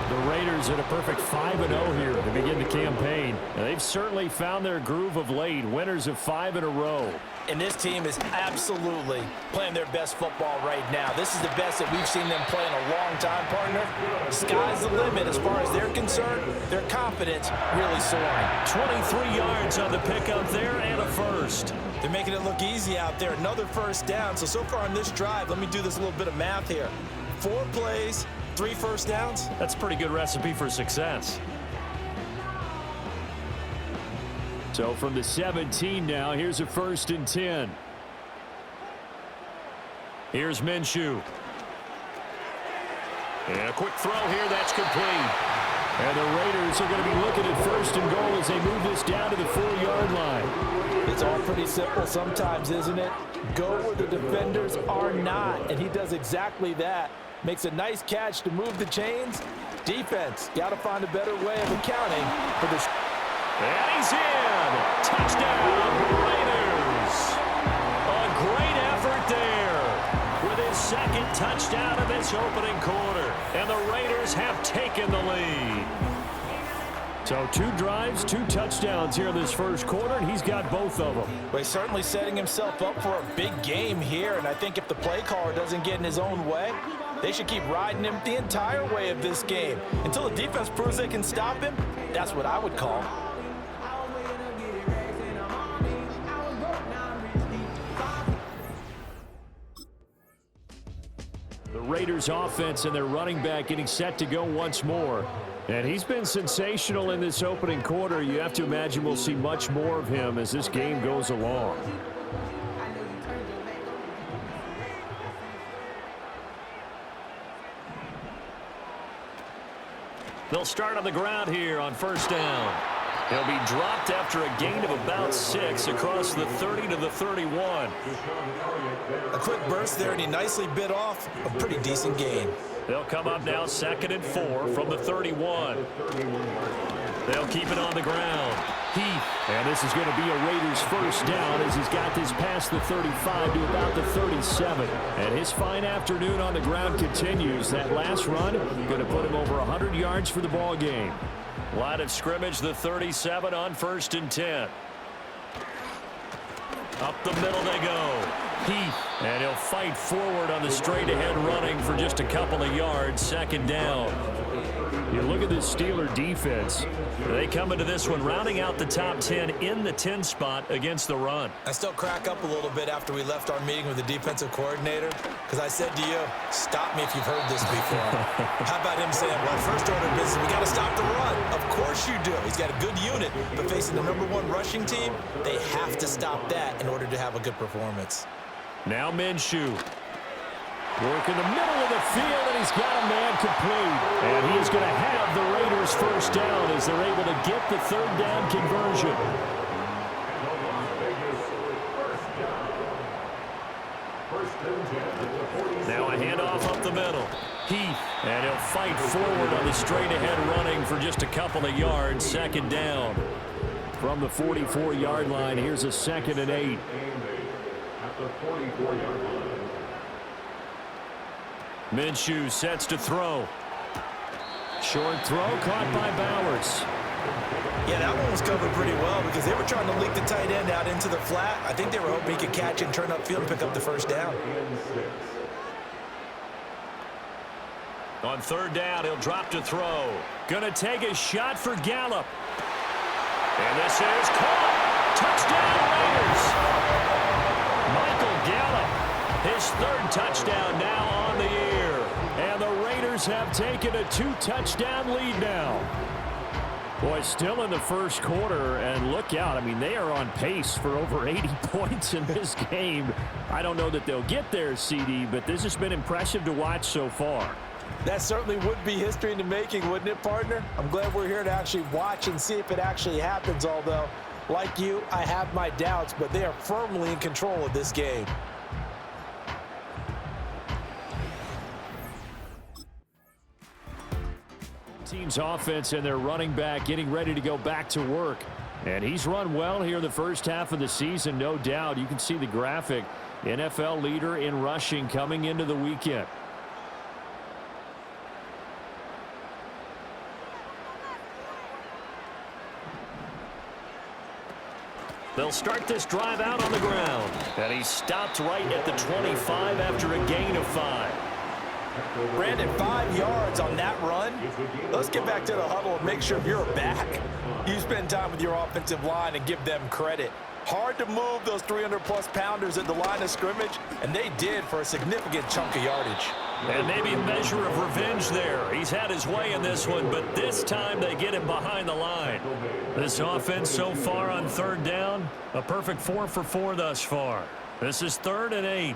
The Raiders at a perfect 5-0 here to begin the campaign. And they've certainly found their groove of late, winners of 5 in a row. And this team is absolutely playing their best football right now. This is the best that we've seen them play in a long time, partner. Sky's the limit as far as they're concerned. Their confidence really soaring. 23 yards on the pickup there and a first. They're making it look easy out there. Another first down. So far on this drive, let me do this little bit of math here. 4 plays. 3 first downs? That's a pretty good recipe for success. So from the 17 now, here's a 1st and 10. Here's Minshew. And a quick throw here, that's complete. And the Raiders are going to be looking at 1st and goal as they move this down to the 4-yard line. It's all pretty simple sometimes, isn't it? Go where the defenders are not, and he does exactly that. Makes a nice catch to move the chains. Defense, got to find a better way of accounting for this. And he's in. Touchdown, Raiders. A great effort there with his 2nd touchdown of this opening quarter. And the Raiders have taken the lead. So 2 drives, 2 touchdowns here in this first quarter, and he's got both of them. Well, he's certainly setting himself up for a big game here, and I think if the play caller doesn't get in his own way, they should keep riding him the entire way of this game. Until the defense proves they can stop him, that's what I would call. The Raiders offense and their running back getting set to go once more. And he's been sensational in this opening quarter. You have to imagine we'll see much more of him as this game goes along. They'll start on the ground here on 1st down. He'll be dropped after a gain of about 6 across the 30 to the 31. A quick burst there, and he nicely bit off a pretty decent gain. They'll come up now 2nd and 4 from the 31. They'll keep it on the ground. Heath, and this is going to be a Raiders first down as he's got this past the 35 to about the 37. And his fine afternoon on the ground continues. That last run going to put him over 100 yards for the ball game. Line of scrimmage, the 37 on 1st and 10. Up the middle they go. Heath, and he'll fight forward on the straight-ahead running for just a couple of yards. 2nd down. You look at this Steeler defense. They come into this one rounding out the top 10 in the 10 spot against the run. I still crack up a little bit after we left our meeting with the defensive coordinator because I said to you, stop me if you've heard this before. How about him saying, well, first order of business, we got to stop the run. Of course you do. He's got a good unit, but facing the #1 rushing team, they have to stop that in order to have a good performance. Now Minshew. Work in the middle of the field, and he's got a man complete. And he's going to have the Raiders first down as they're able to get the third down conversion. Now a handoff up the middle. Heath, and he'll fight forward on the straight-ahead running for just a couple of yards. Second down. From the 44-yard line, here's a 2nd and 8. At the 44-yard line. Minshew sets to throw. Short throw caught by Bowers. Yeah, that one was covered pretty well because they were trying to leak the tight end out into the flat. I think they were hoping he could catch and turn upfield and pick up the first down. On third down, he'll drop to throw. Gonna take a shot for Gallup. And this is caught. Touchdown, Raiders. Michael Gallup, his third touchdown now on the year. And the Raiders have taken a 2-touchdown lead now. Boy, still in the first quarter, and look out. I mean, they are on pace for over 80 points in this game. I don't know that they'll get there, CD, but this has been impressive to watch so far. That certainly would be history in the making, wouldn't it, partner? I'm glad we're here to actually watch and see if it actually happens, although, like you, I have my doubts, but they are firmly in control of this game. Team's offense and their running back getting ready to go back to work. And he's run well here in the first half of the season, no doubt. You can see the graphic. NFL leader in rushing coming into the weekend. They'll start this drive out on the ground. And he stopped right at the 25 after a gain of 5. Brandon, 5 yards on that run. Let's get back to the huddle and make sure you're back. You spend time with your offensive line and give them credit. Hard to move those 300-plus pounders at the line of scrimmage, and they did for a significant chunk of yardage. And maybe a measure of revenge there. He's had his way in this one, but this time they get him behind the line. This offense so far on third down, a perfect 4 for 4 thus far. This is 3rd and 8.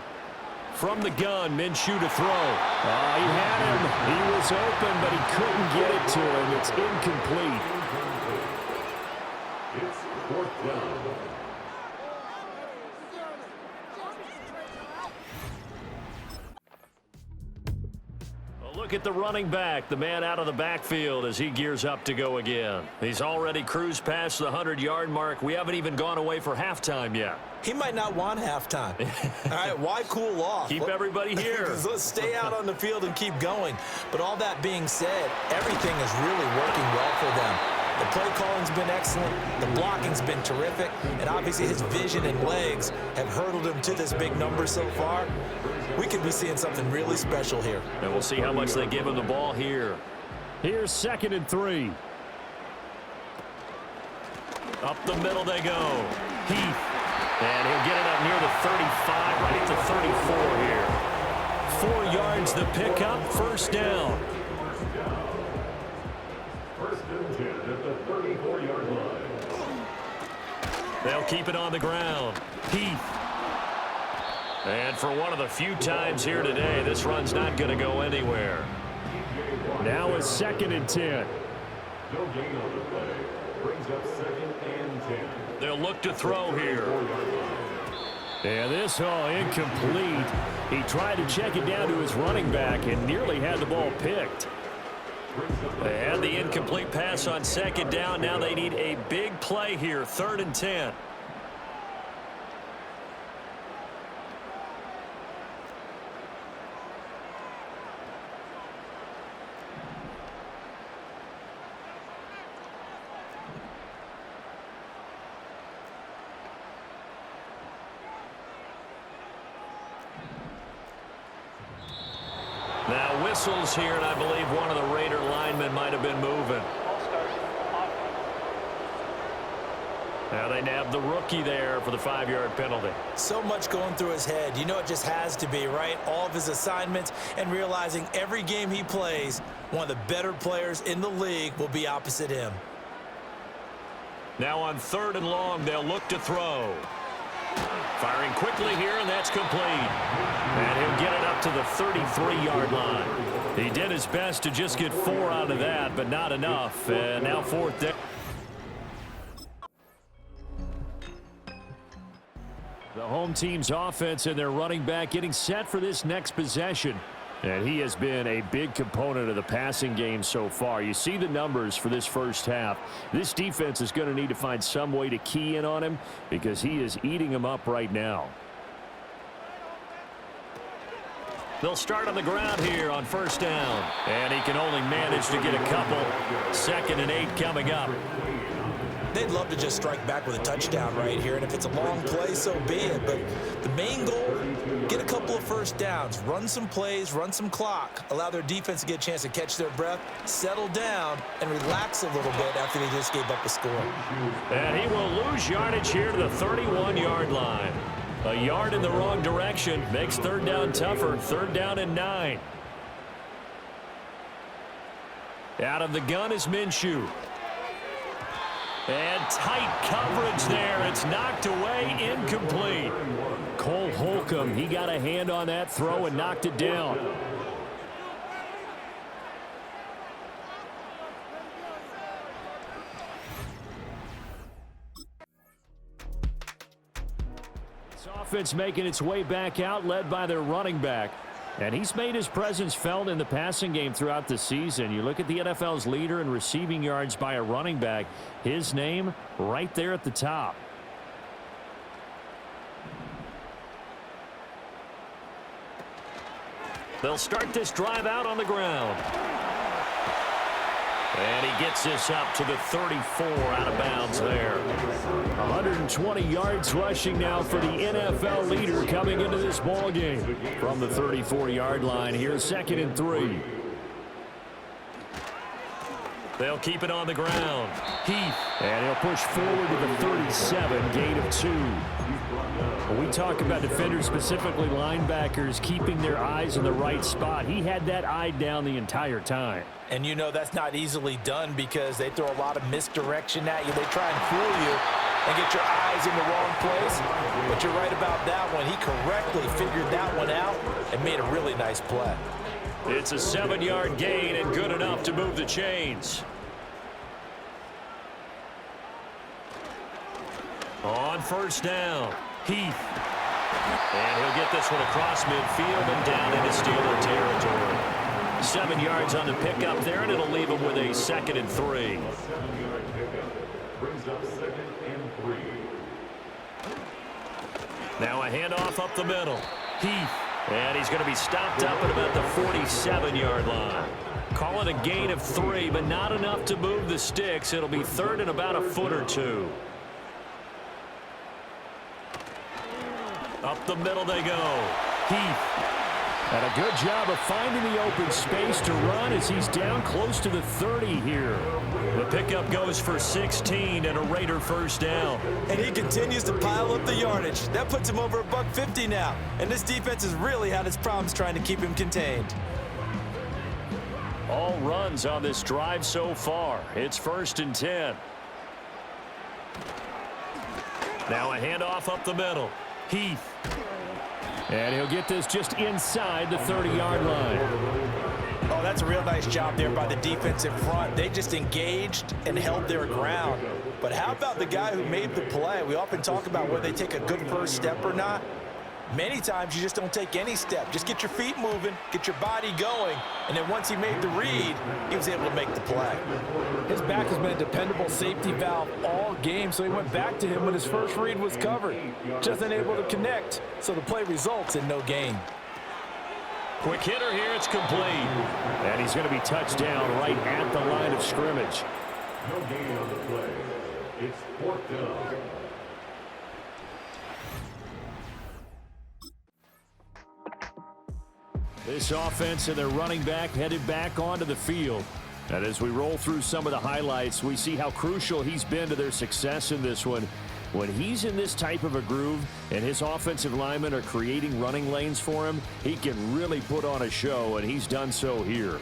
From the gun, Minshew to throw. He had him. He was open, but he couldn't get it to him. It's incomplete. It's 4th down. Look at the running back, the man out of the backfield as he gears up to go again. He's already cruised past the 100-yard mark. We haven't even gone away for halftime yet. He might not want halftime. All right, why cool off? Keep everybody here. Let's stay out on the field and keep going. But all that being said, everything is really working well for them. The play calling's been excellent, the blocking's been terrific, and obviously his vision and legs have hurdled him to this big number so far. We could be seeing something really special here. And we'll see how much they give him the ball here. Here's 2nd and 3. Up the middle they go. Heath. And he'll get it up near the 35, right at the 34 here. 4 yards the pickup, first down. First and 10 at the 34-yard line. They'll keep it on the ground. Heath. And for one of the few times here today, this run's not going to go anywhere. Now it's 2nd and 10. No gain on the play. Brings up 2nd and 10. They'll look to throw here. And this incomplete. He tried to check it down to his running back and nearly had the ball picked. They had the incomplete pass on 2nd down. Now they need a big play here, 3rd and 10. Now whistles here, and I believe one of the Raider linemen might have been moving. Now they nabbed the rookie there for the 5-yard penalty. So much going through his head. You know it just has to be, right? All of his assignments and realizing every game he plays, one of the better players in the league will be opposite him. Now on 3rd and long, they'll look to throw. Firing quickly here, and that's complete. And he'll get it up to the 33-yard line. He did his best to just get 4 out of that, but not enough. And now 4th down. The home team's offense and their running back getting set for this next possession. And he has been a big component of the passing game so far. You see the numbers for this first half. This defense is going to need to find some way to key in on him because he is eating them up right now. They'll start on the ground here on 1st down. And he can only manage to get a couple. 2nd and 8 coming up. They'd love to just strike back with a touchdown right here, and if it's a long play, so be it. But the main goal, get a couple of first downs, run some plays, run some clock, allow their defense to get a chance to catch their breath, settle down, and relax a little bit after they just gave up a score. And he will lose yardage here to the 31-yard line. A yard in the wrong direction makes 3rd down tougher. 3rd down and 9. Out of the gun is Minshew. And tight coverage there. It's knocked away, incomplete. Cole Holcomb, he got a hand on that throw and knocked it down. This offense making its way back out, led by their running back. And he's made his presence felt in the passing game throughout the season. You look at the NFL's leader in receiving yards by a running back. His name right there at the top. They'll start this drive out on the ground. And he gets this up to the 34 out of bounds there. 120 yards rushing now for the NFL leader coming into this ball game. From the 34-yard line here, 2nd and 3. They'll keep it on the ground. Heath, and he'll push forward to the 37, gain of 2. When we talk about defenders, specifically linebackers, keeping their eyes in the right spot, he had that eye down the entire time. And you know that's not easily done because they throw a lot of misdirection at you. They try and fool you and get your eyes in the wrong place. But you're right about that one. He correctly figured that one out and made a really nice play. It's a 7-yard gain and good enough to move the chains. On 1st down, Heath. And he'll get this one across midfield and down into Steeler territory. 7 yards on the pickup there, and it'll leave him with a 2nd and 3. Brings up 2nd and 3. Now a handoff up the middle. Heath. And he's going to be stopped up at about the 47-yard line. Call it a gain of 3, but not enough to move the sticks. It'll be 3rd and about a foot or 2. Up the middle they go. Heath. And a good job of finding the open space to run as he's down close to the 30 here. The pickup goes for 16 and a Raider 1st down. And he continues to pile up the yardage. That puts him over $150 now. And this defense has really had its problems trying to keep him contained. All runs on this drive so far. It's 1st and 10. Now a handoff up the middle. Heath. And he'll get this just inside the 30-yard line. Oh, that's a real nice job there by the defensive front. They just engaged and held their ground. But how about the guy who made the play? We often talk about whether they take a good first step or not. Many times you just don't take any step. Just get your feet moving, get your body going, and then once he made the read, he was able to make the play. His back has been a dependable safety valve all game, so he went back to him when his first read was covered. Just unable to connect, so the play results in no gain. Quick hitter here, it's complete. And he's going to be touched down right at the line of scrimmage. No gain on the play. It's 4th down. This offense and their running back headed back onto the field. And as we roll through some of the highlights, we see how crucial he's been to their success in this one. When he's in this type of a groove and his offensive linemen are creating running lanes for him, he can really put on a show, and he's done so here.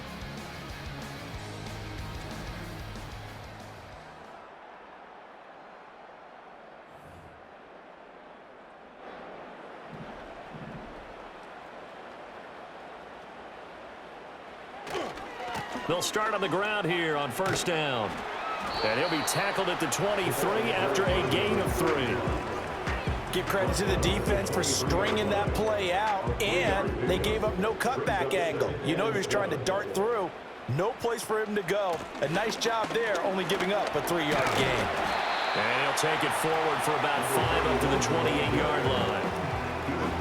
They'll start on the ground here on first down. And he'll be tackled at the 23 after a gain of 3. Give credit to the defense for stringing that play out, and they gave up no cutback angle. You know he was trying to dart through. No place for him to go. A nice job there, only giving up a 3-yard gain. And he'll take it forward for about 5 up to the 28-yard line.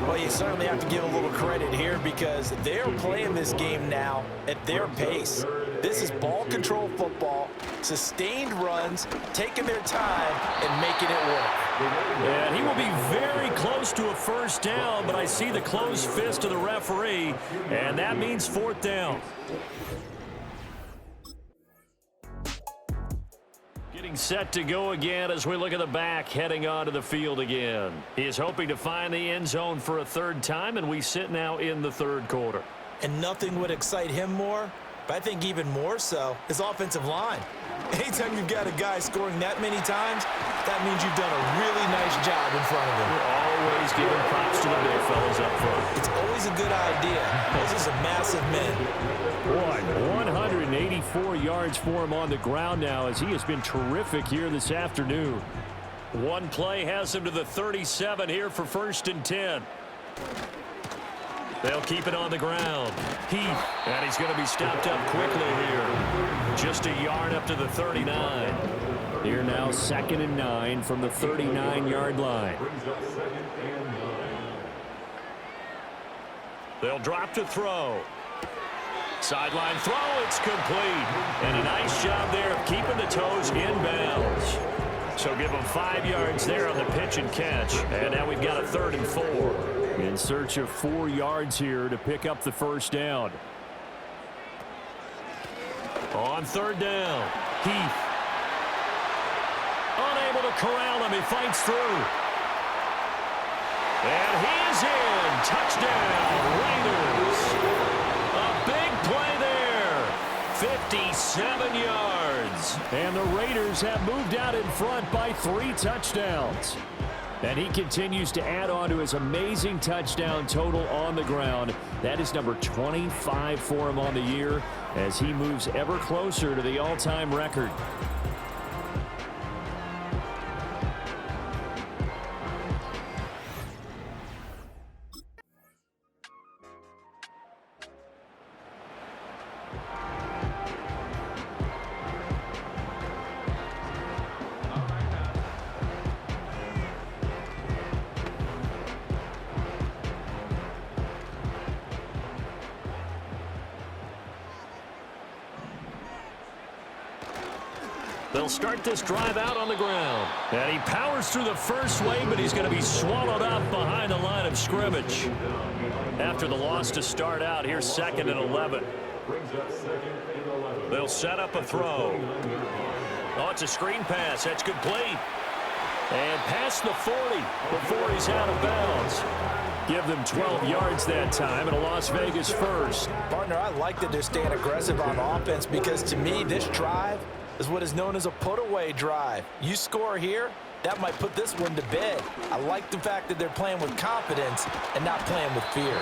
Well, you certainly have to give a little credit here because they're playing this game now at their pace. This is ball control football, sustained runs, taking their time, and making it work. And he will be very close to a first down, but I see the closed fist of the referee, and that means 4th down. Getting set to go again as we look at the back heading onto the field again. He is hoping to find the end zone for a 3rd time, and we sit now in the 3rd quarter. And nothing would excite him more, but I think even more so, his offensive line. Anytime you've got a guy scoring that many times, that means you've done a really nice job in front of him. We're always giving props to the big fellas up front. It's always a good idea. Those are some massive men. Boy, 184 yards for him on the ground now as he has been terrific here this afternoon. One play has him to the 37 here for 1st and 10. They'll keep it on the ground. Heath, and he's going to be stopped up quickly here. Just a yard up to the 39. Here now 2nd and 9 from the 39-yard line. They'll drop to throw. Sideline throw, it's complete. And a nice job there of keeping the toes in bounds. So give them 5 yards there on the pitch and catch. And now we've got a 3rd and 4. In search of 4 yards here to pick up the first down. On 3rd down, Heath. Unable to corral him, he fights through. And he is in. Touchdown, Raiders. A big play there. 57 yards. And the Raiders have moved out in front by 3 touchdowns. And he continues to add on to his amazing touchdown total on the ground. That is number 25 for him on the year as he moves ever closer to the all-time record. They'll start this drive out on the ground. And he powers through the first wave, but he's going to be swallowed up behind the line of scrimmage. After the loss to start out, here's 2nd and 11. They'll set up a throw. Oh, it's a screen pass. That's complete. And past the 40 before he's out of bounds. Give them 12 yards that time and a Las Vegas first. Partner, I like that they're staying aggressive on offense because to me, this drive is what is known as a put-away drive. You score here, that might put this one to bed. I like the fact that they're playing with confidence and not playing with fear.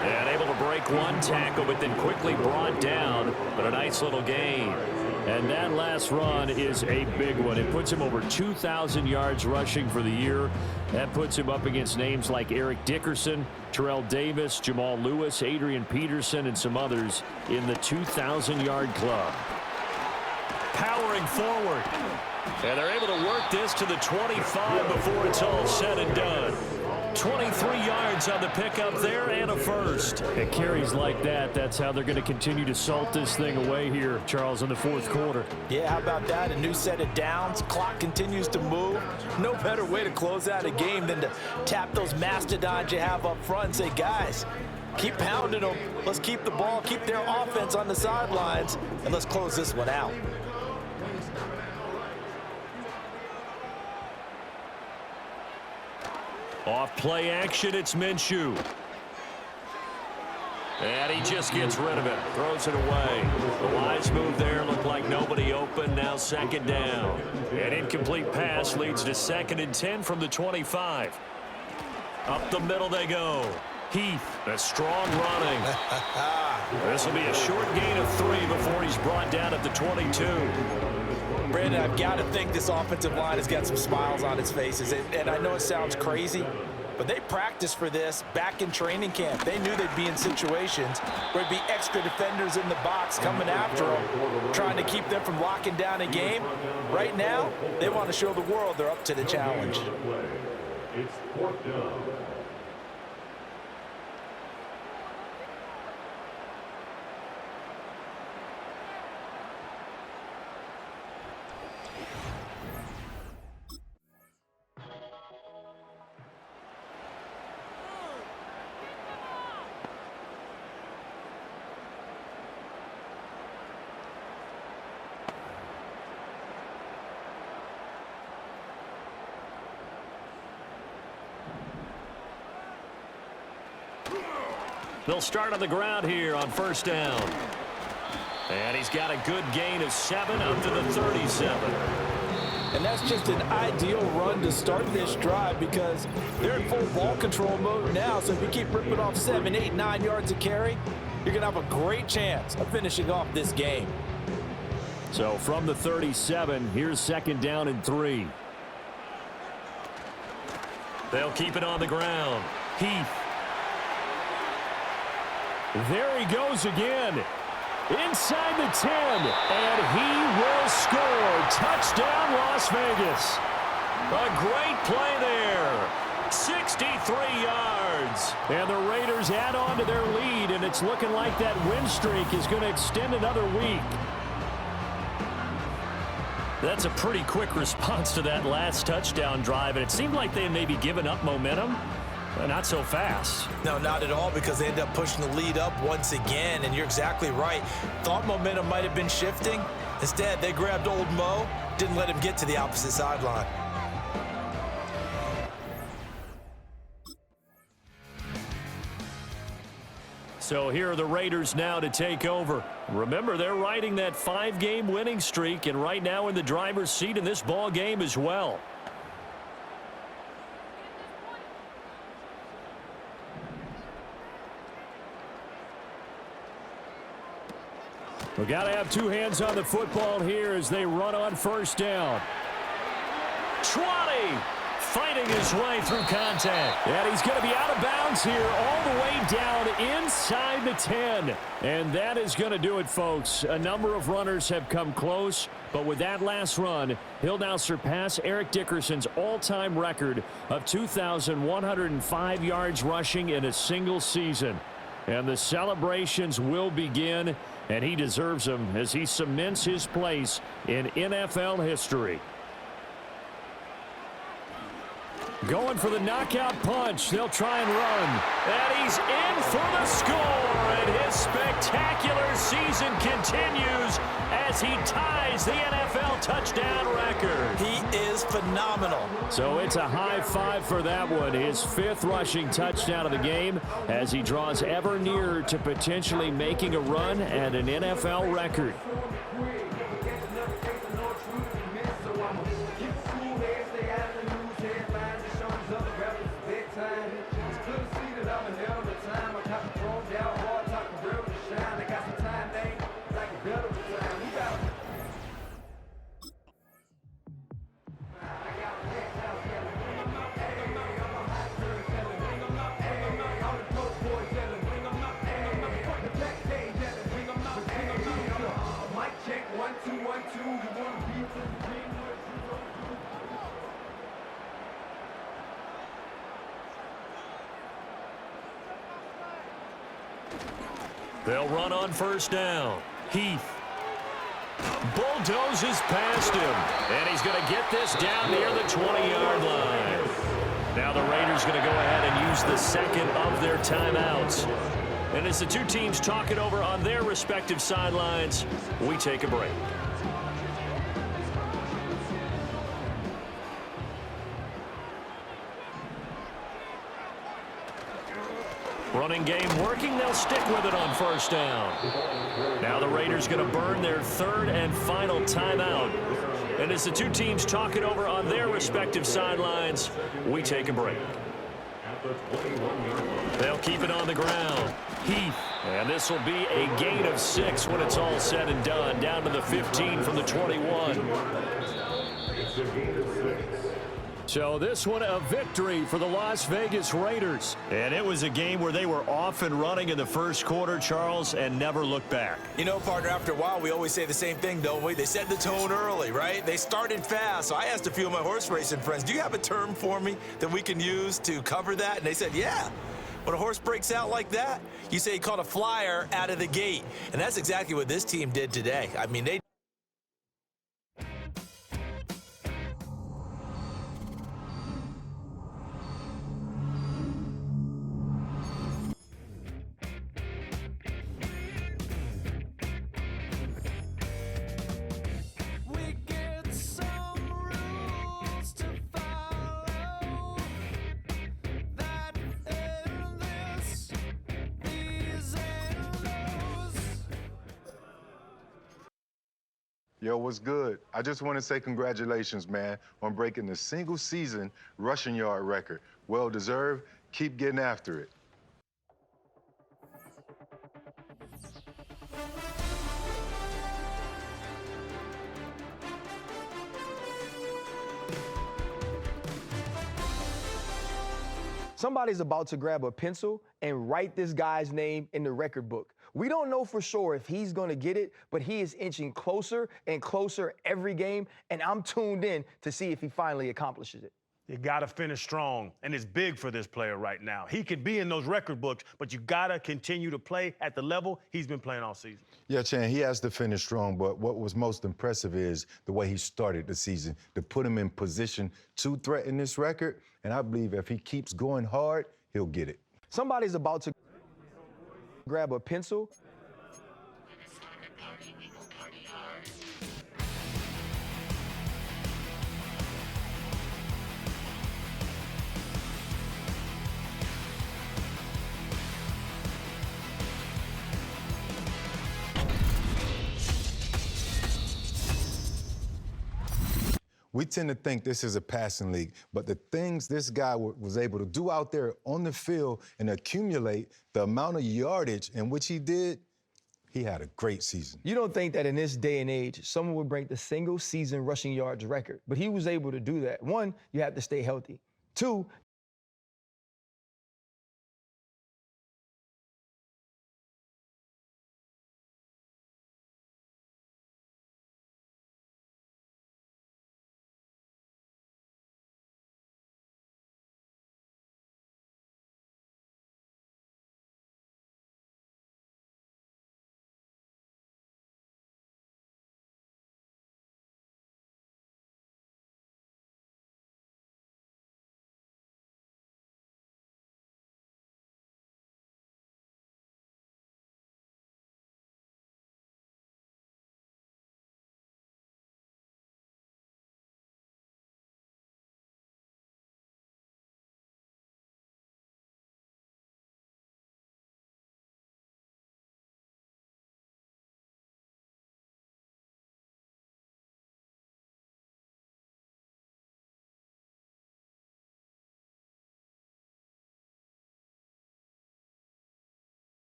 And able to break one tackle, but then quickly brought down. But a nice little gain. And that last run is a big one. It puts him over 2,000 yards rushing for the year. That puts him up against names like Eric Dickerson, Terrell Davis, Jamal Lewis, Adrian Peterson, and some others in the 2,000-yard club. Powering forward. And they're able to work this to the 25 before it's all said and done. 23 yards on the pickup there and a first. It carries like that. That's how they're going to continue to salt this thing away here, Charles, in the 4th quarter. Yeah, how about that? A new set of downs. Clock continues to move. No better way to close out a game than to tap those mastodons you have up front and say, guys, keep pounding them. Let's keep the ball, keep their offense on the sidelines, and let's close this one out. Off play action, it's Minshew. And he just gets rid of it, throws it away. The wise move there, looked like nobody open, now 2nd down. An incomplete pass leads to 2nd and 10 from the 25. Up the middle they go. Heath, a strong running. This will be a short gain of 3 before he's brought down at the 22. Brandon, I've got to think this offensive line has got some smiles on its faces. And I know it sounds crazy, but they practiced for this back in training camp. They knew they'd be in situations where there'd be extra defenders in the box coming after them, trying to keep them from locking down a game. Right now, they want to show the world they're up to the challenge. It's 4th down. They'll start on the ground here on 1st down. And he's got a good gain of 7 up to the 37. And that's just an ideal run to start this drive because they're in full ball control mode now. So if you keep ripping off 7, 8, 9 yards of carry, you're going to have a great chance of finishing off this game. So from the 37, here's 2nd down and 3. They'll keep it on the ground. Heath. There he goes again. Inside the 10, and he will score. Touchdown, Las Vegas. A great play there. 63 yards. And the Raiders add on to their lead, and it's looking like that win streak is going to extend another week. That's a pretty quick response to that last touchdown drive, and it seemed like they had maybe given up momentum. Not so fast. No, not at all, because they end up pushing the lead up once again, and you're exactly right. Thought momentum might have been shifting. Instead, they grabbed old Mo, didn't let him get to the opposite sideline. So here are the Raiders now to take over. Remember, they're riding that 5-game winning streak, and right now in the driver's seat in this ball game as well. We've got to have 2 hands on the football here as they run on 1st down. 20, fighting his way through contact. And he's going to be out of bounds here all the way down inside the 10. And that is going to do it, folks. A number of runners have come close, but with that last run, he'll now surpass Eric Dickerson's all-time record of 2,105 yards rushing in a single season. And the celebrations will begin, and he deserves them as he cements his place in NFL history. Going for the knockout punch. They'll try and run. And he's in for the score. And his spectacular season continues as he ties the NFL touchdown record. He is phenomenal. So it's a high 5 for that one. His 5th rushing touchdown of the game as he draws ever nearer to potentially making a run at an NFL record. They'll run on 1st down. Heath bulldozes past him, and he's going to get this down near the 20-yard line. Now the Raiders going to go ahead and use the 2nd of their timeouts. And as the 2 teams talk it over on their respective sidelines, we take a break. Running game working. They'll stick with it on 1st down. Now the Raiders going to burn their 3rd and final timeout. And as the 2 teams talk it over on their respective sidelines, we take a break. They'll keep it on the ground. Heath And this will be a gain of 6 when it's all said and done, down to the 15 from the 21. It's a gain of 6. So this one a victory for the Las Vegas Raiders. And it was a game where they were off and running in the first quarter, Charles, and never looked back. You know, partner, after a while, we always say the same thing, don't we? They set the tone early, right? They started fast. So I asked a few of my horse racing friends, do you have a term for me that we can use to cover that? And they said, yeah. When a horse breaks out like that, you say he caught a flyer out of the gate. And that's exactly what this team did today. I mean, they Yo, what's good? I just want to say congratulations, man, on breaking the single-season rushing yard record. Well deserved. Keep getting after it. Somebody's about to grab a pencil and write this guy's name in the record book. We don't know for sure if he's going to get it, but he is inching closer and closer every game, and I'm tuned in to see if he finally accomplishes it. You got to finish strong, and it's big for this player right now. He could be in those record books, but you got to continue to play at the level he's been playing all season. Yeah, Chan, he has to finish strong, but what was most impressive is the way he started the season, to put him in position to threaten this record, and I believe if he keeps going hard, he'll get it. Somebody's about to grab a pencil. We tend to think this is a passing league, but the things this guy was able to do out there on the field and accumulate the amount of yardage in which he did, he had a great season. You don't think that in this day and age, someone would break the single-season rushing yards record, but he was able to do that. One, you have to stay healthy. Two,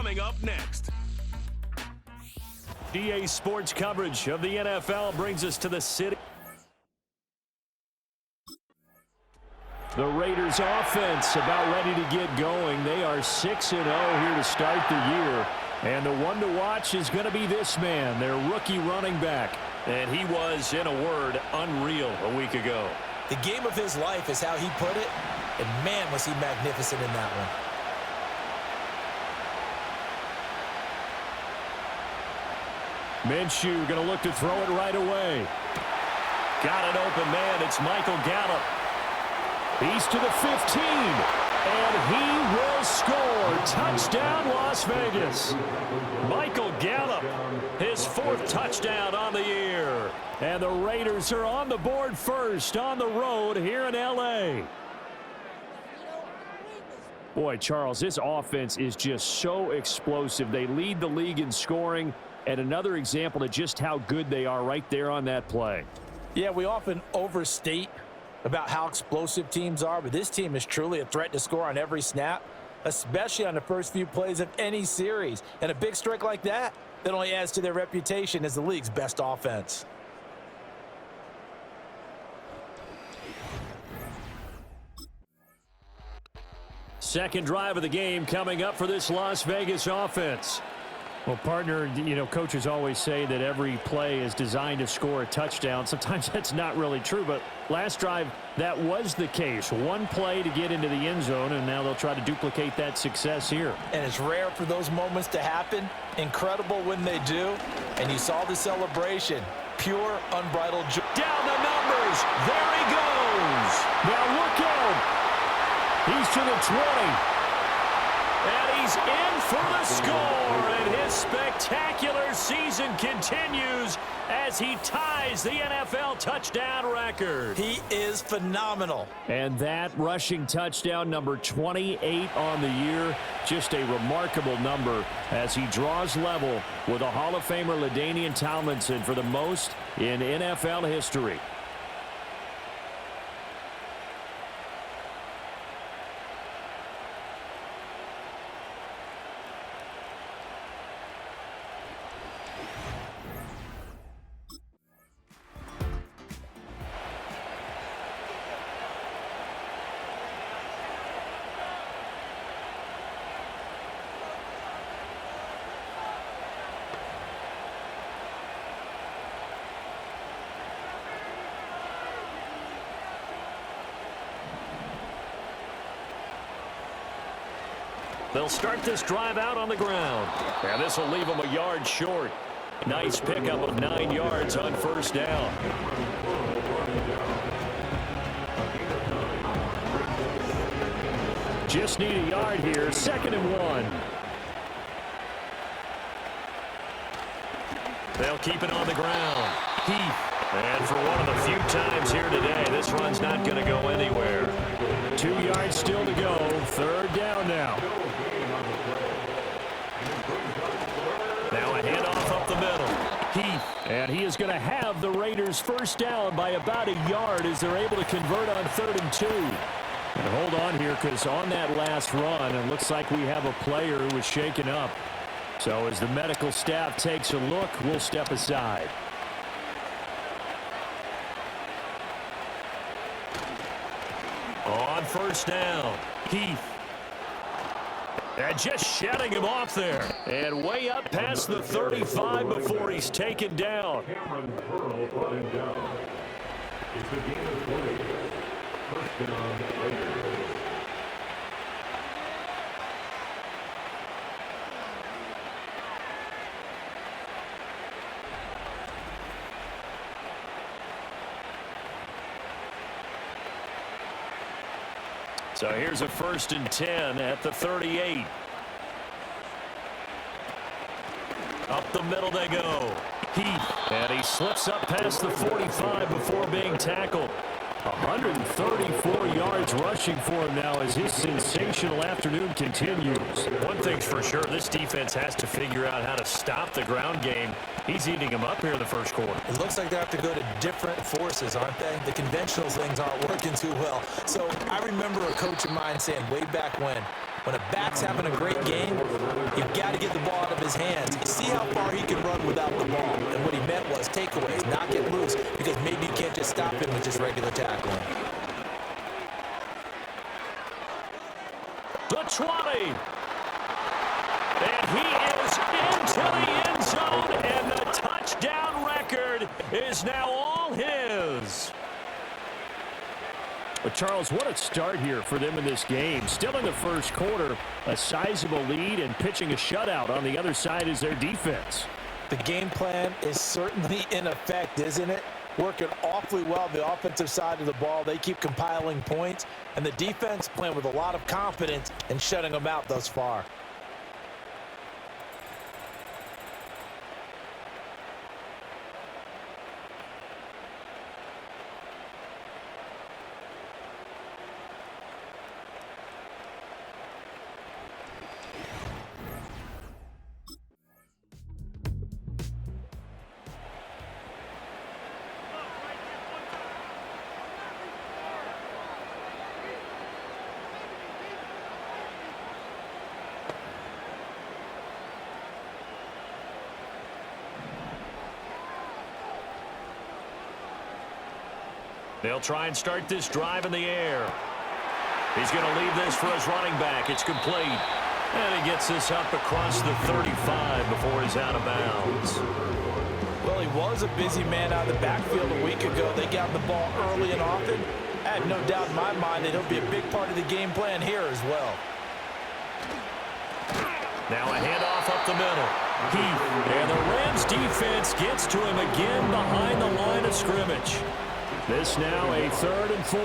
Coming up next. DA Sports coverage of the NFL brings us to the city. The Raiders offense about ready to get going. They are 6-0 here to start the year. And the one to watch is going to be this man, their rookie running back. And he was, in a word, unreal a week ago. The game of his life is how he put it. And man, was he magnificent in that one. Minshew going to look to throw it right away. Got an open man. It's Michael Gallup. He's to the 15. And he will score. Touchdown, Las Vegas. Michael Gallup, his 4th touchdown on the year. And the Raiders are on the board first on the road here in L.A. Boy, Charles, this offense is just so explosive. They lead the league in scoring. And another example of just how good they are right there on that play. Yeah, we often overstate about how explosive teams are, but this team is truly a threat to score on every snap, especially on the first few plays of any series. And a big strike like that only adds to their reputation as the league's best offense. Second drive of the game coming up for this Las Vegas offense. Well, partner, you know, coaches always say that every play is designed to score a touchdown. Sometimes that's not really true, but last drive, that was the case. One play to get into the end zone, and now they'll try to duplicate that success here. And it's rare for those moments to happen. Incredible when they do. And you saw the celebration. Pure, unbridled joy. Down the numbers. There he goes. Now look out. He's to the 20. And he's in for the score, and his spectacular season continues as he ties the NFL touchdown record. He is phenomenal. And that rushing touchdown, number 28 on the year, just a remarkable number as he draws level with a Hall of Famer LaDainian Tomlinson for the most in NFL history. They'll start this drive out on the ground. And this will leave them a yard short. Nice pickup of 9 yards on first down. Just need a yard here. 2nd and 1. They'll keep it on the ground. Heath. And for one of the few times here today, this run's not going to go anywhere. 2 yards still to go. 3rd down now. Now a handoff up the middle. Heath. And he is going to have the Raiders first down by about a yard as they're able to convert on 3rd and 2. And hold on here because on that last run, it looks like we have a player who was shaken up. So as the medical staff takes a look, we'll step aside. On first down, Heath. And just shutting him off there. And way up past the 35 before he's taken down. Cameron Pearl brought him down. It's the game of play. First down, Raiders. So here's a 1st and 10 at the 38. Up the middle they go. Heath. And he slips up past the 45 before being tackled. 134 yards rushing for him now as his sensational afternoon continues. One thing's for sure, this defense has to figure out how to stop the ground game. He's eating them up here in the first quarter. It looks like they have to go to different forces, aren't they? The conventional things aren't working too well. So I remember a coach of mine saying way back when, When a back's having a great game, you've got to get the ball out of his hands. See how far he can run without the ball. And what he meant was takeaways, not get loose, because maybe you can't just stop him with just regular tackling. The 20. And he is into the end zone, and the touchdown record is now all his. But Charles, what a start here for them in this game. Still in the first quarter, a sizable lead and pitching a shutout on the other side is their defense. The game plan is certainly in effect, isn't it? Working awfully well on the offensive side of the ball. They keep compiling points, and the defense playing with a lot of confidence and shutting them out thus far. They'll try and start this drive in the air. He's going to leave this for his running back. It's complete. And he gets this up across the 35 before he's out of bounds. Well, he was a busy man out of the backfield a week ago. They got the ball early and often. I have no doubt in my mind that he'll be a big part of the game plan here as well. Now a handoff up the middle. And the Rams defense gets to him again behind the line of scrimmage. This now a 3rd and 4.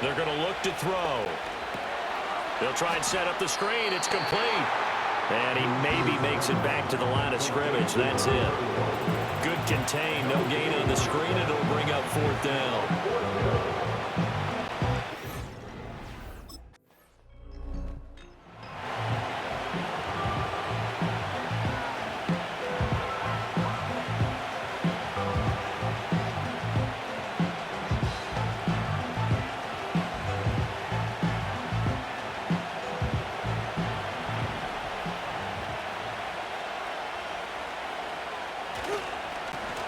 They're going to look to throw. They'll try and set up the screen. It's complete. And he maybe makes it back to the line of scrimmage. That's it. Good contain. No gain on the screen, and it'll bring up 4th down.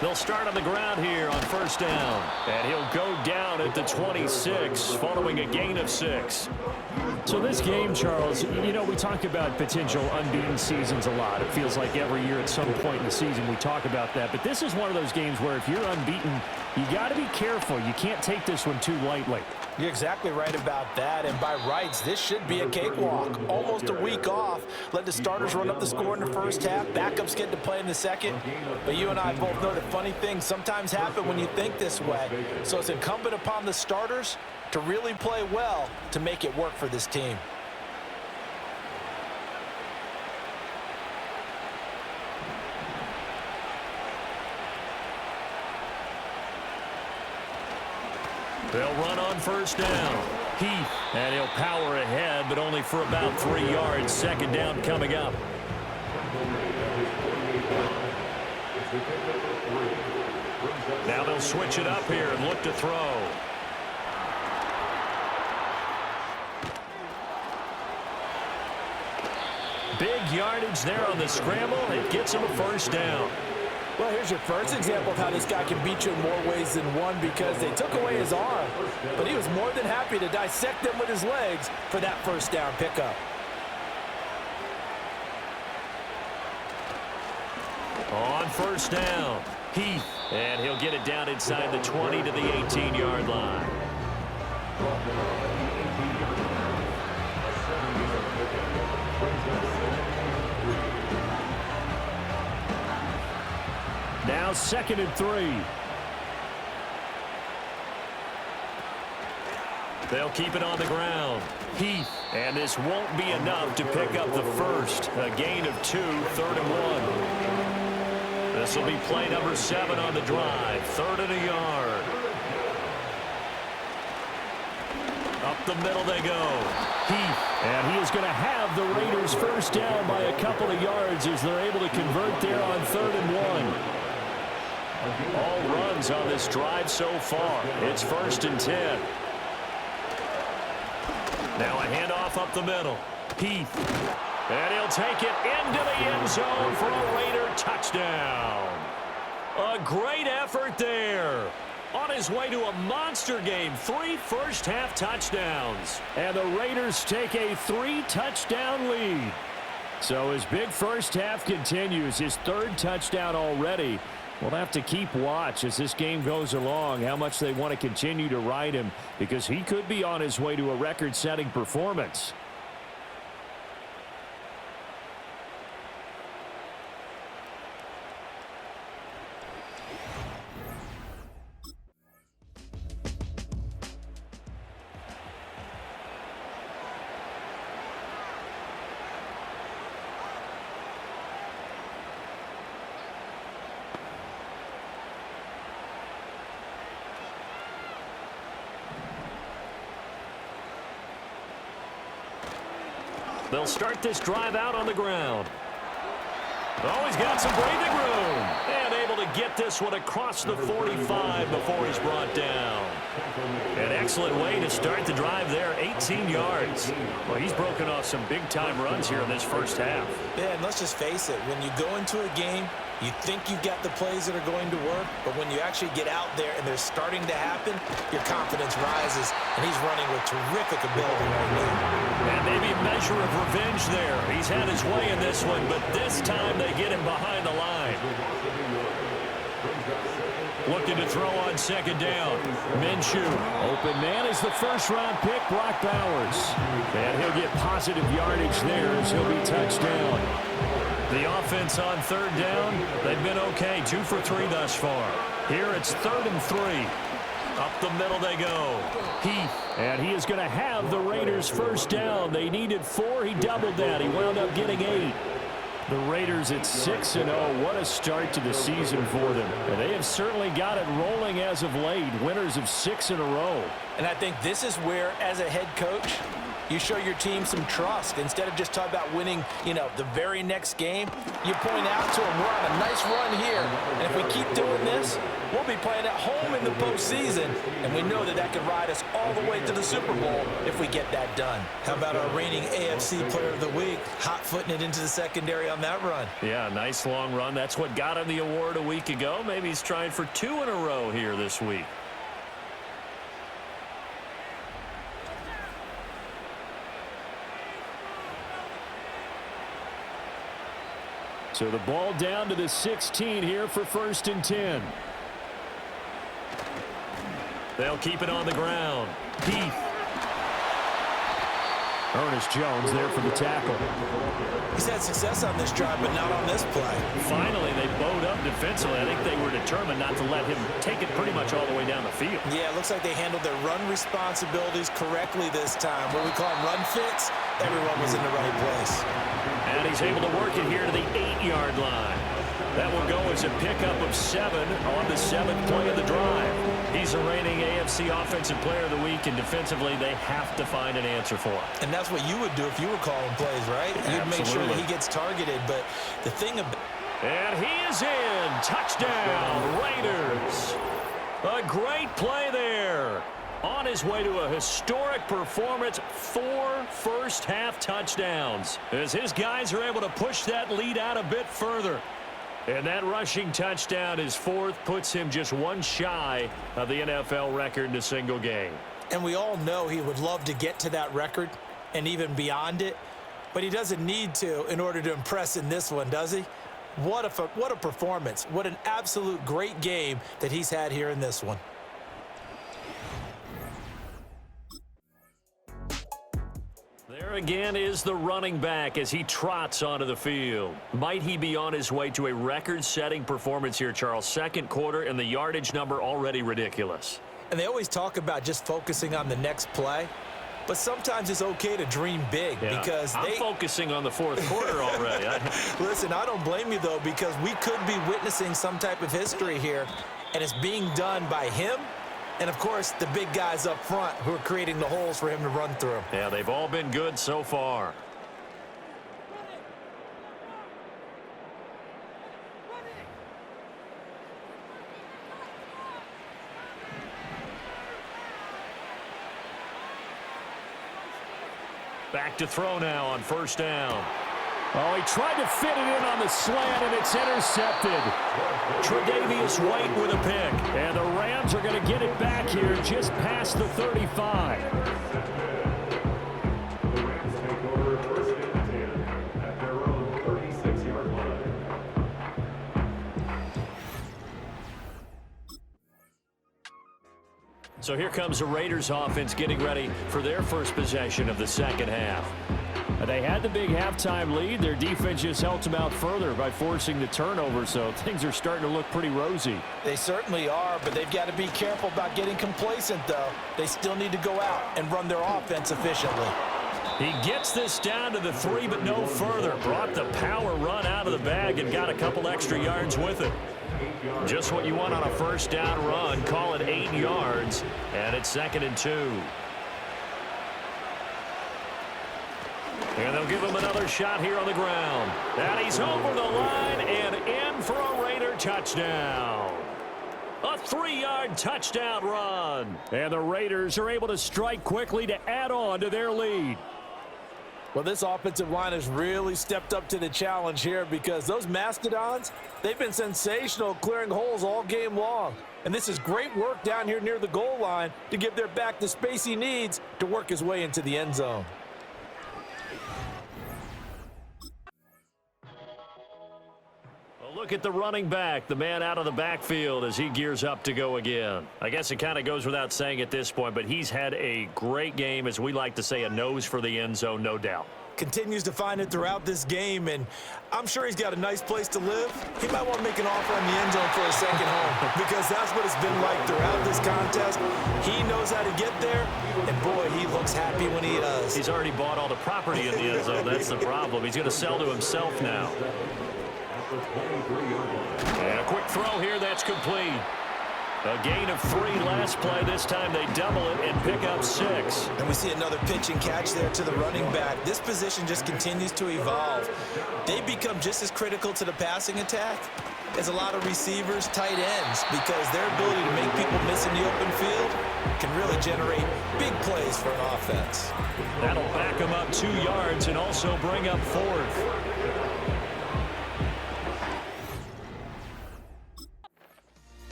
They'll start on the ground here on 1st down. And he'll go down at the 26 following a gain of 6. So this game, Charles, you know, we talk about potential unbeaten seasons a lot. It feels like every year at some point in the season we talk about that. But this is one of those games where if you're unbeaten, you got to be careful. You can't take this one too lightly. You're exactly right about that, and by rights, this should be a cakewalk. Almost a week off. Let the starters run up the score in the first half. Backups get to play in the second. But you and I both know that funny things sometimes happen when you think this way. So it's incumbent upon the starters to really play well to make it work for this team. They'll run on 1st down. And he'll power ahead, but only for about 3 yards. 2nd down coming up. Now they'll switch it up here and look to throw. Big yardage there on the scramble. It gets him a 1st down. Well, here's your first example of how this guy can beat you in more ways than one, because they took away his arm, but he was more than happy to dissect them with his legs for that 1st down pickup. On 1st down, and he'll get it down inside the 20 to the 18-yard line. Now 2nd and 3. They'll keep it on the ground. And this won't be enough to pick up the first. A gain of 2, 3rd and 1. This will be play number 7 on the drive. 3rd and a yard. Up the middle they go. And he is going to have the Raiders 1st down by a couple of yards as they're able to convert there on 3rd and 1. All runs on this drive so far. It's 1st and 10. Now a handoff up the middle. Heath. And he'll take it into the end zone for a Raider touchdown. A great effort there. On his way to a monster game, 3 first-half touchdowns. And the Raiders take a 3-touchdown lead. So his big first half continues, his 3rd touchdown already. We'll have to keep watch as this game goes along, how much they want to continue to ride him, because he could be on his way to a record-setting performance. They'll start this drive out on the ground. Oh, he's got some breathing room. And able to get this one across the 45 before he's brought down. An excellent way to start the drive there, 18 yards. Well, he's broken off some big-time runs here in this first half. Yeah, and let's just face it. When you go into a game, you think you've got the plays that are going to work, but when you actually get out there and they're starting to happen, your confidence rises, and he's running with terrific ability right now. And maybe a measure of revenge there. He's had his way in this one, but this time they get him behind the line. Looking to throw on second down. Minshew. Open man is the first-round pick, Brock Bowers. And he'll get positive yardage there as he'll be touchdown. The offense on third down, they've been okay. 2 for 3 thus far. Here it's 3rd and 3. Up the middle they go. Heath. And he is going to have the Raiders first down. They needed 4. He doubled that. He wound up getting 8. The Raiders at 6-0. What a start to the season for them. And they have certainly got it rolling as of late. Winners of 6 in a row. And I think this is where, as a head coach, you show your team some trust. Instead of just talking about winning, the very next game, you point out to them, we're on a nice run here. And if we keep doing this, we'll be playing at home in the postseason. And we know that that could ride us all the way to the Super Bowl if we get that done. How about our reigning AFC Player of the Week, hot-footing it into the secondary on that run? Yeah, nice long run. That's what got him the award a week ago. Maybe he's trying for 2 in a row here this week. So the ball down to the 16 here for 1st and 10. They'll keep it on the ground. Heath. Ernest Jones there for the tackle. He's had success on this drive, but not on this play. Finally, they bowed up defensively. I think they were determined not to let him take it pretty much all the way down the field. Yeah, it looks like they handled their run responsibilities correctly this time. What we call them run fits, everyone was in the right place. And he's able to work it here to the 8-yard line. That will go as a pickup of 7 on the 7th play of the drive. He's the reigning AFC Offensive Player of the Week, and defensively, they have to find an answer for him. And that's what you would do if you were calling plays, right? You'd make sure that he gets targeted, but the thing about... And he is in. Touchdown, Raiders. A great play there. On his way to a historic performance, 4 first-half touchdowns, as his guys are able to push that lead out a bit further. And that rushing touchdown, his 4th, puts him just 1 shy of the NFL record in a single game. And we all know he would love to get to that record and even beyond it, but he doesn't need to in order to impress in this one, does he? What a performance. What an absolute great game that he's had here in this one. There again is the running back as he trots onto the field. Might he be on his way to a record-setting performance here, Charles? 2nd quarter, and the yardage number already ridiculous. And they always talk about just focusing on the next play, but sometimes it's okay to dream big because I'm focusing on the 4th quarter already. Listen, I don't blame you, though, because we could be witnessing some type of history here, and it's being done by him and, of course, the big guys up front who are creating the holes for him to run through. Yeah, they've all been good so far. Back to throw now on first down. Oh, he tried to fit it in on the slant, and it's intercepted. Tre'Davious White with a pick. And the Rams are going to get it back here just past the 35. The Rams take over 1st and 10 at their own 36-yard line. So here comes the Raiders offense getting ready for their first possession of the second half. They had the big halftime lead. Their defense just helped them out further by forcing the turnover, so things are starting to look pretty rosy. They certainly are, but they've got to be careful about getting complacent, though. They still need to go out and run their offense efficiently. He gets this down to the 3, but no further. Brought the power run out of the bag and got a couple extra yards with it. Just what you want on a first down run. Call it 8 yards, and it's 2nd and 2. And they'll give him another shot here on the ground. And he's over the line and in for a Raider touchdown. A 3-yard touchdown run. And the Raiders are able to strike quickly to add on to their lead. Well, this offensive line has really stepped up to the challenge here because those Mastodons, they've been sensational clearing holes all game long. And this is great work down here near the goal line to give their back the space he needs to work his way into the end zone. Look at the running back, the man out of the backfield as he gears up to go again. I guess it kind of goes without saying at this point, but he's had a great game, as we like to say, a nose for the end zone, no doubt. Continues to find it throughout this game, and I'm sure he's got a nice place to live. He might want to make an offer on the end zone for a second home because that's what it's been like throughout this contest. He knows how to get there, and boy, he looks happy when he does. He's already bought all the property in the end zone. That's the problem. He's going to sell to himself now. And a quick throw here, that's complete. A gain of 3 last play. This time they double it and pick up 6. And we see another pitch and catch there to the running back. This position just continues to evolve. They become just as critical to the passing attack as a lot of receivers, tight ends, because their ability to make people miss in the open field can really generate big plays for an offense. That'll back them up 2 yards and also bring up 4th.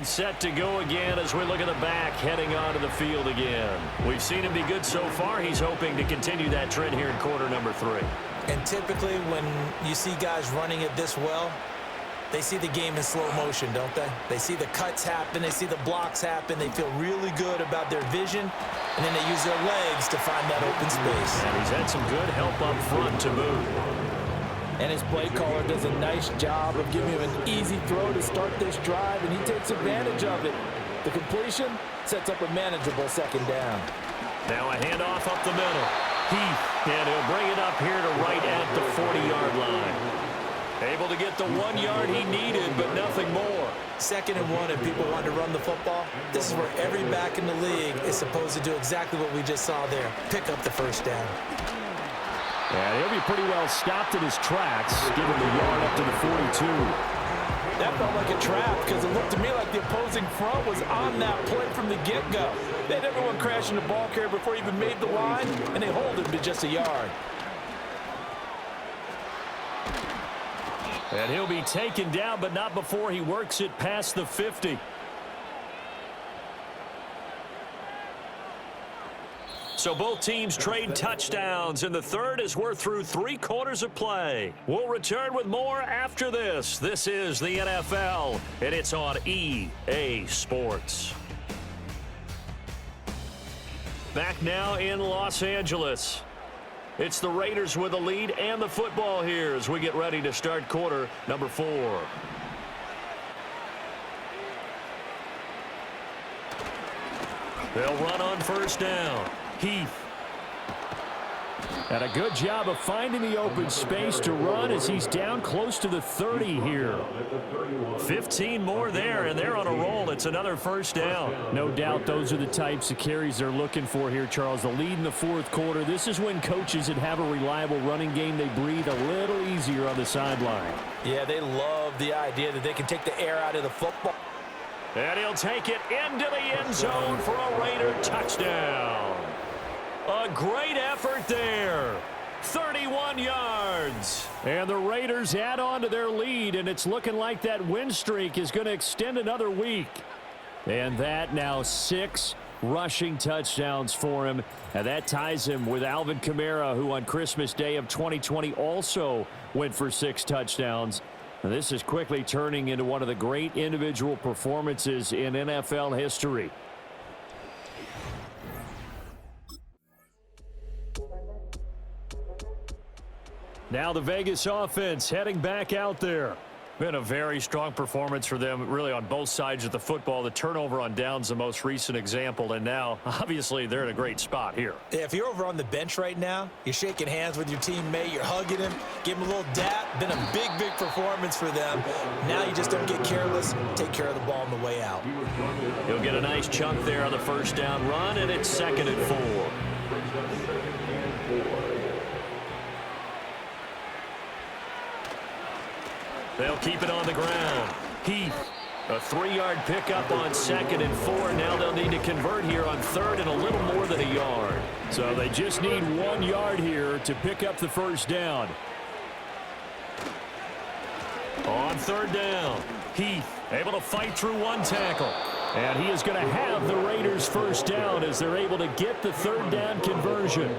Set to go again as we look at the back heading onto the field again. We've seen him be good so far. He's hoping to continue that trend here in quarter number 3. And typically when you see guys running it this well, they see the game in slow motion, don't they? They see the cuts happen. They see the blocks happen. They feel really good about their vision, and then they use their legs to find that open space. And he's had some good help up front to move. And his play caller does a nice job of giving him an easy throw to start this drive, and he takes advantage of it. The completion sets up a manageable second down. Now a handoff up the middle. Heath, and he'll bring it up here to right at the 40-yard line. Able to get the 1 yard he needed, but nothing more. 2nd and 1, and people want to run the football. This is where every back in the league is supposed to do exactly what we just saw there. Pick up the first down. Yeah, he'll be pretty well stopped in his tracks, giving the yard up to the 42. That felt like a trap because it looked to me like the opposing front was on that play from the get-go. They had everyone crashing the ball carrier before he even made the line, and they hold him to just a yard. And he'll be taken down, but not before he works it past the 50. So both teams trade touchdowns, and the third as we're through 3 quarters of play. We'll return with more after this. This is the NFL, and it's on EA Sports. Back now in Los Angeles. It's the Raiders with the lead and the football here as we get ready to start quarter number 4. They'll run on first down. Heath. And a good job of finding the open space to run as he's down close to the 30 here. 15 more there, and they're on a roll. It's another first down. No doubt those are the types of carries they're looking for here, Charles. The lead in the 4th quarter. This is when coaches that have a reliable running game, they breathe a little easier on the sideline. Yeah, they love the idea that they can take the air out of the football. And he'll take it into the end zone for a Raider touchdown. A great effort there. 31 yards. And the Raiders add on to their lead, and it's looking like that win streak is going to extend another week. And that now 6 rushing touchdowns for him. And that ties him with Alvin Kamara, who on Christmas Day of 2020 also went for 6 touchdowns. And this is quickly turning into one of the great individual performances in NFL history. Now the Vegas offense heading back out there. Been a very strong performance for them, really, on both sides of the football. The turnover on downs, the most recent example, and now, obviously, they're in a great spot here. Yeah, if you're over on the bench right now, you're shaking hands with your teammate, you're hugging him, give him a little dap. Been a big, big performance for them. Now you just don't get careless, take care of the ball on the way out. He'll get a nice chunk there on the first down run, and it's 2nd and 4. They'll keep it on the ground. Heath, a 3-yard pickup on 2nd and 4. Now they'll need to convert here on 3rd and a little more than a yard. So they just need 1 yard here to pick up the first down. On 3rd down, Heath able to fight through 1 tackle. And he is going to have the Raiders first down as they're able to get the 3rd down conversion.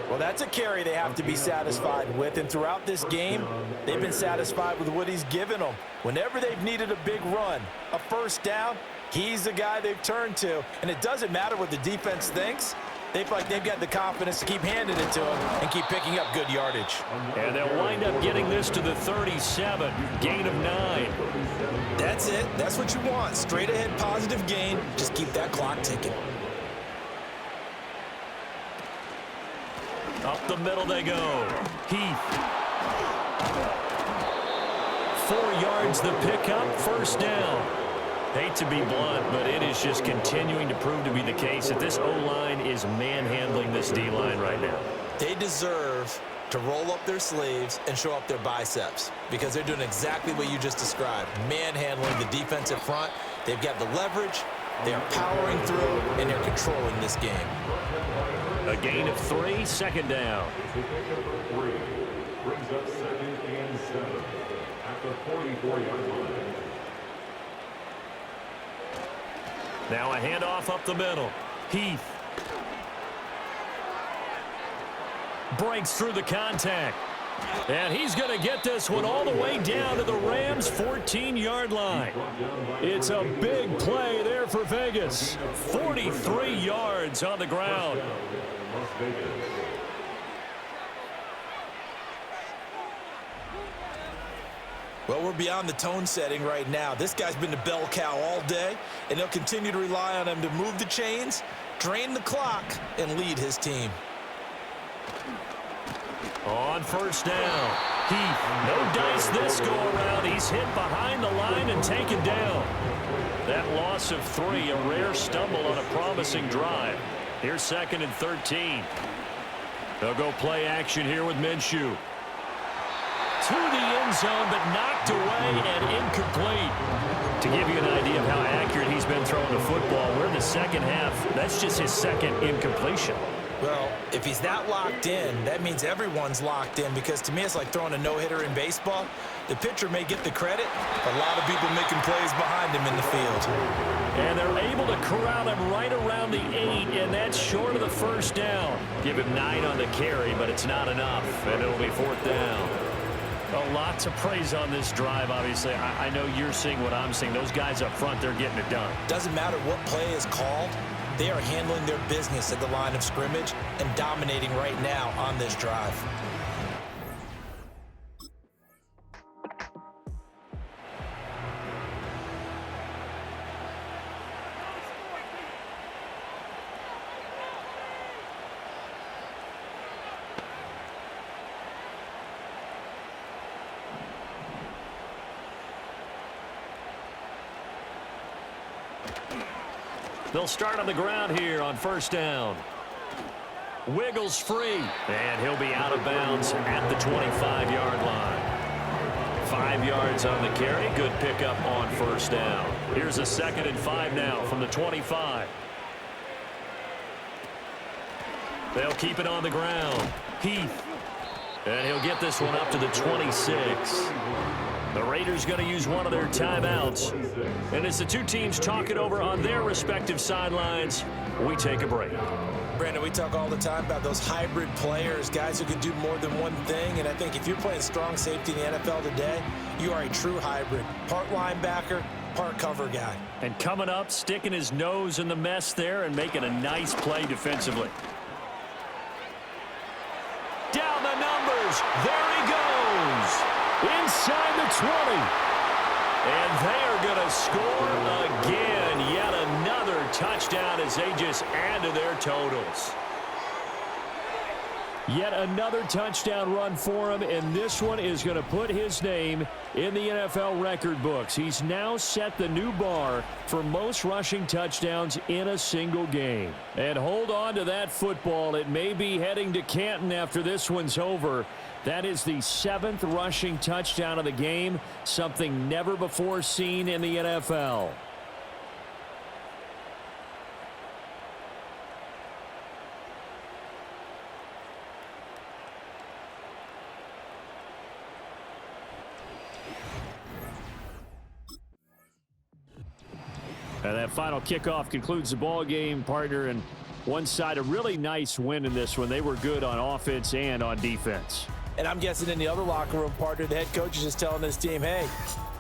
Well, that's a carry they have to be satisfied with. And throughout this game, they've been satisfied with what he's given them. Whenever they've needed a big run, a first down, he's the guy they've turned to. And it doesn't matter what the defense thinks. They feel like they've got the confidence to keep handing it to him and keep picking up good yardage. And they'll wind up getting this to the 37, gain of 9. That's it. That's what you want. Straight ahead positive gain. Just keep that clock ticking. Up the middle they go. Heath. 4 yards the pickup, first down. Hate to be blunt, but it is just continuing to prove to be the case that this O-line is manhandling this D-line right now. They deserve to roll up their sleeves and show up their biceps because they're doing exactly what you just described, manhandling the defensive front. They've got the leverage, they're powering through, and they're controlling this game. A gain of 3, 2nd down. Brings up 2nd and 7 at the 44-yard line. Now a handoff up the middle. Heath breaks through the contact. And he's going to get this one all the way down to the Rams' 14-yard line. It's a big play there for Vegas. 43 yards on the ground. Well, we're beyond the tone setting right now. This guy's been the bell cow all day, and they'll continue to rely on him to move the chains, drain the clock, and lead his team. On first down, Heath, no dice this go around. He's hit behind the line and taken down. That loss of 3, a rare stumble on a promising drive. Here's 2nd and 13. They'll go play action here with Minshew. To the end zone, but knocked away and incomplete. To give you an idea of how accurate he's been throwing the football, we're in the second half. That's just his 2nd incompletion. Well, if he's that locked in, that means everyone's locked in because to me it's like throwing a no-hitter in baseball. The pitcher may get the credit, but a lot of people making plays behind him in the field. And they're able to corral him right around the 8, and that's short of the first down. Give him 9 on the carry, but it's not enough, and it'll be 4th down. A lot to praise on this drive, obviously. I know you're seeing what I'm seeing. Those guys up front, they're getting it done. Doesn't matter what play is called. They are handling their business at the line of scrimmage and dominating right now on this drive. They'll start on the ground here on first down. Wiggles free, and he'll be out of bounds at the 25-yard line. 5 yards on the carry. Good pickup on first down. Here's a 2nd and 5 now from the 25. They'll keep it on the ground. Heath. And he'll get this one up to the 26. The Raiders going to use one of their timeouts. And as the two teams talk it over on their respective sidelines, we take a break. Brandon, we talk all the time about those hybrid players, guys who can do more than one thing. And I think if you're playing strong safety in the NFL today, you are a true hybrid. Part linebacker, part cover guy. And coming up, sticking his nose in the mess there and making a nice play defensively. Down the numbers. There he goes. Inside the 20. And they are going to score again. Yet another touchdown as they just add to their totals. Yet another touchdown run for him, and this one is going to put his name in the NFL record books. He's now set the new bar for most rushing touchdowns in a single game. And hold on to that football. It may be heading to Canton after this one's over. That is the 7th rushing touchdown of the game, something never before seen in the NFL. And that final kickoff concludes the ball game, partner, and one side a really nice win in this one. They were good on offense and on defense. And I'm guessing in the other locker room, partner, the head coach is just telling this team, hey,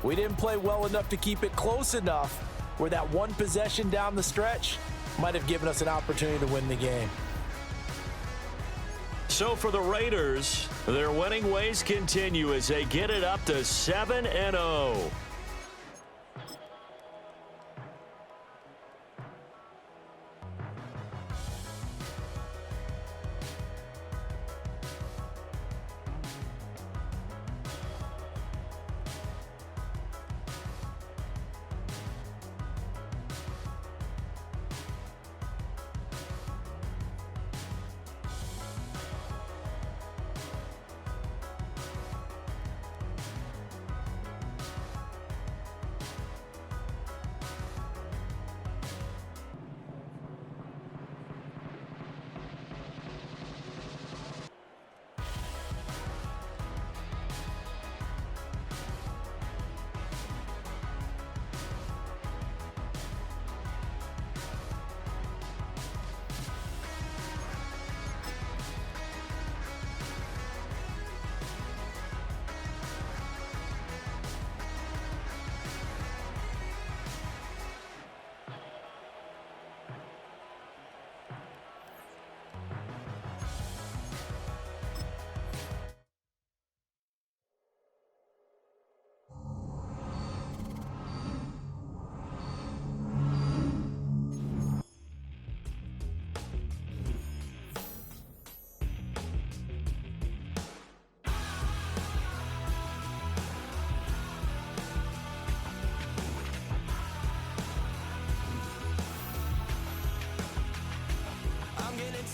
we didn't play well enough to keep it close enough where that one possession down the stretch might have given us an opportunity to win the game. So for the Raiders, their winning ways continue as they get it up to 7-0.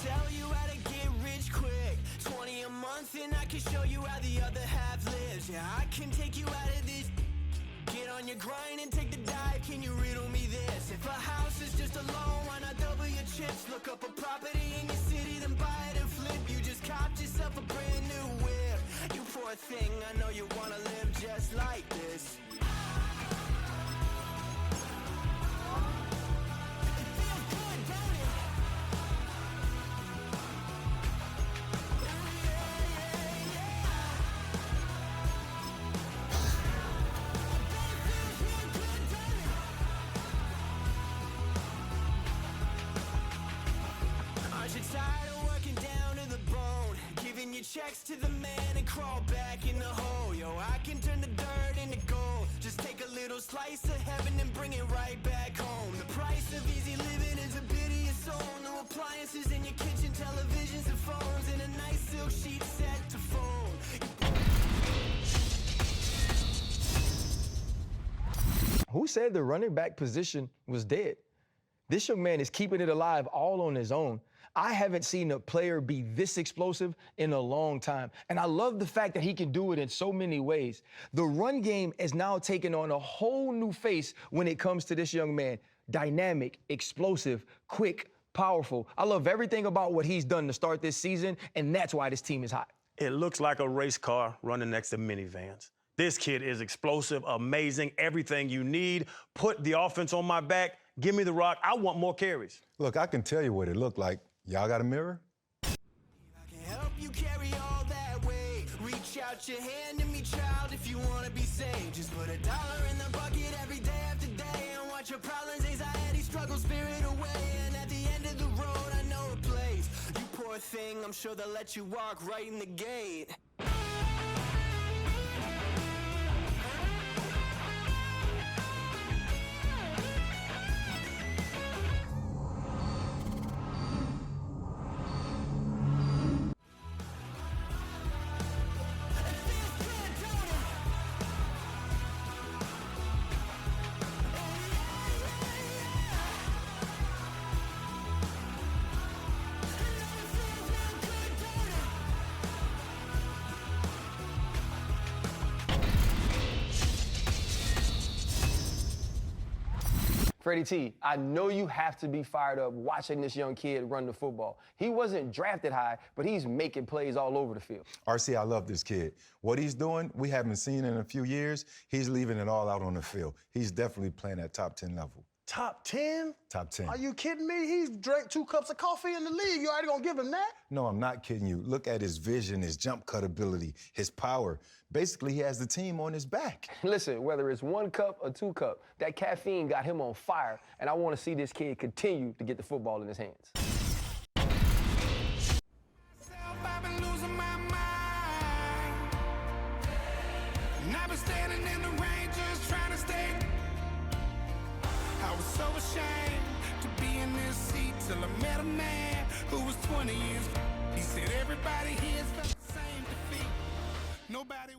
Tell you how to get rich quick. 20 a month and I can show you how the other half lives. Yeah, I can take you out of this. Get on your grind and take the dive. Can you riddle me this? If a house is just a loan, why not double your chips? Look up a property in your city, then buy it and flip. You just copped yourself a brand new whip. You poor thing, I know you wanna live just like this. Checks to the man and crawl back in the hole. Yo, I can turn the dirt into gold. Just take a little slice of heaven and bring it right back home. The price of easy living is a bit of your soul. No appliances in your kitchen, televisions and phones, and a nice silk sheet set to fold. Who said the running back position was dead? This young man is keeping it alive all on his own. I haven't seen a player be this explosive in a long time. And I love the fact that he can do it in so many ways. The run game is now taking on a whole new face when it comes to this young man. Dynamic, explosive, quick, powerful. I love everything about what he's done to start this season, and that's why this team is hot. It looks like a race car running next to minivans. This kid is explosive, amazing, everything you need. Put the offense on my back. Give me the rock. I want more carries. Look, I can tell you what it looked like. Y'all got a mirror? Help you carry all that weight. Reach out your hand to me, child, if you want to be saved. Just put $1 in the bucket every day after day and watch your problems, anxiety, struggle, spirit away. And at the end of the road, I know a place. You poor thing, I'm sure they'll let you walk right in the gate. Freddie T, I know you have to be fired up watching this young kid run the football. He wasn't drafted high, but he's making plays all over the field. RC, I love this kid. What he's doing, we haven't seen in a few years. He's leaving it all out on the field. He's definitely playing at top 10 level. Top 10? Top 10. Are you kidding me? He's drank 2 cups of coffee in the league. You already gonna give him that? No, I'm not kidding you. Look at his vision, his jump cut ability, his power. Basically, he has the team on his back. Listen, whether it's 1 cup or 2 cup, that caffeine got him on fire, and I want to see this kid continue to get the football in his hands. I've been losing my mind. And I've been standing in the rain just trying to stay. I was so ashamed to be in this seat till I met a man who was 20 years. He said everybody here has felt the same defeat. Nobody.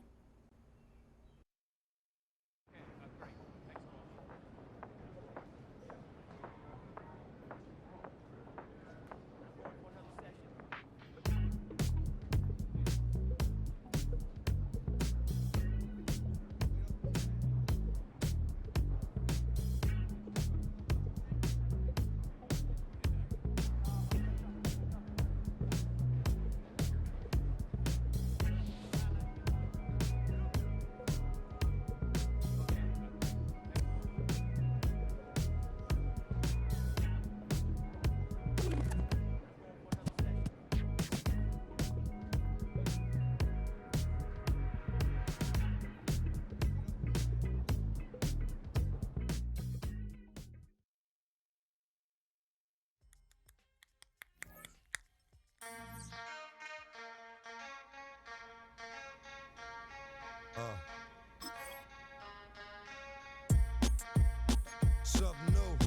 Something new.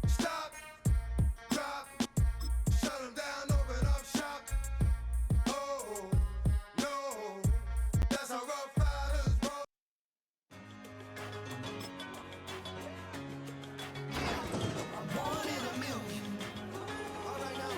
Stop, drop, shut them down, open up shop. Oh, no, that's how rough riders roll. I'm 1 in a million. All right now.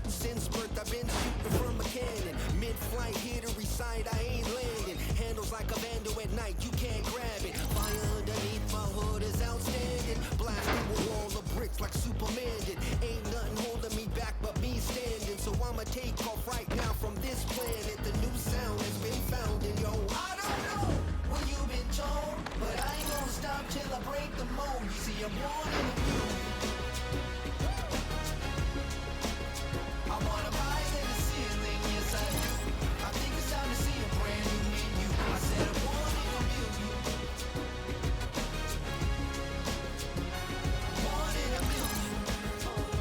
Since birth, I've been shooting from a cannon. Mid-flight, here to recite, I ain't landing. Handles like a vandal at night, you can't grab it. Fire underneath my hood is outstanding. Blasting with all the bricks like Superman did. Ain't nothing holding me back but me standing. So I'ma take off right now from this planet. The new sound has been found in yo. I don't know what you've been told, but I ain't gonna stop till I break the mold. You see, I'm 1 in a million. I wanna rise in the ceiling, yes I do. I think it's time to see a brand new menu. I said I'm 1 in a million. 1 in a million.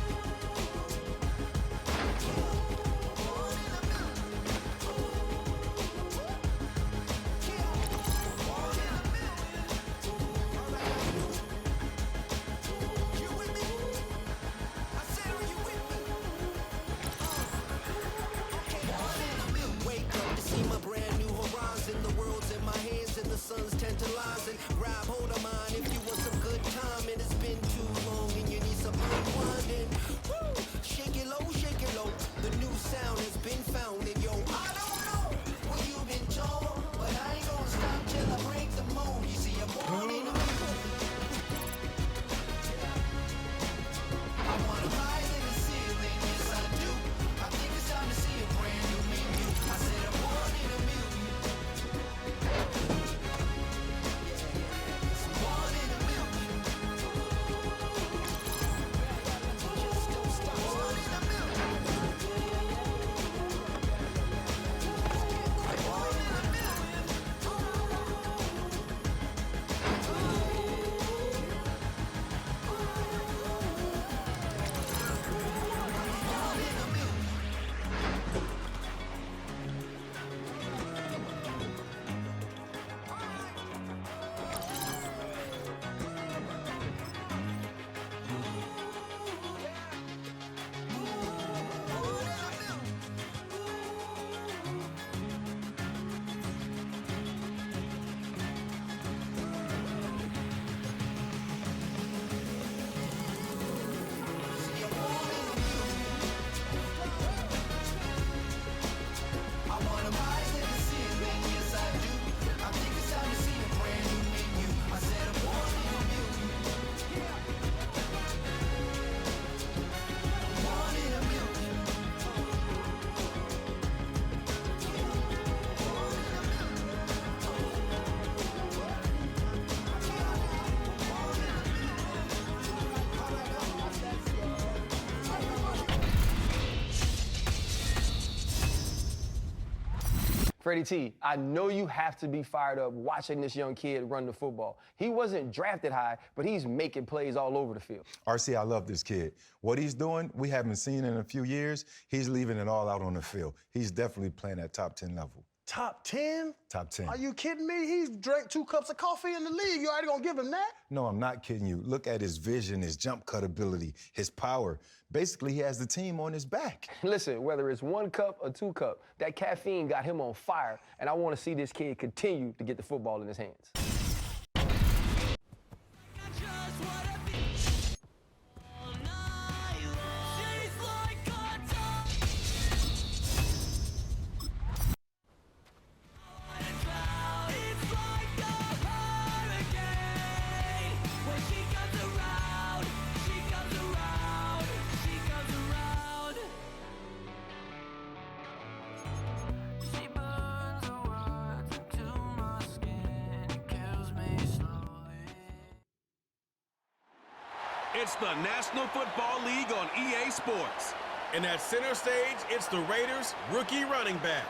Freddie T, I know you have to be fired up watching this young kid run the football. He wasn't drafted high, but he's making plays all over the field. RC, I love this kid. What he's doing, we haven't seen in a few years. He's leaving it all out on the field. He's definitely playing at top 10 level. Top 10? Top 10. Are you kidding me? He's drank 2 cups of coffee in the league. You already gonna give him that? No, I'm not kidding you. Look at his vision, his jump cut ability, his power. Basically, he has the team on his back. Listen, whether it's 1 cup or 2 cup, that caffeine got him on fire, and I want to see this kid continue to get the football in his hands. It's the National Football League on EA Sports. And at center stage, it's the Raiders' rookie running back.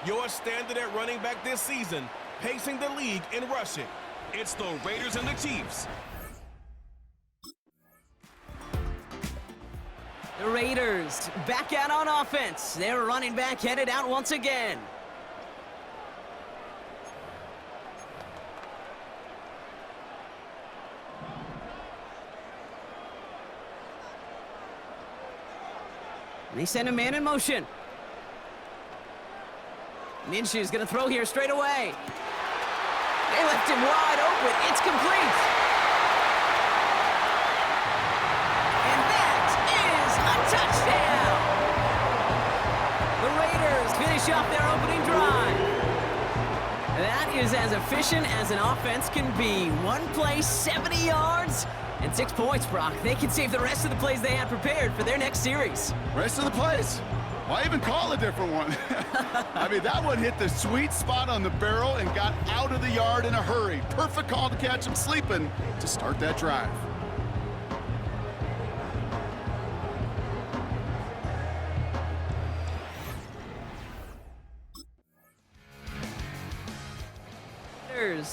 Your standard at running back this season, pacing the league in rushing. It's the Raiders and the Chiefs. The Raiders back out on offense. Their running back headed out once again. And they send a man in motion. Minshew's going to throw here straight away. They left him wide open. It's complete. And that is a touchdown. The Raiders finish off their opening drive. That is as efficient as an offense can be. One play, 70 yards. And 6 points, Brock. They can save the rest of the plays they had prepared for their next series. Rest of the plays? Why even call a different one? I mean, that one hit the sweet spot on the barrel and got out of the yard in a hurry. Perfect call to catch him sleeping to start that drive.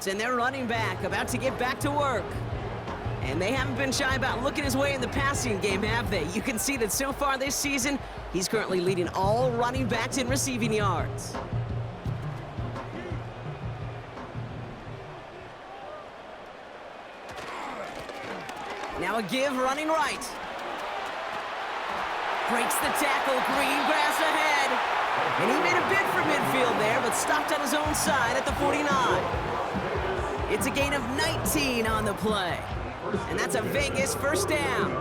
And their running back about to get back to work. And they haven't been shy about looking his way in the passing game, have they? You can see that so far this season, he's currently leading all running backs in receiving yards. Now a give running right. Breaks the tackle, green grass ahead. And he made a bid for midfield there, but stopped on his own side at the 49. It's a gain of 19 on the play. And that's a Vegas first down.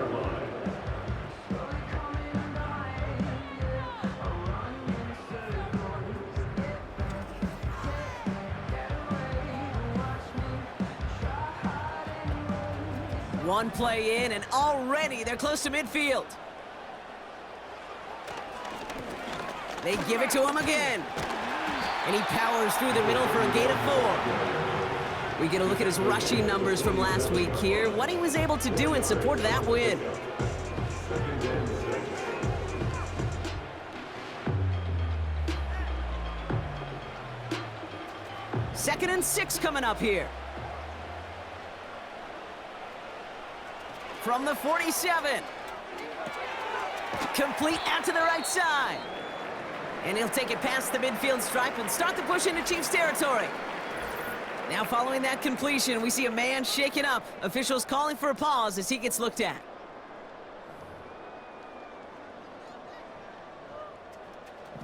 One play in, and already they're close to midfield. They give it to him again. And he powers through the middle for a gain of 4. We get a look at his rushing numbers from last week here, what he was able to do in support of that win. Second and 6 coming up here. From the 47. Complete out to the right side. And he'll take it past the midfield stripe and start the push into Chiefs territory. Now following that completion, we see a man shaken up. Officials calling for a pause as he gets looked at.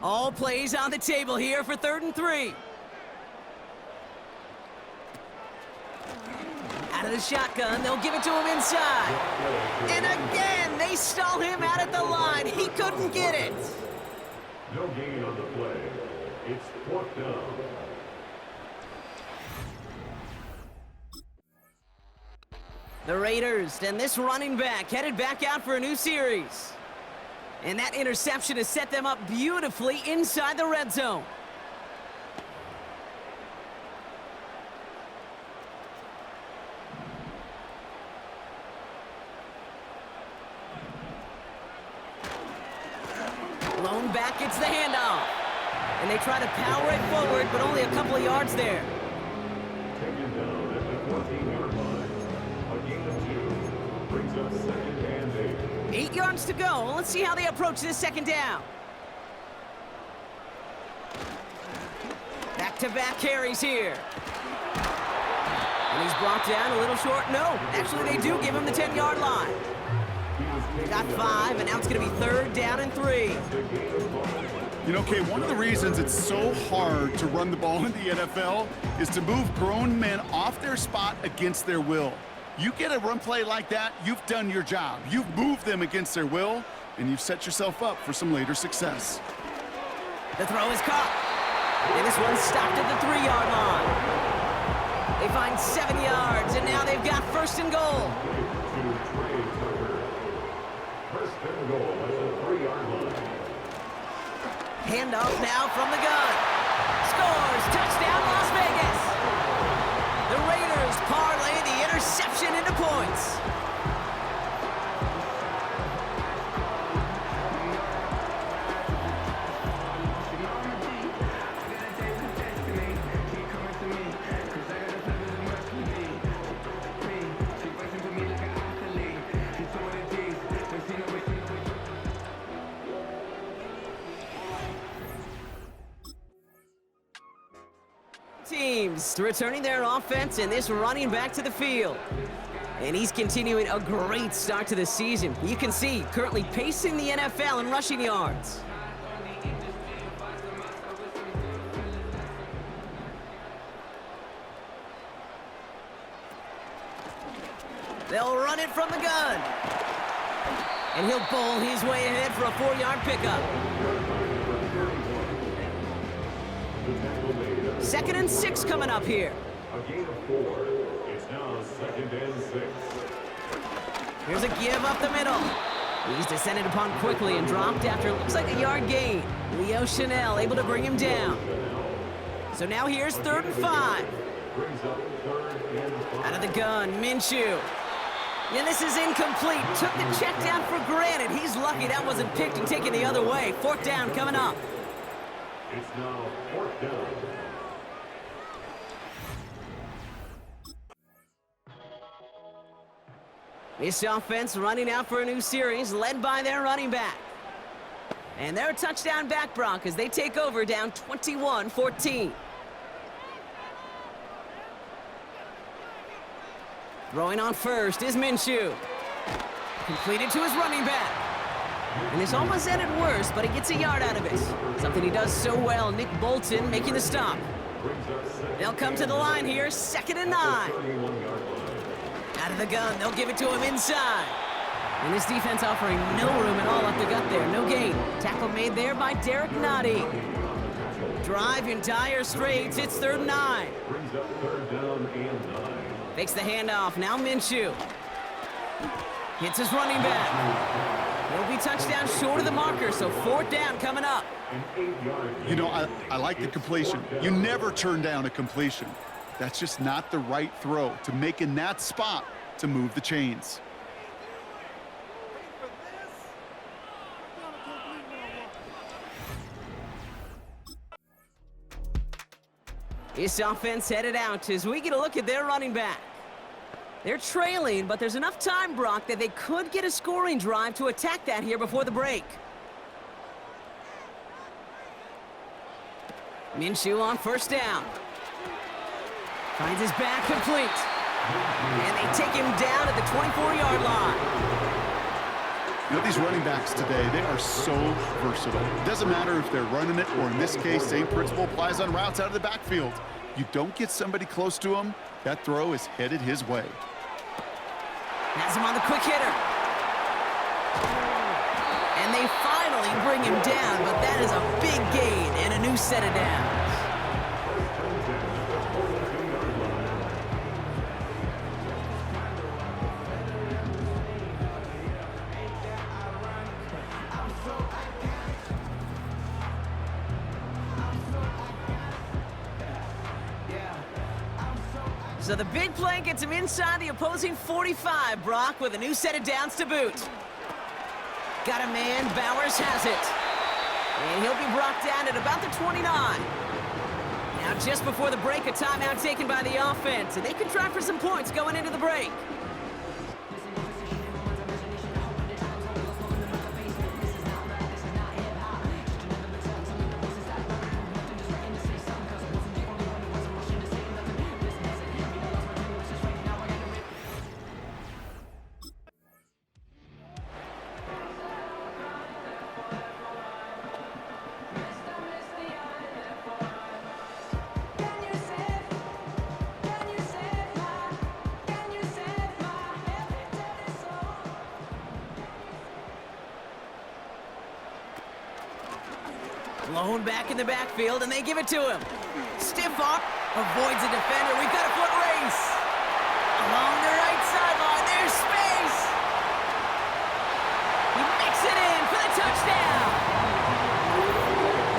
All plays on the table here for 3rd and 3. Out of the shotgun, they'll give it to him inside. And again, they stall him out at the line. He couldn't get it. No gain on the play. It's 4th down. The Raiders and this running back headed back out for a new series. And that interception has set them up beautifully inside the red zone. Lone back gets the handoff. And they try to power it forward, but only a couple of yards there. Taken down at the 14-yard line. A gain of 2 brings up 2nd and 8. 8 yards to go. Let's see how they approach this second down. Back-to-back carries here. And he's brought down a little short. No, actually they do give him the 10-yard line. They got 5, and now it's going to be 3rd down and 3. You know, Kay, one of the reasons it's so hard to run the ball in the NFL is to move grown men off their spot against their will. You get a run play like that, you've done your job. You've moved them against their will, and you've set yourself up for some later success. The throw is caught. And this one's stopped at the 3-yard line. They find 7 yards, and now they've got 1st and goal. First and goal at the 3-yard line. Handoff now from the gun. Scores! Touchdown, Las Vegas! The Raiders parlay the interception into points. Teams returning their offense and this running back to the field. And he's continuing a great start to the season. You can see currently pacing the NFL in rushing yards. They'll run it from the gun. And he'll bowl his way ahead for a 4-yard pickup. 2nd and 6 coming up here. A gain of 4. It's now 2nd and 6. Here's a give up the middle. He's descended upon quickly and dropped after it looks like a yard gain. Leo Chanel able to bring him down. So now here's 3rd and 5. Out of the gun, Minshew. And this is incomplete. Took the check down for granted. He's lucky that wasn't picked and taken the other way. 4th down coming up. It's now 4th down. This offense running out for a new series, led by their running back. And their touchdown back, Brock, as they take over down 21-14. Throwing on first is Minshew. Completed to his running back. And this almost ended worse, but he gets a yard out of it. Something he does so well. Nick Bolton making the stop. They'll come to the line here, 2nd and 9. Out of the gun, they'll give it to him inside. And this defense offering no room at all up the gut there, no gain. Tackle made there by Derek Nottie. Drive in dire straits, it's 3rd and 9. Brings up 3rd down and 9. Fakes the handoff, now Minshew. Hits his running back. He'll be touchdown short of the marker, so 4th down coming up. You know, I like the completion. You never turn down a completion. That's just not the right throw to make in that spot to move the chains. This offense headed out as we get a look at their running back. They're trailing, but there's enough time, Brock, that they could get a scoring drive to attack that here before the break. Minshew on 1st down. Finds his back complete. And they take him down at the 24-yard line. You know, these running backs today, they are so versatile. It doesn't matter if they're running it, or in this case, same principle applies on routes out of the backfield. You don't get somebody close to him, that throw is headed his way. Has him on the quick hitter. And they finally bring him down, but that is a big gain and a new set of downs. So the big play gets him inside the opposing 45, Brock, with a new set of downs to boot. Got a man, Bowers has it. And he'll be brought down at about the 29. Now, just before the break, a timeout taken by the offense, and they can try for some points going into the break. Blown back in the backfield, and they give it to him. Stiff arm, avoids a defender. We've got a foot race. Along the right sideline, there's space. He makes it in for the touchdown.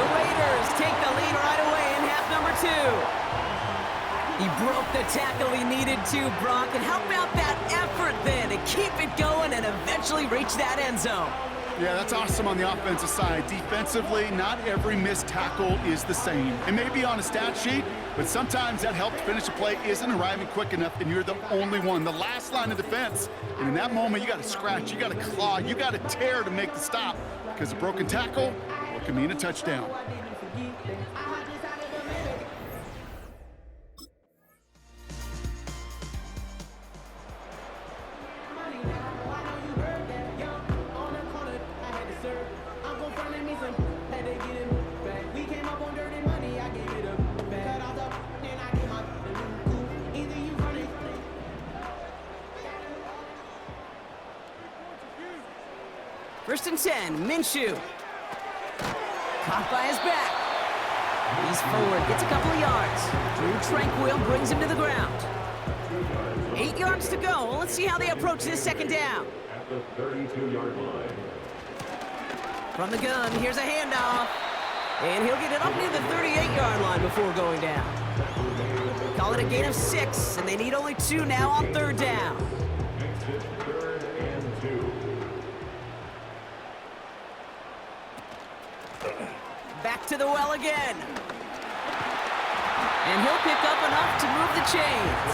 The Raiders take the lead right away in half number 2. He broke the tackle he needed to, Brock. And how about that effort then to keep it going and eventually reach that end zone? Yeah, that's awesome on the offensive side. Defensively, not every missed tackle is the same. It may be on a stat sheet, but sometimes that help to finish a play isn't arriving quick enough, and you're the only one. The last line of defense, and in that moment, you got to scratch, you got to claw, you got to tear to make the stop, because a broken tackle, what can mean a touchdown. First and 10, Minshew. Caught by his back. He's forward, gets a couple of yards. Drew Tranquil brings him to the ground. 8 yards to go. Let's see how they approach this second down. At the 32-yard line. From the gun, here's a handoff. And he'll get it up near the 38-yard line before going down. Call it a gain of 6, and they need only 2 now on third down. Exit 3rd and 2. Back to the well again. And he'll pick up enough to move the chains.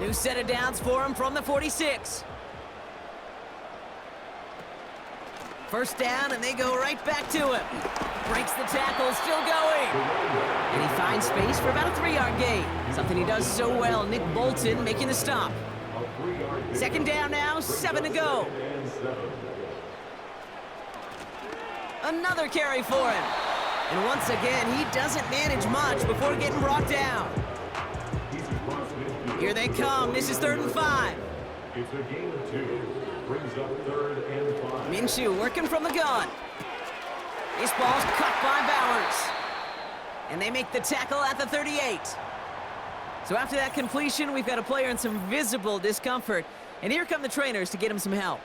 New set of downs for him from the 46. First down, and they go right back to him. Breaks the tackle, still going. And he finds space for about a 3-yard gain. Something he does so well. Nick Bolton making the stop. Second down now, 7 to go. Another carry for him. And once again, he doesn't manage much before getting brought down. Here they come. This is 3rd and 5. It's a gain of 2. Brings up 3rd and 5. Minshew working from the gun. This ball's cut by Bowers. And they make the tackle at the 38. So after that completion, we've got a player in some visible discomfort. And here come the trainers to get him some help.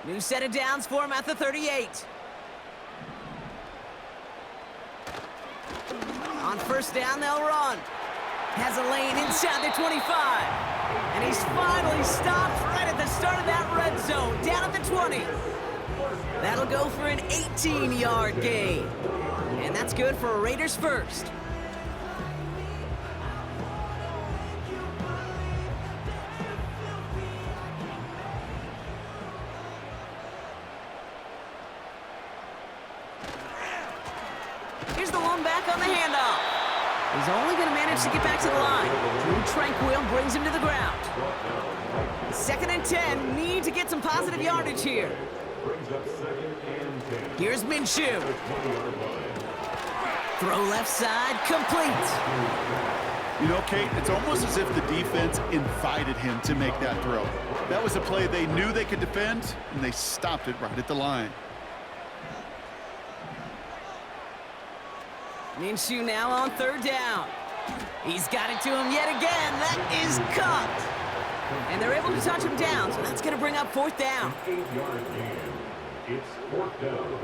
New set of downs for him at the 38. On first down, they'll run. Has a lane inside the 25. And he's finally stopped right at the start of that red zone, down at the 20. That'll go for an 18-yard gain. And that's good for a Raiders first. Here's the one back on the handoff. He's only going to manage to get back to the line. Drew Tranquil brings him to the ground. 2nd and 10. Need to get some positive yardage here. Here's Minshew. Throw left side, complete. You know, Kate, it's almost as if the defense invited him to make that throw. That was a play they knew they could defend, and they stopped it right at the line. Minshew now on 3rd down. He's got it to him yet again. That is caught. And they're able to touch him down, so that's going to bring up 4th down. 8-yard gain. It's 4th down.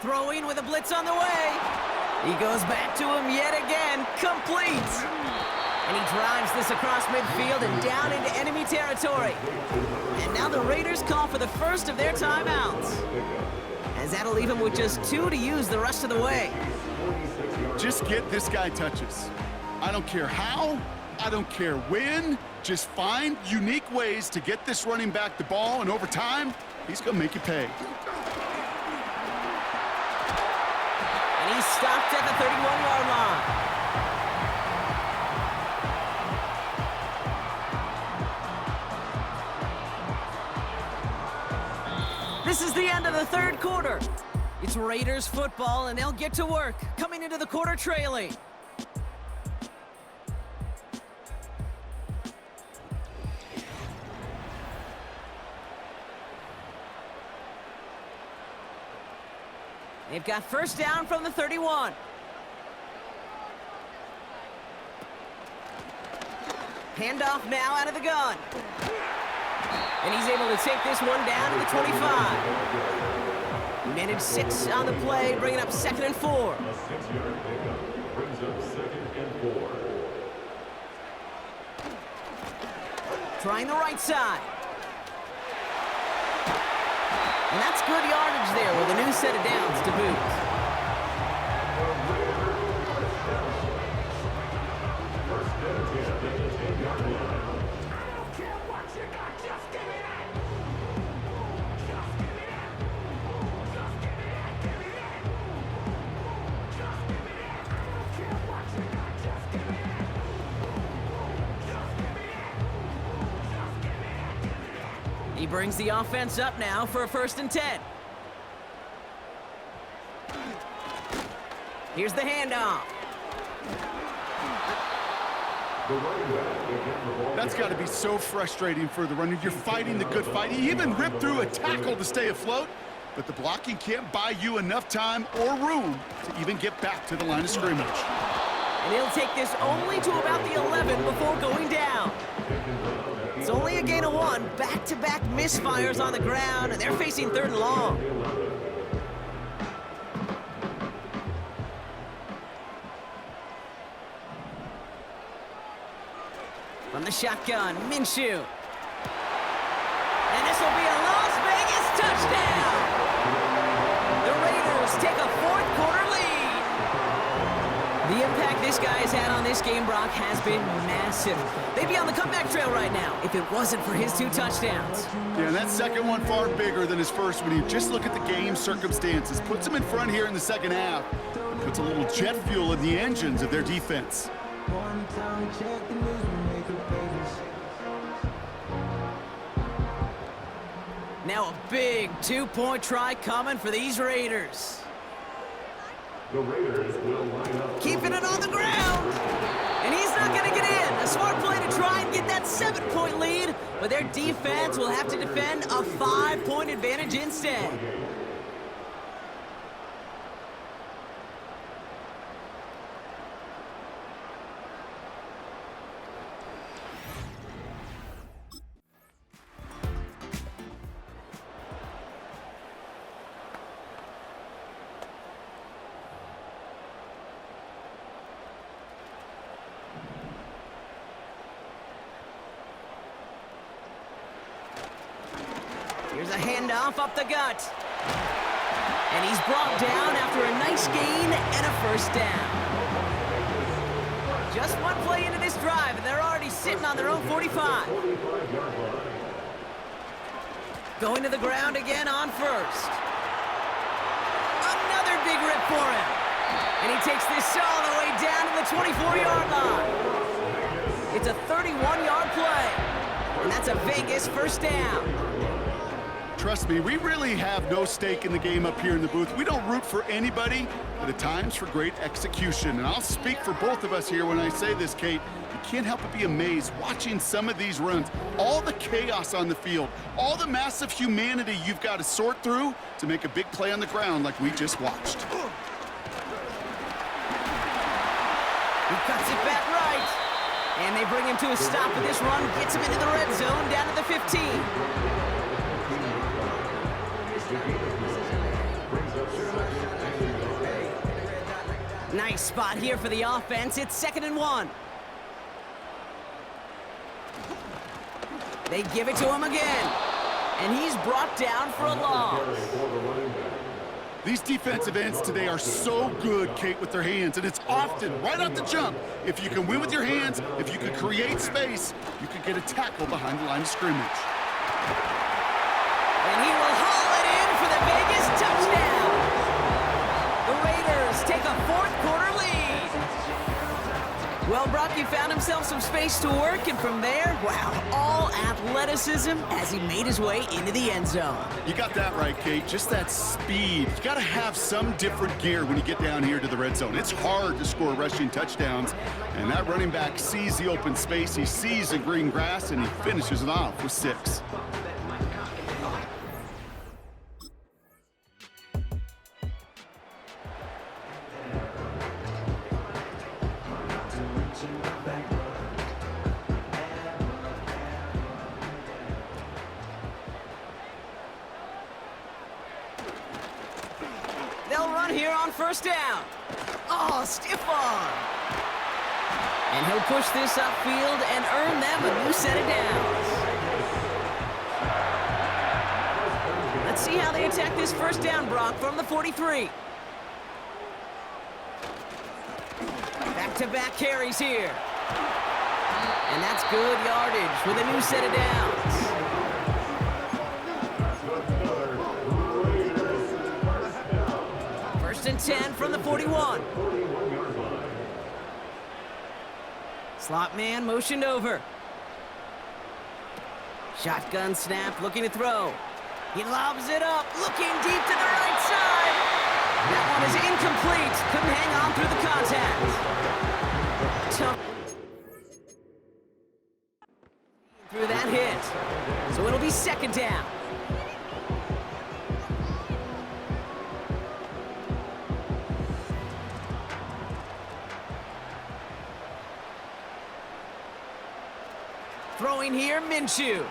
Throwing with a blitz on the way. He goes back to him yet again. Complete. And he drives this across midfield and down into enemy territory. And now the Raiders call for the first of their timeouts, as that'll leave him with just 2 to use the rest of the way. Just get this guy touches. I don't care how, I don't care when. Just find unique ways to get this running back the ball, and over time, he's going to make you pay. And he's stopped at the 31-yard line. This is the end of the third quarter. It's Raiders football, and they'll get to work, coming into the quarter trailing. They've got first down from the 31. Handoff now out of the gun. And he's able to take this one down to the 25. Minute 6 on the play, bringing up 2nd and 4. A 6-yard pickup brings up 2nd and 4. Trying the right side. And that's good yardage there with a new set of downs to boot. First and 10 at the 10-yard line. He brings the offense up now for a 1st and 10. Here's the handoff. That's got to be so frustrating for the runner. You're fighting the good fight. He even ripped through a tackle to stay afloat, but the blocking can't buy you enough time or room to even get back to the line of scrimmage. And he'll take this only to about the 11 before going down. It's only a gain of 1. Back-to-back misfires on the ground, and they're facing 3rd and long. From the shotgun, Minshew. And this will be a Las Vegas touchdown. The Raiders take a 4th quarter lead. The impact this guy has had on this game, Brock, has been massive. They'd be on the comeback trail right now if it wasn't for his 2 touchdowns. Yeah, and that second one far bigger than his first when you just look at the game circumstances. Puts him in front here in the second half. Puts a little jet fuel in the engines of their defense. Now a big 2-point try coming for these Raiders. The Raiders will line up. Keeping it on the ground. And he's not going to get in. A smart play to try and get that 7-point lead, but their defense will have to defend a 5-point advantage instead. Here's a handoff up the gut. And he's brought down after a nice gain and a 1st down. Just 1 play into this drive, and they're already sitting on their own 45. Going to the ground again on 1st. Another big rip for him. And he takes this all the way down to the 24-yard line. It's a 31-yard play. And that's a Vegas 1st down. Trust me, we really have no stake in the game up here in the booth. We don't root for anybody, but at times for great execution. And I'll speak for both of us here when I say this, Kate. You can't help but be amazed watching some of these runs. All the chaos on the field, all the massive humanity you've got to sort through to make a big play on the ground like we just watched. He cuts it back right. And they bring him to a stop with this run, gets him into the red zone, down to the 15. Brings up 2nd Nice spot here for the offense. It's 2nd and 1. They give it to him again. And he's brought down for a loss. These defensive ends today are so good, Kate, with their hands, and it's often right off the jump. If you can win with your hands, if you can create space, you can get a tackle behind the line of scrimmage. And he will haul it in for the Vegas touchdown. The Raiders take a 4th quarter lead. Well, Brock, he found himself some space to work, and from there, wow, all athleticism as he made his way into the end zone. You got that right, Kate. Just that speed. You got to have some different gear when you get down here to the red zone. It's hard to score rushing touchdowns, and that running back sees the open space, he sees the green grass, and he finishes it off with 6. They'll run here on 1st down. Oh, stiff arm. And he'll push this upfield and earn them a new set of downs. Let's see how they attack this 1st down, Brock, from the 43. Back-to-back carries here. And that's good yardage with a new set of downs. And 10 from the 41. Slot man motioned over. Shotgun snap, looking to throw. He lobs it up, looking deep to the right side. That one is incomplete. Couldn't hang on through the contact. Tough. Through that hit. So it'll be 2nd down. Throwing here, Minshew.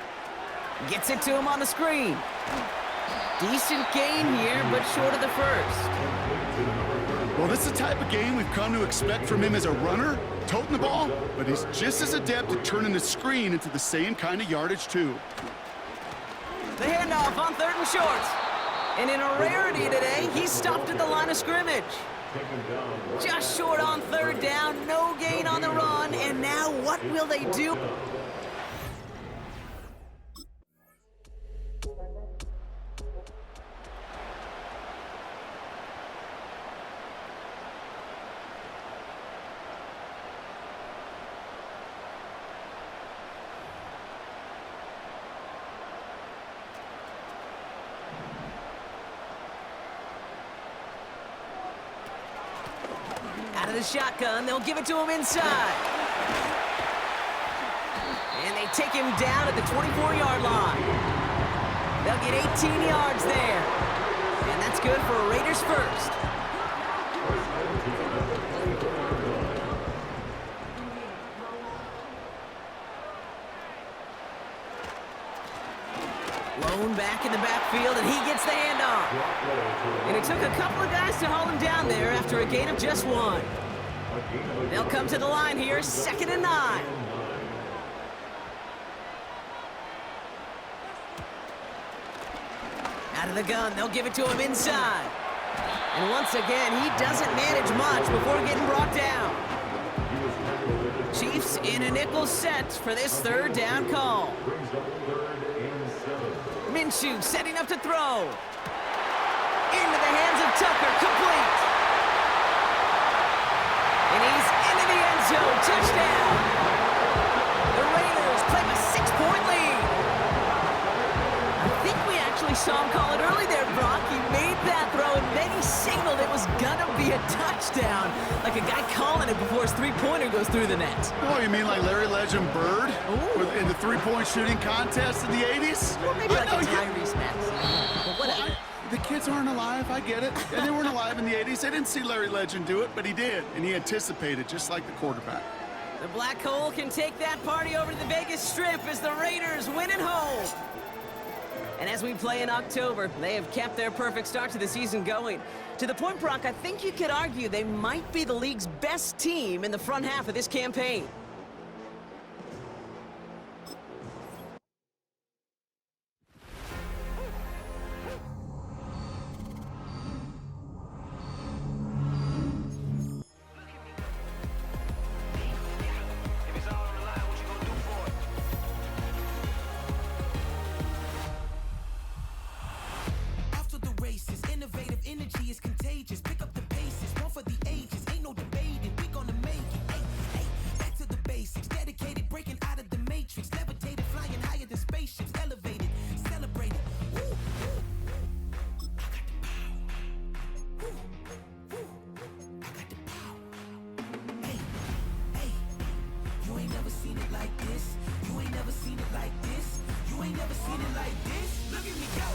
Gets it to him on the screen. Decent gain here, but short of the 1st. Well, this is the type of game we've come to expect from him as a runner, toting the ball, but he's just as adept at turning the screen into the same kind of yardage, too. The handoff on 3rd and short. And in a rarity today, he's stopped at the line of scrimmage. Just short on 3rd down, no gain on the run, and now what will they do? Out of the shotgun, they'll give it to him inside. And they take him down at the 24-yard line. They'll get 18 yards there. And that's good for a Raiders 1st. Lone back in the backfield, and he gets the handoff. And it took a couple of guys to hold him down there after a gain of just 1. They'll come to the line here, 2nd and 9. Out of the gun, they'll give it to him inside. And once again, he doesn't manage much before getting brought down. Chiefs in a nickel set for this 3rd down call. Minshew setting up to throw. Into the hands of Tucker, complete. And he's into the end zone, touchdown. The Raiders claim a 6-point lead. I think we actually saw him call it early there, Brock. He made that throw, and then he signaled it was gonna be a touchdown. Like a guy calling it before his three-pointer goes through the net. Oh, you mean like Larry Legend Bird in the three-point shooting contest in the 80s? Or maybe like a Tyrese Maxey. But whatever. The kids aren't alive, I get it. And they weren't alive in the 80s. They didn't see Larry Legend do it, but he did. And he anticipated, just like the quarterback. The Black Hole can take that party over to the Vegas Strip as the Raiders win at home. And as we play in October, they have kept their perfect start to the season going. To the point, Brock, I think you could argue they might be the league's best team in the front half of this campaign. Innovative energy is contagious. Pick up the paces, one for the ages. Ain't no debating, we gonna make it. Hey, hey, back to the basics. Dedicated, breaking out of the matrix. Levitated, flying higher than spaceships. Elevated, celebrated. Woo, woo. I got the power. Woo, woo. I got the power. Hey, hey, you ain't never seen it like this. You ain't never seen it like this. You ain't never seen it like this. Look at me go.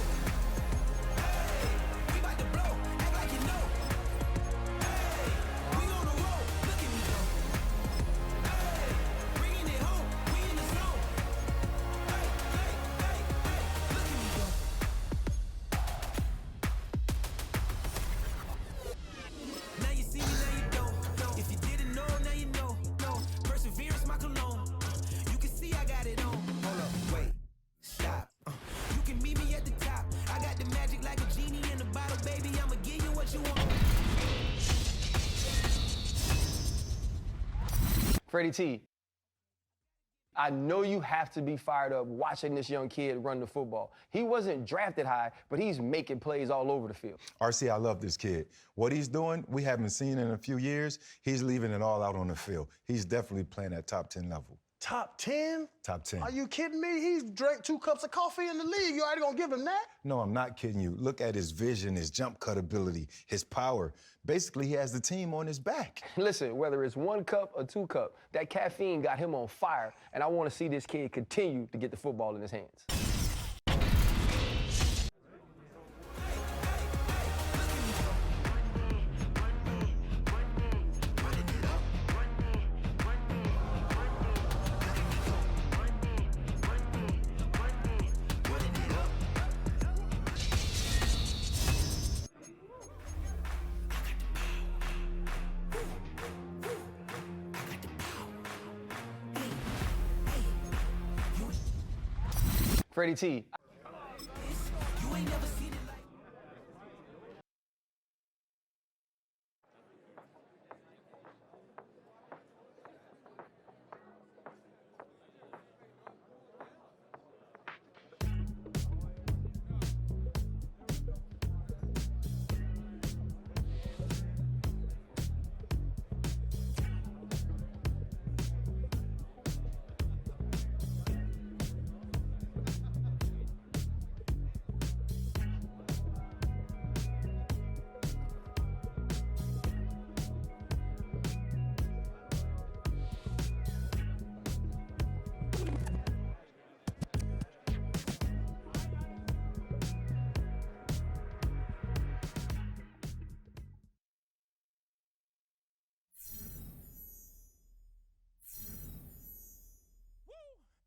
Freddie T, I know you have to be fired up watching this young kid run the football. He wasn't drafted high, but he's making plays all over the field. RC, I love this kid. What he's doing, we haven't seen in a few years. He's leaving it all out on the field. He's definitely playing at top 10 level. Top 10? Top 10. Are you kidding me? He's drank 2 cups of coffee in the league. You already gonna give him that? No, I'm not kidding you. Look at his vision, his jump cut ability, his power. Basically, he has the team on his back. Listen, whether it's 1 cup or 2 cup, that caffeine got him on fire, and I want to see this kid continue to get the football in his hands. Freddie T.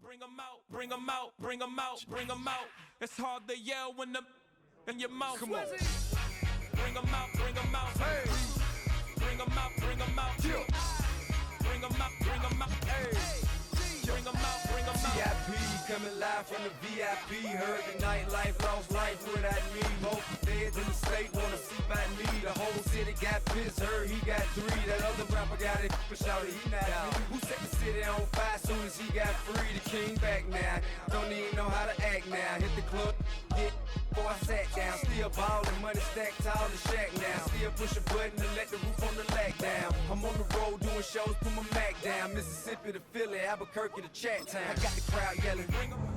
Bring 'em out, bring 'em out, bring 'em out, bring 'em out. It's hard to yell when the in your mouth. Come on. Bring 'em out, bring 'em out. Hey. Bring 'em out, bring 'em out. Yeah. Bring 'em out, bring 'em out. Hey. Bring 'em out, bring 'em out. VIP coming live from the VIP. Heard the nightlife, lost life without me. Most feds in the state wanna see by me. The whole city got pissed, heard he got 3. That other rapper got it, but shouted he not me. Who set the city on fire soon as he got free? The king back now, don't even know how to act now. Hit the club, get before I sat down. Still ballin', money stacked tall in shack now. Still push a button to let the roof on the lag down. I'm on the road doing shows, put my Mac down. Mississippi to Philly, Albuquerque to Chat Town. I got the crowd yelling, ring 'em.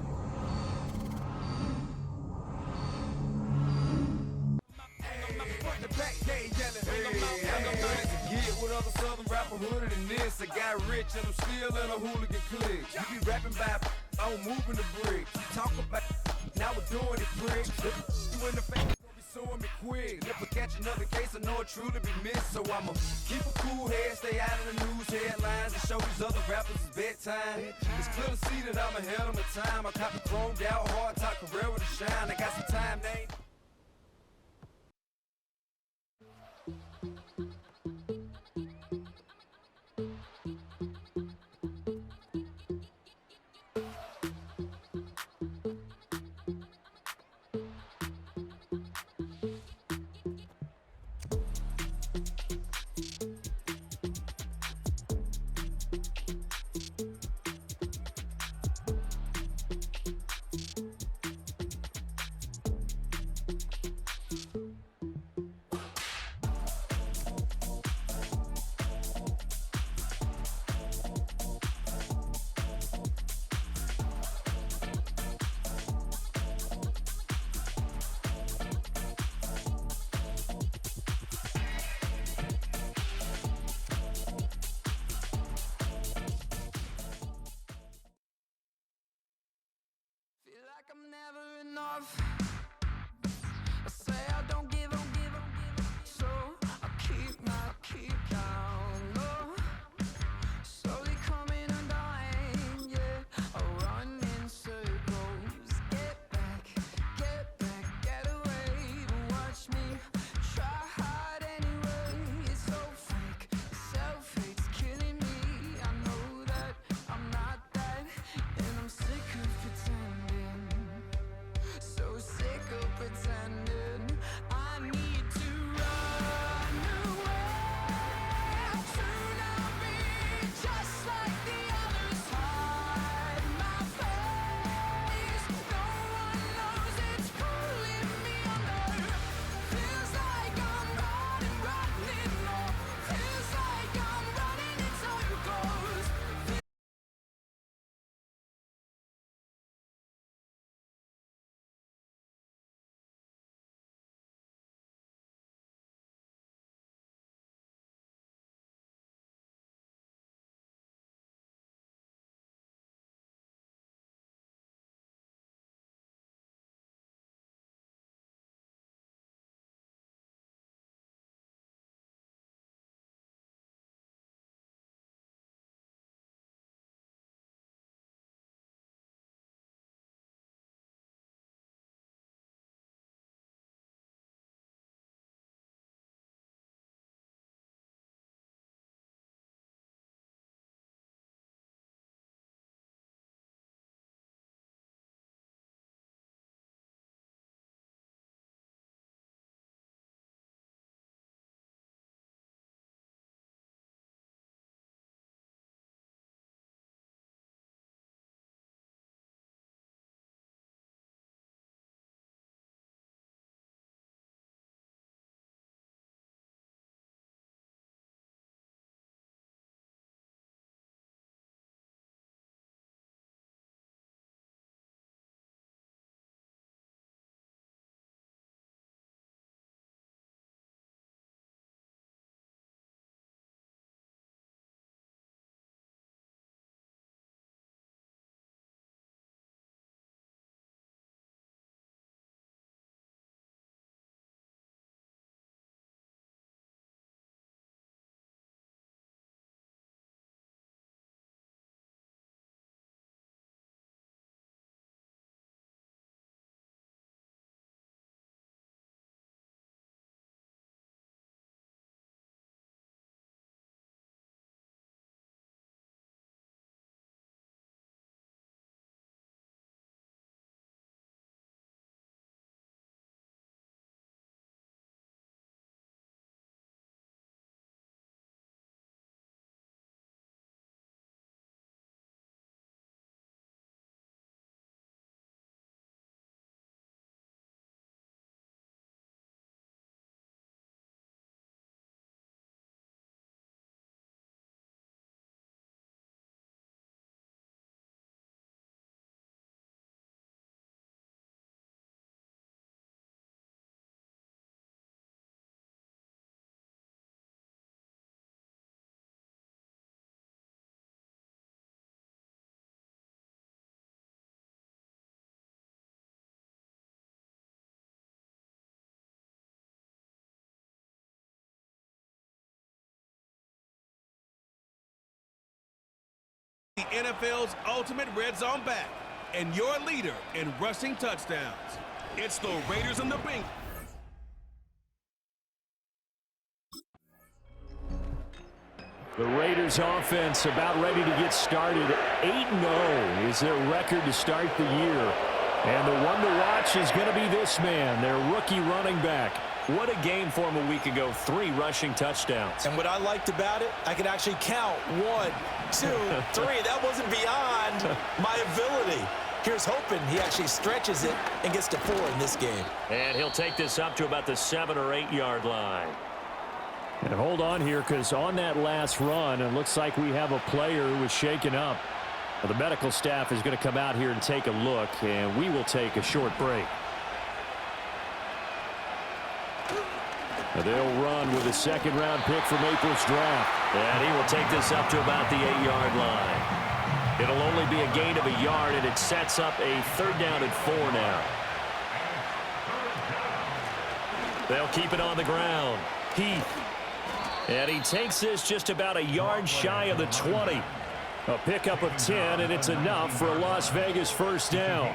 The back gate yelling, hey, I ain't ready to get with other southern rapper hooded than this. I got rich and I'm still in a hooligan clique. You be rapping by, I'm moving the bricks. You talk about, now we're doing it, bricks. You in the face, be suing me quick. Never catch another case, I know it truly be missed. So I'ma keep a cool head, stay out of the news headlines, and show these other rappers it's bedtime. It's clear to see that I'm ahead of my time. I copy chromed out, hard top career with a shine. I got some time, they ain't. Feel like I'm never enough. I say I don't give up, so I keep down low. Slowly coming undone, yeah. I run in circles. Get back, get away. But watch me try hard anyway. It's so fake, self-hate's killing me. I know that I'm not that, and I'm sick of pretending. So sick of pretending. I need to run away to not be just like the others. Hide my face. No one knows it's pulling me under. Feels like I'm running more. Feels like I'm running in circles. The NFL's ultimate red zone back and your leader in rushing touchdowns. It's the Raiders and the Bengals. The Raiders offense about ready to get started. 8-0 is their record to start the year. And the one to watch is going to be this man, their rookie running back. What a game for him a week ago. 3 rushing touchdowns. And what I liked about it, I could actually count 1, 2, 3. That wasn't beyond my ability. Here's hoping he actually stretches it and gets to 4 in this game. And he'll take this up to about the 7 or 8 yard line. And hold on here, because on that last run, it looks like we have a player who was shaken up. Well, the medical staff is going to come out here and take a look, and we will take a short break. They'll run with a second-round pick from April's draft. And he will take this up to about the 8 yard line. It'll only be a gain of a yard, and it sets up a 3rd down and 4 now. They'll keep it on the ground. Heath. And he takes this just about a yard shy of the 20. A pickup of 10, and it's enough for a Las Vegas 1st down.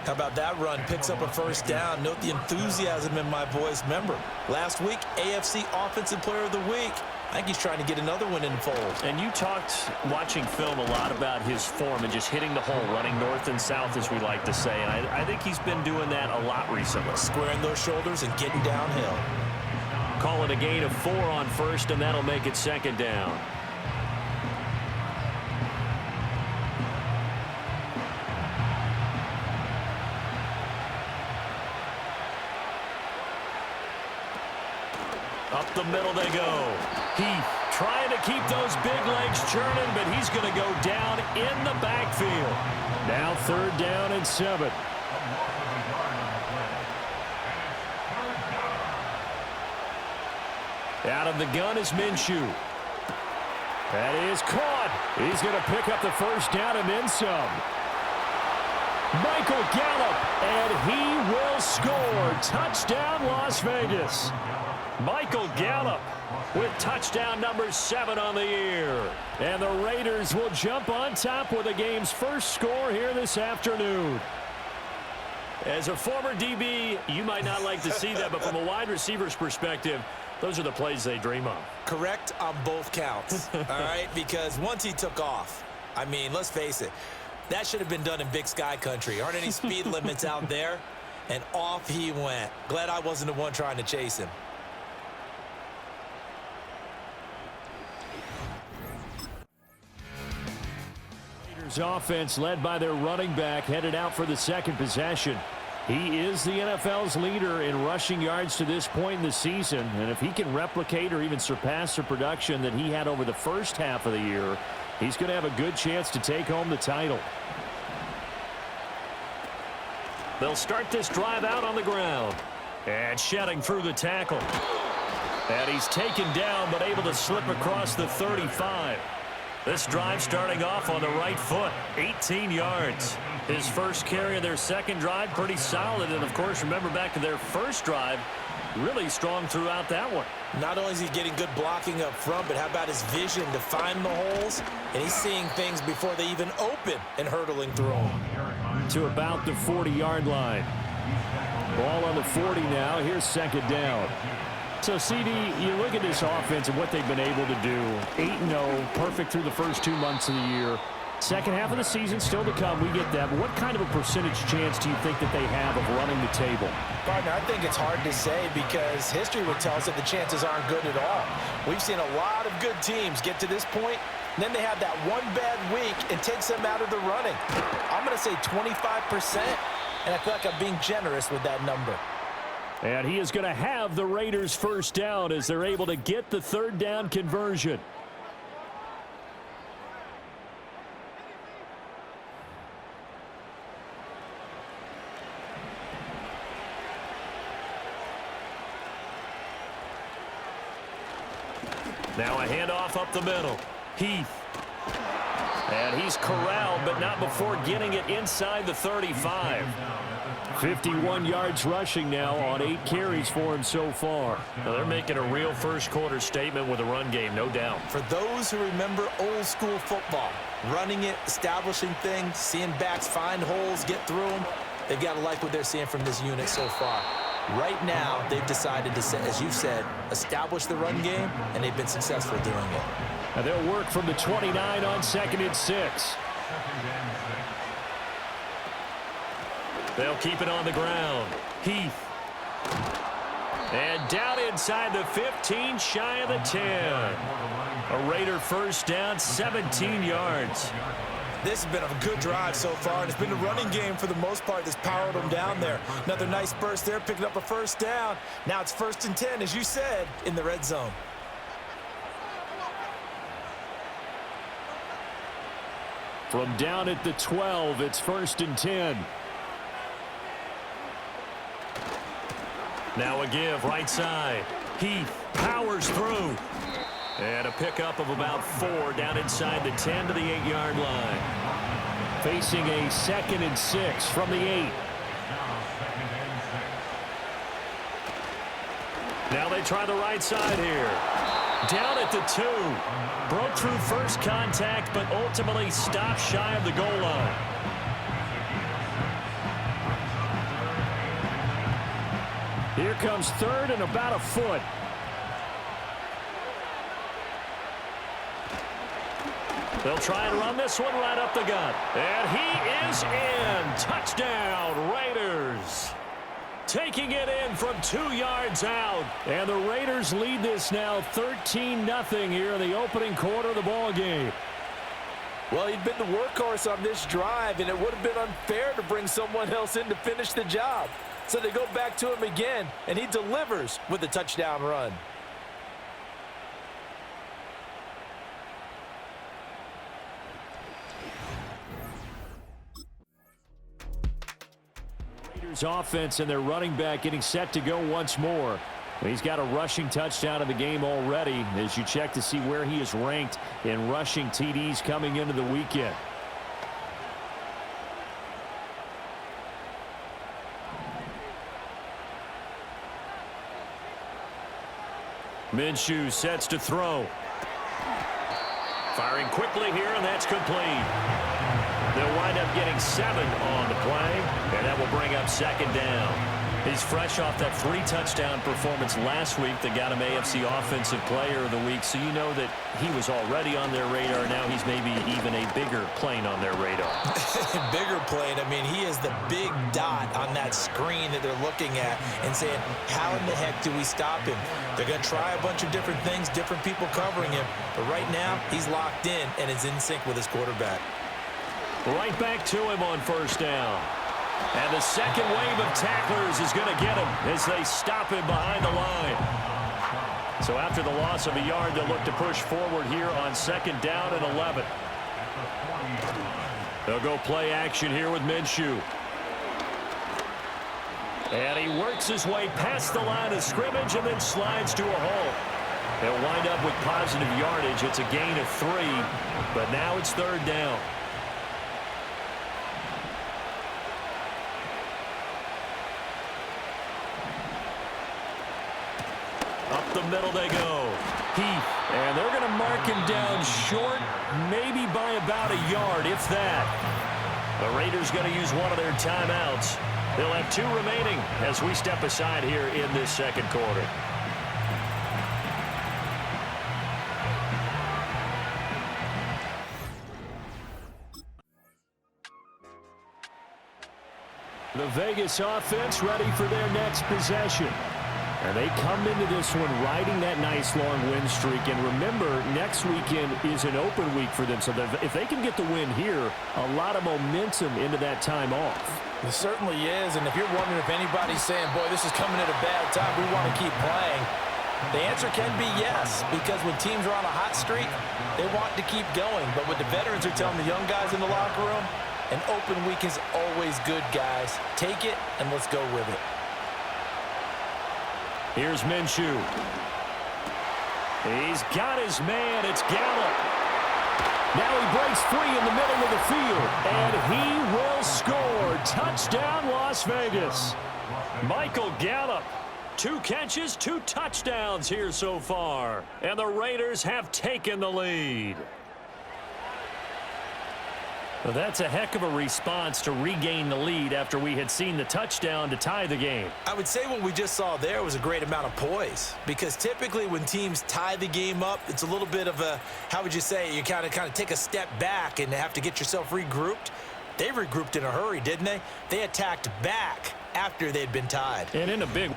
How about that run? Picks up a 1st down. Note the enthusiasm in my voice. Remember, last week, AFC Offensive Player of the Week. I think he's trying to get another one in the fold. And you talked, watching film, a lot about his form and just hitting the hole, running north and south, as we like to say. And I think he's been doing that a lot recently. Squaring those shoulders and getting downhill. Call it a gain of 4 on 1st, and that'll make it 2nd down. Up the middle they go. Heath trying to keep those big legs churning, but he's going to go down in the backfield. Now 3rd down and 7. Out of the gun is Minshew. That is caught. He's going to pick up the 1st down and then some. Michael Gallup, and he will score. Touchdown, Las Vegas. Michael Gallup with touchdown number 7 on the year. And the Raiders will jump on top with the game's first score here this afternoon. As a former DB, you might not like to see that, but from a wide receiver's perspective, those are the plays they dream of. Correct on both counts, all right? Because once he took off, I mean, let's face it, that should have been done in Big Sky country. Aren't any speed limits out there? And off he went. Glad I wasn't the one trying to chase him. Raiders offense led by their running back headed out for the 2nd possession. He is the NFL's leader in rushing yards to this point in the season, and if he can replicate or even surpass the production that he had over the first half of the year, he's going to have a good chance to take home the title. They'll start this drive out on the ground. And shedding through the tackle. And he's taken down, but able to slip across the 35. This drive starting off on the right foot, 18 yards. His first carry of their 2nd drive, pretty solid. And, of course, remember back to their first drive, really strong throughout that one. Not only is he getting good blocking up front, but how about his vision to find the holes? And he's seeing things before they even open and hurtling through them. To about the 40-yard line. Ball on the 40 now. Here's 2nd down. So, CD, you look at this offense and what they've been able to do. 8-0, perfect through the first 2 months of the year. Second half of the season still to come. We get that. But what kind of a percentage chance do you think that they have of running the table? Partner, I think it's hard to say because history would tell us that the chances aren't good at all. We've seen a lot of good teams get to this point, and then they have that one bad week and takes them out of the running. I'm going to say 25%, and I feel like I'm being generous with that number. And he is going to have the Raiders' 1st down as they're able to get the 3rd down conversion. Now a handoff up the middle. Heath. And he's corralled, but not before getting it inside the 35. 51 yards rushing now on 8 carries for him so far. Now they're making a real first-quarter statement with a run game, no doubt. For those who remember old-school football, running it, establishing things, seeing backs find holes, get through them, They've got to like what they're seeing from this unit so far. Right now, they've decided to, as you said, establish the run game, and they've been successful doing it. Now they'll work from the 29 on 2nd and 6. They'll keep it on the ground. Heath. And down inside the 15, shy of the 10. A Raider first down, 17 yards. This has been a good drive so far, and it's been a running game for the most part that's powered them down there. Another nice burst there, picking up a first down. Now it's 1st and 10, as you said, in the red zone. From down at the 12, it's 1st and 10. Now a give, right side. Heath powers through. And a pickup of about 4 down inside the 10 to the 8-yard line. Facing a 2nd and 6 from the 8. Now they try the right side here. Down at the 2. Broke through first contact, but ultimately stopped shy of the goal line. Here comes 3rd and about a foot. They'll try and run this one right up the gut. And he is in. Touchdown, Raiders. Taking it in from 2 yards out. And the Raiders lead this now 13-0 here in the opening quarter of the ball game. Well, he'd been the workhorse on this drive, and it would have been unfair to bring someone else in to finish the job. So they go back to him again, and he delivers with a touchdown run. Raiders offense and their running back getting set to go once more. He's got a rushing touchdown in the game already as you check to see where he is ranked in rushing TDs coming into the weekend. Minshew sets to throw. Firing quickly here, and that's complete. They'll wind up getting 7 on the play, and that will bring up 2nd down. He's fresh off that 3-touchdown performance last week that got him AFC Offensive Player of the Week, so you know that he was already on their radar. Now he's maybe even a bigger plane on their radar. Bigger plane. I mean, he is the big dot on that screen that they're looking at and saying, how in the heck do we stop him? They're going to try a bunch of different things, different people covering him, but right now he's locked in and is in sync with his quarterback. Right back to him on 1st down. And the second wave of tacklers is going to get him as they stop him behind the line. So after the loss of a yard, they'll look to push forward here on 2nd down and 11. They'll go play action here with Minshew. And he works his way past the line of scrimmage and then slides to a hole. They'll wind up with positive yardage. It's a gain of 3, but now it's 3rd down. Up the middle they go. Heath, and they're going to mark him down short, maybe by about a yard, if that. The Raiders going to use one of their timeouts. They'll have 2 remaining as we step aside here in this 2nd quarter. The Vegas offense ready for their next possession. And they come into this one riding that nice long win streak. And remember, next weekend is an open week for them. So if they can get the win here, a lot of momentum into that time off. It certainly is. And if you're wondering if anybody's saying, boy, this is coming at a bad time, we want to keep playing, the answer can be yes. Because when teams are on a hot streak, they want to keep going. But what the veterans are telling the young guys in the locker room, an open week is always good, guys. Take it and let's go with it. Here's Minshew. He's got his man. It's Gallup. Now he breaks free in the middle of the field, and he will score. Touchdown, Las Vegas. Michael Gallup. 2 catches, 2 touchdowns here so far. And the Raiders have taken the lead. Well, that's a heck of a response to regain the lead after we had seen the touchdown to tie the game. I would say what we just saw there was a great amount of poise, because typically when teams tie the game up, it's a little bit of a, how would you say, you kind of take a step back and have to get yourself regrouped. They regrouped in a hurry, didn't they? They attacked back after they'd been tied. And in a big...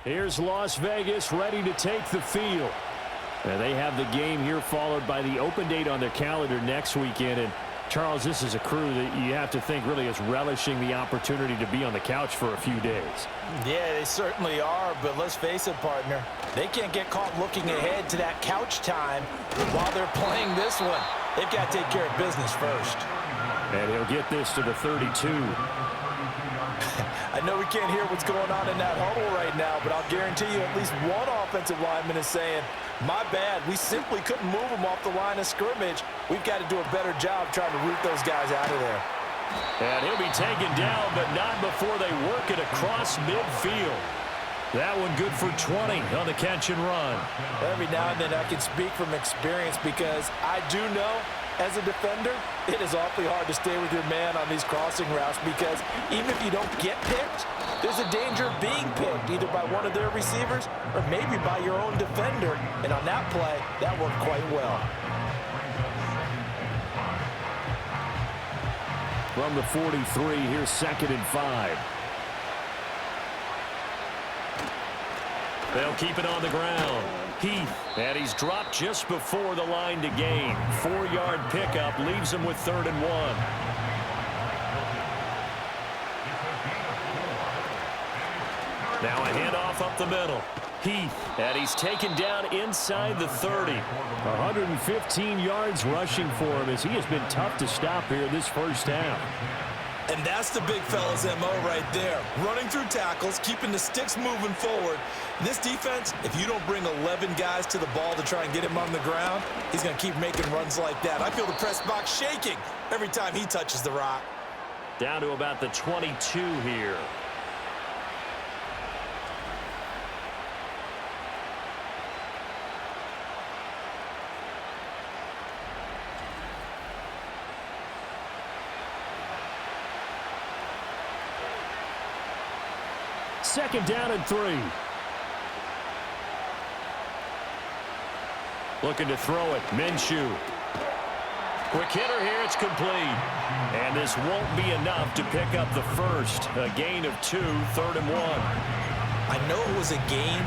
Here's Las Vegas ready to take the field. And they have the game here followed by the open date on their calendar next weekend. And Charles, this is a crew that you have to think really is relishing the opportunity to be on the couch for a few days. Yeah, they certainly are, but let's face it, partner. They can't get caught looking ahead to that couch time while they're playing this one. They've got to take care of business first. And he'll get this to the 32. I know we can't hear what's going on in that huddle right now, but I'll guarantee you at least one offensive lineman is saying, my bad, we simply couldn't move them off the line of scrimmage. We've got to do a better job trying to root those guys out of there. And he'll be taken down, but not before they work it across midfield. That one good for 20 on the catch and run. Every now and then I can speak from experience, because I do know as a defender, it is awfully hard to stay with your man on these crossing routes, because even if you don't get picked, there's a danger of being picked either by one of their receivers or maybe by your own defender. And on that play, that worked quite well. From the 43, here's 2nd and 5. They'll keep it on the ground. Heath, and he's dropped just before the line to gain. 4-yard pickup leaves him with 3rd and 1. Now a handoff up the middle. Heath, and he's taken down inside the 30. 115 yards rushing for him, as he has been tough to stop here this first half. And that's the big fella's MO right there. Running through tackles, keeping the sticks moving forward. This defense, if you don't bring 11 guys to the ball to try and get him on the ground, he's going to keep making runs like that. I feel the press box shaking every time he touches the rock. Down to about the 22 here. Second down and 3. Looking to throw it. Minshew. Quick hitter here. It's complete. And this won't be enough to pick up the first. A gain of 2, 3rd and 1. I know it was a gain,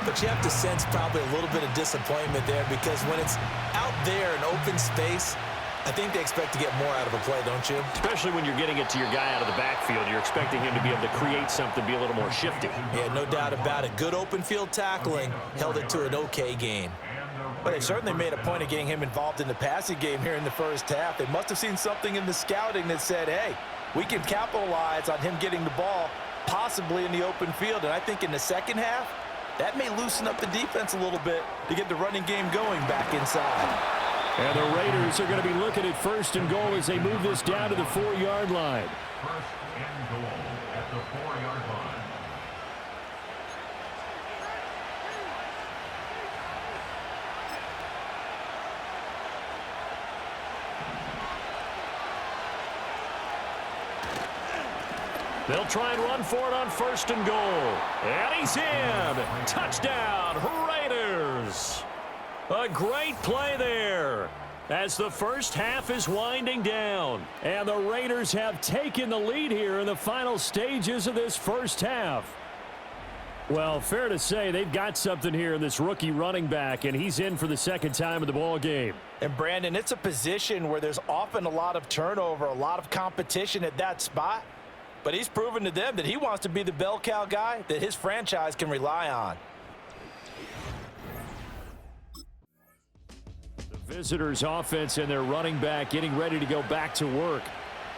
but you have to sense probably a little bit of disappointment there, because when it's out there in open space, I think they expect to get more out of a play, don't you? Especially when you're getting it to your guy out of the backfield. You're expecting him to be able to create something, be a little more shifty. Yeah, no doubt about it. Good open field tackling held it to an okay gain. But they certainly made a point of getting him involved in the passing game here in the first half. They must have seen something in the scouting that said, hey, we can capitalize on him getting the ball possibly in the open field. And I think in the second half, that may loosen up the defense a little bit to get the running game going back inside. And the Raiders are going to be looking at 1st and goal as they move this down to the 4-yard line. 1st and goal at the 4-yard line. They'll try and run for it on 1st and goal. And he's in. Touchdown, Raiders. A great play there as the first half is winding down. And the Raiders have taken the lead here in the final stages of this first half. Well, fair to say they've got something here in this rookie running back, and he's in for the 2nd time of the ball game. And, Brandon, it's a position where there's often a lot of turnover, a lot of competition at that spot. But he's proven to them that he wants to be the bell cow guy that his franchise can rely on. Visitors offense and their running back getting ready to go back to work.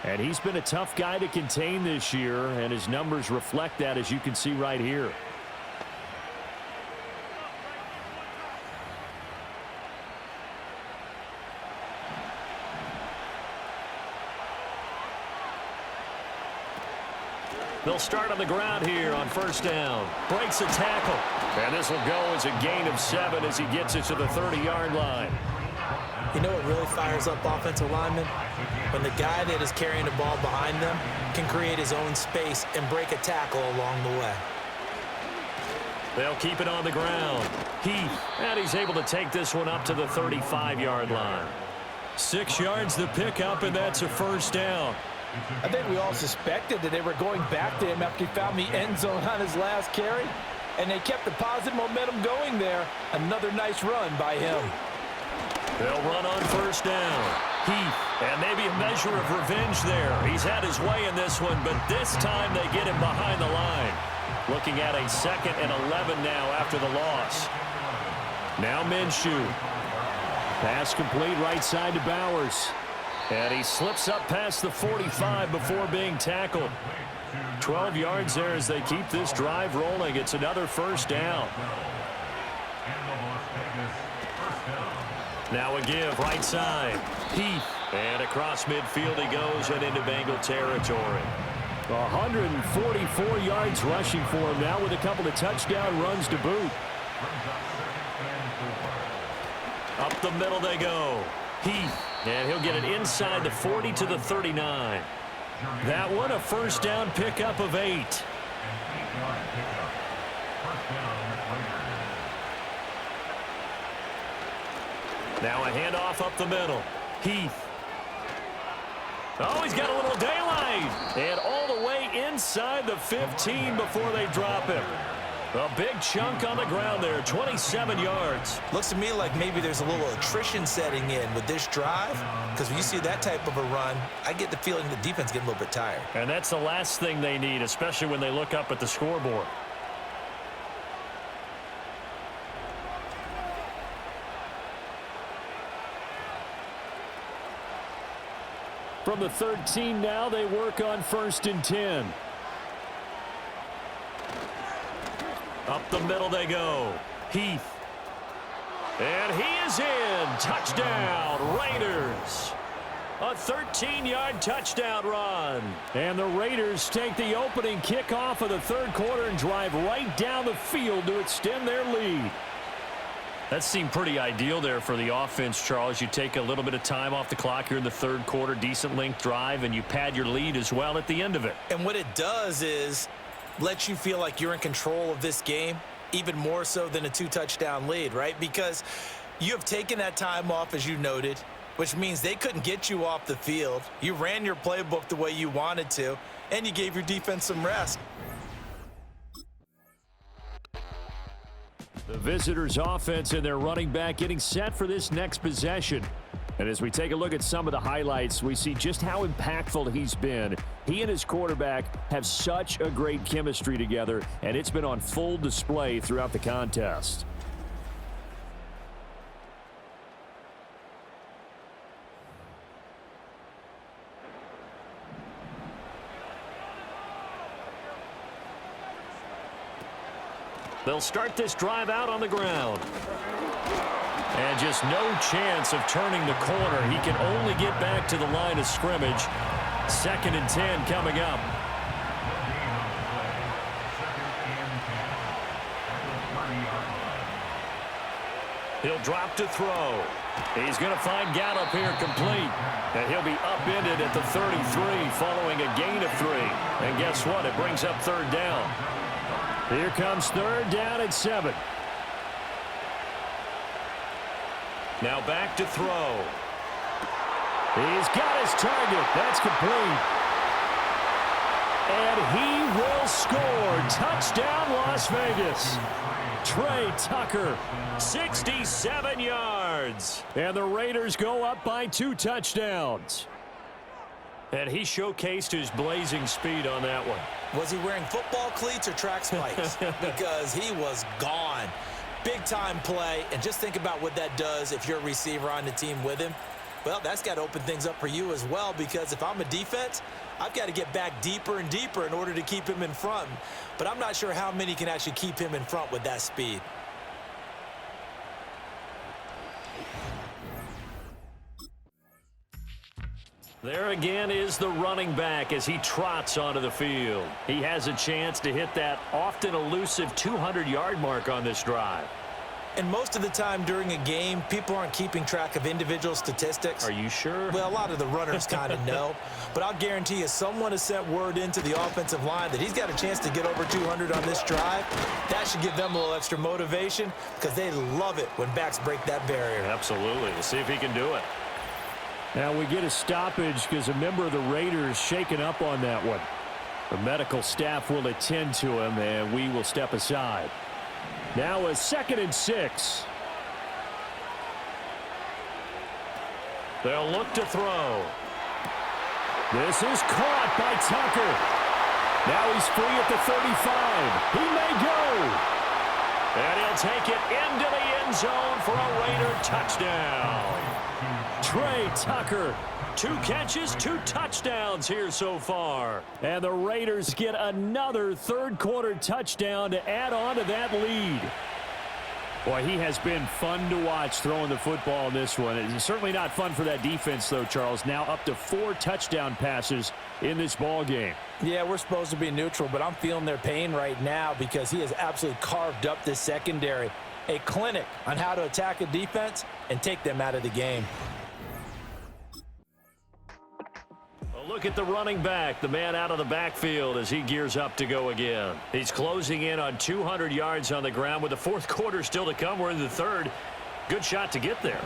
And he's been a tough guy to contain this year, and his numbers reflect that, as you can see right here. They'll start on the ground here on 1st down. Breaks a tackle. And this will go as a gain of 7 as he gets it to the 30-yard line. You know what really fires up offensive linemen? When the guy that is carrying the ball behind them can create his own space and break a tackle along the way. They'll keep it on the ground. Heath, and he's able to take this one up to the 35-yard line. 6 yards the pickup, and that's a first down. I think we all suspected that they were going back to him after he found the end zone on his last carry, and they kept the positive momentum going there. Another nice run by him. They'll run on first down. Heath, and maybe a measure of revenge there. He's had his way in this one, but this time they get him behind the line. Looking at a 2nd and 11 now after the loss. Now Minshew. Pass complete right side to Bowers. And he slips up past the 45 before being tackled. 12 yards there as they keep this drive rolling. It's another first down. Now a give right side. Heath. And across midfield he goes and into Bengal territory. 144 yards rushing for him now with a couple of touchdown runs to boot. Up the middle they go. Heath. And he'll get it inside the 40 to the 39. That one a first down pickup of 8. Now a handoff up the middle. Heath. Oh, he's got a little daylight. And all the way inside the 15 before they drop him. A big chunk on the ground there, 27 yards. Looks to me like maybe there's a little attrition setting in with this drive, because when you see that type of a run, I get the feeling the defense getting a little bit tired. And that's the last thing they need, especially when they look up at the scoreboard. From the 13 now, they work on 1st and 10. Up the middle they go. Heath. And he is in. Touchdown, Raiders. A 13-yard touchdown run. And the Raiders take the opening kickoff of the 3rd quarter and drive right down the field to extend their lead. That seemed pretty ideal there for the offense, Charles. You take a little bit of time off the clock here in the 3rd quarter, decent length drive, and you pad your lead as well at the end of it. And what it does is let you feel like you're in control of this game, even more so than a 2-touchdown lead, right? Because you have taken that time off, as you noted, which means they couldn't get you off the field. You ran your playbook the way you wanted to, and you gave your defense some rest. The visitors' offense and their running back getting set for this next possession. And as we take a look at some of the highlights, we see just how impactful he's been. He and his quarterback have such a great chemistry together, and it's been on full display throughout the contest. They'll start this drive out on the ground. And just no chance of turning the corner. He can only get back to the line of scrimmage. 2nd and 10 coming up. He'll drop to throw. He's going to find Gallup here complete. And he'll be upended at the 33 following a gain of 3. And guess what? It brings up 3rd down. Here comes 3rd down and 7. Now back to throw. He's got his target. That's complete. And he will score. Touchdown, Las Vegas. Trey Tucker, 67 yards. And the Raiders go up by 2 touchdowns. And he showcased his blazing speed on that one. Was he wearing football cleats or track spikes? Because he was gone. Big-time play, and just think about what that does if you're a receiver on the team with him. Well, that's got to open things up for you as well, because if I'm a defense, I've got to get back deeper and deeper in order to keep him in front. But I'm not sure how many can actually keep him in front with that speed. There again is the running back as he trots onto the field. He has a chance to hit that often elusive 200-yard mark on this drive. And most of the time during a game, people aren't keeping track of individual statistics. Are you sure? Well, a lot of the runners kind of know. But I'll guarantee you, someone has sent word into the offensive line that he's got a chance to get over 200 on this drive. That should give them a little extra motivation because they love it when backs break that barrier. Absolutely. We'll see if he can do it. Now we get a stoppage because a member of the Raiders shaken up on that one. The medical staff will attend to him, and we will step aside. Now a 2nd and 6. They'll look to throw. This is caught by Tucker. Now he's free at the 35. He may go. And he'll take it into the end zone for a Raider touchdown. Trey Tucker, 2 catches, 2 touchdowns here so far. And the Raiders get another third-quarter touchdown to add on to that lead. Boy, he has been fun to watch throwing the football in this one. It's certainly not fun for that defense, though, Charles. Now up to 4 touchdown passes in this ball game. Yeah, we're supposed to be neutral, but I'm feeling their pain right now because he has absolutely carved up this secondary. A clinic on how to attack a defense and take them out of the game. Look at the running back, the man out of the backfield as he gears up to go again. He's closing in on 200 yards on the ground with the fourth quarter still to come. We're in the third. Good shot to get there.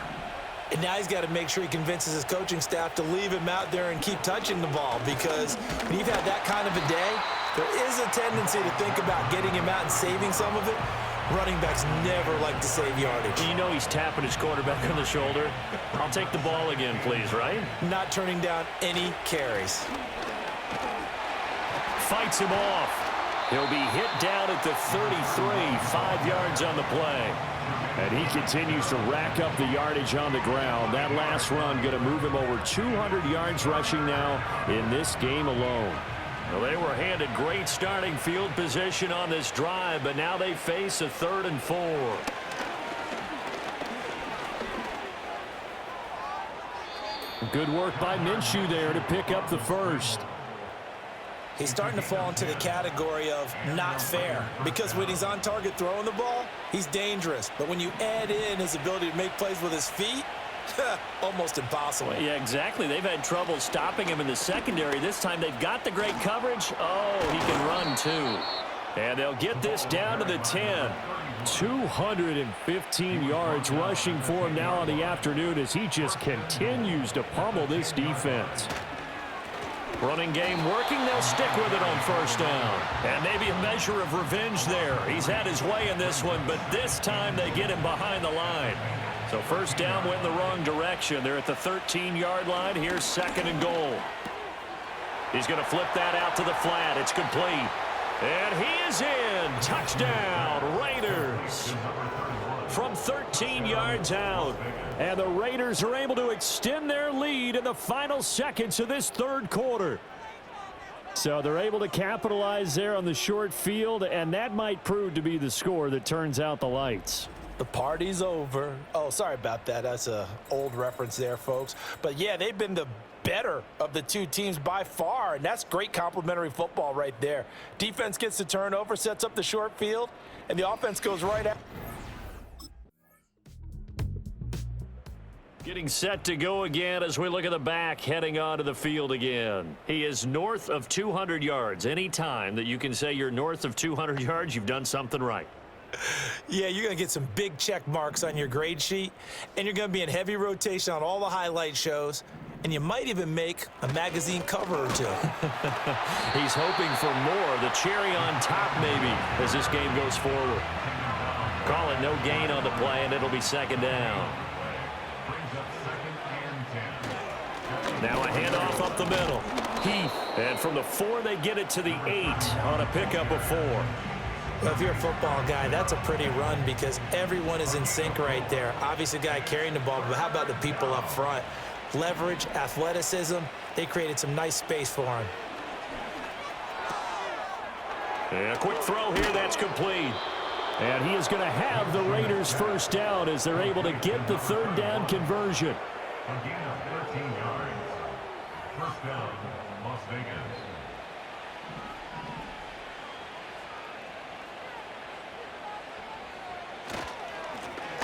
And now he's got to make sure he convinces his coaching staff to leave him out there and keep touching the ball because when you've had that kind of a day, there is a tendency to think about getting him out and saving some of it. Running backs never like to save yardage. You know he's tapping his quarterback on the shoulder. I'll take the ball again, please, right? Not turning down any carries. Fights him off. He'll be hit down at the 33, 5 yards on the play. And he continues to rack up the yardage on the ground. That last run going to move him over 200 yards rushing now in this game alone. Well, they were handed great starting field position on this drive, but now they face a 3rd and 4. Good work by Minshew there to pick up the first. He's starting to fall into the category of not fair because when he's on target throwing the ball, he's dangerous. But when you add in his ability to make plays with his feet, almost impossible. Yeah, exactly. They've had trouble stopping him in the secondary. This time they've got the great coverage. Oh, he can run too. And they'll get this down to the 10. 215 yards rushing for him now on the afternoon as he just continues to pummel this defense. Running game working. They'll stick with it on first down. And maybe a measure of revenge there. He's had his way in this one, but this time they get him behind the line. So first down went in the wrong direction. They're at the 13-yard line. Here's 2nd and goal. He's going to flip that out to the flat. It's complete. And he is in. Touchdown, Raiders. From 13 yards out. And the Raiders are able to extend their lead in the final seconds of this third quarter. So they're able to capitalize there on the short field, and that might prove to be the score that turns out the lights. The party's over. Oh, sorry about that. That's an old reference there, folks. But, yeah, they've been the better of the two teams by far, and that's great complimentary football right there. Defense gets the turnover, sets up the short field, and the offense goes right out. Getting set to go again as we look at the back heading onto the field again. He is north of 200 yards. Any time that you can say you're north of 200 yards, you've done something right. Yeah, you're going to get some big check marks on your grade sheet, and you're going to be in heavy rotation on all the highlight shows, and you might even make a magazine cover or two. He's hoping for more, the cherry on top maybe, as this game goes forward. Call it no gain on the play, and it'll be 2nd down. Now a handoff up the middle. Heath, and from the 4, they get it to the 8 on a pickup of 4. Well, if you're a football guy, that's a pretty run because everyone is in sync right there. Obviously, the guy carrying the ball, but how about the people up front? Leverage, athleticism, they created some nice space for him. And a quick throw here, that's complete. And he is going to have the Raiders first down as they're able to get the 3rd down conversion. Again, 13 yards. First down, Las Vegas.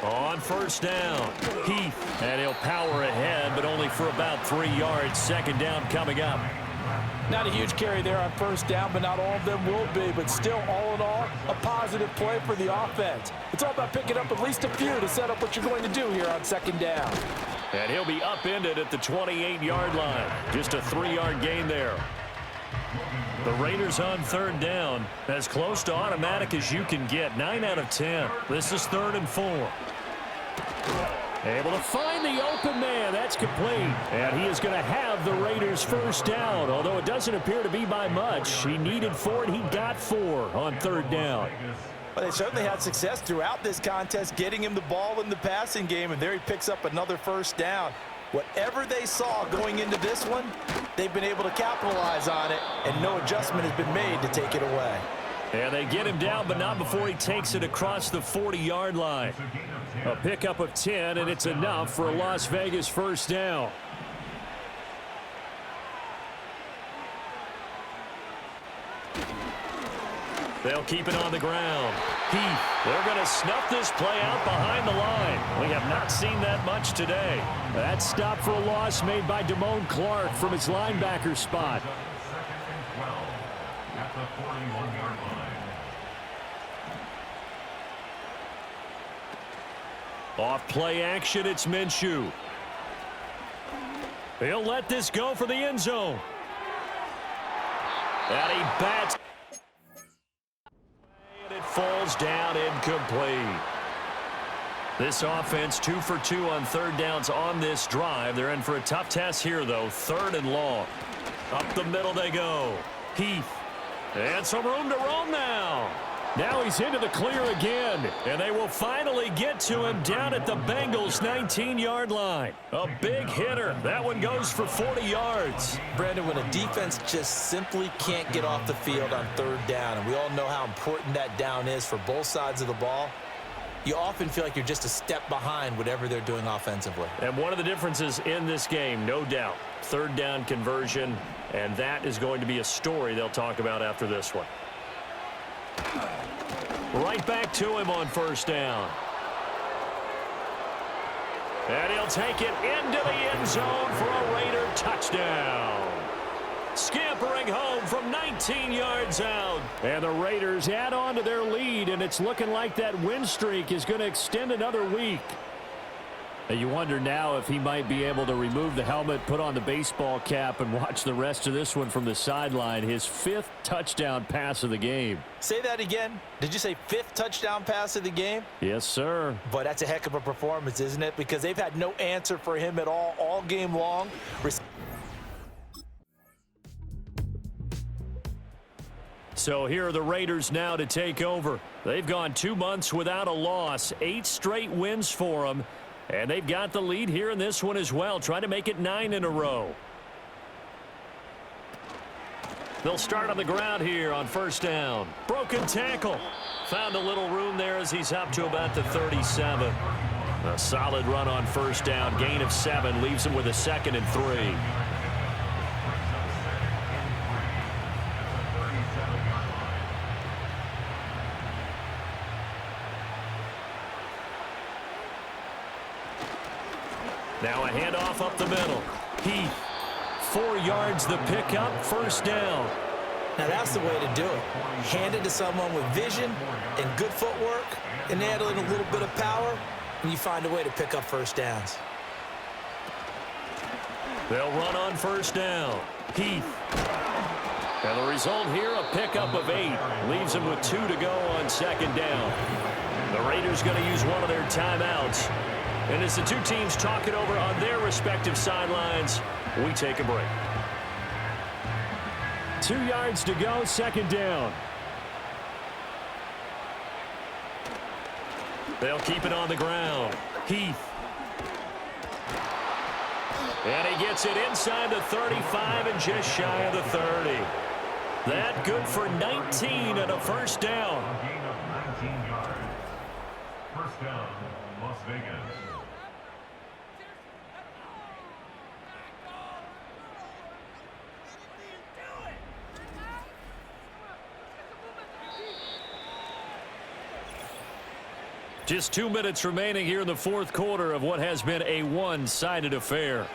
On first down, Heath, and he'll power ahead, but only for about 3 yards. Second down coming up. Not a huge carry there on first down, but not all of them will be. But still, all in all, a positive play for the offense. It's all about picking up at least a few to set up what you're going to do here on second down. And he'll be upended at the 28-yard line. Just a 3-yard gain there. The Raiders on third down, as close to automatic as you can get. 9 out of 10. This is 3rd and 4. Able to find the open man. That's complete. And he is going to have the Raiders first down, although it doesn't appear to be by much. He needed 4, and he got 4 on third down. Well, they certainly had success throughout this contest, getting him the ball in the passing game, and there he picks up another first down. Whatever they saw going into this one, they've been able to capitalize on it, and no adjustment has been made to take it away. And they get him down, but not before he takes it across the 40-yard line. A pickup of 10, and it's enough for a Las Vegas first down. They'll keep it on the ground. Heath, they're going to snuff this play out behind the line. We have not seen that much today. That stop for a loss made by Damone Clark from his linebacker spot. At the 41-yard line. Off play action, it's Minshew. He'll let this go for the end zone. And he bats. And it falls down incomplete. This offense 2 for 2 on third downs on this drive. They're in for a tough test here, though. 3rd and long. Up the middle they go. Heath. And some room to roam now. Now he's into the clear again, and they will finally get to him down at the Bengals' 19-yard line. A big hitter. That one goes for 40 yards. Brandon, when a defense just simply can't get off the field on third down, and we all know how important that down is for both sides of the ball, you often feel like you're just a step behind whatever they're doing offensively. And one of the differences in this game, no doubt, third down conversion, and that is going to be a story they'll talk about after this one. Right back to him on first down. And he'll take it into the end zone for a Raider touchdown. Scampering home from 19 yards out. And the Raiders add on to their lead, and it's looking like that win streak is going to extend another week. And you wonder now if he might be able to remove the helmet, put on the baseball cap, and watch the rest of this one from the sideline. His 5th touchdown pass of the game. Say that again. Did you say 5th touchdown pass of the game? Yes, sir. But that's a heck of a performance, isn't it? Because they've had no answer for him at all game long. So here are the Raiders now to take over. They've gone 2 months without a loss, 8 straight wins for them. And they've got the lead here in this one as well, trying to make it 9 in a row. They'll start on the ground here on first down. Broken tackle. Found a little room there as he's up to about the 37. A solid run on first down. Gain of 7 leaves him with a 2nd and 3. Now a handoff up the middle. Heath, 4 yards the pickup, first down. Now that's the way to do it. Hand it to someone with vision and good footwork and add a little bit of power, and you find a way to pick up first downs. They'll run on first down. Heath. And the result here, a pickup of 8. Leaves him with 2 to go on second down. The Raiders going to use one of their timeouts. And as the two teams talk it over on their respective sidelines, we take a break. 2 yards to go, second down. They'll keep it on the ground. Heath. And he gets it inside the 35 and just shy of the 30. That good for 19 and a first down. A gain of 19 yards. First down, Las Vegas. Just 2 minutes remaining here in the fourth quarter of what has been a one-sided affair.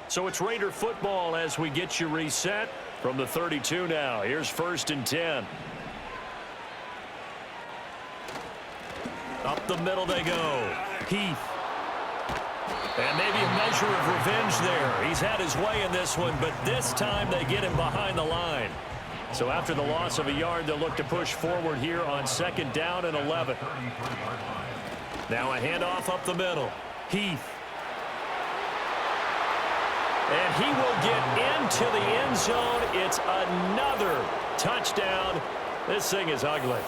So it's Raider football as we get you reset from the 32 now. Here's 1st and 10. Up the middle they go. Heath. And maybe a measure of revenge there. He's had his way in this one, but this time they get him behind the line. So after the loss of a yard, they'll look to push forward here on 2nd down and 11. Now a handoff up the middle. Heath. And he will get into the end zone. It's another touchdown. This thing is ugly.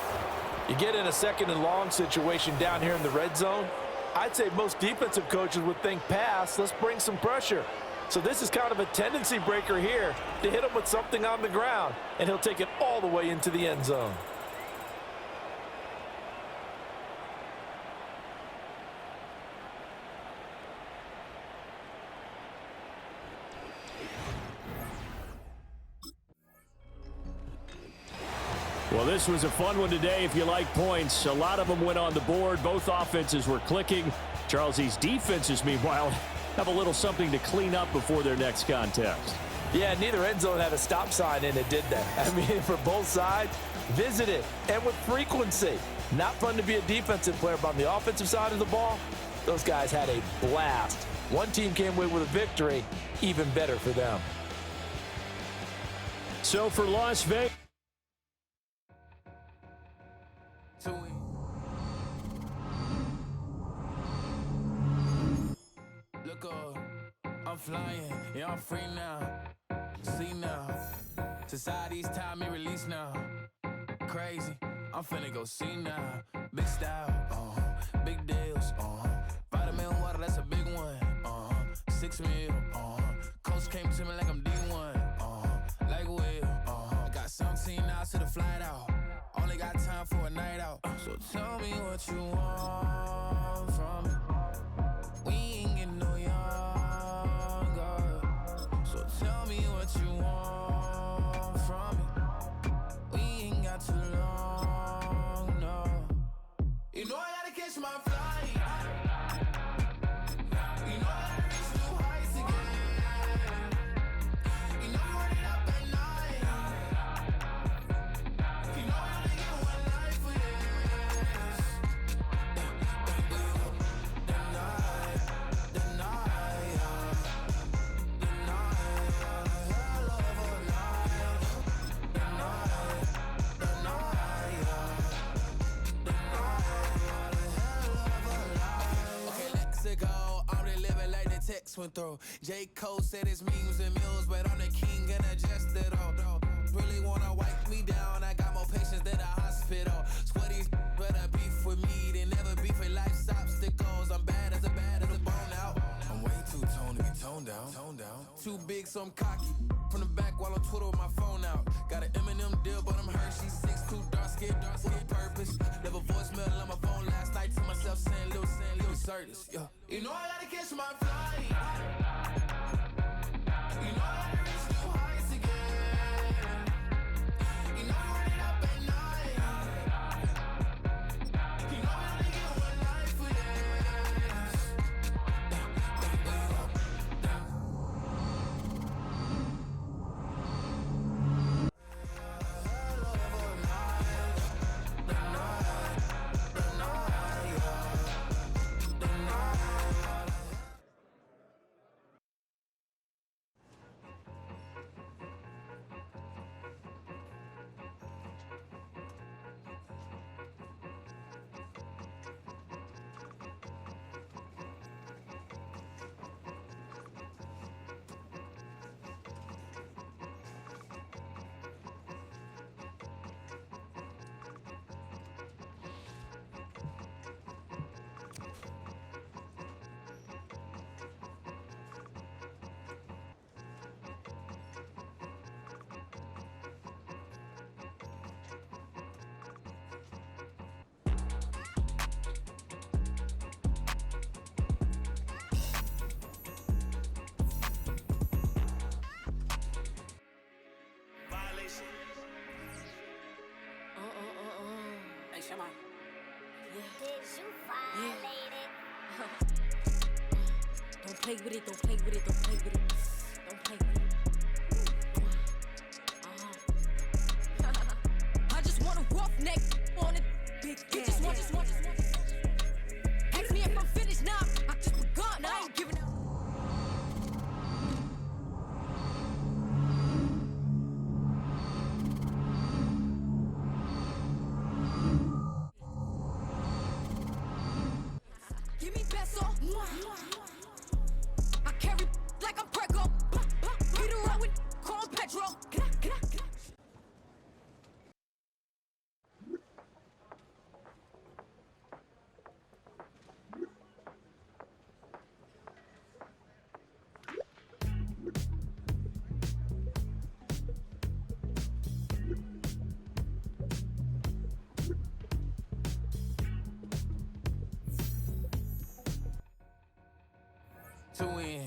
You get in a 2nd and long situation down here in the red zone, I'd say most defensive coaches would think pass, let's bring some pressure. So this is kind of a tendency breaker here to hit him with something on the ground, and he'll take it all the way into the end zone. Well, this was a fun one today if you like points. A lot of them went on the board. Both offenses were clicking. Charles, these defenses, meanwhile, have a little something to clean up before their next contest. Yeah, neither end zone had a stop sign in it, did they? I mean, for both sides, visit it, and with frequency. Not fun to be a defensive player, but on the offensive side of the ball, those guys had a blast. One team came away with a victory, even better for them. So for Las Vegas, Look up, I'm flying, yeah, I'm free now. See now, society's time me release now. Crazy, I'm finna go see now. Big style, big deals, vitamin water, that's a big one. 6 mil, coach came to me like I'm D1, like Will. I got 17 hours to the flight out. Only got time for a night out. So tell me what you want from me. We ain't getting no younger. So tell me what you want from me. We ain't got too long, no. You know I gotta catch my flight. You know I gotta reach new heights again. You know I run it up at night. You know I only get one life for this. Text went through. J. Cole said his memes and mules, but I'm the king and adjust it all. Really wanna wipe me down, I got more patience than a hospital. Sweaties better beef with me than never beef with life's obstacles. I'm bad as a bone out. I'm way too toned to be toned down. Too big, so I'm cocky. From the back while on Twitter with my phone out. Got an Eminem deal, but I'm Hershey. 6'2", dark skin, with purpose. Never voicemail on my phone last night to myself saying little Curtis. Yeah. You know I gotta catch my flight. You know I gotta reach new heights again. You know I run it up at night. You know I only get one life for this. Hey, Shema. Don't play with it, don't play with it, don't play with it. Don't play with it. I just want a rough neck on it. Big just want. Ask me if I'm finished now. I just begun. I ain't giving up. Give me peso. I carry like I'm Prego. Hit a road with call Petro. Two in,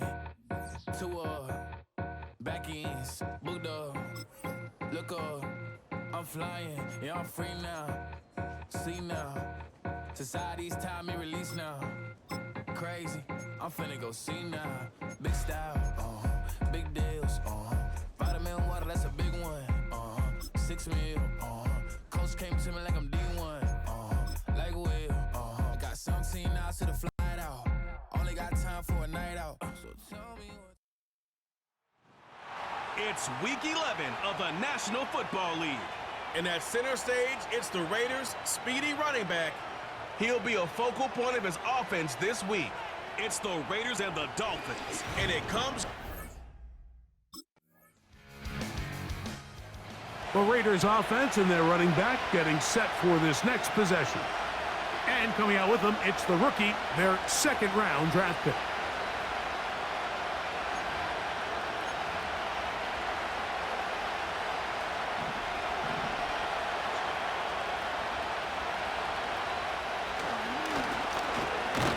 two up, back ends, booked up, look up, I'm flying, yeah, I'm free now, see now, society's time me release now, crazy, I'm finna go see now, big style, big deals, vitamin water, that's a big one, 6 mil, coach came to me like I'm D1, like Will, I got 17 hours to the flight out. Only got time for a night out. So tell me what. It's week 11 of the National Football League. And at center stage, it's the Raiders' speedy running back. He'll be a focal point of his offense this week. It's the Raiders and the Dolphins. And it comes... The Raiders offense and their running back getting set for this next possession. And coming out with them, it's the rookie, their second-round draft pick.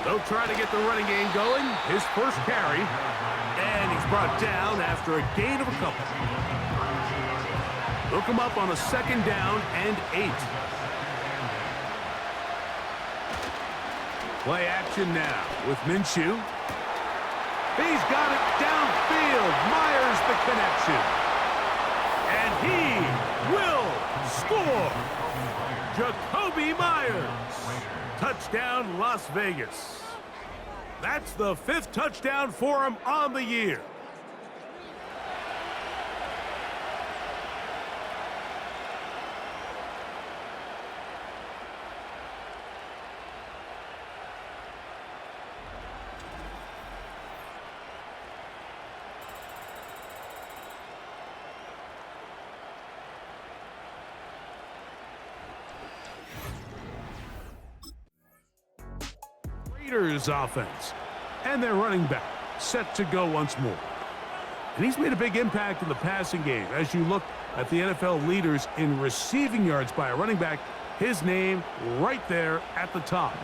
They'll try to get the running game going. His first carry, and he's brought down after a gain of a couple. They'll come up on a 2nd down and 8. Play action now with Minshew. He's got it downfield. Myers the connection. And he will score. Jacoby Myers. Touchdown, Las Vegas. That's the 5th touchdown for him on the year. Raiders offense and their running back set to go once more. And he's made a big impact in the passing game. As you look at the NFL leaders in receiving yards by a running back, his name right there at the top.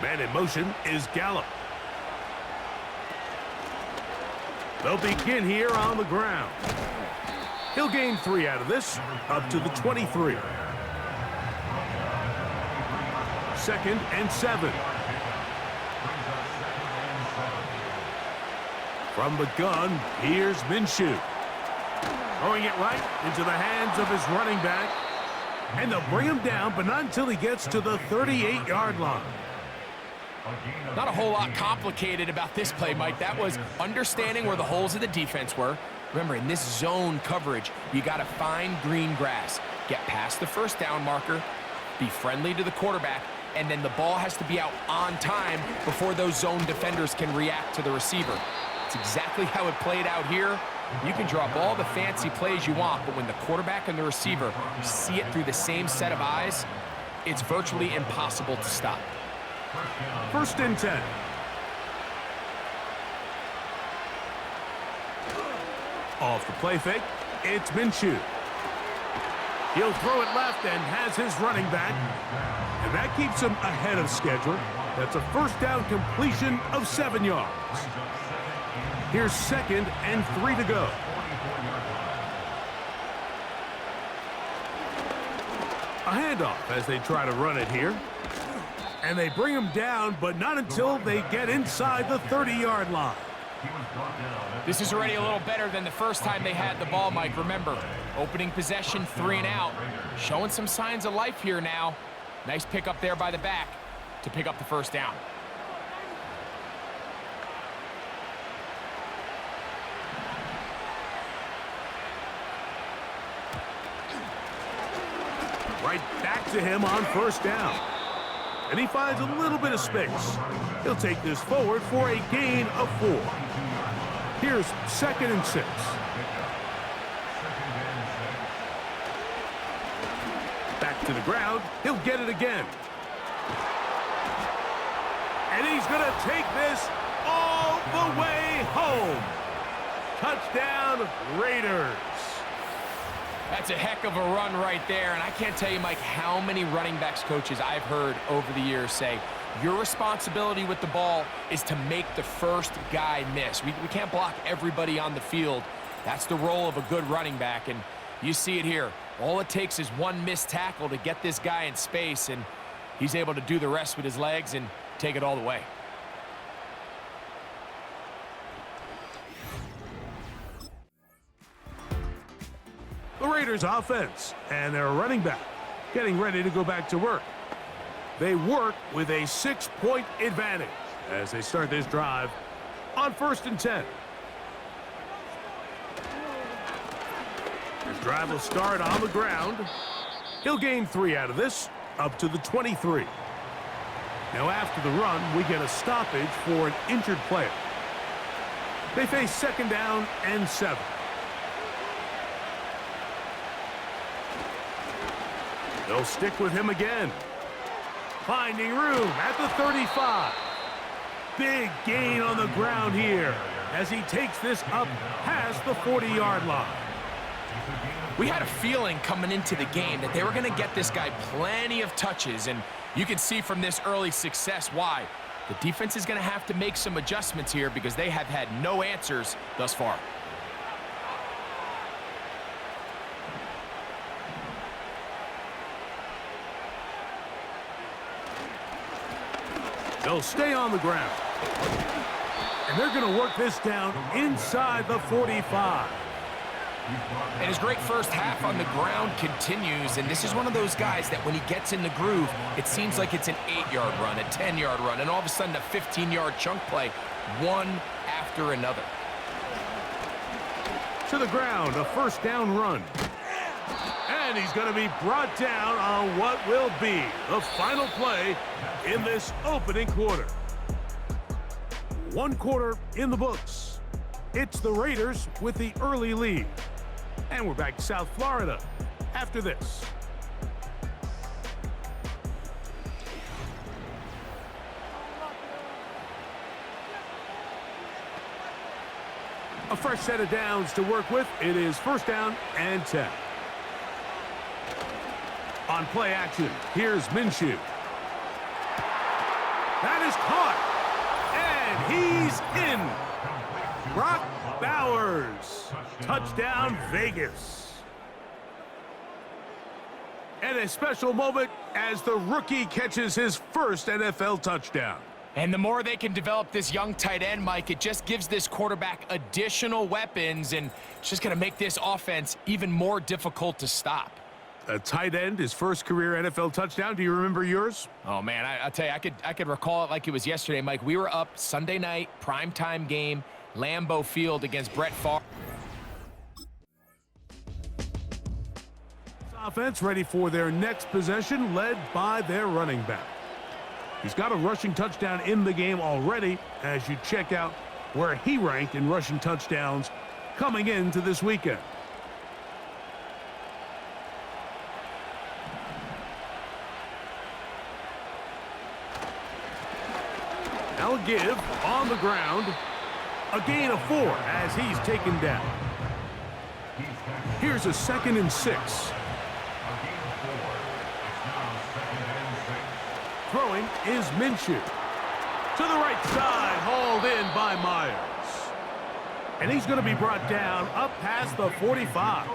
Man in motion is Gallup. They'll begin here on the ground. He'll gain 3 out of this, up to the 23. 2nd and 7. From the gun, here's Minshew. Throwing it right into the hands of his running back. And they'll bring him down, but not until he gets to the 38-yard line. Not a whole lot complicated about this play, Mike. That was understanding where the holes of the defense were. Remember, in this zone coverage, you got to find green grass. Get past the 1st down marker, be friendly to the quarterback, and then the ball has to be out on time before those zone defenders can react to the receiver. It's exactly how it played out here. You can draw up all the fancy plays you want, but when the quarterback and the receiver see it through the same set of eyes, it's virtually impossible to stop. 1st and 10. Off the play fake, it's Minshew. He'll throw it left and has his running back. And that keeps him ahead of schedule. That's a 1st down completion of 7 yards. Here's 2nd and 3 to go. A handoff as they try to run it here. And they bring him down, but not until they get inside the 30-yard line. This is already a little better than the first time they had the ball, Mike. Remember, opening possession, 3 and out. Showing some signs of life here now. Nice pick up there by the back to pick up the first down. Right back to him on first down. And he finds a little bit of space. He'll take this forward for a gain of 4. Here's 2nd and 6. Back to the ground. He'll get it again. And he's going to take this all the way home. Touchdown, Raiders. That's a heck of a run right there, and I can't tell you, Mike, how many running backs coaches I've heard over the years say, your responsibility with the ball is to make the first guy miss. We can't block everybody on the field. That's the role of a good running back, and you see it here. All it takes is one missed tackle to get this guy in space, and he's able to do the rest with his legs and take it all the way. The Raiders offense and their running back getting ready to go back to work. They work with a 6-point advantage as they start this drive on 1st and 10. His drive will start on the ground. He'll gain 3 out of this, up to the 23. Now after the run, we get a stoppage for an injured player. They face 2nd down and 7. They'll stick with him again. Finding room at the 35. Big gain on the ground here as he takes this up past the 40-yard line. We had a feeling coming into the game that they were going to get this guy plenty of touches, and you can see from this early success why. The defense is going to have to make some adjustments here because they have had no answers thus far. They'll stay on the ground. And they're going to work this down inside the 45. And his great first half on the ground continues, and this is one of those guys that when he gets in the groove, it seems like it's an 8-yard run, a 10-yard run, and all of a sudden a 15-yard chunk play, one after another. To the ground, a 1st down run. And he's going to be brought down on what will be the final play in this opening quarter. 1 quarter in the books. It's the Raiders with the early lead. And we're back to South Florida after this. A fresh set of downs to work with. It is 1st down and 10. On play action, here's Minshew. That is caught. And he's in. Brock Bowers. Touchdown, Vegas. And a special moment as the rookie catches his first NFL touchdown. And the more they can develop this young tight end, Mike, it just gives this quarterback additional weapons, and it's just going to make this offense even more difficult to stop. A tight end, his first career NFL touchdown. Do you remember yours? Oh, man, I'll tell you, I could recall it like it was yesterday, Mike. We were up Sunday night, primetime game, Lambeau Field against Brett Favre. Offense ready for their next possession, led by their running back. He's got a rushing touchdown in the game already as you check out where he ranked in rushing touchdowns coming into this weekend. They'll give on the ground a gain of 4 as he's taken down. Here's a 2nd and 6. Throwing is Minshew. To the right side, hauled in by Myers. And he's going to be brought down up past the 45.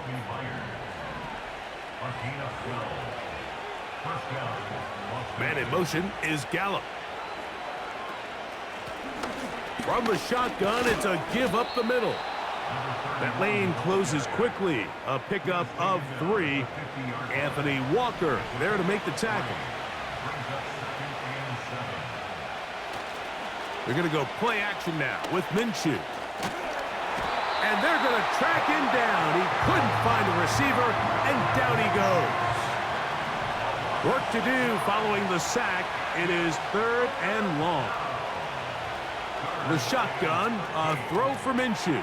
Man in motion is Gallup. From the shotgun, it's a give up the middle. That lane closes quickly. A pickup of 3. Anthony Walker there to make the tackle. They're going to go play action now with Minshew. And they're going to track him down. He couldn't find a receiver, and down he goes. Work to do following the sack. It is 3rd and long. The shotgun, a throw for Minshew.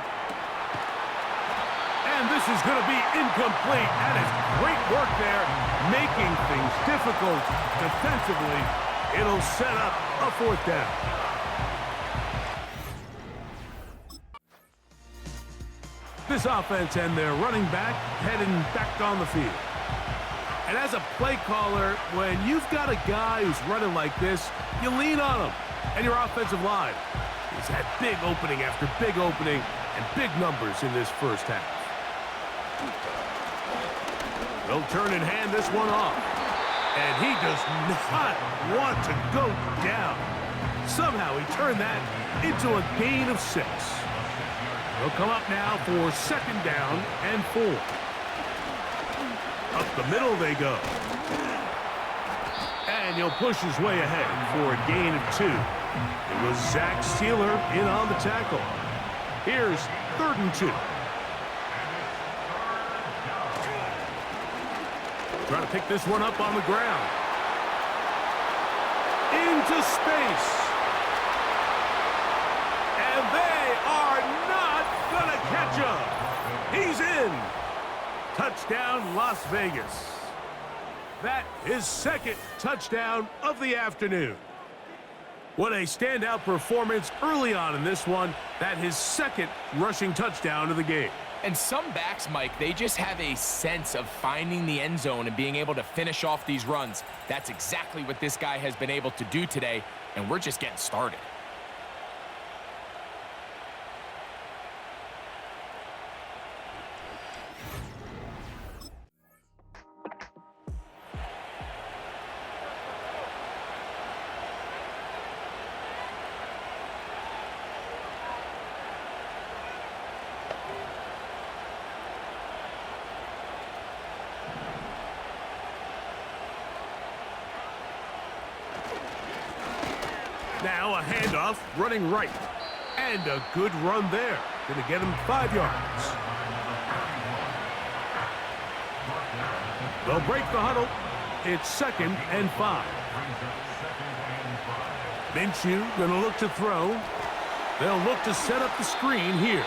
And this is going to be incomplete. That is great work there, making things difficult defensively. It'll set up a 4th down. This offense and their running back heading back on the field. And as a play caller, when you've got a guy who's running like this, you lean on him. And your offensive line has had big opening after big opening and big numbers in this first half. They'll turn and hand this one off. And he does not want to go down. Somehow he turned that into a gain of 6. They'll come up now for 2nd down and 4. Up the middle they go. And he'll push his way ahead for a gain of 2. It was Zach Sealer in on the tackle. Here's 3rd and 2. Trying to pick this one up on the ground. Into space. And they are not going to catch him. He's in. Touchdown, Las Vegas. That is 2nd touchdown of the afternoon. What a standout performance early on in this one. That his 2nd rushing touchdown of the game. And some backs, Mike, they just have a sense of finding the end zone and being able to finish off these runs. That's exactly what this guy has been able to do today, and we're just getting started. Now a handoff, running right. And a good run there. Going to get him 5 yards. They'll break the huddle. It's 2nd and 5. Minshew going to look to throw. They'll look to set up the screen here.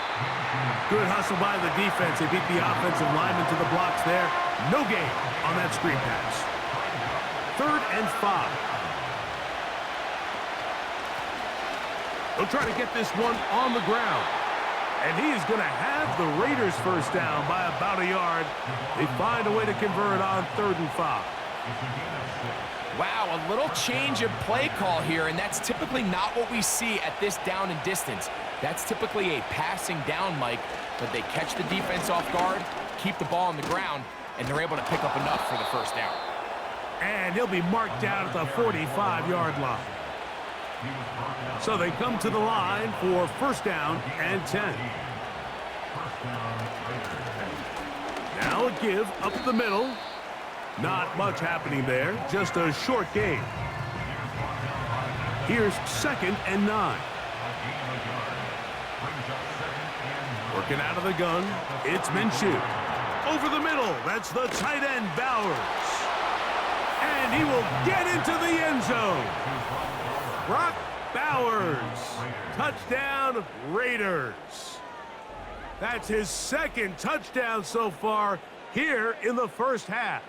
Good hustle by the defense. They beat the offensive lineman to the blocks there. No gain on that screen pass. 3rd and 5. They'll try to get this one on the ground. And he is going to have the Raiders 1st down by about a yard. They find a way to convert on 3rd and 5. Wow, a little change of play call here, and that's typically not what we see at this down and distance. That's typically a passing down, Mike, but they catch the defense off guard, keep the ball on the ground, and they're able to pick up enough for the 1st down. And he'll be marked down at the 45-yard line. So they come to the line for 1st down and 10. Now a give up the middle. Not much happening there, just a short gain. Here's 2nd and 9. Working out of the gun, it's Minshew. Over the middle, that's the tight end Bowers. And he will get into the end zone. Brock Bowers, touchdown Raiders. That's his 2nd touchdown so far here in the 1st half.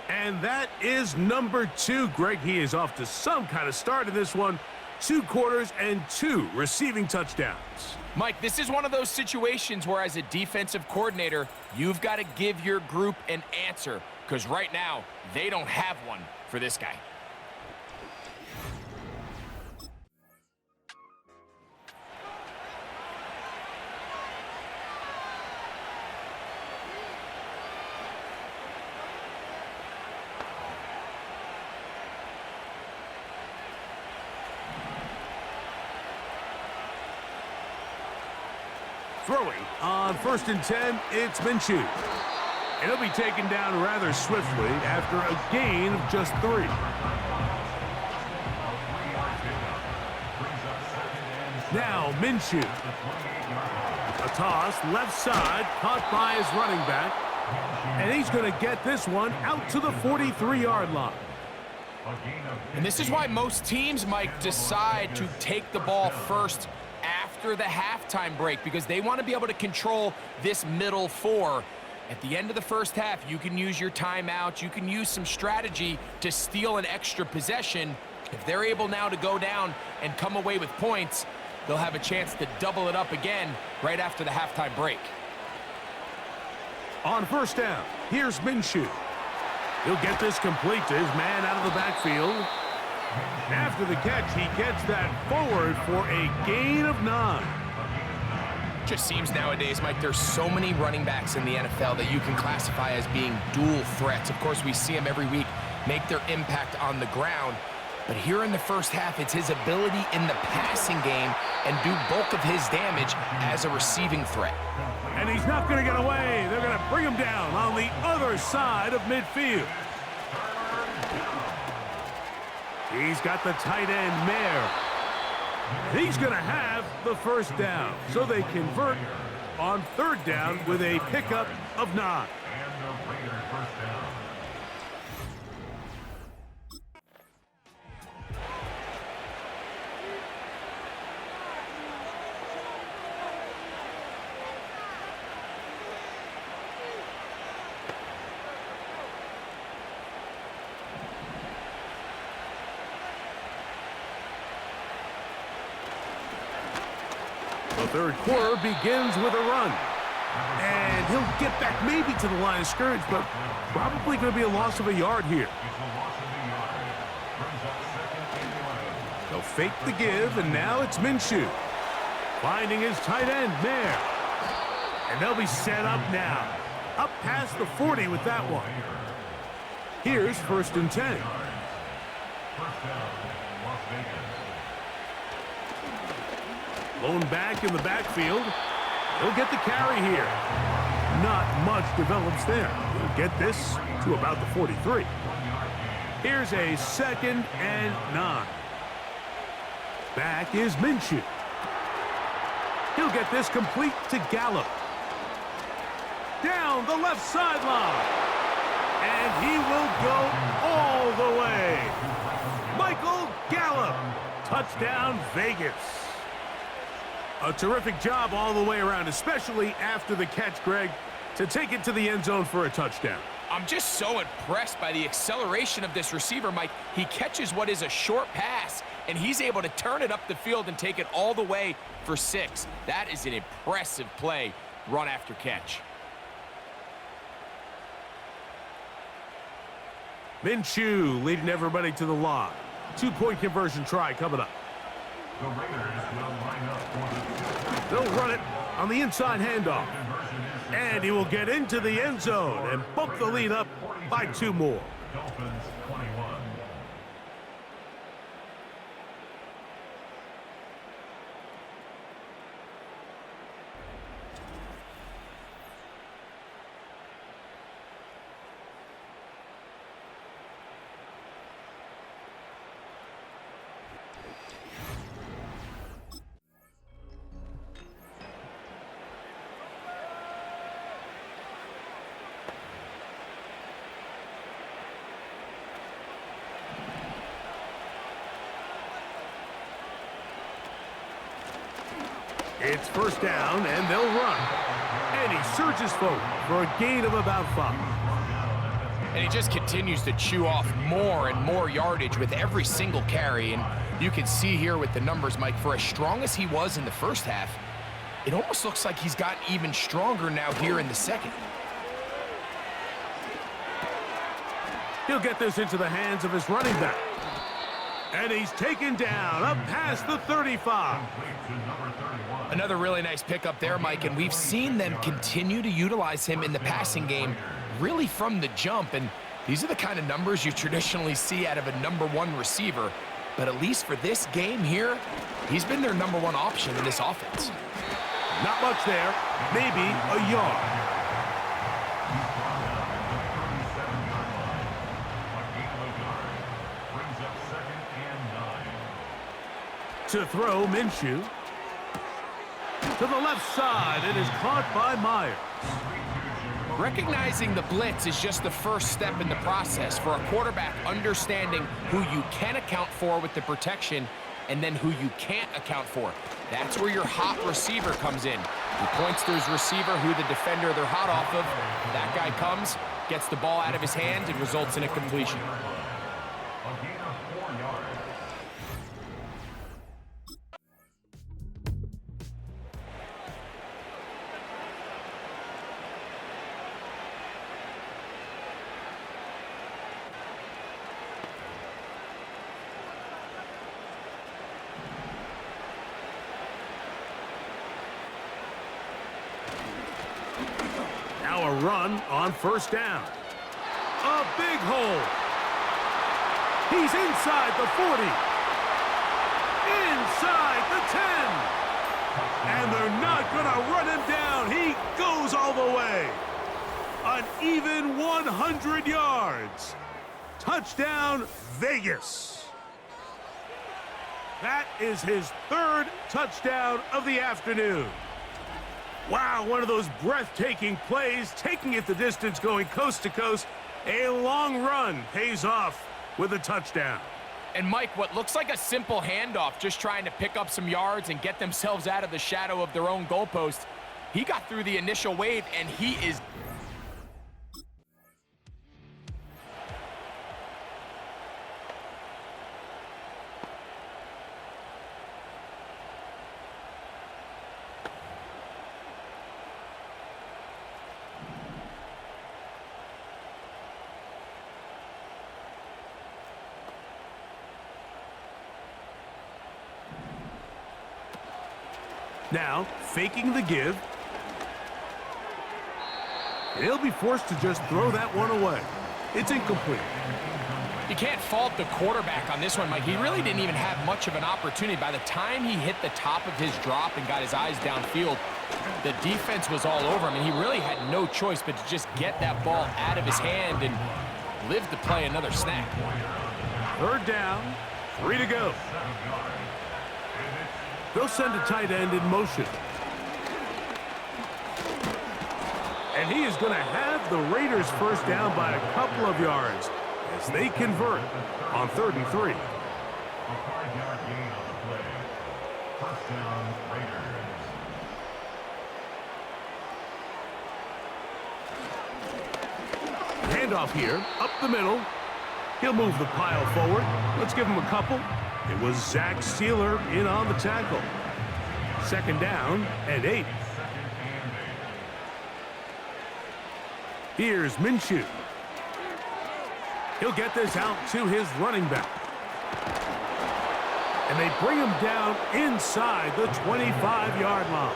And that is number 2. Greg, he is off to some kind of start in this one. 2 quarters and 2 receiving touchdowns. Mike, this is one of those situations where as a defensive coordinator, you've got to give your group an answer, because right now, they don't have one for this guy. Throwing on 1st and 10, it's Minshew. And he'll be taken down rather swiftly after a gain of just 3. Now Minshew. A toss, left side, caught by his running back. And he's going to get this one out to the 43-yard line. And this is why most teams, Mike, decide to take the ball first after the halftime break, because they want to be able to control this middle 4. At the end of the first half, you can use your timeout. You can use some strategy to steal an extra possession. If they're able now to go down and come away with points, they'll have a chance to double it up again right after the halftime break. On 1st down, here's Minshew. He'll get this complete to his man out of the backfield. After the catch, he gets that forward for a gain of 9. Just seems nowadays, Mike, there's so many running backs in the NFL that you can classify as being dual threats. Of course, we see them every week make their impact on the ground. But here in the first half, it's his ability in the passing game and do bulk of his damage as a receiving threat. And he's not going to get away. They're going to bring him down on the other side of midfield. He's got the tight end, Mayer. He's going to have the 1st down. So they convert on 3rd down with a pickup of 9. The 3rd quarter begins with a run. And he'll get back maybe to the line of scrimmage, but probably going to be a loss of a yard here. They'll fake the give, and now it's Minshew. Finding his tight end, Mayer. And they'll be set up now. Up past the 40 with that one. Here's 1st and 10. Lone back in the backfield. He'll get the carry here. Not much develops there. He'll get this to about the 43. Here's a 2nd and 9. Back is Minshew. He'll get this complete to Gallup. Down the left sideline. And he will go all the way. Michael Gallup. Touchdown, Vegas. A terrific job all the way around, especially after the catch, Greg, to take it to the end zone for a touchdown. I'm just so impressed by the acceleration of this receiver, Mike. He catches what is a short pass, and he's able to turn it up the field and take it all the way for 6. That is an impressive play, run after catch. Minshew leading everybody to the line. 2-point conversion try coming up. They'll run it on the inside handoff. And he will get into the end zone and bump the lead up by 2 more. Dolphins 21. It's 1st down, and they'll run. And he surges forward for a gain of about 5. And he just continues to chew off more and more yardage with every single carry. And you can see here with the numbers, Mike, for as strong as he was in the first half, it almost looks like he's gotten even stronger now here in the second. He'll get this into the hands of his running back. And he's taken down up past the 35. Another really nice pickup there, Mike, and we've seen them continue to utilize him in the passing game really from the jump, and these are the kind of numbers you traditionally see out of a #1 receiver, but at least for this game here, he's been their #1 option in this offense. Not much there, maybe a yard. To throw, Minshew. To the left side, it is caught by Myers. Recognizing the blitz is just the first step in the process for a quarterback understanding who you can account for with the protection and then who you can't account for. That's where your hot receiver comes in. He points to his receiver who the defender they're hot off of. That guy comes, gets the ball out of his hand, and results in a completion. Now a run on first down. A big hole. He's inside the 40. Inside the 10. And they're not going to run him down. He goes all the way. An even 100 yards. Touchdown, Vegas. That is his third touchdown of the afternoon. Wow, one of those breathtaking plays, taking it the distance, going coast to coast. A long run pays off with a touchdown. And Mike, what looks like a simple handoff, just trying to pick up some yards and get themselves out of the shadow of their own goalpost. He got through the initial wave, and he is... Now, faking the give. He'll be forced to just throw that one away. It's incomplete. You can't fault the quarterback on this one, Mike. He really didn't even have much of an opportunity. By the time he hit the top of his drop and got his eyes downfield, the defense was all over him, and he really had no choice but to just get that ball out of his hand and live to play another snap. Third down, 3 to go. They'll send a tight end in motion. And he is going to have the Raiders first down by a couple of yards as they convert on 3rd and 3. A 5-yard gain on the play. First down, Raiders. Handoff here, up the middle. He'll move the pile forward. Let's give him a couple. It was Zach Sealer in on the tackle. 2nd down and 8. Here's Minshew. He'll get this out to his running back. And they bring him down inside the 25-yard line.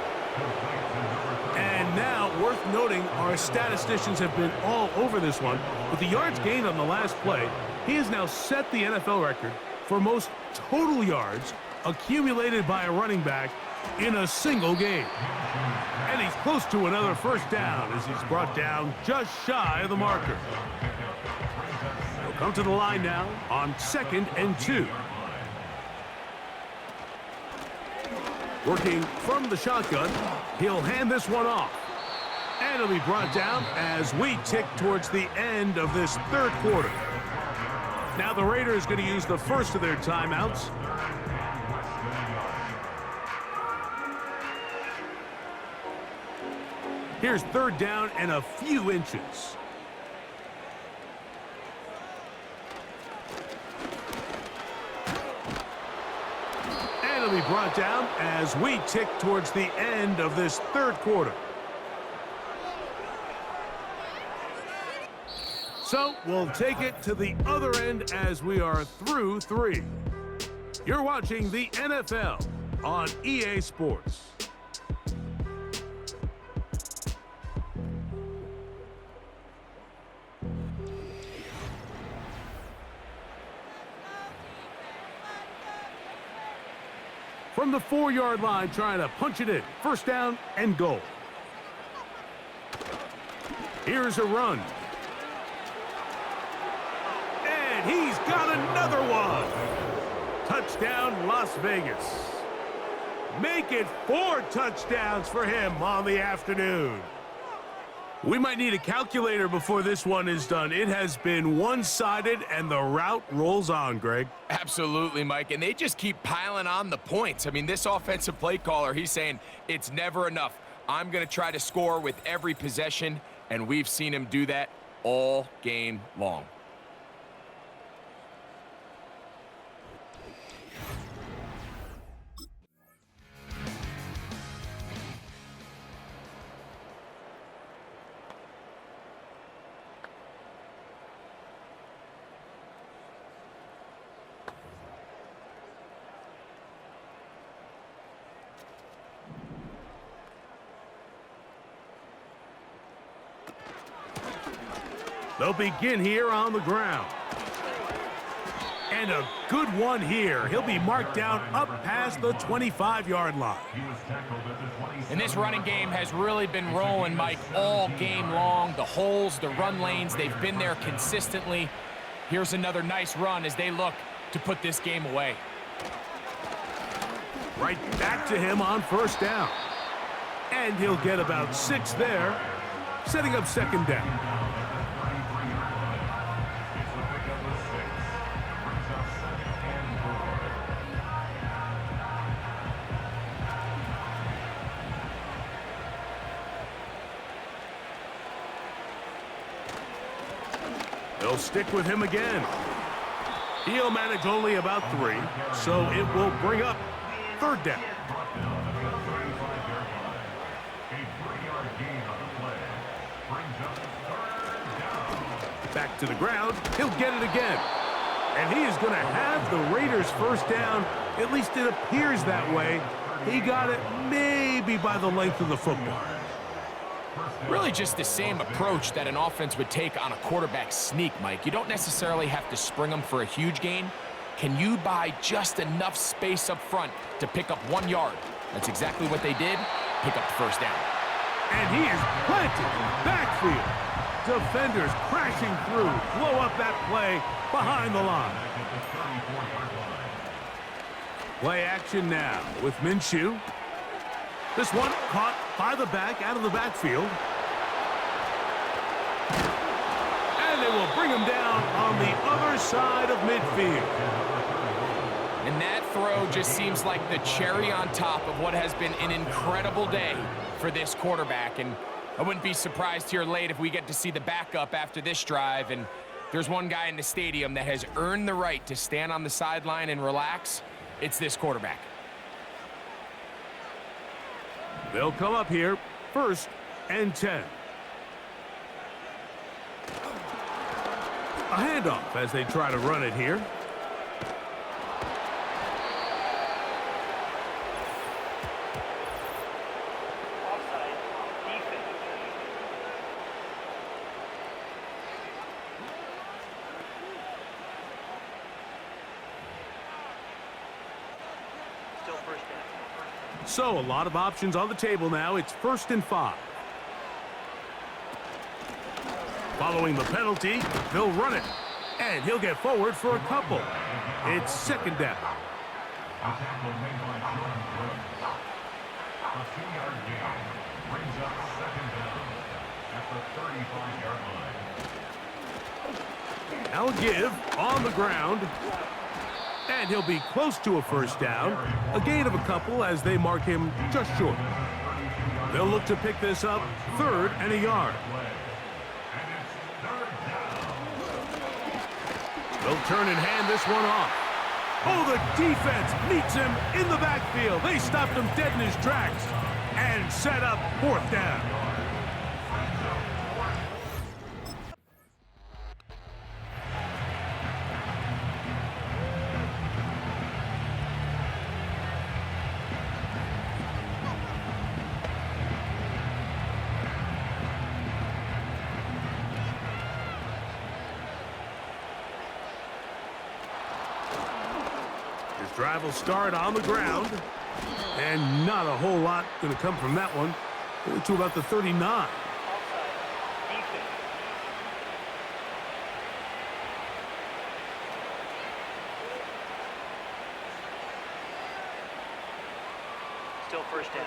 And now, worth noting, our statisticians have been all over this one. With the yards gained on the last play, he has now set the NFL record for most total yards accumulated by a running back in a single game. And he's close to another first down as he's brought down just shy of the marker. He'll come to the line now on 2nd and 2. Working from the shotgun, he'll hand this one off. And it'll be brought down as we tick towards the end of this 3rd quarter. Now the Raiders going to use the first of their timeouts. Here's 3rd down and a few inches. And it'll be brought down as we tick towards the end of this 3rd quarter. So we'll take it to the other end as we are through 3. You're watching the NFL on EA Sports. from the 4-yard line, trying to punch it in. First down and goal. Here's a run. And he's got another one. Touchdown, Las Vegas. Make it 4 touchdowns for him on the afternoon. We might need a calculator before this one is done. It has been one-sided, and the route rolls on, Greg. Absolutely, Mike, and they just keep piling on the points. I mean, this offensive play caller, he's saying it's never enough. I'm going to try to score with every possession, and we've seen him do that all game long. They'll begin here on the ground. And a good one here. He'll be marked down up past the 25-yard line. And this running game has really been rolling, Mike, all game long. The holes, the run lanes, they've been there consistently. Here's another nice run as they look to put this game away. Right back to him on first down. And he'll get about 6 there, setting up second down. They'll stick with him again. He'll manage only about 3, so it will bring up third down. Back to the ground. He'll get it again. And he is going to have the Raiders first down. At least it appears that way. He got it maybe by the length of the football. Really just the same approach that an offense would take on a quarterback sneak, Mike. You don't necessarily have to spring them for a huge gain. Can you buy just enough space up front to pick up 1 yard? That's exactly what they did. Pick up the first down. And he is planted in the backfield. Defenders crashing through. Blow up that play behind the line. Play action now with Minshew. This one caught by the back out of the backfield. And they will bring him down on the other side of midfield. And that throw just seems like the cherry on top of what has been an incredible day for this quarterback. And I wouldn't be surprised here late if we get to see the backup after this drive. And there's one guy in the stadium that has earned the right to stand on the sideline and relax. It's this quarterback. They'll come up here, 1st and 10. A handoff as they try to run it here. Offside. Defense. Still first down. So a lot of options on the table now. It's 1st and 5. Following the penalty, they'll run it. And he'll get forward for a couple. It's 2nd down. A 2-yard gain brings up 2nd down at the 35-yard line. Now a give on the ground. And he'll be close to a first down. A gain of a couple as they mark him just short. They'll look to pick this up 3rd and a yard. They'll turn and hand this one off. Oh, the defense meets him in the backfield. They stopped him dead in his tracks and set up 4th down. Drive will start on the ground. And not a whole lot going to come from that one. To about the 39. Still first down.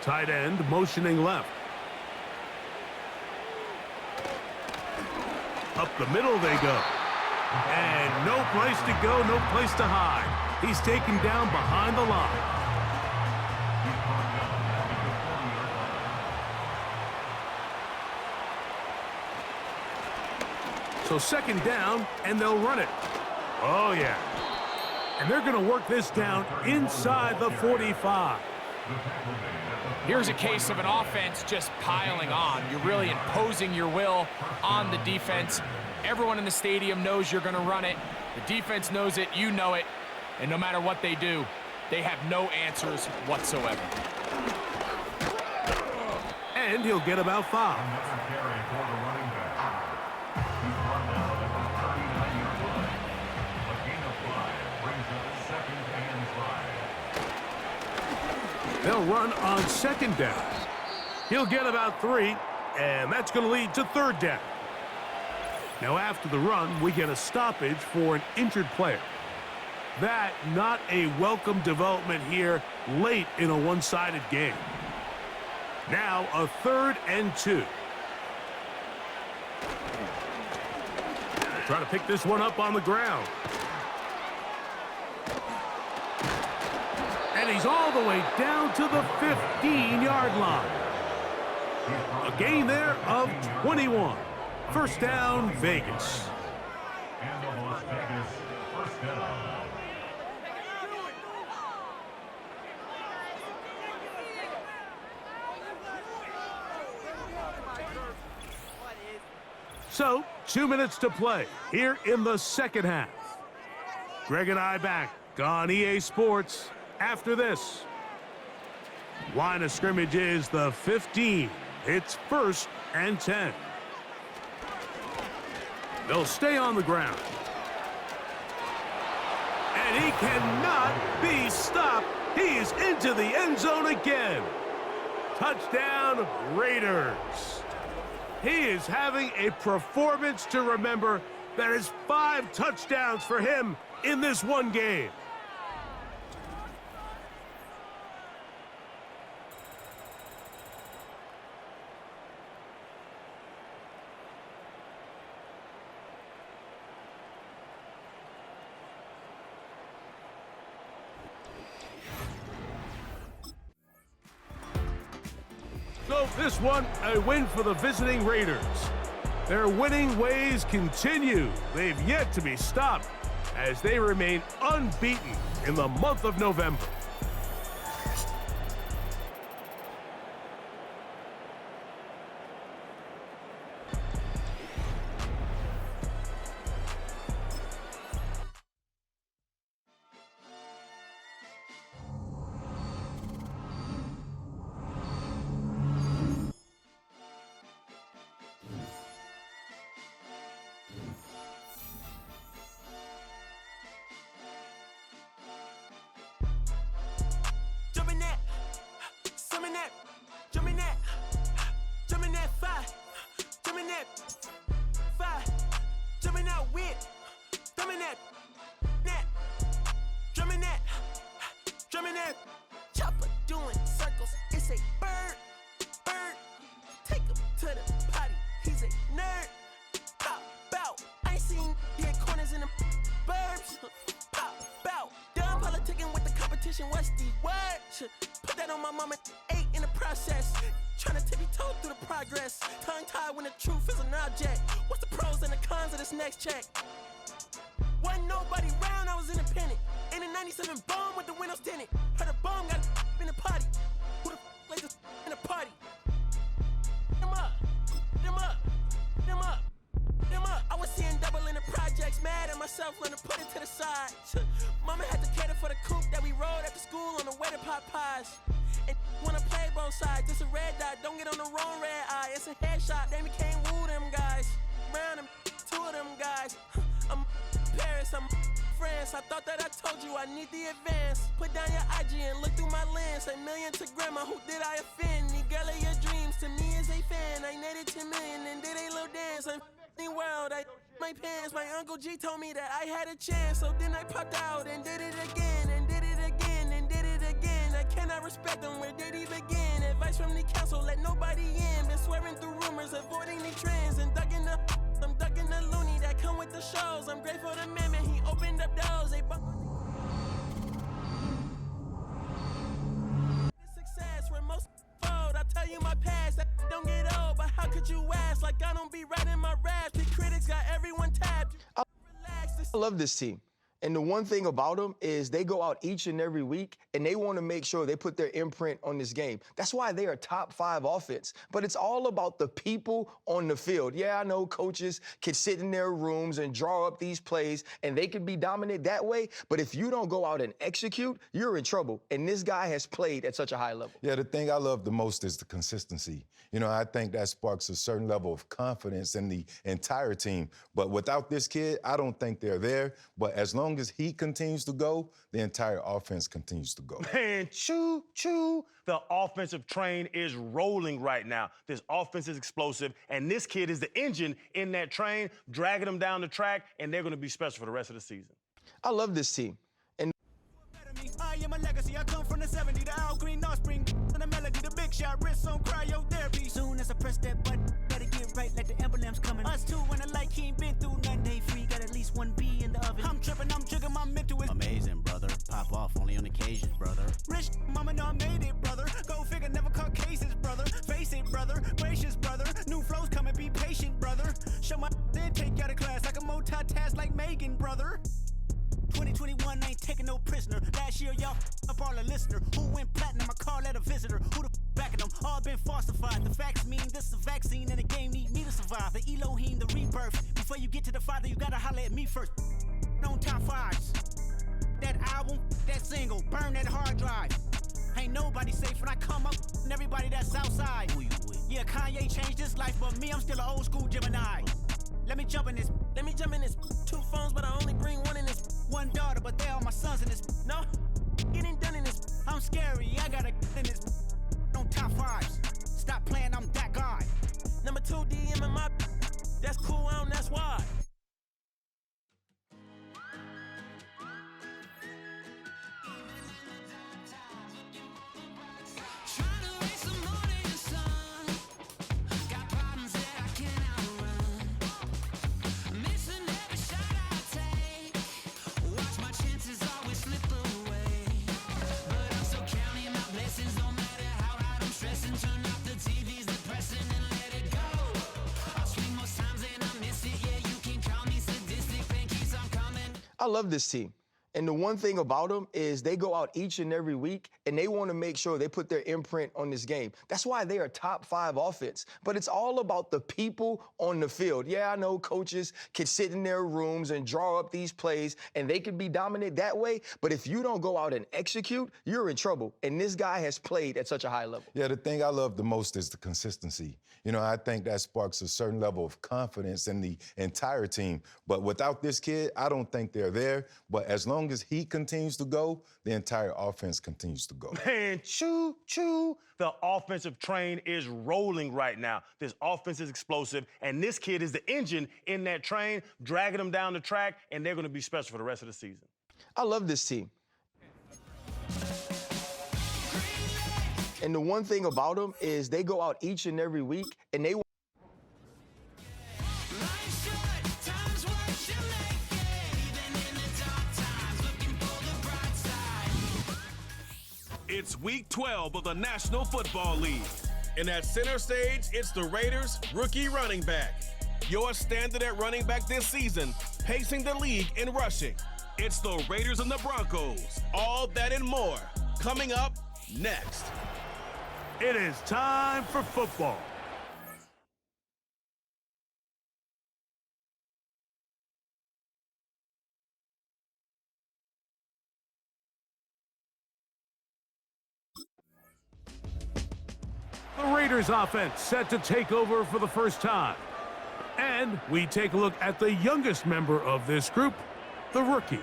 Tight end motioning left. Up the middle they go. And no place to go, no place to hide. He's taken down behind the line. So second down, and they'll run it. Oh, yeah. And they're going to work this down inside the 45. Here's a case of an offense just piling on. You're really imposing your will on the defense. Everyone in the stadium knows you're going to run it. The defense knows it, you know it. And no matter what they do, they have no answers whatsoever. And he'll get about 5. They'll run on second down. He'll get about 3, and that's going to lead to third down. Now, after the run, we get a stoppage for an injured player. That not a welcome development here late in a one-sided game. Now, a 3rd and 2. Trying to pick this one up on the ground. And he's all the way down to the 15-yard line. A gain there of 21. First down, Vegas. And the Las Vegas first down. So, 2 minutes to play here in the second half. Greg and I back on EA Sports after this. Line of scrimmage is the 15. It's 1st and 10. They'll stay on the ground. And he cannot be stopped. He is into the end zone again. Touchdown, Raiders. He is having a performance to remember. There is 5 touchdowns for him in this one game. So this one, a win for the visiting Raiders. Their winning ways continue. They've yet to be stopped as they remain unbeaten in the month of November. Chopper doing circles, it's a bird. Take him to the potty, he's a nerd. Pop out, I ain't seen dead corners in the burbs. Pop out, done politicking with the competition, what's the word? Put that on my mama, 8 in the process. Trying to tippy-toe through the progress. Tongue-tied when the truth is an object. What's the pros and the cons of this next check? Wasn't nobody round, I was independent. In a 97 bomb with the windows tinted. Heard a bomb got a in the party. Who the like this in the party? Them up, them up, them up, them up. I was seeing double in the projects, mad at myself, learning to put it to the side. Mama had to cater for the coupe that we rode after school on the way to Popeyes. And wanna play both sides. This a red dot, don't get on the wrong red eye. It's a headshot, they can't woo them guys. Round them, two of them guys. I'm Paris, I'm France. I thought that I told you I need the advance. Put down your IG and look through my lens. A million to grandma, who did I offend? The girl of your dreams to me is a fan. I netted 10 million and did a little dance. I'm world, I my pants. My Uncle G told me that I had a chance. So then I popped out and did it again, and did it again, and did it again. I cannot respect them, where did he begin? Advice from the council, let nobody in. Been swearing through rumors, avoiding the trends, and I'm ducking the loony that come with the shows. I'm grateful to man, he opened up doors. Success where most fold. I tell you my past, that don't get old, but how could you ask? Like I don't be writing my raps. The critics got everyone tapped. I love this team. And the one thing about them is they go out each and every week and they want to make sure they put their imprint on this game. That's why they are top 5 offense. But it's all about the people on the field. Yeah, I know coaches can sit in their rooms and draw up these plays and they can be dominant that way. But if you don't go out and execute, you're in trouble. And this guy has played at such a high level. Yeah, the thing I love the most is the consistency. You know, I think that sparks a certain level of confidence in the entire team. But without this kid, I don't think they're there. But as long as he continues to go, the entire offense continues to go. Man, choo-choo. The offensive train is rolling right now. This offense is explosive, and this kid is the engine in that train, dragging them down the track, and they're going to be special for the rest of the season. I love this team. I am a legacy, I come from the 70s, the Al Green offspring, and the melody, the big shot, wrist on cryotherapy. Soon as I press that button, better get right like the emblem's coming. Us two when I like he ain't been through nothing. Day free, got at least one B in the oven. I'm tripping, I'm jigging, my mental is amazing, brother. Pop off only on occasion, brother. Rich, mama know I made it, brother. Go figure, never caught cases, brother. Face it, brother. Gracious, brother. New flows coming, be patient, brother. Show my then take you out of class. I can multitask like Megan, brother. 2021 ain't taking no prisoner. Last year, y'all up all the listener. Who went platinum? I call that a visitor. Who the backing them? All been falsified. The facts mean this is a vaccine and the game need me to survive. The Elohim, the rebirth. Before you get to the Father, you gotta holler at me first. On top 5s. That album, that single, burn that hard drive. Ain't nobody safe when I come up and everybody that's outside. Who you with? Yeah, Kanye changed his life, but me, I'm still an old school Gemini. Let me jump in this. 2 phones, but I only bring one in this. One daughter, but they all my sons in this. No, getting done in this. I'm scary, I gotta in this. On top 5s. Stop playing, I'm that guy. Number 2 DM in my. That's cool, I don't, that's why. I love this team. And the one thing about them is they go out each and every week and they want to make sure they put their imprint on this game. That's why they are top 5 offense. But it's all about the people on the field. Yeah, I know coaches can sit in their rooms and draw up these plays and they can be dominant that way. But if you don't go out and execute, you're in trouble. And this guy has played at such a high level. Yeah, the thing I love the most is the consistency. You know, I think that sparks a certain level of confidence in the entire team. But without this kid, I don't think they're there. But as long as he continues to go, the entire offense continues to go. Man, choo-choo. The offensive train is rolling right now. This offense is explosive, and this kid is the engine in that train, dragging them down the track, and they're going to be special for the rest of the season. I love this team. And the one thing about them is they go out each and every week and they It's week 12 of the National Football League. And at center stage, it's the Raiders' rookie running back. Your standard at running back this season, pacing the league in rushing. It's the Raiders and the Broncos. All that and more coming up next. It is time for football. The Raiders offense set to take over for the first time. And we take a look at the youngest member of this group, the rookie.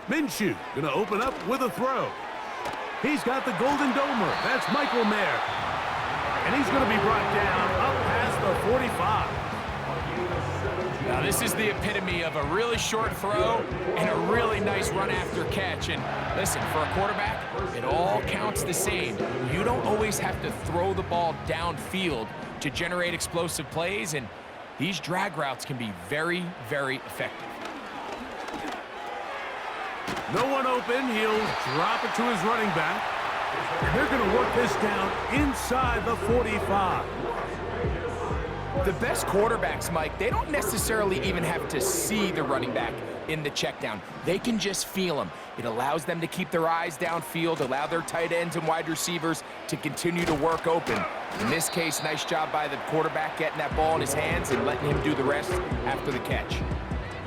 Minshew going to open up with a throw. He's got the Golden Domer. That's Michael Mayer. And he's going to be brought down up past the 45. Now, this is the epitome of a really short throw and a really nice run after catch. And listen, for a quarterback, it all counts the same. You don't always have to throw the ball downfield to generate explosive plays, and these drag routes can be very, very effective. No one open. He'll drop it to his running back. And they're going to work this down inside the 45. The best quarterbacks, Mike, they don't necessarily even have to see the running back in the check down. They can just feel him. It allows them to keep their eyes downfield, allow their tight ends and wide receivers to continue to work open. In this case, nice job by the quarterback getting that ball in his hands and letting him do the rest after the catch.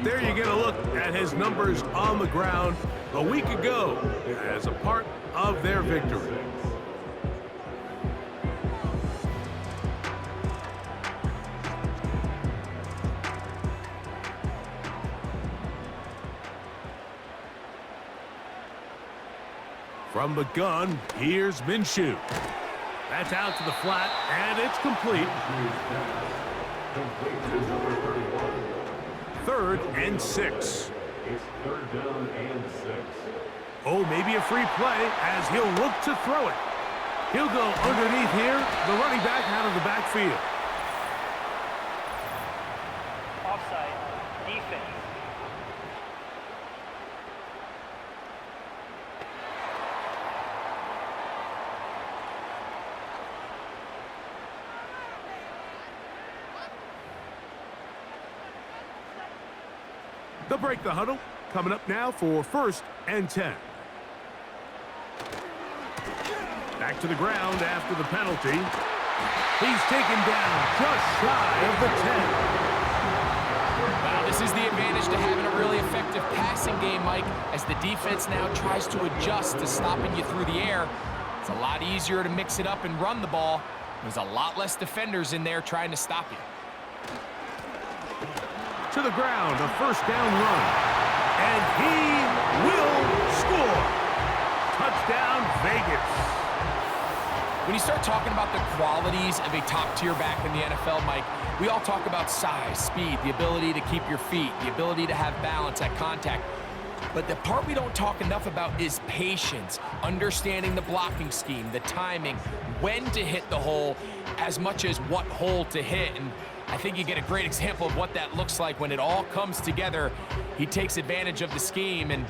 There you get a look at his numbers on the ground a week ago as a part of their victory. From the gun, here's Minshew. That's out to the flat, and it's complete. 3rd and 6. It's 3rd down and 6. Oh, maybe a free play as he'll look to throw it. He'll go underneath here, the running back out of the backfield. Offside. Defense. They'll break the huddle. Coming up now for 1st and 10. Back to the ground after the penalty. He's taken down just shy of the 10. Wow, this is the advantage to having a really effective passing game, Mike, as the defense now tries to adjust to stopping you through the air. It's a lot easier to mix it up and run the ball. There's a lot less defenders in there trying to stop you. To the ground, a 1st down run. And he will score. Touchdown, Vegas. When you start talking about the qualities of a top-tier back in the NFL, Mike, we all talk about size, speed, the ability to keep your feet, the ability to have balance at contact. But the part we don't talk enough about is patience, understanding the blocking scheme, the timing, when to hit the hole, as much as what hole to hit. And I think you get a great example of what that looks like when it all comes together. He takes advantage of the scheme, and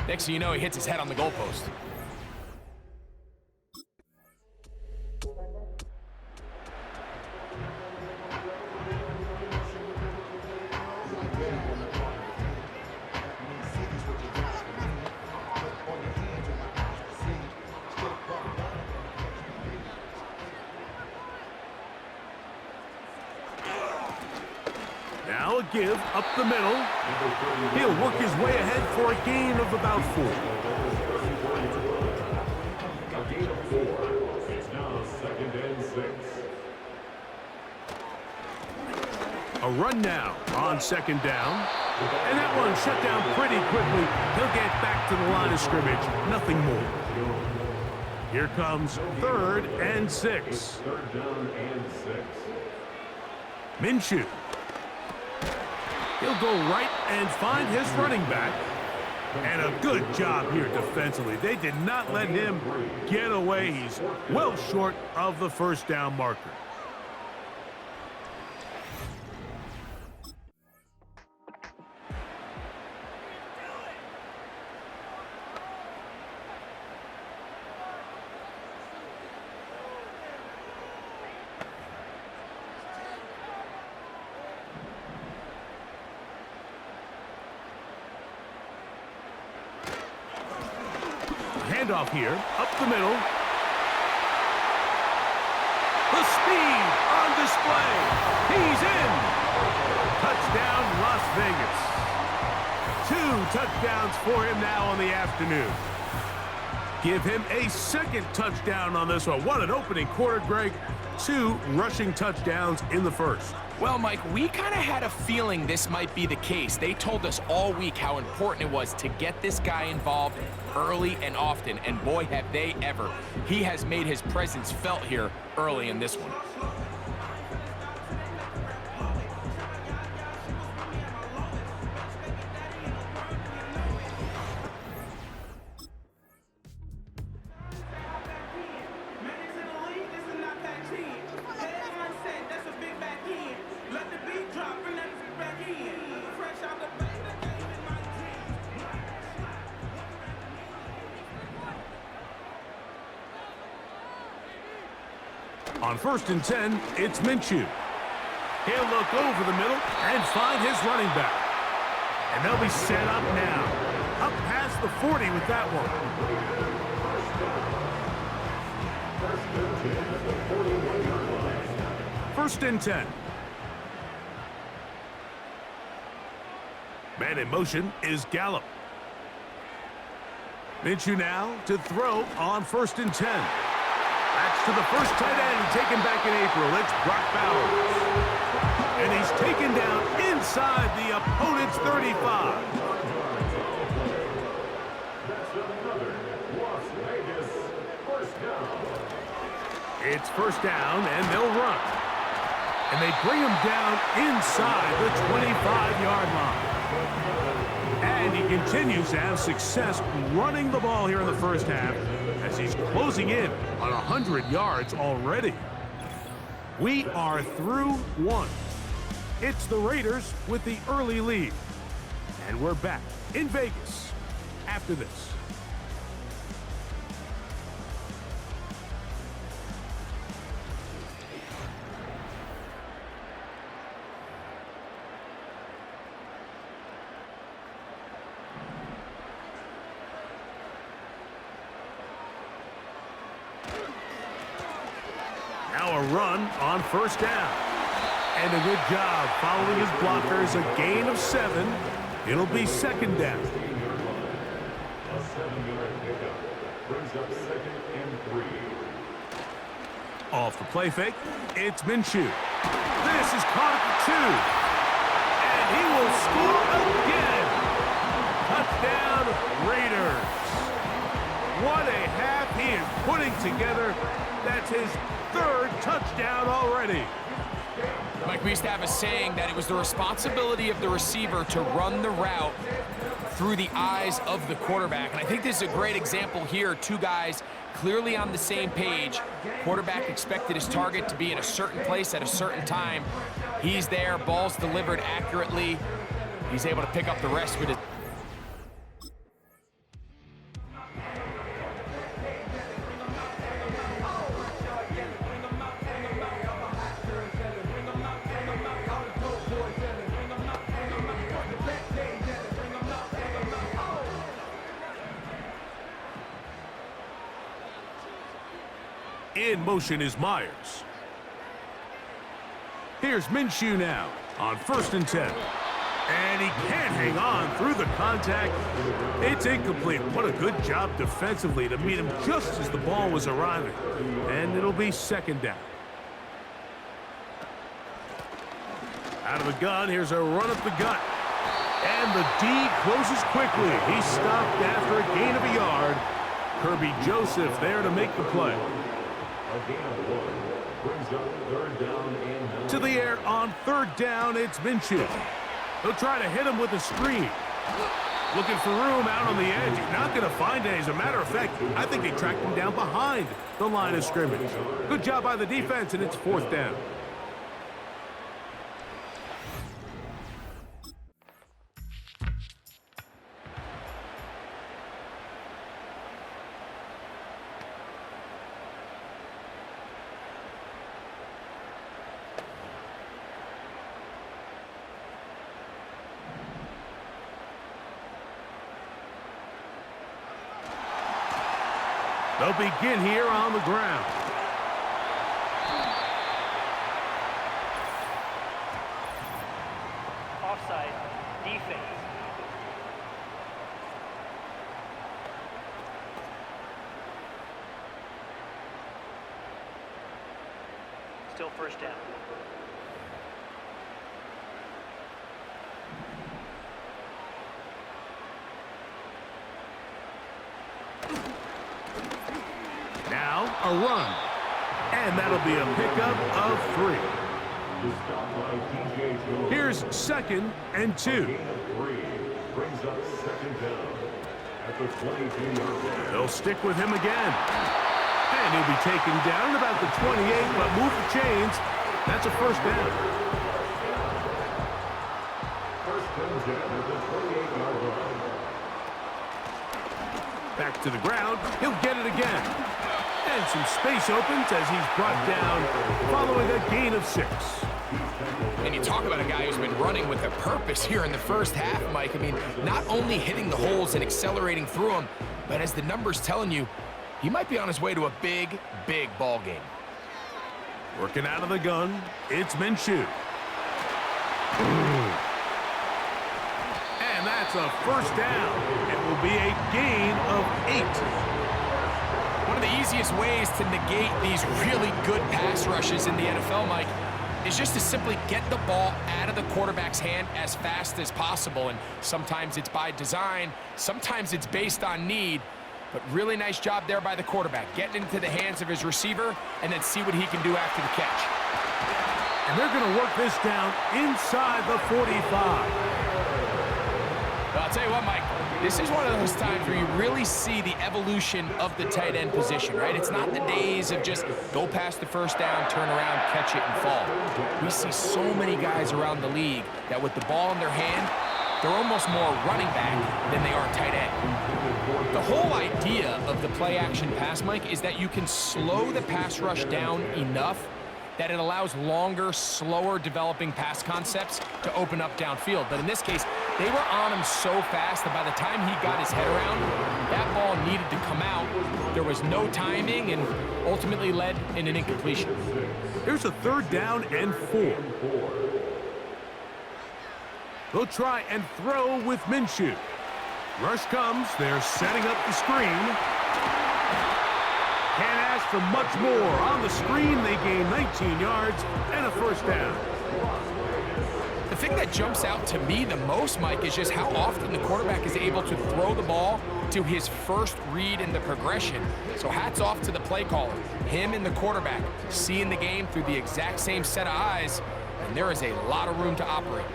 next thing you know, he hits his head on the goalpost. Now a give up the middle. He'll work his way ahead for a gain of about 4. A gain of 4. It's now 2nd and 6. A run now on 2nd down. And that one shut down pretty quickly. He'll get back to the line of scrimmage. Nothing more. Here comes 3rd and 6. It's 3rd down and 6. Minshew. He'll go right and find his running back. And a good job here defensively. They did not let him get away. He's well short of the 1st down marker. Handoff here, up the middle. The speed on display. He's in. Touchdown, Las Vegas. touchdowns for him now on the afternoon. Give him a second touchdown on this one. What an opening quarter, Greg. 2 rushing touchdowns in the first. Well, Mike, we kind of had a feeling this might be the case. They told us all week how important it was to get this guy involved early and often, and boy, have they ever. He has made his presence felt here early in this one. On 1st and 10, it's Minshew. He'll look over the middle and find his running back. And they'll be set up now. Up past the 40 with that one. 1st and 10. Man in motion is Gallup. Minshew now to throw on 1st and 10. That's to the first tight end taken back in April. It's Brock Bowers. And he's taken down inside the opponent's 35. It's 1st down, and they'll run. And they bring him down inside the 25-yard line. And he continues to have success running the ball here in the first half as he's closing in on 100 yards already. We are through 1. It's the Raiders with the early lead. And we're back in Vegas after this. Now a run on 1st down. And a good job following his blockers. A gain of 7. It'll be 2nd down. A 7-yard pickup brings up 2nd and 3. Off the play fake, it's Minshew. This is caught at the 2. And he will score again. Touchdown, Raiders. What a half he is putting together. That's his 3rd touchdown already. Mike, we used to have a saying that it was the responsibility of the receiver to run the route through the eyes of the quarterback. And I think this is a great example here. 2 guys clearly on the same page. Quarterback expected his target to be in a certain place at a certain time. He's there, ball's delivered accurately. He's able to pick up the rest with it. In motion is Myers. Here's Minshew now on 1st and 10. And he can't hang on through the contact. It's incomplete. What a good job defensively to meet him just as the ball was arriving. And it'll be 2nd down. Out of the gun, here's a run up the gut. And the D closes quickly. He's stopped after a gain of a yard. Kirby Joseph there to make the play. A gain of 1 brings up 3rd down and 9. To the air on 3rd down, it's Minshew. He'll try to hit him with a screen. Looking for room out on the edge. He's not going to find it. As a matter of fact, I think they tracked him down behind the line of scrimmage. Good job by the defense, and it's 4th down. They'll begin here on the ground. Offside, defense. Still first down. Now a run. And that'll be a pickup of 3. Here's 2nd and 2. Brings up 2nd down at the 22-yard line. They'll stick with him again. And he'll be taken down about the 28, but move the chains. That's a first down. First comes down at the 28-yard line. Back to the ground. He'll get it again. And some space opens as he's brought down following a gain of 6. And you talk about a guy who's been running with a purpose here in the first half, Mike. I mean, not only hitting the holes and accelerating through them, but as the numbers telling you, he might be on his way to a big, big ball game. Working out of the gun, it's Minshew. And that's a first down. It will be a gain of 8. One of the easiest ways to negate these really good pass rushes in the NFL, Mike, is just to simply get the ball out of the quarterback's hand as fast as possible. And sometimes it's by design, sometimes it's based on need. But really nice job there by the quarterback, getting into the hands of his receiver and then see what he can do after the catch. And they're going to work this down inside the 45. Well, I'll tell you what, Mike, this is one of those times where you really see the evolution of the tight end position, right? It's not the days of just go past the first down, turn around, catch it, and fall. We see so many guys around the league that with the ball in their hand, they're almost more running back than they are tight end. The whole idea of the play-action pass, Mike, is that you can slow the pass rush down enough that it allows longer, slower developing pass concepts to open up downfield. But in this case, they were on him so fast that by the time he got his head around, that ball needed to come out. There was no timing and ultimately led in an incompletion. Here's a 3rd down and 4. They'll try and throw with Minshew. Rush comes. They're setting up the screen. Can't ask for much more. On the screen, they gain 19 yards and a first down. The thing that jumps out to me the most, Mike, is just how often the quarterback is able to throw the ball to his first read in the progression. So hats off to the play caller. Him and the quarterback seeing the game through the exact same set of eyes, and there is a lot of room to operate.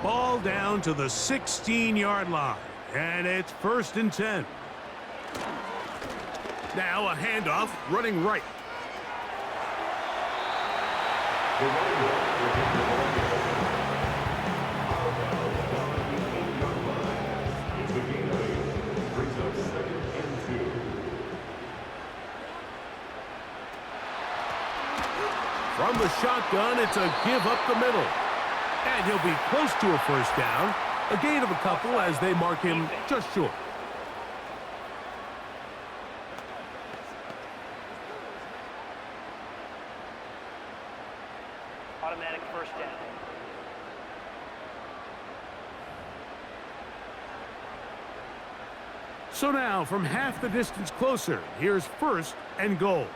Ball down to the 16-yard line, and it's 1st and 10. Now a handoff, running right. From the shotgun, it's a give up the middle. And he'll be close to a first down. A gain of a couple as they mark him just short. Automatic first down. So now, from half the distance closer, here's 1st and goal.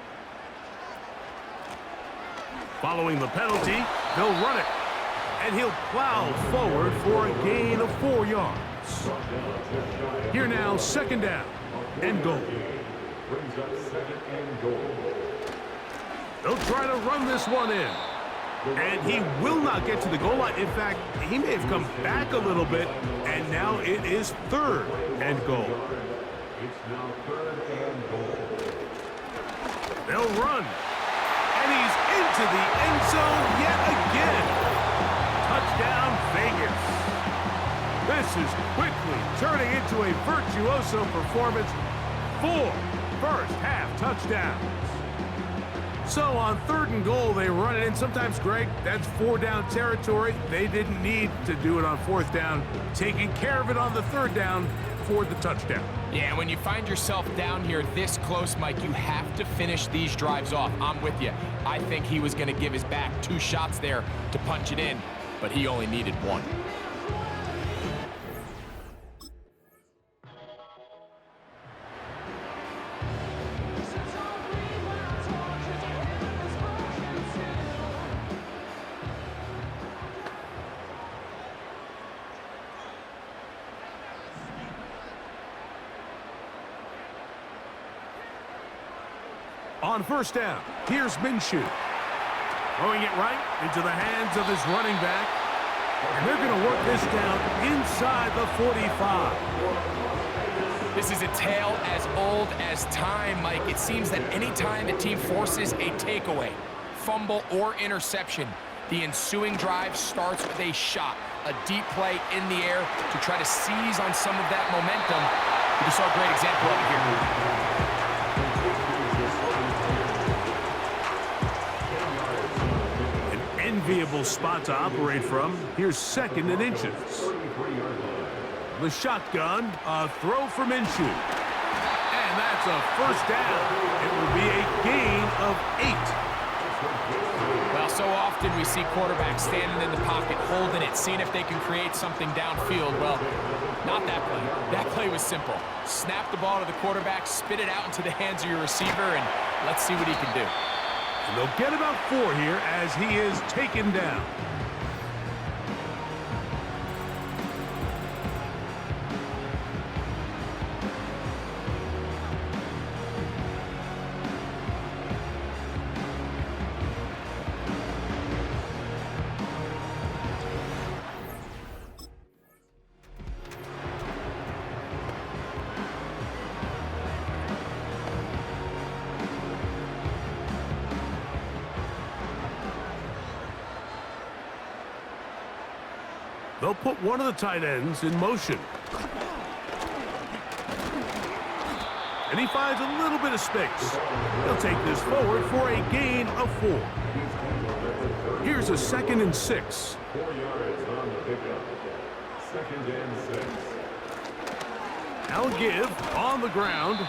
Following the penalty, they'll run it. And he'll plow forward for a gain of 4 yards. Here now, 2nd down and goal. Brings up 2nd and goal. They'll try to run this one in. And he will not get to the goal line. In fact, he may have come back a little bit, and now it is 3rd and goal. It's now 3rd and goal. They'll run. And he's into the end zone yet again. Touchdown, Vegas. This is quickly turning into a virtuoso performance. 4 first-half touchdowns. So on 3rd and goal, they run it in. Sometimes, Greg, that's 4-down territory. They didn't need to do it on 4th down. Taking care of it on the 3rd down for the touchdown. Yeah, when you find yourself down here this close, Mike, you have to finish these drives off. I'm with you. I think he was going to give his back 2 shots there to punch it in, but he only needed 1. On first down, here's Minshew. Throwing it right into the hands of his running back. And they're going to work this down inside the 45. This is a tale as old as time, Mike. It seems that any time the team forces a takeaway, fumble, or interception, the ensuing drive starts with a shot, a deep play in the air to try to seize on some of that momentum. We just saw a great example of it here. Enviable spot to operate from. Here's 2nd and inches. The shotgun, a throw for Minshew. And that's a first down. It will be a gain of 8. Well, so often we see quarterbacks standing in the pocket, holding it, seeing if they can create something downfield. Well, not that play. That play was simple. Snap the ball to the quarterback, spit it out into the hands of your receiver, and let's see what he can do. And they'll get about 4 here as he is taken down. They'll put one of the tight ends in motion. And he finds a little bit of space. He'll take this forward for a gain of 4. Here's a 2nd and 6. 4 yards on the pickup. 2nd and 6. Now give on the ground.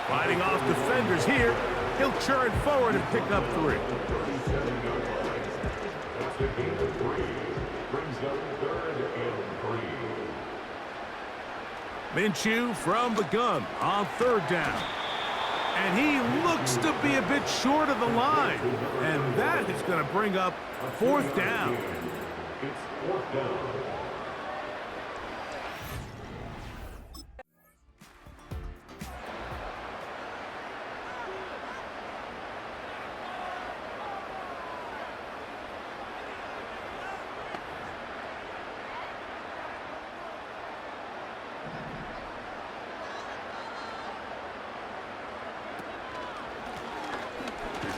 Fighting off defenders here. He'll churn forward and pick up 3. That's a gain of 3. Brings up 3rd and 3. Minshew from the gun on 3rd down. And he looks to be a bit short of the line. And that is going to bring up 4th down. It's 4th down.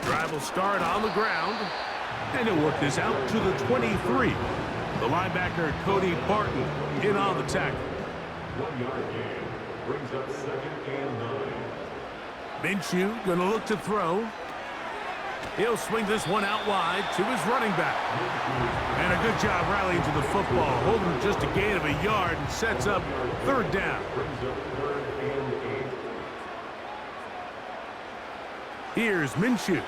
Drive will start on the ground, and he'll work this out to the 23. The linebacker, Cody Barton, in on the tackle. 1 yard gain brings up 2nd and 9. Minshew going to look to throw. He'll swing this one out wide to his running back. And a good job rallying to the football, holding just a gain of a yard and sets up 3rd down. Here's Minshew.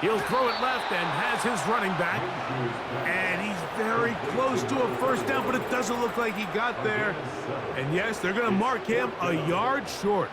He'll throw it left and has his running back. And he's very close to a first down, but it doesn't look like he got there. And yes, they're going to mark him a yard short.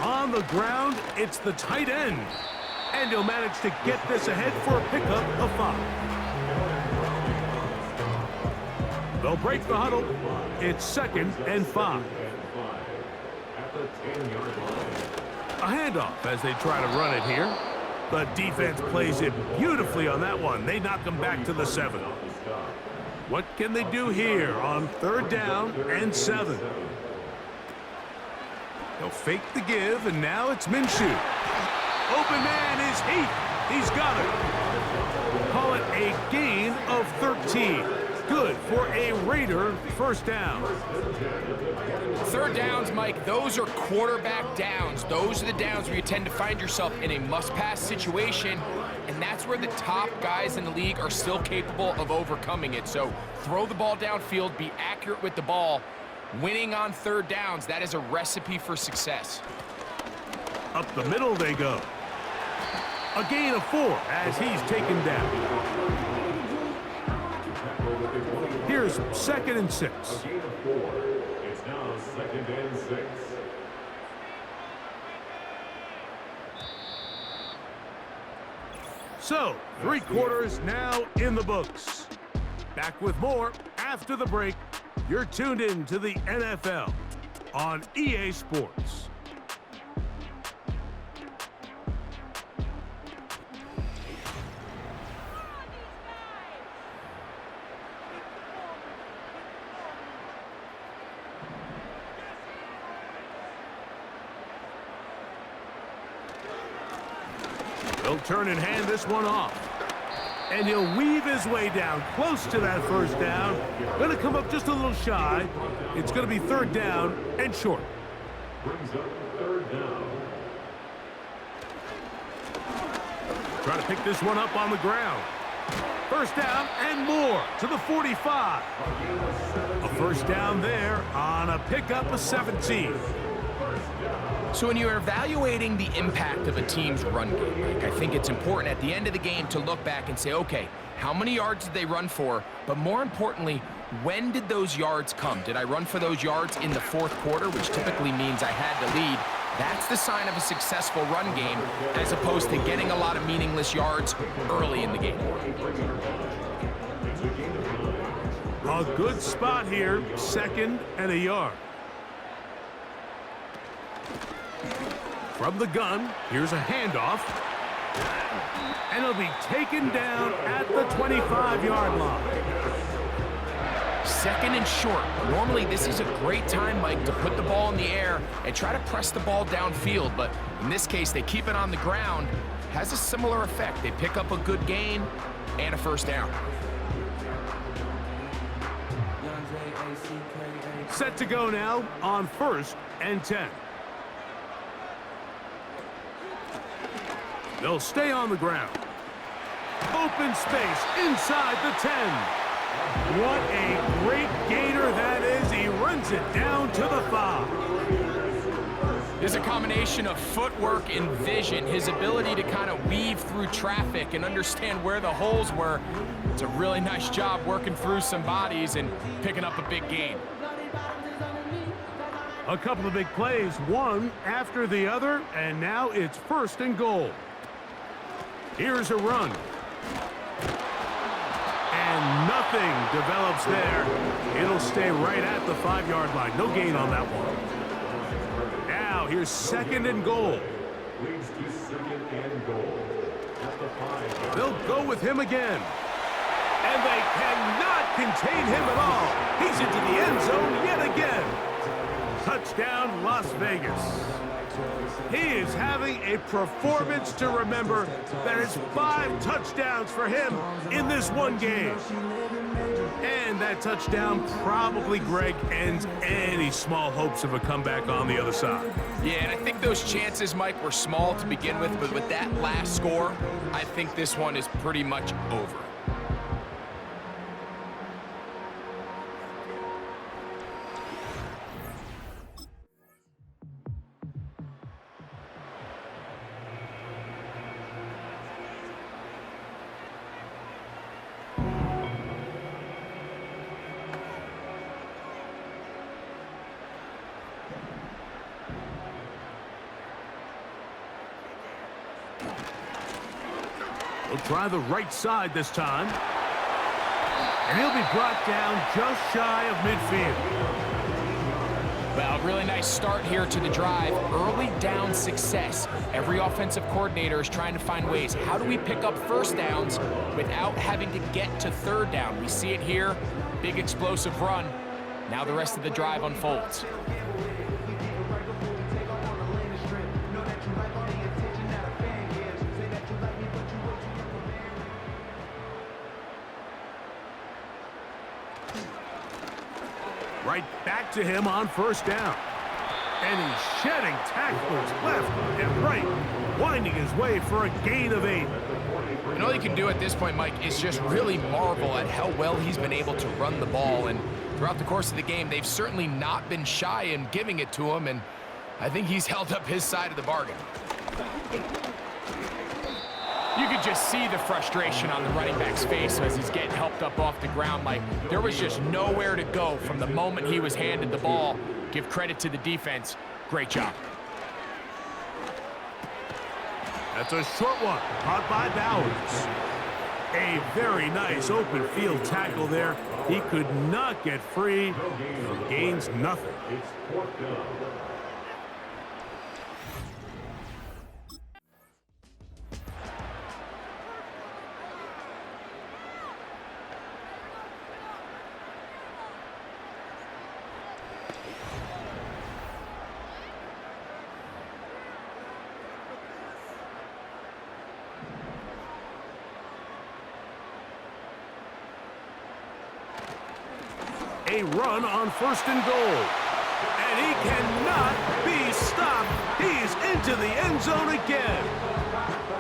On the ground, it's the tight end. And he'll manage to get this ahead for a pickup of 5. They'll break the huddle. It's 2nd and 5. A handoff as they try to run it here. The defense plays it beautifully on that one. They knock him back to the 7. What can they do here on 3rd down and 7? They'll fake the give, and now it's Minshew. Open man is Heath. He's got it. Call it a gain of 13. Good for a Raider first down. 3rd downs, Mike, those are quarterback downs. Those are the downs where you tend to find yourself in a must-pass situation, and that's where the top guys in the league are still capable of overcoming it. So throw the ball downfield, be accurate with the ball. Winning on 3rd downs, that is a recipe for success. Up the middle they go. A gain of 4 as he's taken down. Here's 2nd and 6. A gain of 4. It's now 2nd and 6. So, 3 quarters now in the books. Back with more after the break. You're tuned in to the NFL on EA Sports. He'll turn and hand this one off. And he'll weave his way down close to that first down. Going to come up just a little shy. It's going to be 3rd down and short. Brings up 3rd down. Trying to pick this one up on the ground. 1st down and more to the 45. A 1st down there on a pickup of 17. So when you're evaluating the impact of a team's run game, Mike, I think it's important at the end of the game to look back and say, okay, how many yards did they run for? But more importantly, when did those yards come? Did I run for those yards in the 4th quarter, which typically means I had to lead? That's the sign of a successful run game, as opposed to getting a lot of meaningless yards early in the game. A good spot here, 2nd and a yard. From the gun, here's a handoff. And it'll be taken down at the 25-yard line. 2nd and short. Normally, this is a great time, Mike, to put the ball in the air and try to press the ball downfield. But in this case, they keep it on the ground. Has a similar effect. They pick up a good gain and a 1st down. Set to go now on 1st and 10. They'll stay on the ground. Open space inside the 10. What a great gainer that is. He runs it down to the 5. There's a combination of footwork and vision, his ability to kind of weave through traffic and understand where the holes were. It's a really nice job working through some bodies and picking up a big gain. A couple of big plays, one after the other, and now it's 1st and goal. Here's a run. And nothing develops there. It'll stay right at the 5-yard line. No gain on that one. Now here's 2nd and goal. Leads to 2nd and goal. At the 5. They'll go with him again. And they cannot contain him at all. He's into the end zone yet again. Touchdown, Las Vegas. He is having a performance to remember. That is 5 touchdowns for him in this one game. And that touchdown probably, Greg, ends any small hopes of a comeback on the other side. Yeah, and I think those chances, Mike, were small to begin with, but with that last score, I think this one is pretty much over. He'll try the right side this time. And he'll be brought down just shy of midfield. Well, really nice start here to the drive. Early down success. Every offensive coordinator is trying to find ways. How do we pick up 1st downs without having to get to 3rd down? We see it here. Big explosive run. Now the rest of the drive unfolds. Right back to him on 1st down. And he's shedding tacklers left and right, winding his way for a gain of 8. And all you can do at this point, Mike, is just really marvel at how well he's been able to run the ball. And throughout the course of the game, they've certainly not been shy in giving it to him, and I think he's held up his side of the bargain. You could just see the frustration on the running back's face as he's getting helped up off the ground. Like, there was just nowhere to go from the moment he was handed the ball. Give credit to the defense. Great job. That's a short one, caught by Bowers. A very nice open field tackle there. He could not get free. Gains nothing. It's fourth down. A run on 1st and goal. And he cannot be stopped. He's into the end zone again.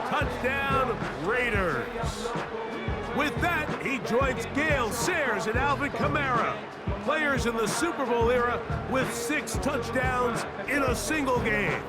Touchdown, Raiders. With that, he joins Gale Sayers and Alvin Kamara, players in the Super Bowl era with 6 touchdowns in a single game.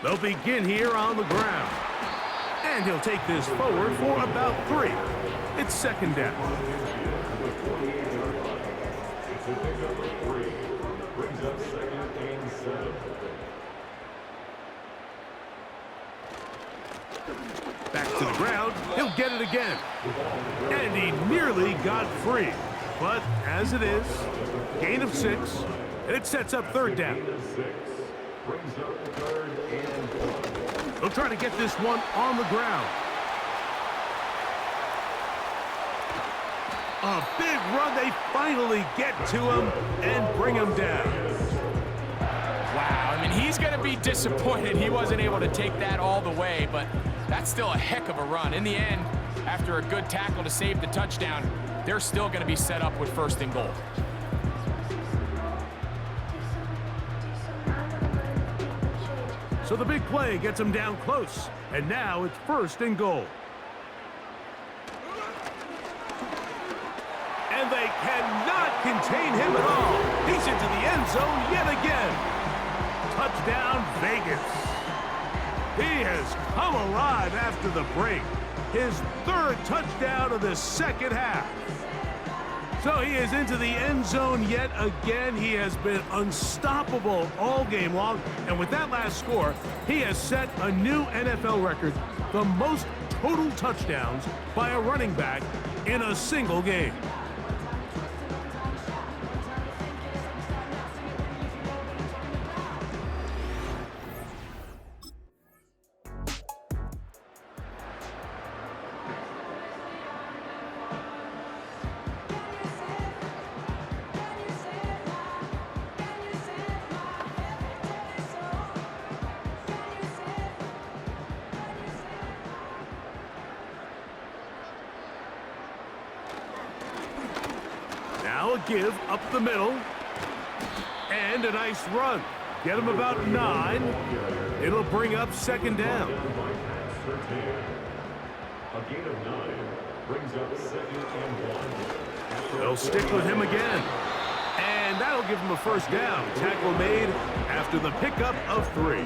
They'll begin here on the ground. And he'll take this forward for about 3. It's 2nd down. Back to the ground. He'll get it again. And he nearly got free. But as it is, gain of 6. And it sets up 3rd down. They'll try to get this one on the ground. A big run. They finally get to him and bring him down. Wow, I mean, he's going to be disappointed he wasn't able to take that all the way, but that's still a heck of a run. In the end, after a good tackle to save the touchdown, they're still going to be set up with 1st and goal. So the big play gets him down close. And now it's 1st and goal. And they cannot contain him at all. He's into the end zone yet again. Touchdown, Vegas. He has come alive after the break. His 3rd touchdown of the 2nd half. So he is into the end zone yet again. He has been unstoppable all game long. And with that last score, he has set a new NFL record, the most total touchdowns by a running back in a single game. Now a give up the middle. And a nice run. Get him about 9. It'll bring up 2nd down. A gain of 9 brings up 2nd and 1. They'll stick with him again. And that'll give him a 1st down. Tackle made after the pickup of 3.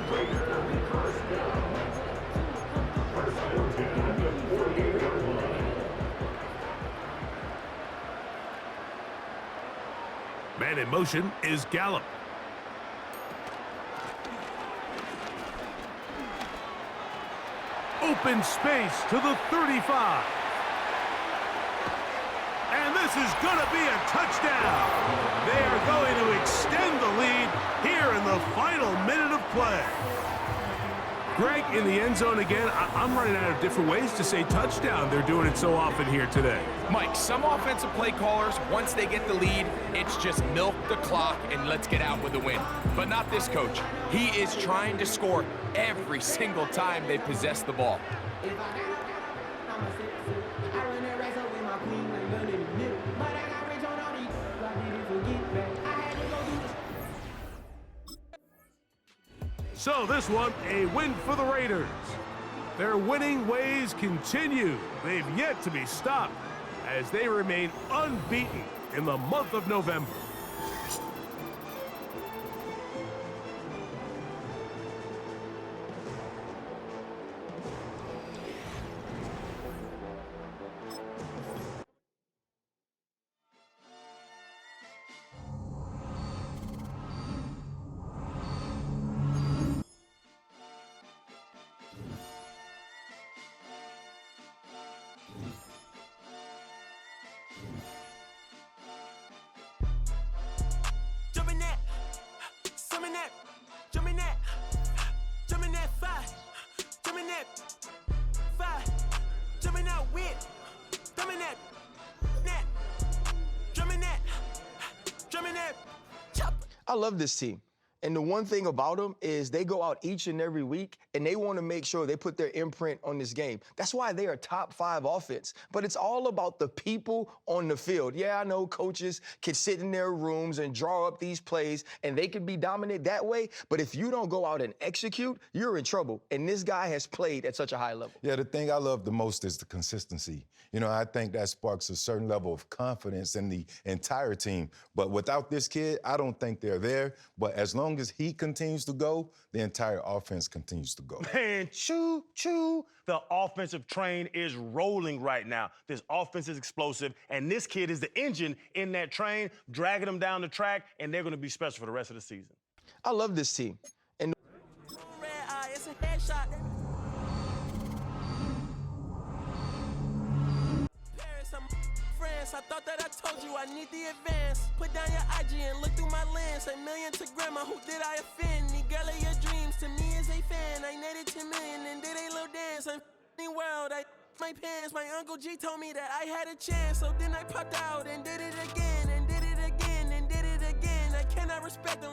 Man in motion is Gallup. Open space to the 35. And this is going to be a touchdown. They are going to extend the lead here in the final minute of play. Greg, in the end zone again, I'm running out of different ways to say touchdown. They're doing it so often here today. Mike, some offensive play callers, once they get the lead, it's just milk the clock and let's get out with the win. But not this coach. He is trying to score every single time they possess the ball. So this one, a win for the Raiders. Their winning ways continue. They've yet to be stopped as they remain unbeaten in the month of November. Jumping that, summon that, jumping that, jumping that five, jumping that five, jumping out with, drumming that, drumming that, drumming that, chop. I love this team. And the one thing about them is they go out each and every week and they want to make sure they put their imprint on this game. That's why they are top 5 offense. But it's all about the people on the field. Yeah, I know coaches can sit in their rooms and draw up these plays and they can be dominant that way. But if you don't go out and execute, you're in trouble. And this guy has played at such a high level. Yeah, the thing I love the most is the consistency. You know, I think that sparks a certain level of confidence in the entire team. But without this kid, I don't think they're there. But as long as he continues to go, the entire offense continues to go. Man, choo-choo. The offensive train is rolling right now. This offense is explosive, and this kid is the engine in that train, dragging them down the track, and they're going to be special for the rest of the season. I love this team. And Red eye, it's a headshot. Paris, I'm France. I thought that I told you I need the advance. Put down your IG and look through my lens. A million to grandma, who did I offend? The girl of your dreams to me is a fan. I netted 10 million and did a little dance. I'm f***ing world. I my pants. My Uncle G told me that I had a chance. So then I popped out and did it again and did it again and did it again. I cannot respect them.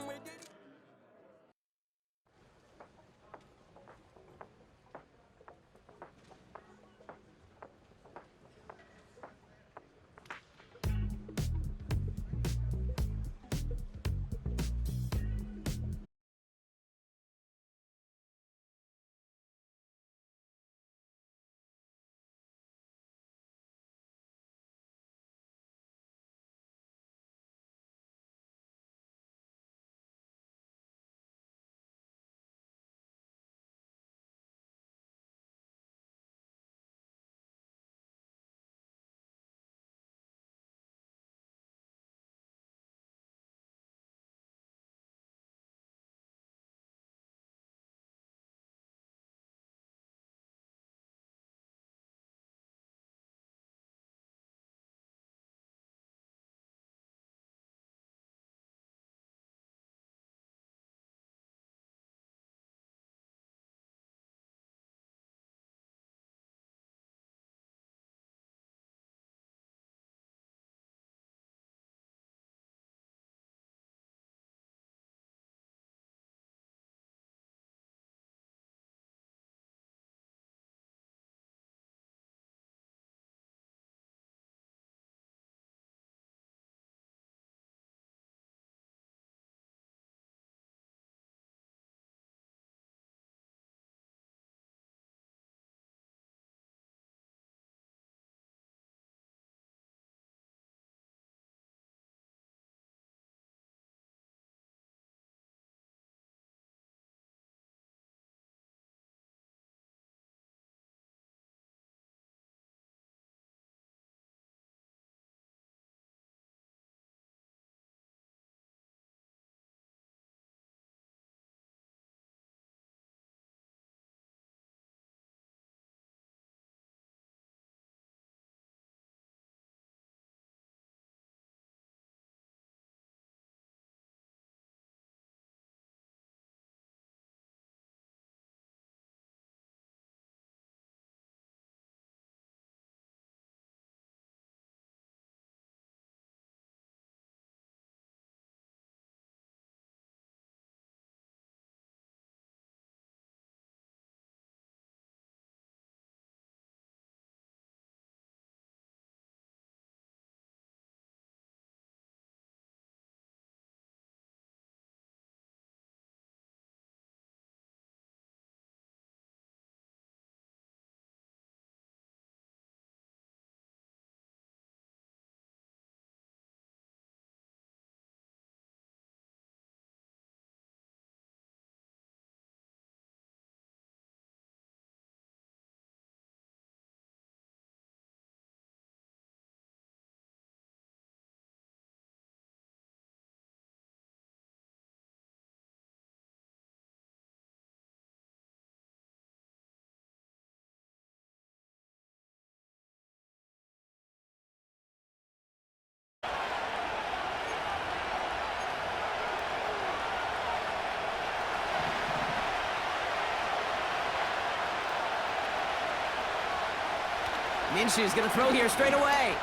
Minshew's going to throw here straight away.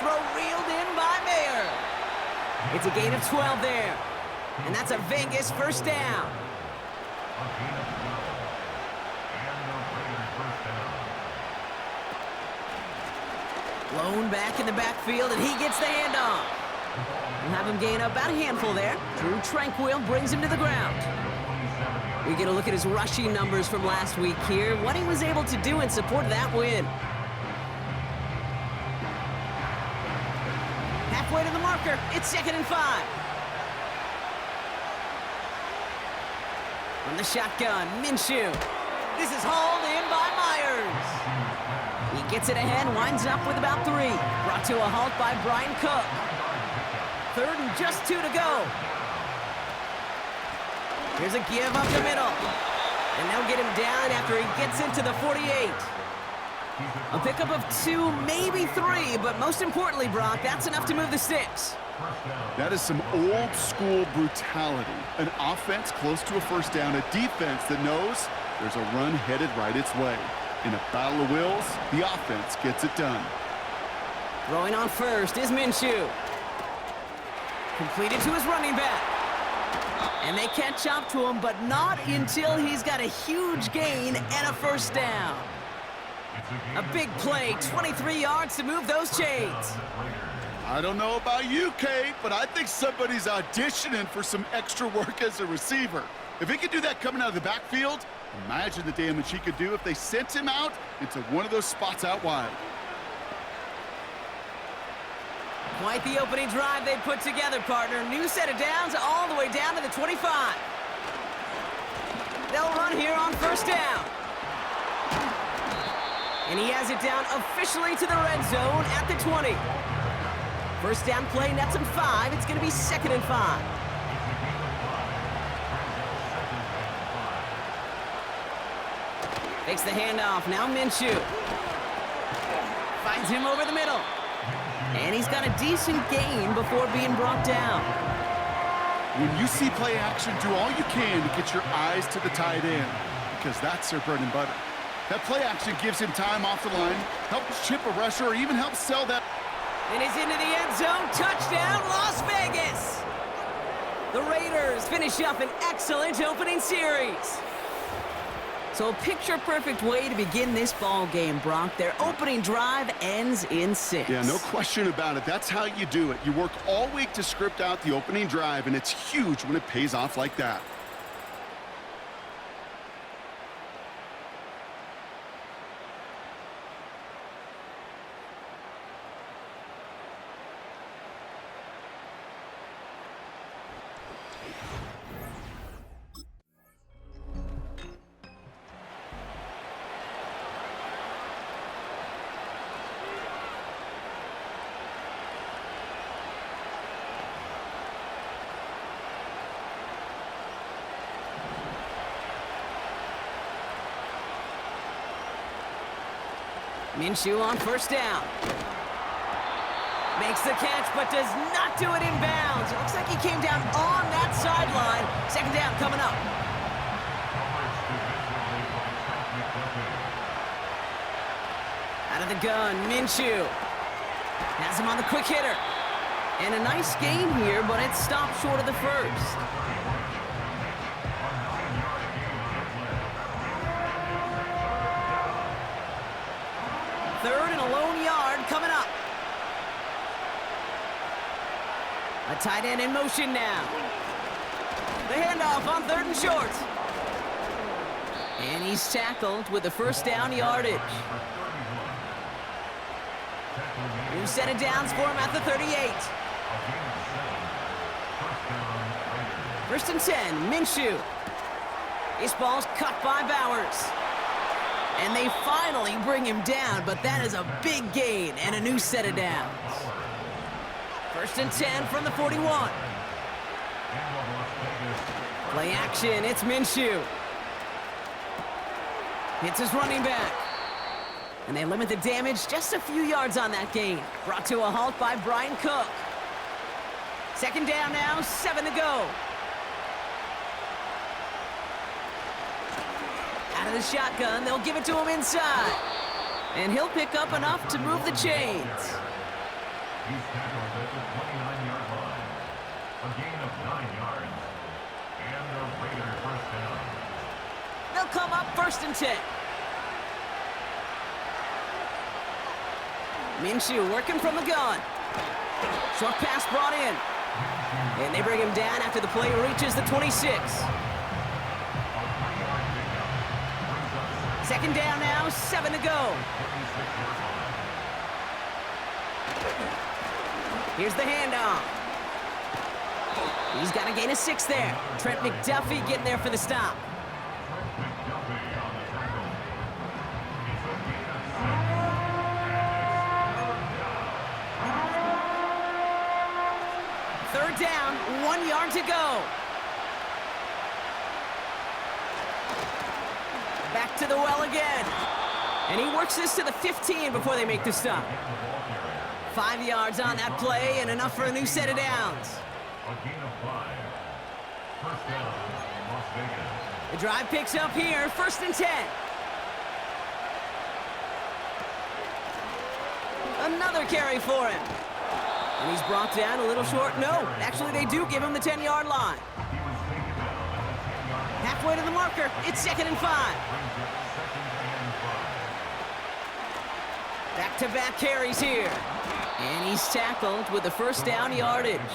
Throw reeled in by Mayer. It's a gain of 12 there. And that's a Vegas first down. Blown back in the backfield, and he gets the handoff. We'll have him gain about a handful there. Drew Tranquil brings him to the ground. We get a look at his rushing numbers from last week here, what he was able to do in support of that win. Halfway to the marker, it's 2nd and 5. From the shotgun, Minshew. This is hauled in by Myers. He gets it ahead, winds up with about 3. Brought to a halt by Brian Cook. 3rd and just 2 to go. Here's a give up the middle. And they'll get him down after he gets into the 48. A pickup of 2, maybe 3, but most importantly, Brock, that's enough to move the sticks. That is some old school brutality. An offense close to a first down, a defense that knows there's a run headed right its way. In a battle of wills, the offense gets it done. Throwing on first is Minshew. Completed to his running back. And they catch up to him, but not until he's got a huge gain and a first down. A big play, 23 yards to move those chains. I don't know about you, Kate, but I think somebody's auditioning for some extra work as a receiver. If he could do that coming out of the backfield, imagine the damage he could do if they sent him out into one of those spots out wide. Quite the opening drive they put together, partner. New set of downs all the way down to the 25. They'll run here on first down. And he has it down officially to the red zone at the 20. First down play nets him 5. It's going to be 2nd and 5. Takes the handoff. Now Minshew. Finds him over the middle. And he's got a decent gain before being brought down. When you see play action, do all you can to get your eyes to the tight end, because that's their bread and butter. That play action gives him time off the line, helps chip a rusher, or even helps sell that. And he's into the end zone. Touchdown, Las Vegas! The Raiders finish up an excellent opening series. So a picture-perfect way to begin this ball game, Brock. Their opening drive ends in 6. Yeah, no question about it. That's how you do it. You work all week to script out the opening drive, and it's huge when it pays off like that. Minshew on first down. Makes the catch, but does not do it in bounds. It looks like he came down on that sideline. 2nd down coming up. Out of the gun, Minshew. Has him on the quick hitter. And a nice gain here, but it stopped short of the first. Third and a lone yard coming up. A tight end in motion now. The handoff on 3rd and short. And he's tackled with the first down yardage. New set of downs for him at the 38. 1st and 10, Minshew. This ball's cut by Bowers. And they finally bring him down, but that is a big gain and a new set of downs. 1st and 10 from the 41. Play action, it's Minshew. Hits his running back. And they limit the damage just a few yards on that gain. Brought to a halt by Brian Cook. 2nd down now, 7 to go. Out of the shotgun, they'll give it to him inside. And he'll pick up enough to move the chains. He's tackled at the 29-yard line. A gain of 9 yards. And the Raiders first down. They'll come up 1st and 10. Minshew working from the gun. Short pass brought in. And they bring him down after the play reaches the 26. 2nd down now, 7 to go. Here's the handoff. He's got to gain a 6 there. Trent McDuffie getting there for the stop. Third down, 1 yard to go. Back to the well again. And he works this to the 15 before they make the stop. 5 yards on that play and enough for a new set of downs. A gain of 5. First down, Las Vegas. The drive picks up here, 1st and 10. Another carry for him. And he's brought down a little short. No, actually they do give him the 10-yard line. Halfway to the marker, it's 2nd and 5. Back-to-back carries here. And he's tackled with the first down yardage. The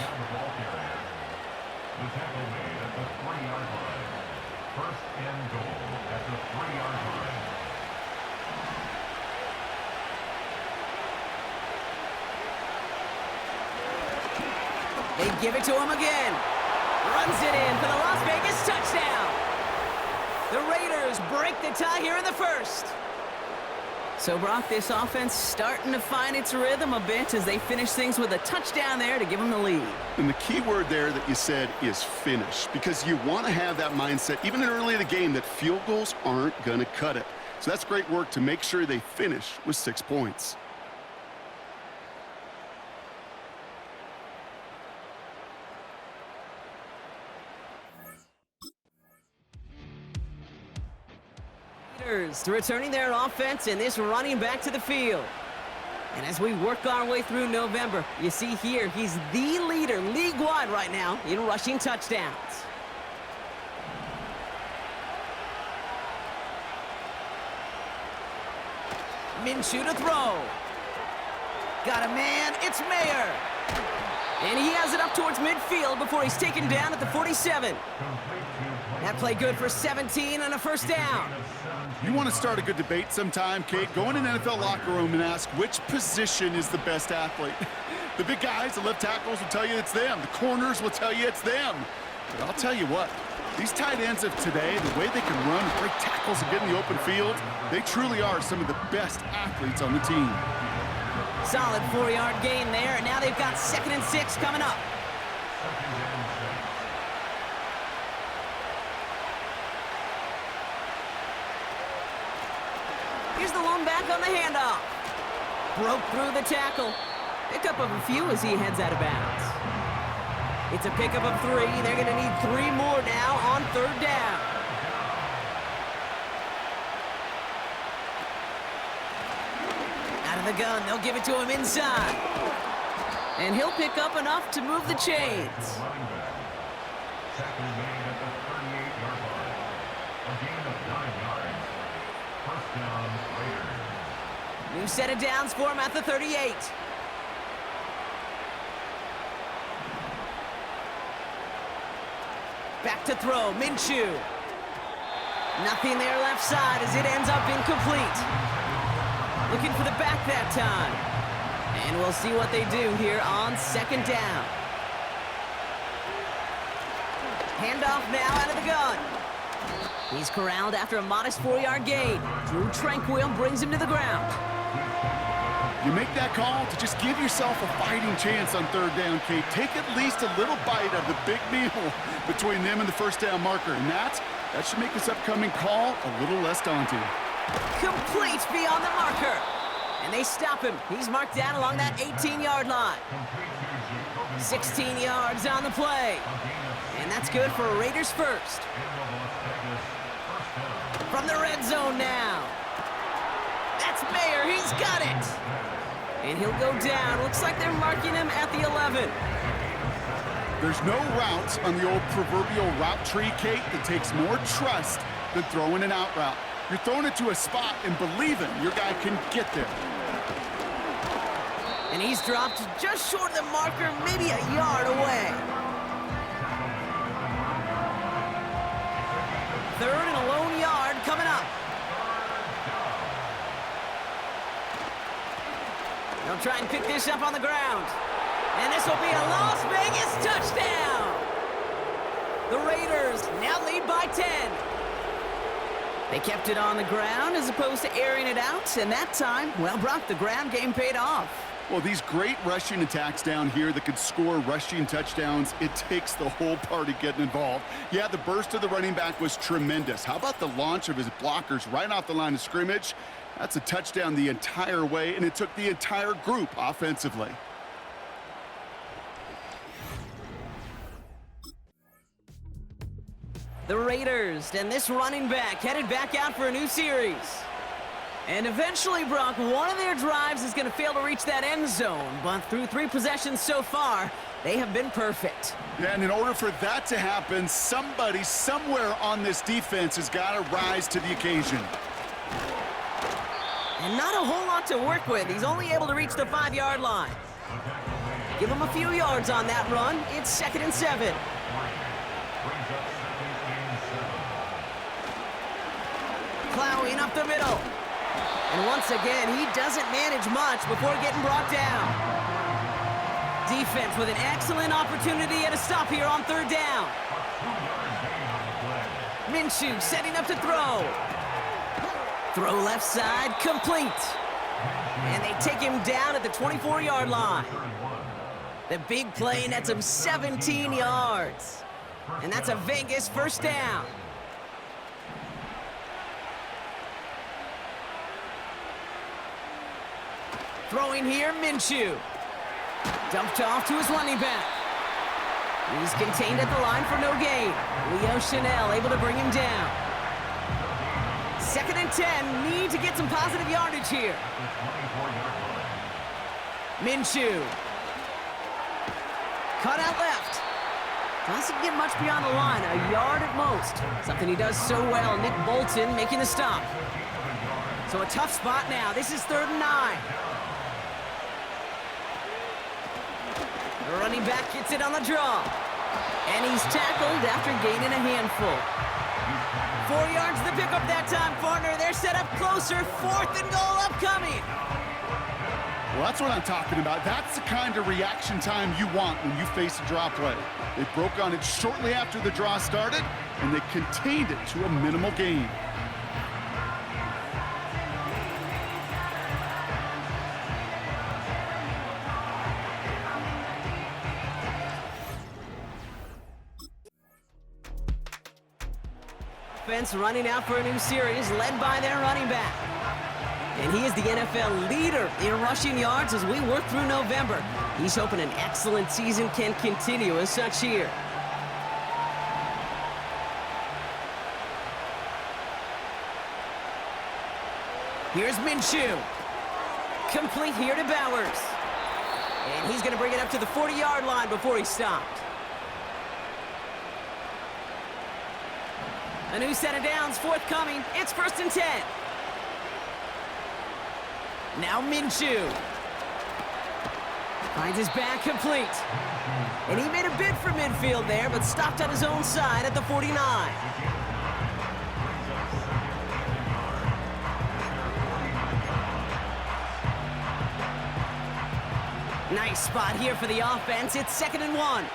tackle made at the 3-yard line. First and goal at the 3-yard line. They give it to him again. Runs it in for the Las Vegas touchdown. The Raiders break the tie here in the 1st. So, Brock, this offense starting to find its rhythm a bit as they finish things with a touchdown there to give them the lead. And the key word there that you said is finish, because you want to have that mindset, even early in the game, that field goals aren't going to cut it. So that's great work to make sure they finish with 6 points. Returning their offense and this running back to the field. And as we work our way through November, you see here, he's the leader league-wide right now in rushing touchdowns. Minshew to throw. Got a man, it's Mayer. And he has it up towards midfield before he's taken down at the 47. That play good for 17 and a first down. You want to start a good debate sometime, Kate? Go in an NFL locker room and ask which position is the best athlete. The big guys, the left tackles will tell you it's them. The corners will tell you it's them. But I'll tell you what, these tight ends of today, the way they can run, break tackles and get in the open field, they truly are some of the best athletes on the team. Solid 4-yard gain there, and now they've got 2nd and 6 coming up. Here's the lone back on the handoff. Broke through the tackle. Pickup of a few as he heads out of bounds. It's a pickup of 3. They're going to need 3 more now on 3rd down. Out of the gun, they'll give it to him inside. And he'll pick up enough to move the chains. Tackle made at the 38-yard line. A gain of 9 yards. First down, Raiders. New set of downs for him at the 38. Back to throw, Minshew. Nothing there left side as it ends up incomplete. Looking for the back that time. And we'll see what they do here on 2nd down. Handoff now out of the gun. He's corralled after a modest 4-yard gain. Drew Tranquil brings him to the ground. You make that call to just give yourself a fighting chance on 3rd down, Kate. Take at least a little bite of the big meal between them and the first down marker. And that should make this upcoming call a little less daunting. Complete beyond the marker. And they stop him. He's marked down along that 18-yard line. 16 yards on the play. And that's good for Raiders first. From the red zone now. That's player. He's got it. And he'll go down. Looks like they're marking him at the 11. There's no route on the old proverbial route tree, Kate, that takes more trust than throwing an out route. You're throwing it to a spot and believing your guy can get there. And he's dropped just short of the marker, maybe a yard away. 3rd and a lone yard coming up. They'll try and pick this up on the ground. And this will be a Las Vegas touchdown. The Raiders now lead by 10. They kept it on the ground as opposed to airing it out. And that time, well, Brock, the ground game paid off. Well, these great rushing attacks down here that could score rushing touchdowns, it takes the whole party getting involved. Yeah, the burst of the running back was tremendous. How about the launch of his blockers right off the line of scrimmage? That's a touchdown the entire way, and it took the entire group offensively. The Raiders and this running back headed back out for a new series. And eventually, Brock, one of their drives is going to fail to reach that end zone. But through 3 possessions so far, they have been perfect. Yeah, and in order for that to happen, somebody somewhere on this defense has got to rise to the occasion. And not a whole lot to work with. He's only able to reach the 5-yard line. Give him a few yards on that run. It's 2nd and 7. Plowing up the middle. And once again, he doesn't manage much before getting brought down. Defense with an excellent opportunity at a stop here on 3rd down. Minshew setting up to throw. Throw left side, complete. And they take him down at the 24-yard line. The big play nets him 17 yards. And that's a Vegas 1st down. Throwing here, Minshew. Dumped off to his running back. He's contained at the line for no gain. Leo Chanel able to bring him down. 2nd and 10, need to get some positive yardage here. Minshew. Cut out left. Doesn't get much beyond the line, a yard at most. Something he does so well. Nick Bolton making the stop. So a tough spot now. This is 3rd and 9. The running back gets it on the draw. And he's tackled after gaining a handful. 4 yards to pick up that time, partner. They're set up closer. 4th and goal upcoming. Well, that's what I'm talking about. That's the kind of reaction time you want when you face a draw play. They broke on it shortly after the draw started, and they contained it to a minimal gain. Offense running out for a new series, led by their running back. And he is the NFL leader in rushing yards as we work through November. He's hoping an excellent season can continue as such here. Here's Minshew. Complete here to Bowers. And he's going to bring it up to the 40-yard line before he stopped. A new set of downs forthcoming. It's 1st and 10. Now Minshew. Finds his back complete. And he made a bid for midfield there, but stopped on his own side at the 49. Nice spot here for the offense. It's 2nd and 1.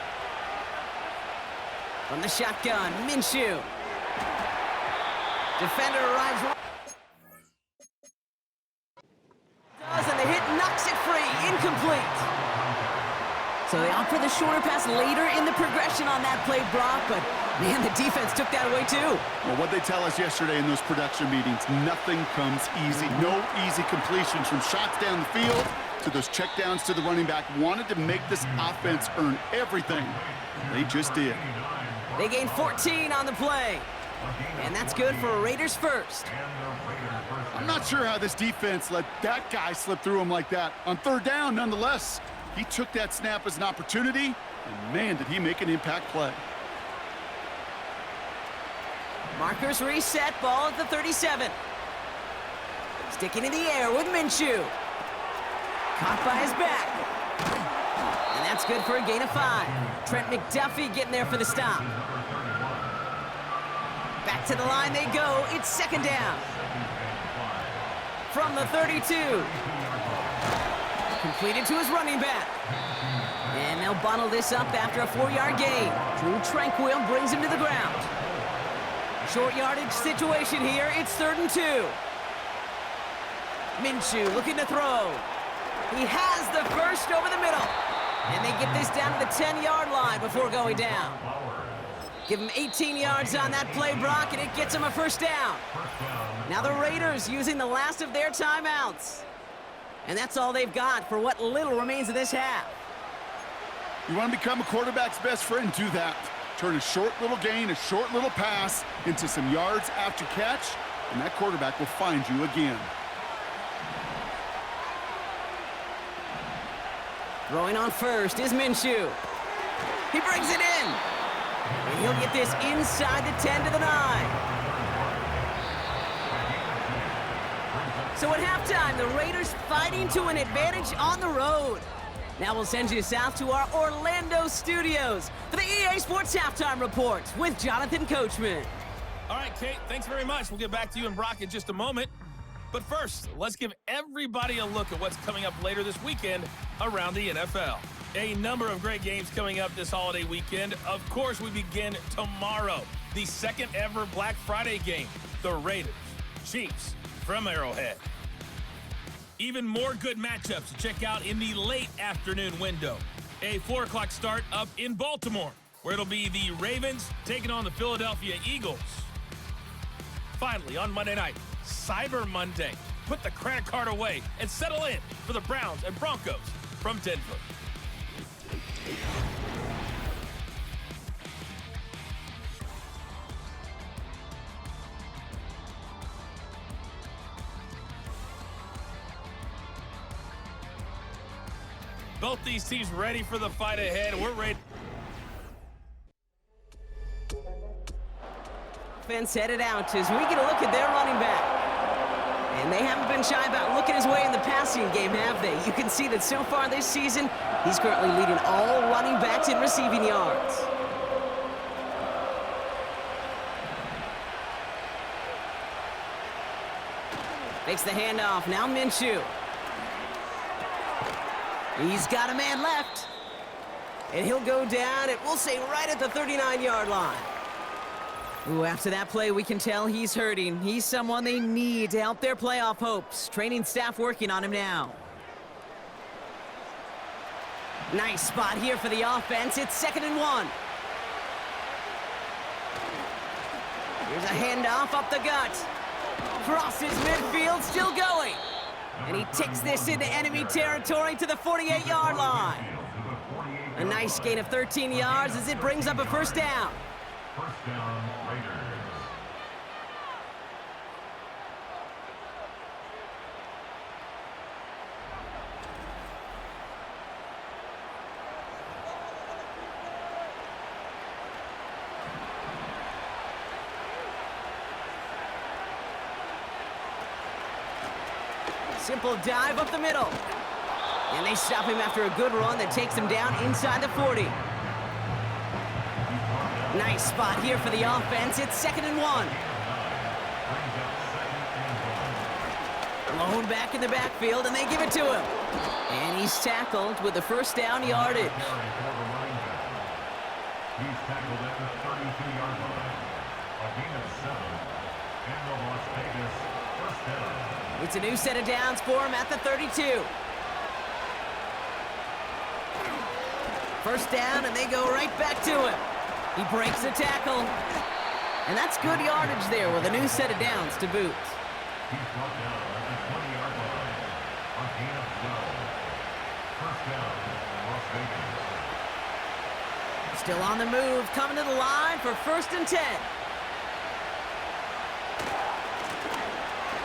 From the shotgun, Minshew. Defender arrives. And the hit knocks it free. Incomplete. So they opt for the shorter pass later in the progression on that play, Brock. But, man, the defense took that away, too. Well, what they tell us yesterday in those production meetings, nothing comes easy. No easy completions from shots down the field to those checkdowns to the running back. Wanted to make this offense earn everything. They just did. They gained 14 on the play. And that's good for a Raiders first. I'm not sure how this defense let that guy slip through him like that. On third down, nonetheless, he took that snap as an opportunity, and man, did he make an impact play. Markers reset, ball at the 37. Sticking in the air with Minshew. Caught by his back. And that's good for a gain of 5. Trent McDuffie getting there for the stop. Back to the line they go. It's second down. From the 32. Completed to his running back. And they'll bottle this up after a 4-yard gain. Drew Tranquil brings him to the ground. Short yardage situation here. It's 3rd and 2. Minshew looking to throw. He has the first over the middle. And they get this down to the 10-yard line before going down. Give him 18 yards on that play, Brock, and it gets him a first down. Now the Raiders using the last of their timeouts. And that's all they've got for what little remains of this half. You want to become a quarterback's best friend, do that. Turn a short little gain, a short little pass into some yards after catch, and that quarterback will find you again. Throwing on first is Minshew. He brings it in. And he'll get this inside the 10 to the 9. So at halftime, the Raiders fighting to an advantage on the road. Now we'll send you south to our Orlando studios for the EA Sports Halftime Report with Jonathan Coachman. All right, Kate, thanks very much. We'll get back to you and Brock in just a moment. But first, let's give everybody a look at what's coming up later this weekend around the NFL. A number of great games coming up this holiday weekend. Of course, we begin tomorrow. The second ever Black Friday game. The Raiders, Chiefs from Arrowhead. Even more good matchups to check out in the late afternoon window. A 4 o'clock start up in Baltimore, where it'll be the Ravens taking on the Philadelphia Eagles. Finally, on Monday night, Cyber Monday. Put the credit card away and settle in for the Browns and Broncos from Denver. Both these teams ready for the fight ahead. We're ready. Offense headed out as we get a look at their running back. And they haven't been shy about looking his way in the passing game, have they? You can see that so far this season, he's currently leading all running backs in receiving yards. Makes the handoff. Now Minshew. He's got a man left. And he'll go down, and we'll say right at the 39-yard line. Ooh, after that play, we can tell he's hurting. He's someone they need to help their playoff hopes. Training staff working on him now. Nice spot here for the offense. It's 2nd and 1. Here's a handoff up the gut. Crosses midfield, still going. And he takes this into enemy territory to the 48-yard line. A nice gain of 13 yards as it brings up a first down. First down, Raiders. Simple dive up the middle. And they stop him after a good run that takes him down inside the 40. Nice spot here for the offense. It's 2nd and 1. Blown back in the backfield, and they give it to him. And he's tackled with the first down yardage. He's tackled at the 32-yard line. A gain of 7. And the Las Vegas first down. It's a new set of downs for him at the 32. First down, and they go right back to him. He breaks the tackle. And that's good yardage there with a new set of downs to boot. He's brought down at the 20-yard line. A gain of 12. First down, Las Vegas. Still on the move, coming to the line for 1st and 10.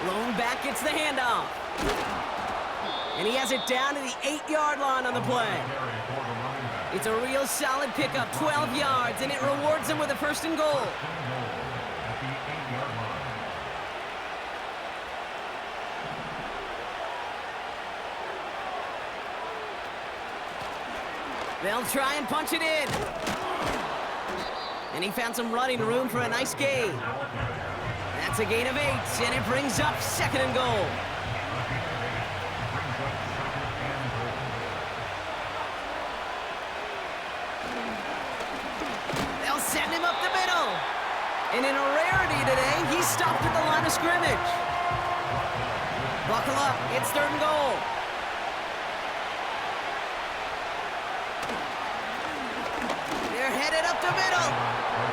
Lone back gets the handoff. And he has it down to the 8-yard line on the play. It's a real solid pickup, 12 yards, and it rewards him with a 1st and goal. They'll try and punch it in. And he found some running room for a nice gain. That's a gain of 8, and it brings up 2nd and goal. They'll send him up the middle. And in a rarity today, he's stopped at the line of scrimmage. Buckle up, it's 3rd and goal. They're headed up the middle.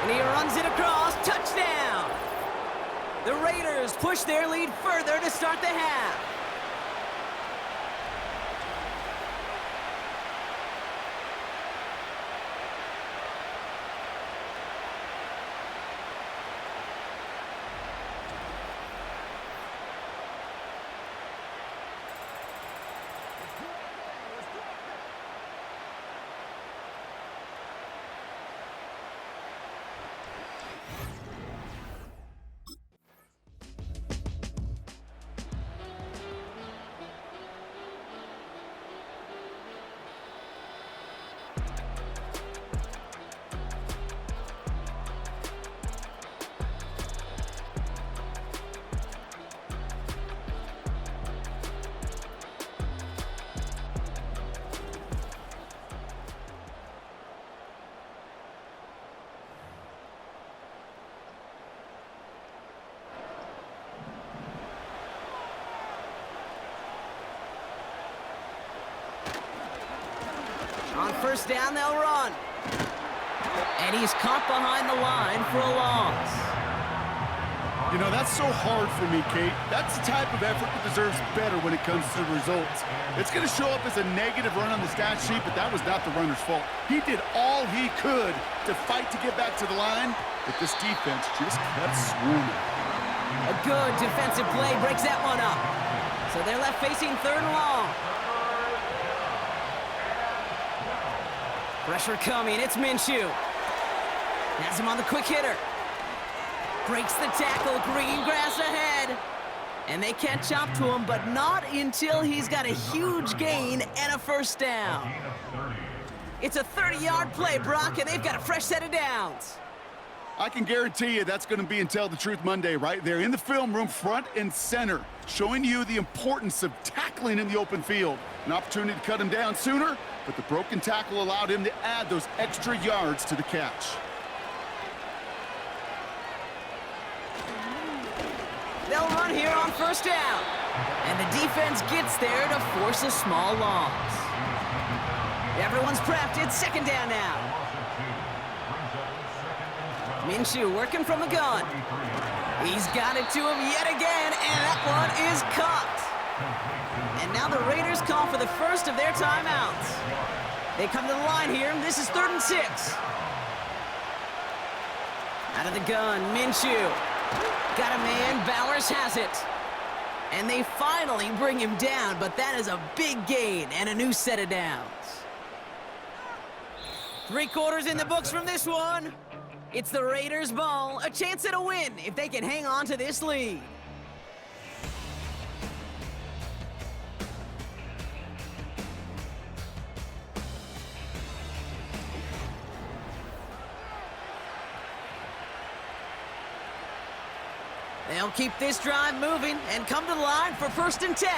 And he runs it across, touchdown. The Raiders push their lead further to start the half. On 1st down, they'll run. And he's caught behind the line for a loss. You know, that's so hard for me, Kate. That's the type of effort that deserves better when it comes to the results. It's going to show up as a negative run on the stat sheet, but that was not the runner's fault. He did all he could to fight to get back to the line, but this defense just kept swarming. A good defensive play breaks that one up. So they're left facing 3rd and long. Pressure coming, it's Minshew. Has him on the quick hitter. Breaks the tackle, green grass ahead. And they catch up to him, but not until he's got a huge gain and a 1st down. It's a 30-yard play, Brock, and they've got a fresh set of downs. I can guarantee you that's going to be in Tell the Truth Monday right there in the film room, front and center, showing you the importance of tackling in the open field. An opportunity to cut him down sooner, but the broken tackle allowed him to add those extra yards to the catch. They'll run here on 1st down. And the defense gets there to force a small loss. Everyone's prepped. It's 2nd down now. Minshew working from the gun. He's got it to him yet again, and that one is caught. And now the Raiders call for the first of their timeouts. They come to the line here. This is 3rd and 6. Out of the gun, Minshew. Got a man, Bowers has it. And they finally bring him down, but that is a big gain and a new set of downs. 3 quarters in the books from this one. It's the Raiders' ball, a chance at a win if they can hang on to this lead. They'll keep this drive moving and come to the line for 1st and 10.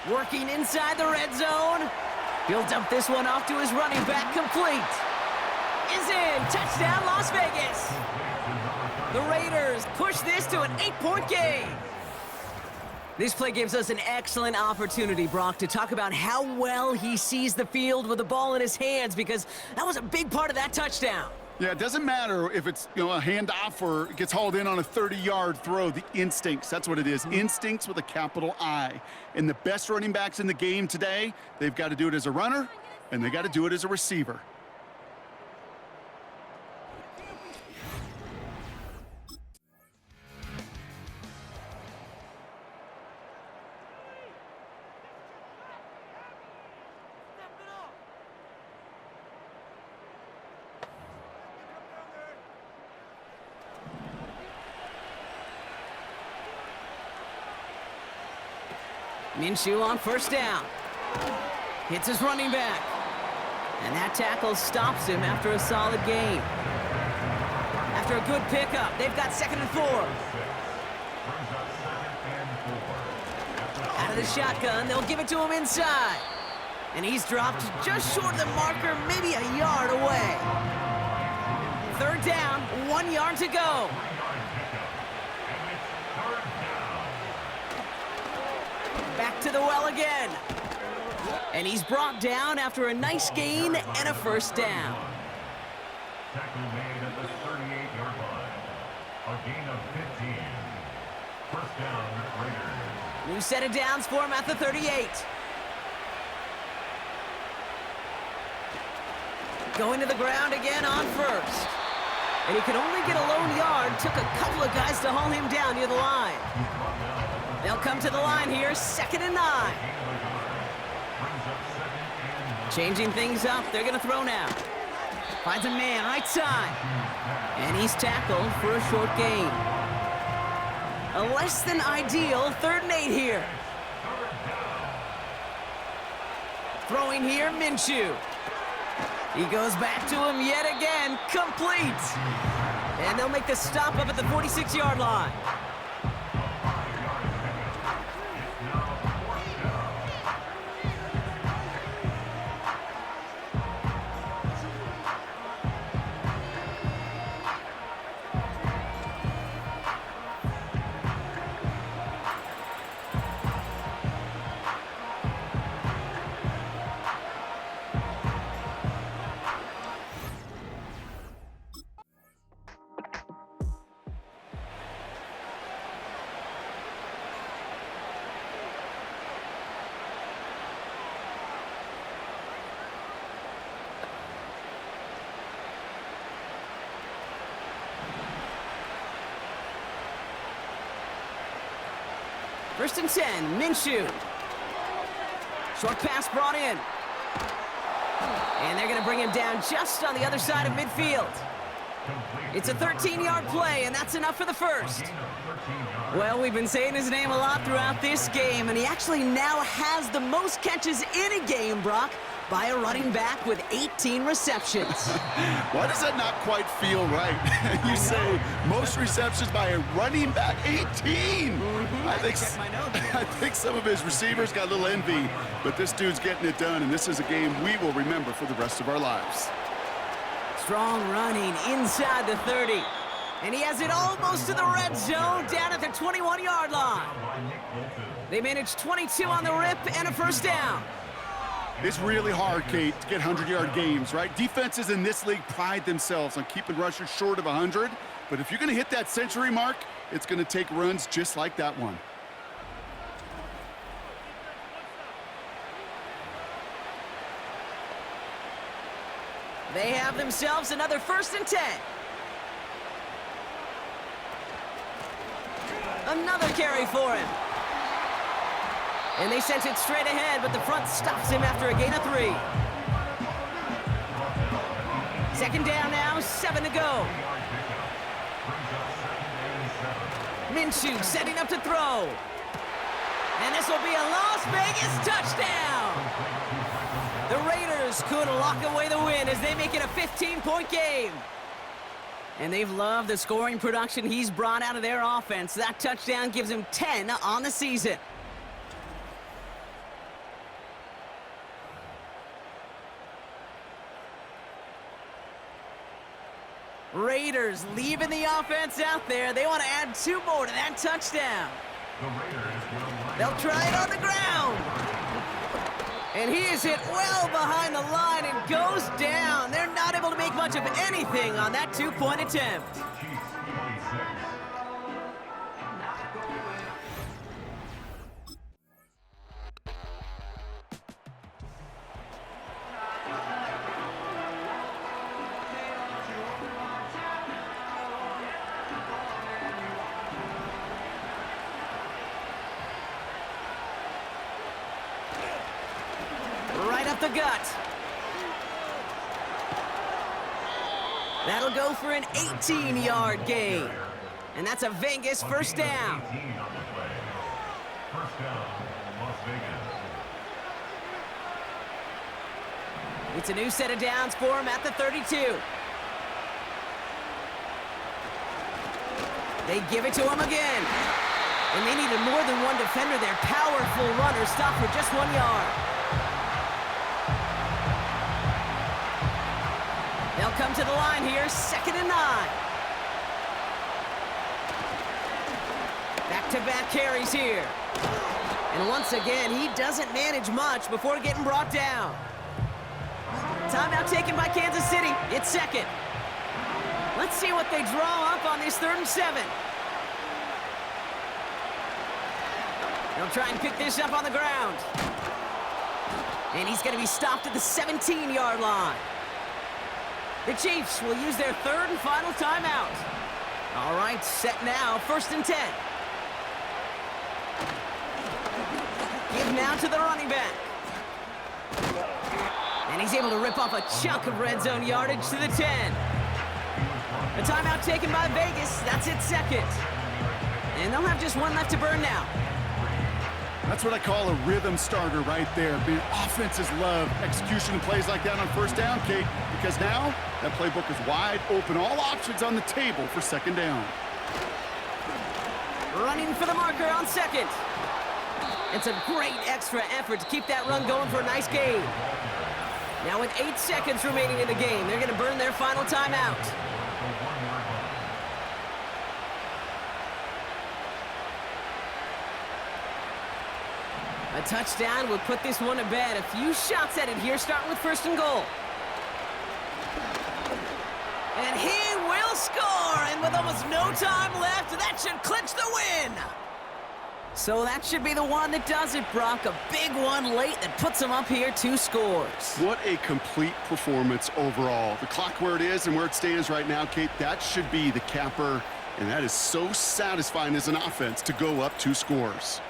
Working inside the red zone. He'll dump this one off to his running back, complete. Is in. Touchdown, Las Vegas. The Raiders push this to an 8-point game. This play gives us an excellent opportunity, Brock, to talk about how well he sees the field with the ball in his hands, because that was a big part of that touchdown. Yeah, it doesn't matter if it's, a handoff or gets hauled in on a 30-yard throw. The instincts, that's what it is. Instincts with a capital I. And the best running backs in the game today, they've got to do it as a runner, and they got to do it as a receiver. Minshew on first down. Hits his running back. And that tackle stops him after a solid gain. After a good pickup, they've got 2nd and 4. Out of the shotgun, they'll give it to him inside. And he's dropped just short of the marker, maybe a yard away. 3rd down, 1 yard to go. Back to the well again. And he's brought down after a nice gain and a first down. Tackle made at the 38-yard line. A gain of 15. First down, Raiders. New set of downs for him at the 38. Going to the ground again on first. And he could only get a lone yard. Took a couple of guys to haul him down near the line. They'll come to the line here, 2nd and 9. Changing things up, they're gonna throw now. Finds a man, right side. And he's tackled for a short gain. A less than ideal 3rd and 8 here. Throwing here, Minshew. He goes back to him yet again, complete. And they'll make the stop up at the 46-yard line. First and 10, Minshew. Short pass brought in. And they're going to bring him down just on the other side of midfield. It's a 13-yard play, and that's enough for the first. Well, we've been saying his name a lot throughout this game, and he actually now has the most catches in a game, Brock, by a running back with 18 receptions. Why does that not quite feel right? You say most receptions by a running back, 18. I think some of his receivers got a little envy, but this dude's getting it done, and this is a game we will remember for the rest of our lives. Strong running inside the 30. And he has it almost to the red zone, down at the 21-yard line. They managed 22 on the rip and a first down. It's really hard, Kate, to get 100-yard games, right? Defenses in this league pride themselves on keeping rushers short of 100. But if you're going to hit that century mark, it's going to take runs just like that one. They have themselves another first and 10. Another carry for him. And they sent it straight ahead, but the front stops him after a gain of 3. Second down now, 7 to go. Minshew setting up to throw. And this will be a Las Vegas touchdown. The Raiders could lock away the win as they make it a 15-point game. And they've loved the scoring production he's brought out of their offense. That touchdown gives him 10 on the season. Raiders leaving the offense out there. They want to add 2 more to that touchdown. They'll try it on the ground. And he is hit well behind the line and goes down. They're not able to make much of anything on that 2-point attempt. Right up the gut. That'll go for an 18-yard gain. And that's a Vegas first down. First down, Las It's a new set of downs for him at the 32. They give it to him again. And they needed more than one defender. Their powerful runner stopped with just 1 yard. They'll come to the line here, 2nd and 9. Back-to-back carries here. And once again, he doesn't manage much before getting brought down. Timeout taken by Kansas City. It's 2nd. Let's see what they draw up on this 3rd and 7. They'll try and pick this up on the ground. And he's going to be stopped at the 17-yard line. The Chiefs will use their 3rd and final timeout. All right, set now, 1st and 10. Give now to the running back. And he's able to rip off a chunk of red zone yardage to the 10. A timeout taken by Vegas. That's its 2nd. And they'll have just one left to burn now. That's what I call a rhythm starter right there. The offenses love execution and plays like that on 1st down, Kate, because now that playbook is wide open. All options on the table for 2nd down. Running for the marker on 2nd. It's a great extra effort to keep that run going for a nice gain. Now with 8 seconds remaining in the game, they're going to burn their final timeout. A touchdown will put this one to bed. A few shots at it here, starting with 1st and goal. And he will score, and with almost no time left, that should clinch the win. So that should be the one that does it, Brock. A big one late that puts him up here, 2 scores. What a complete performance overall. The clock where it is and where it stands right now, Kate, that should be the capper, and that is so satisfying as an offense to go up 2 scores.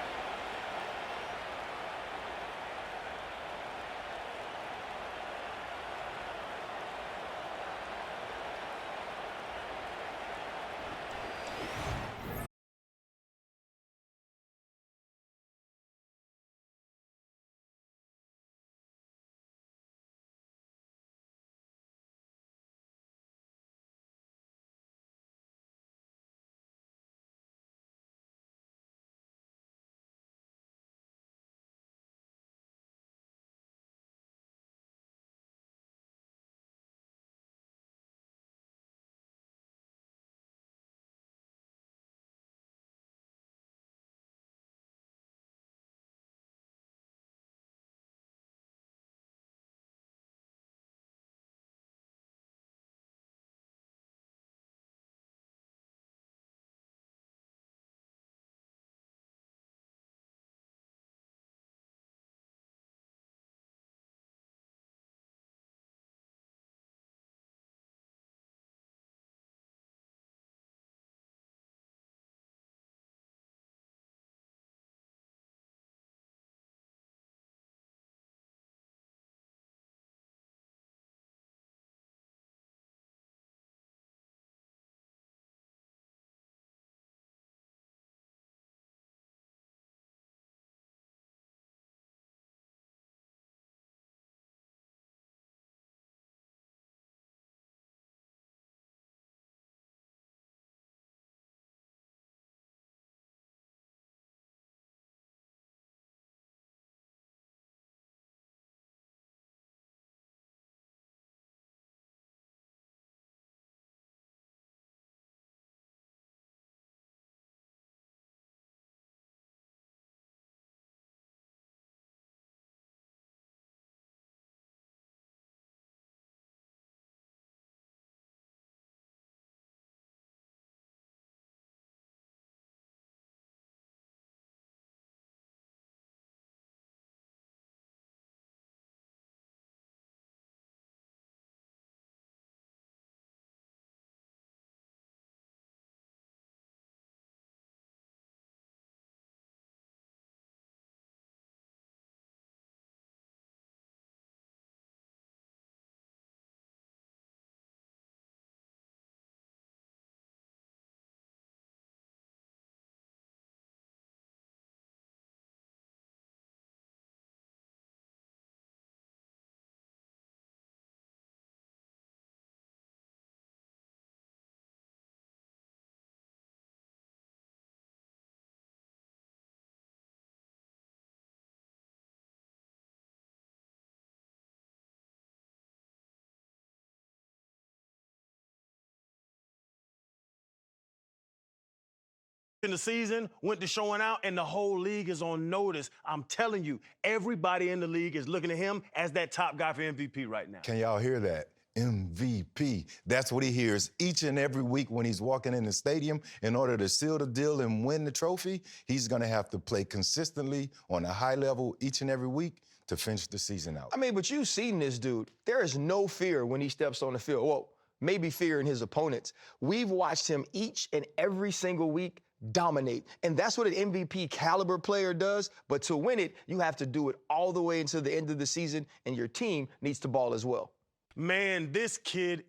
in the season, went to showing out, and the whole league is on notice. I'm telling you, everybody in the league is looking at him as that top guy for MVP right now. Can y'all hear that? MVP. That's what he hears each and every week when he's walking in the stadium. In order to seal the deal and win the trophy, he's going to have to play consistently on a high level each and every week to finish the season out. I mean, but you've seen this dude. There is no fear when he steps on the field. Well, maybe fear in his opponents. We've watched him each and every single week dominate. And that's what an MVP caliber player does. But to win it, you have to do it all the way until the end of the season, and your team needs to ball as well. Man, this kid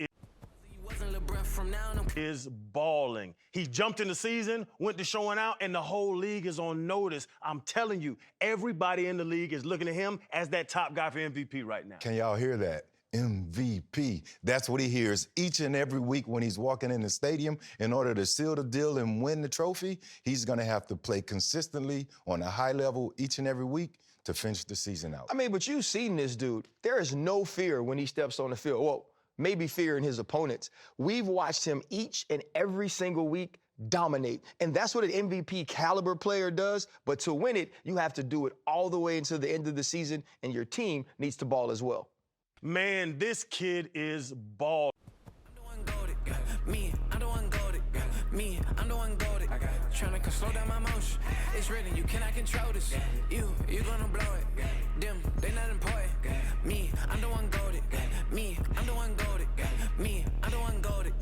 is balling. He jumped in the season, went to showing out, and the whole league is on notice. I'm telling you, everybody in the league is looking at him as that top guy for MVP right now. Can y'all hear that? MVP. That's what he hears each and every week when he's walking in the stadium. In order to seal the deal and win the trophy, he's going to have to play consistently on a high level each and every week to finish the season out. I mean, but you've seen this dude. There is no fear when he steps on the field. Well, maybe fear in his opponents. We've watched him each and every single week dominate. And that's what an MVP caliber player does. But to win it, you have to do it all the way until the end of the season, and your team needs to ball as well. Man, this kid is balling. Me, I'm the one goated. Me, I'm the one goated. Tryna slow down my motion. It's written, you cannot control this. You gonna blow it. Them, they not important. Me, I'm the one goated. Me, I'm the one goated. Me, I'm the one goated.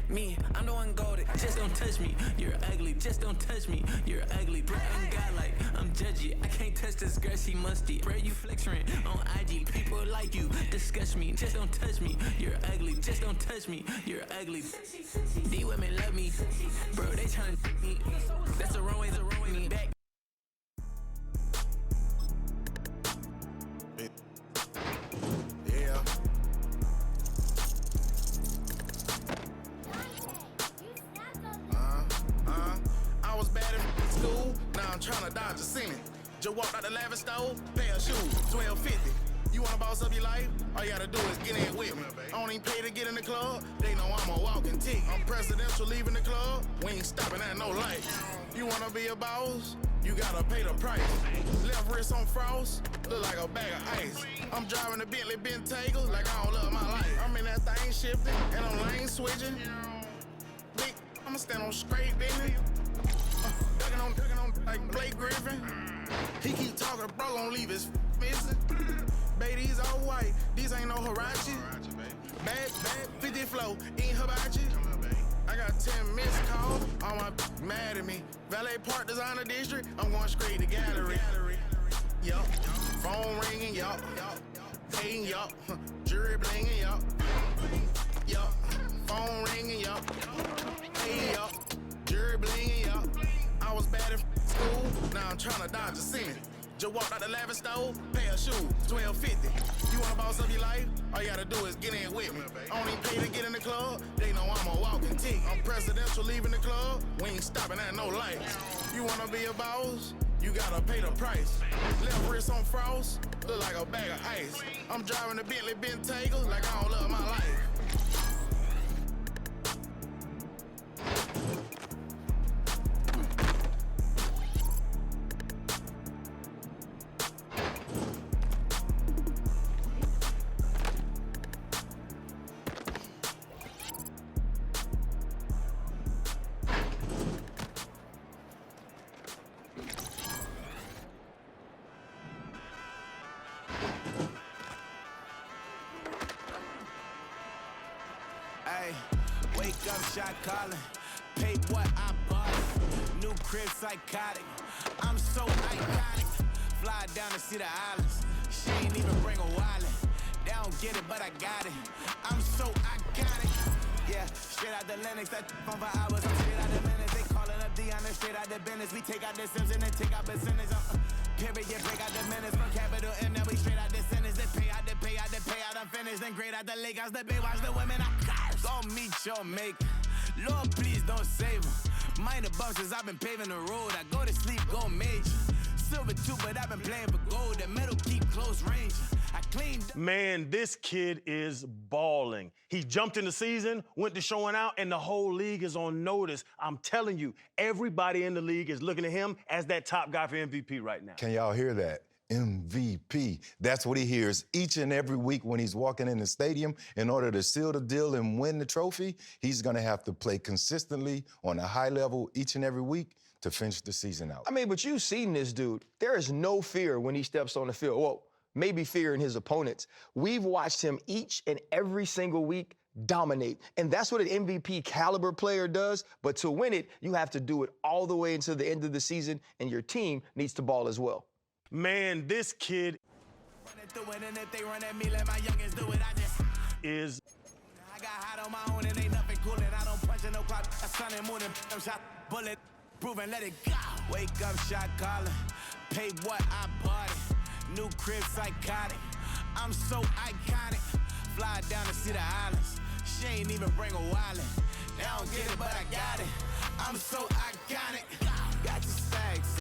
Me, I'm the one goated. Just don't touch me, you're ugly. Just don't touch me, you're ugly. Bro, I'm godlike, I'm judgy. I can't touch this girl, she musty. Bro, you flexing on IG. People like you disgust me. Just don't touch me, you're ugly. Just don't touch me, you're ugly. These women love me, bro. They tryna me. That's the wrong way. Me back. Yeah. I was bad in school. Now I'm tryna dodge a sinning. Just walked out the lavish stove, pair of shoes, $12.50. You wanna boss up your life? All you gotta do is get in with me. I don't even pay to get in the club. They know I'm a walking tick. I'm presidential leaving the club. We ain't stopping at no light. You wanna be a boss? You gotta pay the price. Left wrist on frost, look like a bag of ice. I'm driving a Bentley Bentayga like I don't love my life. I'm in that thing shifting and I'm lane switching. Big, I'ma stand on straight business. Ducking on like Blake Griffin. He keep talking, bro, gon' leave his missing. Baby, these all white, these ain't no Hirachi. Bad, 50 flow, ain't hibachi. I got 10 missed calls, all my mad at me. Valet Park Designer District, I'm going straight to gallery. Yup, phone ringing, yup. Hating, yup. Jury blinging, yup. Yup, phone ringing, yup. Hey, yup. Jury blinging, yup. I was bad in school, now I'm tryna dodge a sinning. Just walked out the lavish stove, pair of shoes, $12.50. You wanna boss up your life? All you gotta do is get in with me. I don't even pay to get in the club. They know I'm a walking tick. I'm presidential leaving the club. We ain't stopping at no light. You wanna be a boss? You gotta pay the price. Left wrist on frost, look like a bag of ice. I'm driving a Bentley Bentayga like I don't love my life. Ay, wake up, shot calling. Pay what I bought. New crib psychotic. I'm so iconic. Fly down to see the islands. She ain't even bring a wallet. They don't get it, but I got it. I'm so iconic. Yeah, straight out the Lennox. That phone for hours. I'm straight out the minutes. They calling up Deanna, straight out the business. We take out the Sims and then take out percentage. Period, break out the minutes from capital M. Now we straight out the sentence. They pay out, they pay out, they pay out. I'm finished. Then grade out the Lakers. The big watch the women. I go meet your maker. Lord, please don't save them. Minor bumps as I've been paving the road. I go to sleep, go major. Silver too, but I've been playing for gold. The metal keep close range. I cleaned. Man, this kid is balling. He jumped in the season, went to showing out, and the whole league is on notice. I'm telling you, everybody in the league is looking at him as that top guy for MVP right now. Can y'all hear that? MVP. That's what he hears each and every week when he's walking in the stadium. In order to seal the deal and win the trophy, he's going to have to play consistently on a high level each and every week to finish the season out. I mean, but you've seen this dude. There is no fear when he steps on the field. Well, maybe fear in his opponents. We've watched him each and every single week dominate. And that's what an MVP caliber player does. But to win it, you have to do it all the way until the end of the season, and your team needs to ball as well. Man, this kid is. I got hot on my own and ain't nothing cool, and I don't punch in no clock. A sun and moon and shot bullet, prove and let it go. Wake up, shot calling, pay what I bought it. New crib psychotic, I'm so iconic. Fly down to see the islands, she ain't even bring a wallet. They don't get it, but I got it. I'm so iconic. Got you